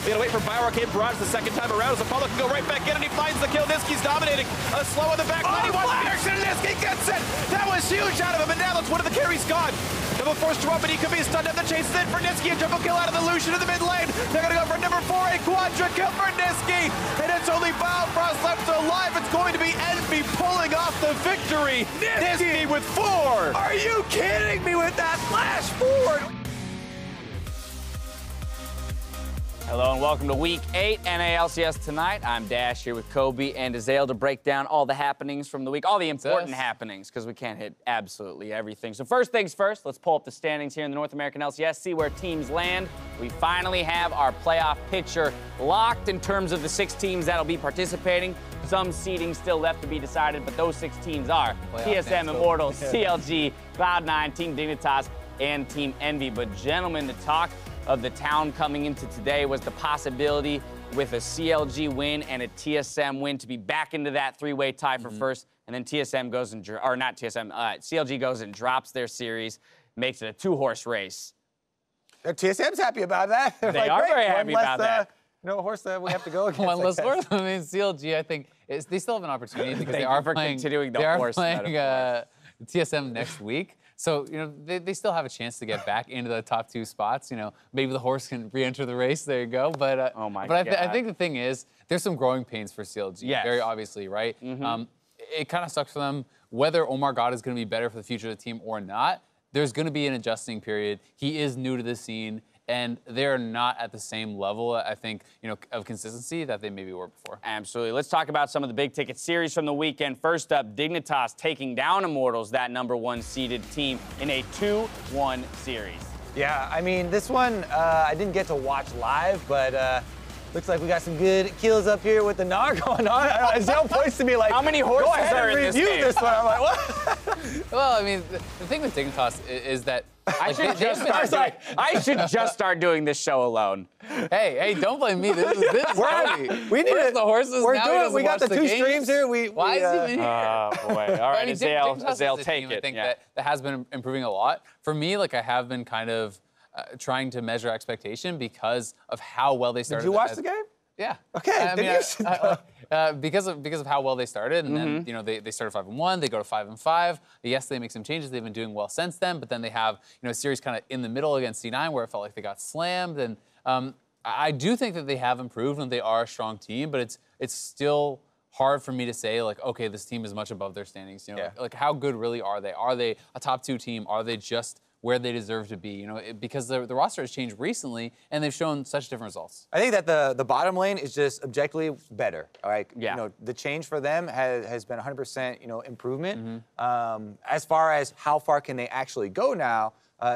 They gotta wait for Bioarcane Barrage the second time around as Apollo can go right back in and he finds the kill. Niski's dominating. A slow on the back line. He wants flash and Niski gets it. That was huge out of him, and now that's one of the carries gone. Double force drop, but he could be stunned up. The chase is in for Niski. A triple kill out of the Lucian in the mid lane. They're gonna go for number 4, a quadra kill for Niski. And it's only Bifrost left alive. It's going to be Envy pulling off the victory. Niski with 4. Are you kidding me with that flash forward? Hello and welcome to Week 8 NALCS Tonight. I'm Dash here with Kobe and Azael to break down all the happenings from the week, all the important happenings, because we can't hit absolutely everything. So first things first, let's pull up the standings here in the North American LCS, see where teams land. We finally have our playoff picture locked in terms of the 6 teams that'll be participating. Some seeding still left to be decided, but those 6 teams are TSM Immortals, CLG, Cloud9, Team Dignitas, and Team Envy. But gentlemen, the talk of the town coming into today was the possibility with a CLG win and a TSM win to be back into that 3-way tie for first, and then TSM goes and, or not TSM, CLG goes and drops their series, makes it a 2-horse race. TSM's happy about that. They are very happy about that. No horse that we have to go against. One less horse. I mean, CLG, I think, they still have an opportunity because they are playing TSM next week. So, you know, they still have a chance to get back into the top 2 spots. You know, maybe the horse can re-enter the race. There you go. But I think the thing is, there's some growing pains for CLG, very obviously, right? It kind of sucks for them. Whether Omar God is going to be better for the future of the team or not, there's going to be an adjusting period. He is new to the scene, and they're not at the same level, I think, you know, of consistency that they maybe were before. Absolutely. Let's talk about some of the big ticket series from the weekend. First up, Dignitas taking down Immortals, that number 1 seeded team, in a 2-1 series. Yeah, I mean, this one, I didn't get to watch live, but looks like we got some good kills up here with the Gnar going on. Azael points to me like, how many horses are in this game? This one. I'm like, what? Well, I mean, the thing with Dignitas is that I should just start doing this show alone. Hey, don't blame me. This is we need the horses. We got the 2 streams here. Why is he even here? Oh boy! All right, Azael, take it. I think that has been improving a lot. For me, like I have been kind of trying to measure expectation because of how well they started. Did you watch the game? Yeah. Okay. Because of how well they started, and then you know they started 5-1, they go to 5-5. Yes, they make some changes. They've been doing well since then, but then they have a series kind of in the middle against C9 where it felt like they got slammed. And I do think that they have improved and they are a strong team, but it's still hard for me to say like, okay, this team is much above their standings. You know, like how good really are they? Are they a top 2 team? Are they just where they deserve to be, you know, because the roster has changed recently and they've shown such different results. I think that the bottom lane is just objectively better. All right, you know, the change for them has been 100%, you know, improvement. As far as how far can they actually go now,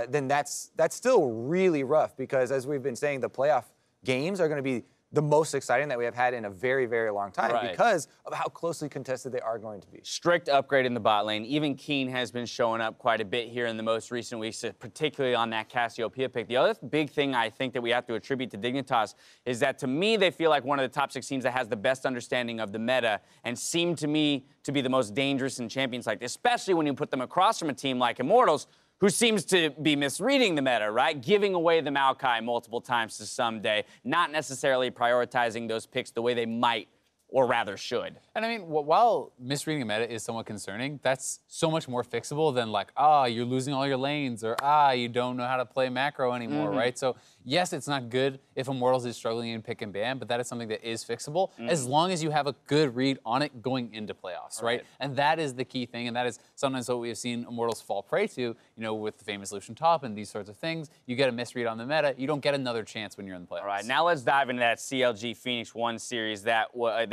then that's still really rough because as we've been saying, the playoff games are going to be the most exciting that we have had in a very, very long time because of how closely contested they are going to be. Strict upgrade in the bot lane. Even Keen has been showing up quite a bit here in the most recent weeks, particularly on that Cassiopeia pick. The other big thing I think that we have to attribute to Dignitas is that to me, they feel like one of the top 6 teams that has the best understanding of the meta and seem to me to be the most dangerous in champions like this, especially when you put them across from a team like Immortals, who seems to be misreading the meta, right? Giving away the Maokai multiple times to Someday, not necessarily prioritizing those picks the way they might or rather should. And I mean, while misreading the meta is somewhat concerning, that's so much more fixable than like, you're losing all your lanes, or you don't know how to play macro anymore, right? So yes, it's not good if Immortals is struggling in pick and ban, but that is something that is fixable as long as you have a good read on it going into playoffs, right? And that is the key thing, and that is sometimes what we have seen Immortals fall prey to, you know, with the famous Lucian top and these sorts of things. You get a misread on the meta, you don't get another chance when you're in the playoffs. All right, now let's dive into that CLG Phoenix 1 series that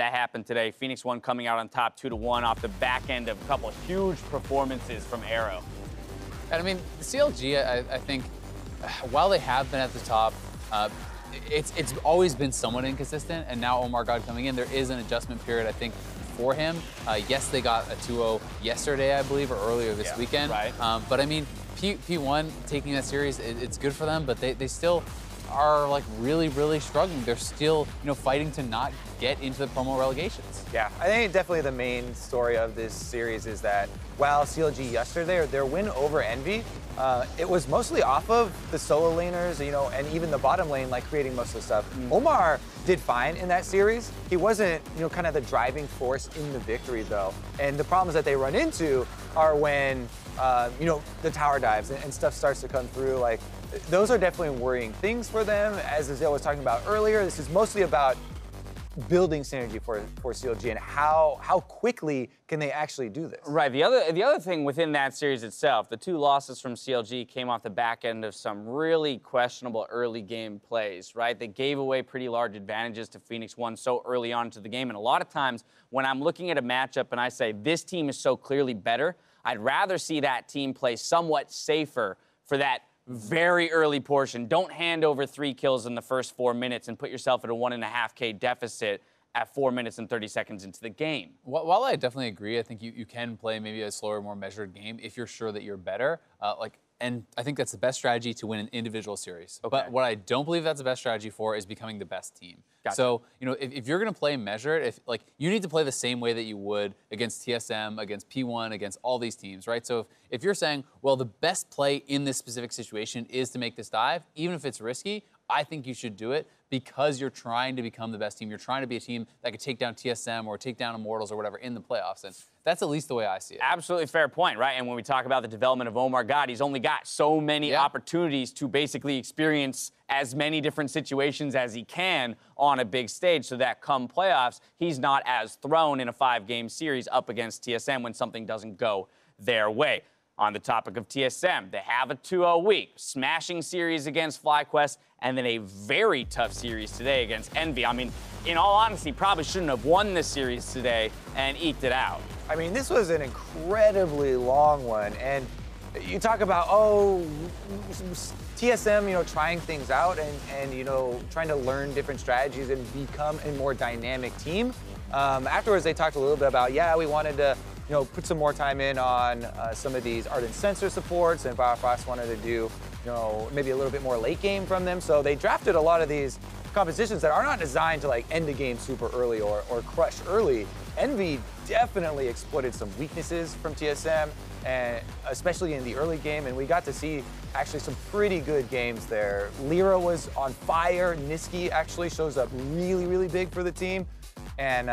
happened today. Phoenix 1 coming out on top 2-1 off the back end of a couple of huge performances from Arrow. And I mean, the CLG, I think, while they have been at the top, it's always been somewhat inconsistent, and now Omar God coming in, there is an adjustment period, I think, for him. Yes, they got a 2-0 yesterday, I believe, or earlier this weekend. But I mean, P1 taking that series, it's good for them, but they still are like really, really struggling. They're still, fighting to not get into the promo relegations. Yeah, I think definitely the main story of this series is that while CLG yesterday, their win over Envy, it was mostly off of the solo laners, and even the bottom lane, like creating most of the stuff. Omar did fine in that series. He wasn't, kind of the driving force in the victory though. And the problems that they run into are when, the tower dives and stuff starts to come through. Like, those are definitely worrying things for them. As Azael was talking about earlier, this is mostly about building synergy for CLG and how quickly can they actually do this? Right. The other thing within that series itself, the 2 losses from CLG came off the back end of some really questionable early game plays, right? They gave away pretty large advantages to Phoenix One so early on into the game. And a lot of times when I'm looking at a matchup and I say this team is so clearly better, I'd rather see that team play somewhat safer for that very early portion. Don't hand over 3 kills in the first 4 minutes and put yourself at a 1.5K deficit at 4 minutes and 30 seconds into the game. While I definitely agree, I think you can play maybe a slower, more measured game if you're sure that you're better. And I think that's the best strategy to win an individual series. Okay. But what I don't believe that's the best strategy for is becoming the best team. Gotcha. So, if you're going to play measured, you need to play the same way that you would against TSM, against P1, against all these teams, right? So if you're saying, well, the best play in this specific situation is to make this dive, even if it's risky, I think you should do it because you're trying to become the best team. You're trying to be a team that could take down TSM or take down Immortals or whatever in the playoffs. And that's at least the way I see it. Absolutely fair point, right? And when we talk about the development of Omar God, he's only got so many opportunities to basically experience as many different situations as he can on a big stage so that come playoffs, he's not as thrown in a 5-game series up against TSM when something doesn't go their way. On the topic of TSM, they have a 2-0 week, smashing series against FlyQuest, and then a very tough series today against Envy. I mean, in all honesty, probably shouldn't have won this series today and eked it out. I mean, this was an incredibly long one, and you talk about, TSM, trying things out and trying to learn different strategies and become a more dynamic team. Afterwards, they talked a little bit about, we wanted to put some more time in on some of these Ardent Sensor supports, and Firefrost wanted to do, maybe a little bit more late game from them. So they drafted a lot of these compositions that are not designed to end the game super early or crush early. Envy definitely exploited some weaknesses from TSM, and especially in the early game, and we got to see actually some pretty good games there. Lyra was on fire. Nisqy actually shows up really, really big for the team, and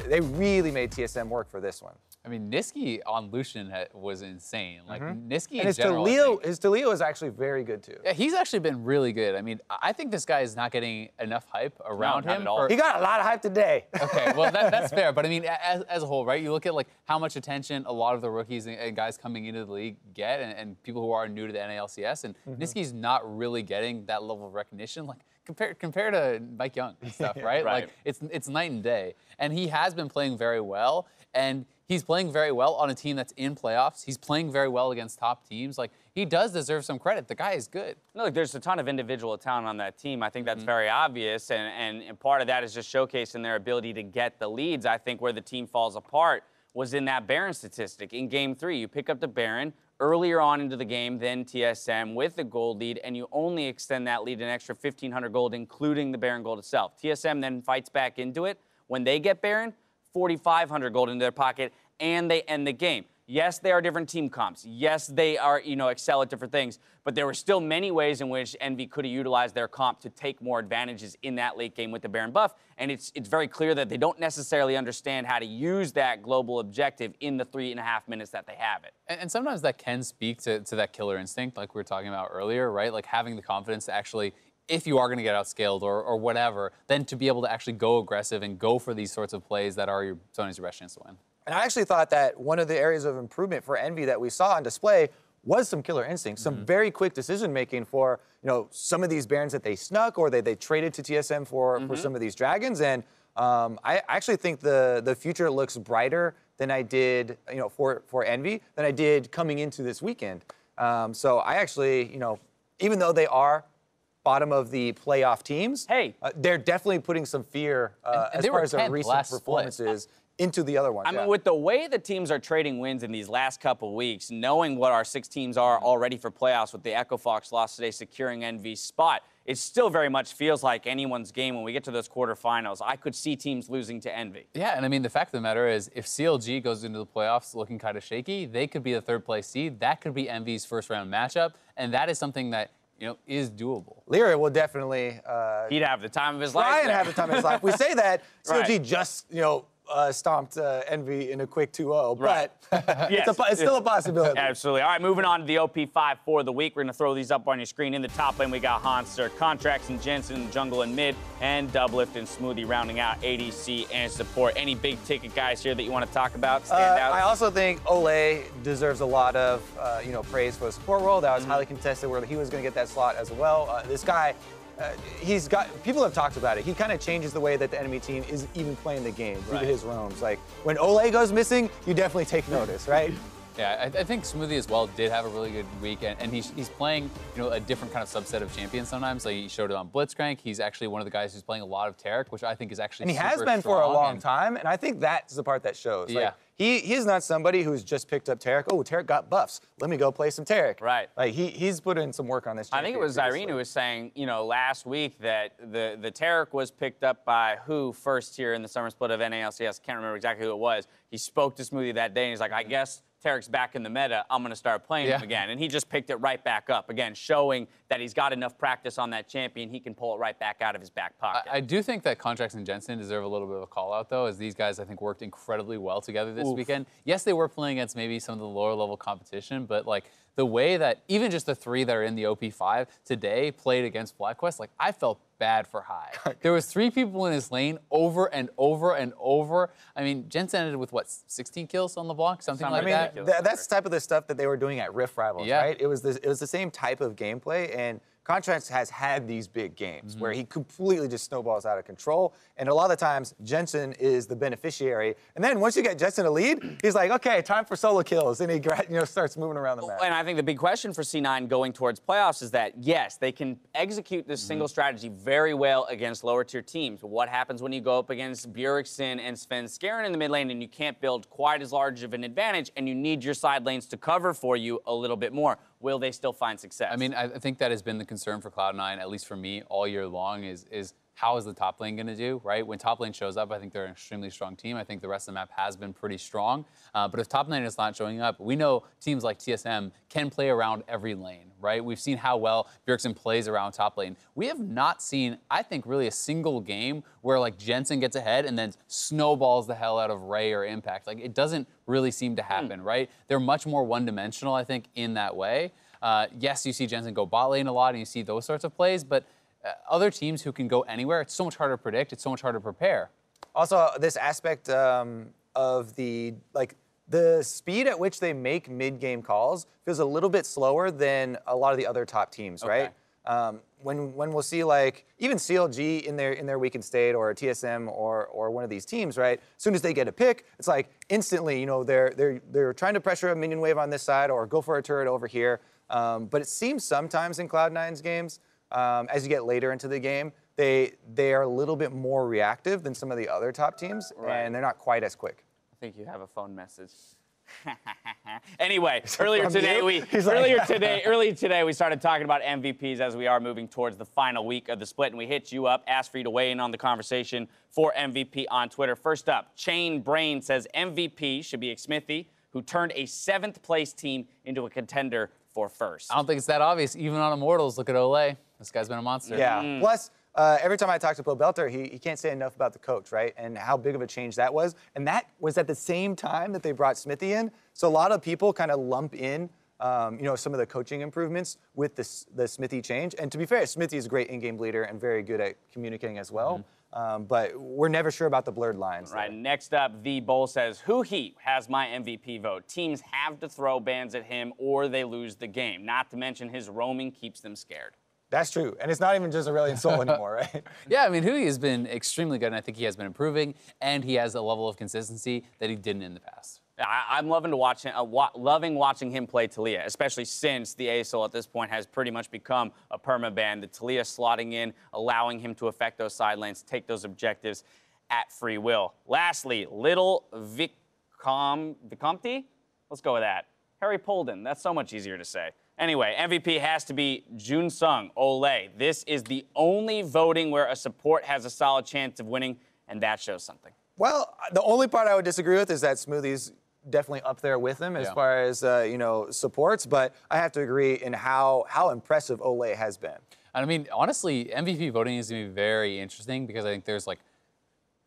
they really made TSM work for this one. I mean, Nisqy on Lucian was insane. Nisqy and in general, his Delio is actually very good too. Yeah, he's actually been really good. I mean, I think this guy is not getting enough hype around him. At all. He got a lot of hype today. Okay, well that's fair. But I mean, as a whole, right? You look at how much attention a lot of the rookies and guys coming into the league get, and people who are new to the NALCS, and Nisqy's not really getting that level of recognition. Compared to Mike Young and stuff, right? Right. It's night and day. And he has been playing very well, and he's playing very well on a team that's in playoffs. He's playing very well against top teams. He does deserve some credit. The guy is good. No, look, there's a ton of individual talent on that team. I think that's very obvious, and part of that is just showcasing their ability to get the leads. I think where the team falls apart was in that Baron statistic. In Game 3, you pick up the Baron earlier on into the game than TSM with the gold lead, and you only extend that lead an extra 1,500 gold, including the Baron gold itself. TSM then fights back into it. When they get Baron, 4,500 gold into their pocket, and they end the game. Yes, they are different team comps. Yes, they are, excel at different things, but there were still many ways in which Envy could have utilized their comp to take more advantages in that late game with the Baron buff, and it's very clear that they don't necessarily understand how to use that global objective in the 3.5 minutes that they have it. And sometimes that can speak to that killer instinct like we were talking about earlier, right? Having the confidence to actually, if you are going to get outscaled or whatever, then to be able to actually go aggressive and go for these sorts of plays that are your best chance to win. And I actually thought that one of the areas of improvement for Envy that we saw on display was some killer instincts, some very quick decision-making for, some of these Barons that they snuck or they traded to TSM for some of these Dragons. And I actually think the future looks brighter than I did, for Envy, than I did coming into this weekend. So I actually, even though they are bottom of the playoff teams, they're definitely putting some fear as far as their recent performances into the other ones. I mean, with the way the teams are trading wins in these last couple weeks, knowing what our 6 teams are already for playoffs with the Echo Fox loss today securing Envy's spot, it still very much feels like anyone's game when we get to those quarterfinals. I could see teams losing to Envy. Yeah, and I mean, the fact of the matter is, if CLG goes into the playoffs looking kind of shaky, they could be the 3rd place seed. That could be Envy's first round matchup, and that is something that, you know, is doable. Lyra will definitely... he'd have the time of his life. Try and there. have the time of his life. We say that, CLG Right. just, you know, stomped Envy in a quick 2-0, Right. but Yes. it's still a possibility. Absolutely. All right, moving on to the OP5 for the week. We're going to throw these up on your screen. In the top lane, we got Hanser, Contracts and Jensen in the jungle and mid, and Doublift and Smoothie rounding out ADC and support. Any big ticket guys here that you want to talk about? Stand out? I also think Ole deserves a lot of, you know, praise for the support role. That was highly contested, where he was going to get that slot as well. This guy, he's got, people have talked about it. He kind of changes the way that the enemy team is even playing the game due to his roams. Like, when Ole goes missing, you definitely take notice, right? Yeah, I think Smoothie as well did have a really good week, and he's playing, you know, a different kind of subset of champions sometimes. Like, he showed it on Blitzcrank. He's actually one of the guys who's playing a lot of Taric, which I think is actually And he has super been for a strong, long and- time, and I think that's the part that shows. Yeah. Like, he's not somebody who's just picked up Taric. Oh, Taric got buffs. Let me go play some Taric. Right. Like, he's put in some work on this. I think it was Irene who was saying, you know, last week that the Taric was picked up by who first here in the summer split of NALCS. Can't remember exactly who it was. He spoke to Smoothie that day, and he's like, I guess Taric's back in the meta. I'm going to start playing him again. And he just picked it right back up, again, showing that he's got enough practice on that champion. He can pull it right back out of his back pocket. I do think that Contracts and Jensen deserve a little bit of a call out, though, as these guys, I think, worked incredibly well together this weekend. Yes, they were playing against maybe some of the lower level competition, but like the way that even just the 3 that are in the OP5 today played against FlyQuest, like I felt bad for High. There was 3 people in his lane over and over and over. I mean, Jensen ended with what, 16 kills on LeBlanc, something like that. That's the type of the stuff that they were doing at Rift Rivals, right? It was the same type of gameplay, and Contracts has had these big games where he completely just snowballs out of control, and a lot of the times Jensen is the beneficiary. And then once you get Jensen a lead, he's like, okay, time for solo kills, and he starts moving around the map. And I think the big question for C9 going towards playoffs is that, yes, they can execute this single strategy very well against lower tier teams. But what happens when you go up against Bjergsen and Svenskeren in the mid lane and you can't build quite as large of an advantage and you need your side lanes to cover for you a little bit more? Will they still find success? I mean, I think that has been the concern for Cloud9, at least for me, all year long, is how is the top lane going to do, right? When top lane shows up, I think they're an extremely strong team. I think the rest of the map has been pretty strong. But if top lane is not showing up, we know teams like TSM can play around every lane, right? We've seen how well Bjergsen plays around top lane. We have not seen, I think, really a single game where like Jensen gets ahead and then snowballs the hell out of Ray or Impact. Like, it doesn't really seem to happen, right? They're much more one-dimensional, I think, in that way. Yes, you see Jensen go bot lane a lot and you see those sorts of plays, but other teams who can go anywhere, it's so much harder to predict, it's so much harder to prepare. Also, this aspect of the speed at which they make mid-game calls feels a little bit slower than a lot of the other top teams, right? When we'll see like even CLG in their weakened state or TSM or one of these teams, right? As soon as they get a pick, it's like instantly, you know, they're trying to pressure a minion wave on this side or go for a turret over here. But it seems sometimes in Cloud9's games, as you get later into the game, they are a little bit more reactive than some of the other top teams, and they're not quite as quick. I think you have a phone message. Anyway, earlier From today you? we earlier today we started talking about MVPs as we are moving towards the final week of the split, and we hit you up, asked for you to weigh in on the conversation for MVP on Twitter. First up, Chain Brain says MVP should be Xmithie, who turned a 7th place team into a contender for first. I don't think it's that obvious. Even on Immortals, look at Ole. This guy's been a monster. Yeah. Plus, every time I talk to Bill Belter, he can't say enough about the coach, right? And how big of a change that was. And that was at the same time that they brought Xmithie in. So a lot of people kind of lump in, you know, some of the coaching improvements with the Xmithie change. And to be fair, Xmithie is a great in-game leader and very good at communicating as well. But we're never sure about the blurred lines. Right, next up, The Bull says, Huhi has my MVP vote. Teams have to throw bans at him or they lose the game. Not to mention his roaming keeps them scared. That's true. And it's not even just Aurelion Sol anymore, right? Yeah, I mean, Huhi has been extremely good, and I think he has been improving, and he has a level of consistency that he didn't in the past. I'm loving to watch him, loving watching him play Taliyah, especially since the ASOL at this point has pretty much become a permaban. The Taliyah slotting in, allowing him to affect those side lanes, take those objectives. at Free Will. Lastly, Little Vicomte? Let's go with that. Harry Polden. That's so much easier to say. Anyway, MVP has to be Junsung Ole. This is the only voting where a support has a solid chance of winning, and that shows something. Well, the only part I would disagree with is that Smoothie's definitely up there with him as far as, supports, but I have to agree in how impressive Ole has been. And I mean, honestly, MVP voting is going to be very interesting because I think there's like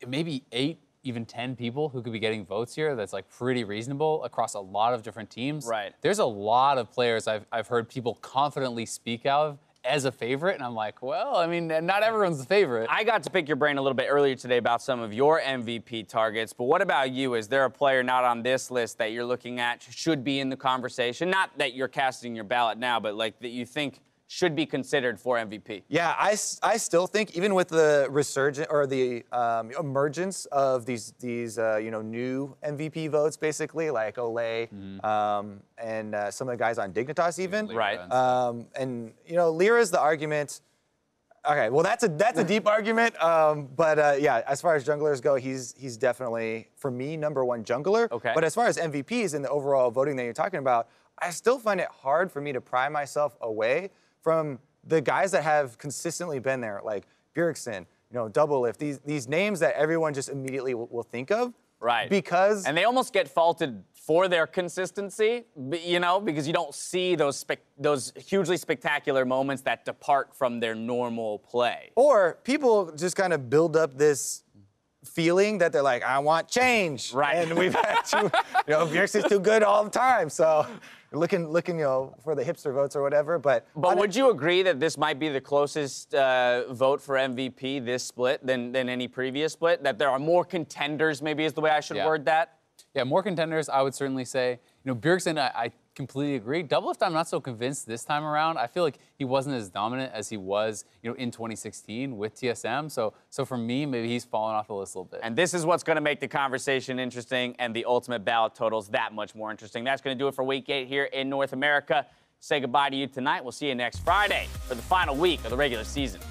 maybe 8, even 10 people who could be getting votes here. That's like pretty reasonable across a lot of different teams. Right. There's a lot of players I've heard people confidently speak of as a favorite, and I'm like, well, I mean, not everyone's the favorite. I got to pick your brain a little bit earlier today about some of your MVP targets, but what about you? Is there a player not on this list that you're looking at should be in the conversation? Not that you're casting your ballot now, but like that you think should be considered for MVP? Yeah, I still think even with the resurgence or the emergence of these new MVP votes, basically like Ole and some of the guys on Dignitas even. Right. And Lyra's the argument. Okay, well that's a deep argument. But yeah, as far as junglers go, he's definitely for me #1 jungler. Okay. But as far as MVPs and the overall voting that you're talking about, I still find it hard for me to pry myself away from the guys that have consistently been there, like Bjergsen, Doublelift, these names that everyone just immediately will think of. Right. Because... And they almost get faulted for their consistency, because you don't see those hugely spectacular moments that depart from their normal play. Or people just kind of build up this feeling that they're like, I want change. Right. And we've had Bjergsen's too good all the time, so... Looking, for the hipster votes or whatever, but would you agree that this might be the closest vote for MVP this split than any previous split? That there are more contenders, maybe is the way I should word that? Yeah, more contenders, I would certainly say. Bjergsen, I completely agree. Doublelift, I'm not so convinced this time around. I feel like he wasn't as dominant as he was, in 2016 with TSM. So for me, maybe he's fallen off the list a little bit. And this is what's going to make the conversation interesting and the ultimate ballot totals that much more interesting. That's going to do it for Week 8 here in North America. Say goodbye to you tonight. We'll see you next Friday for the final week of the regular season.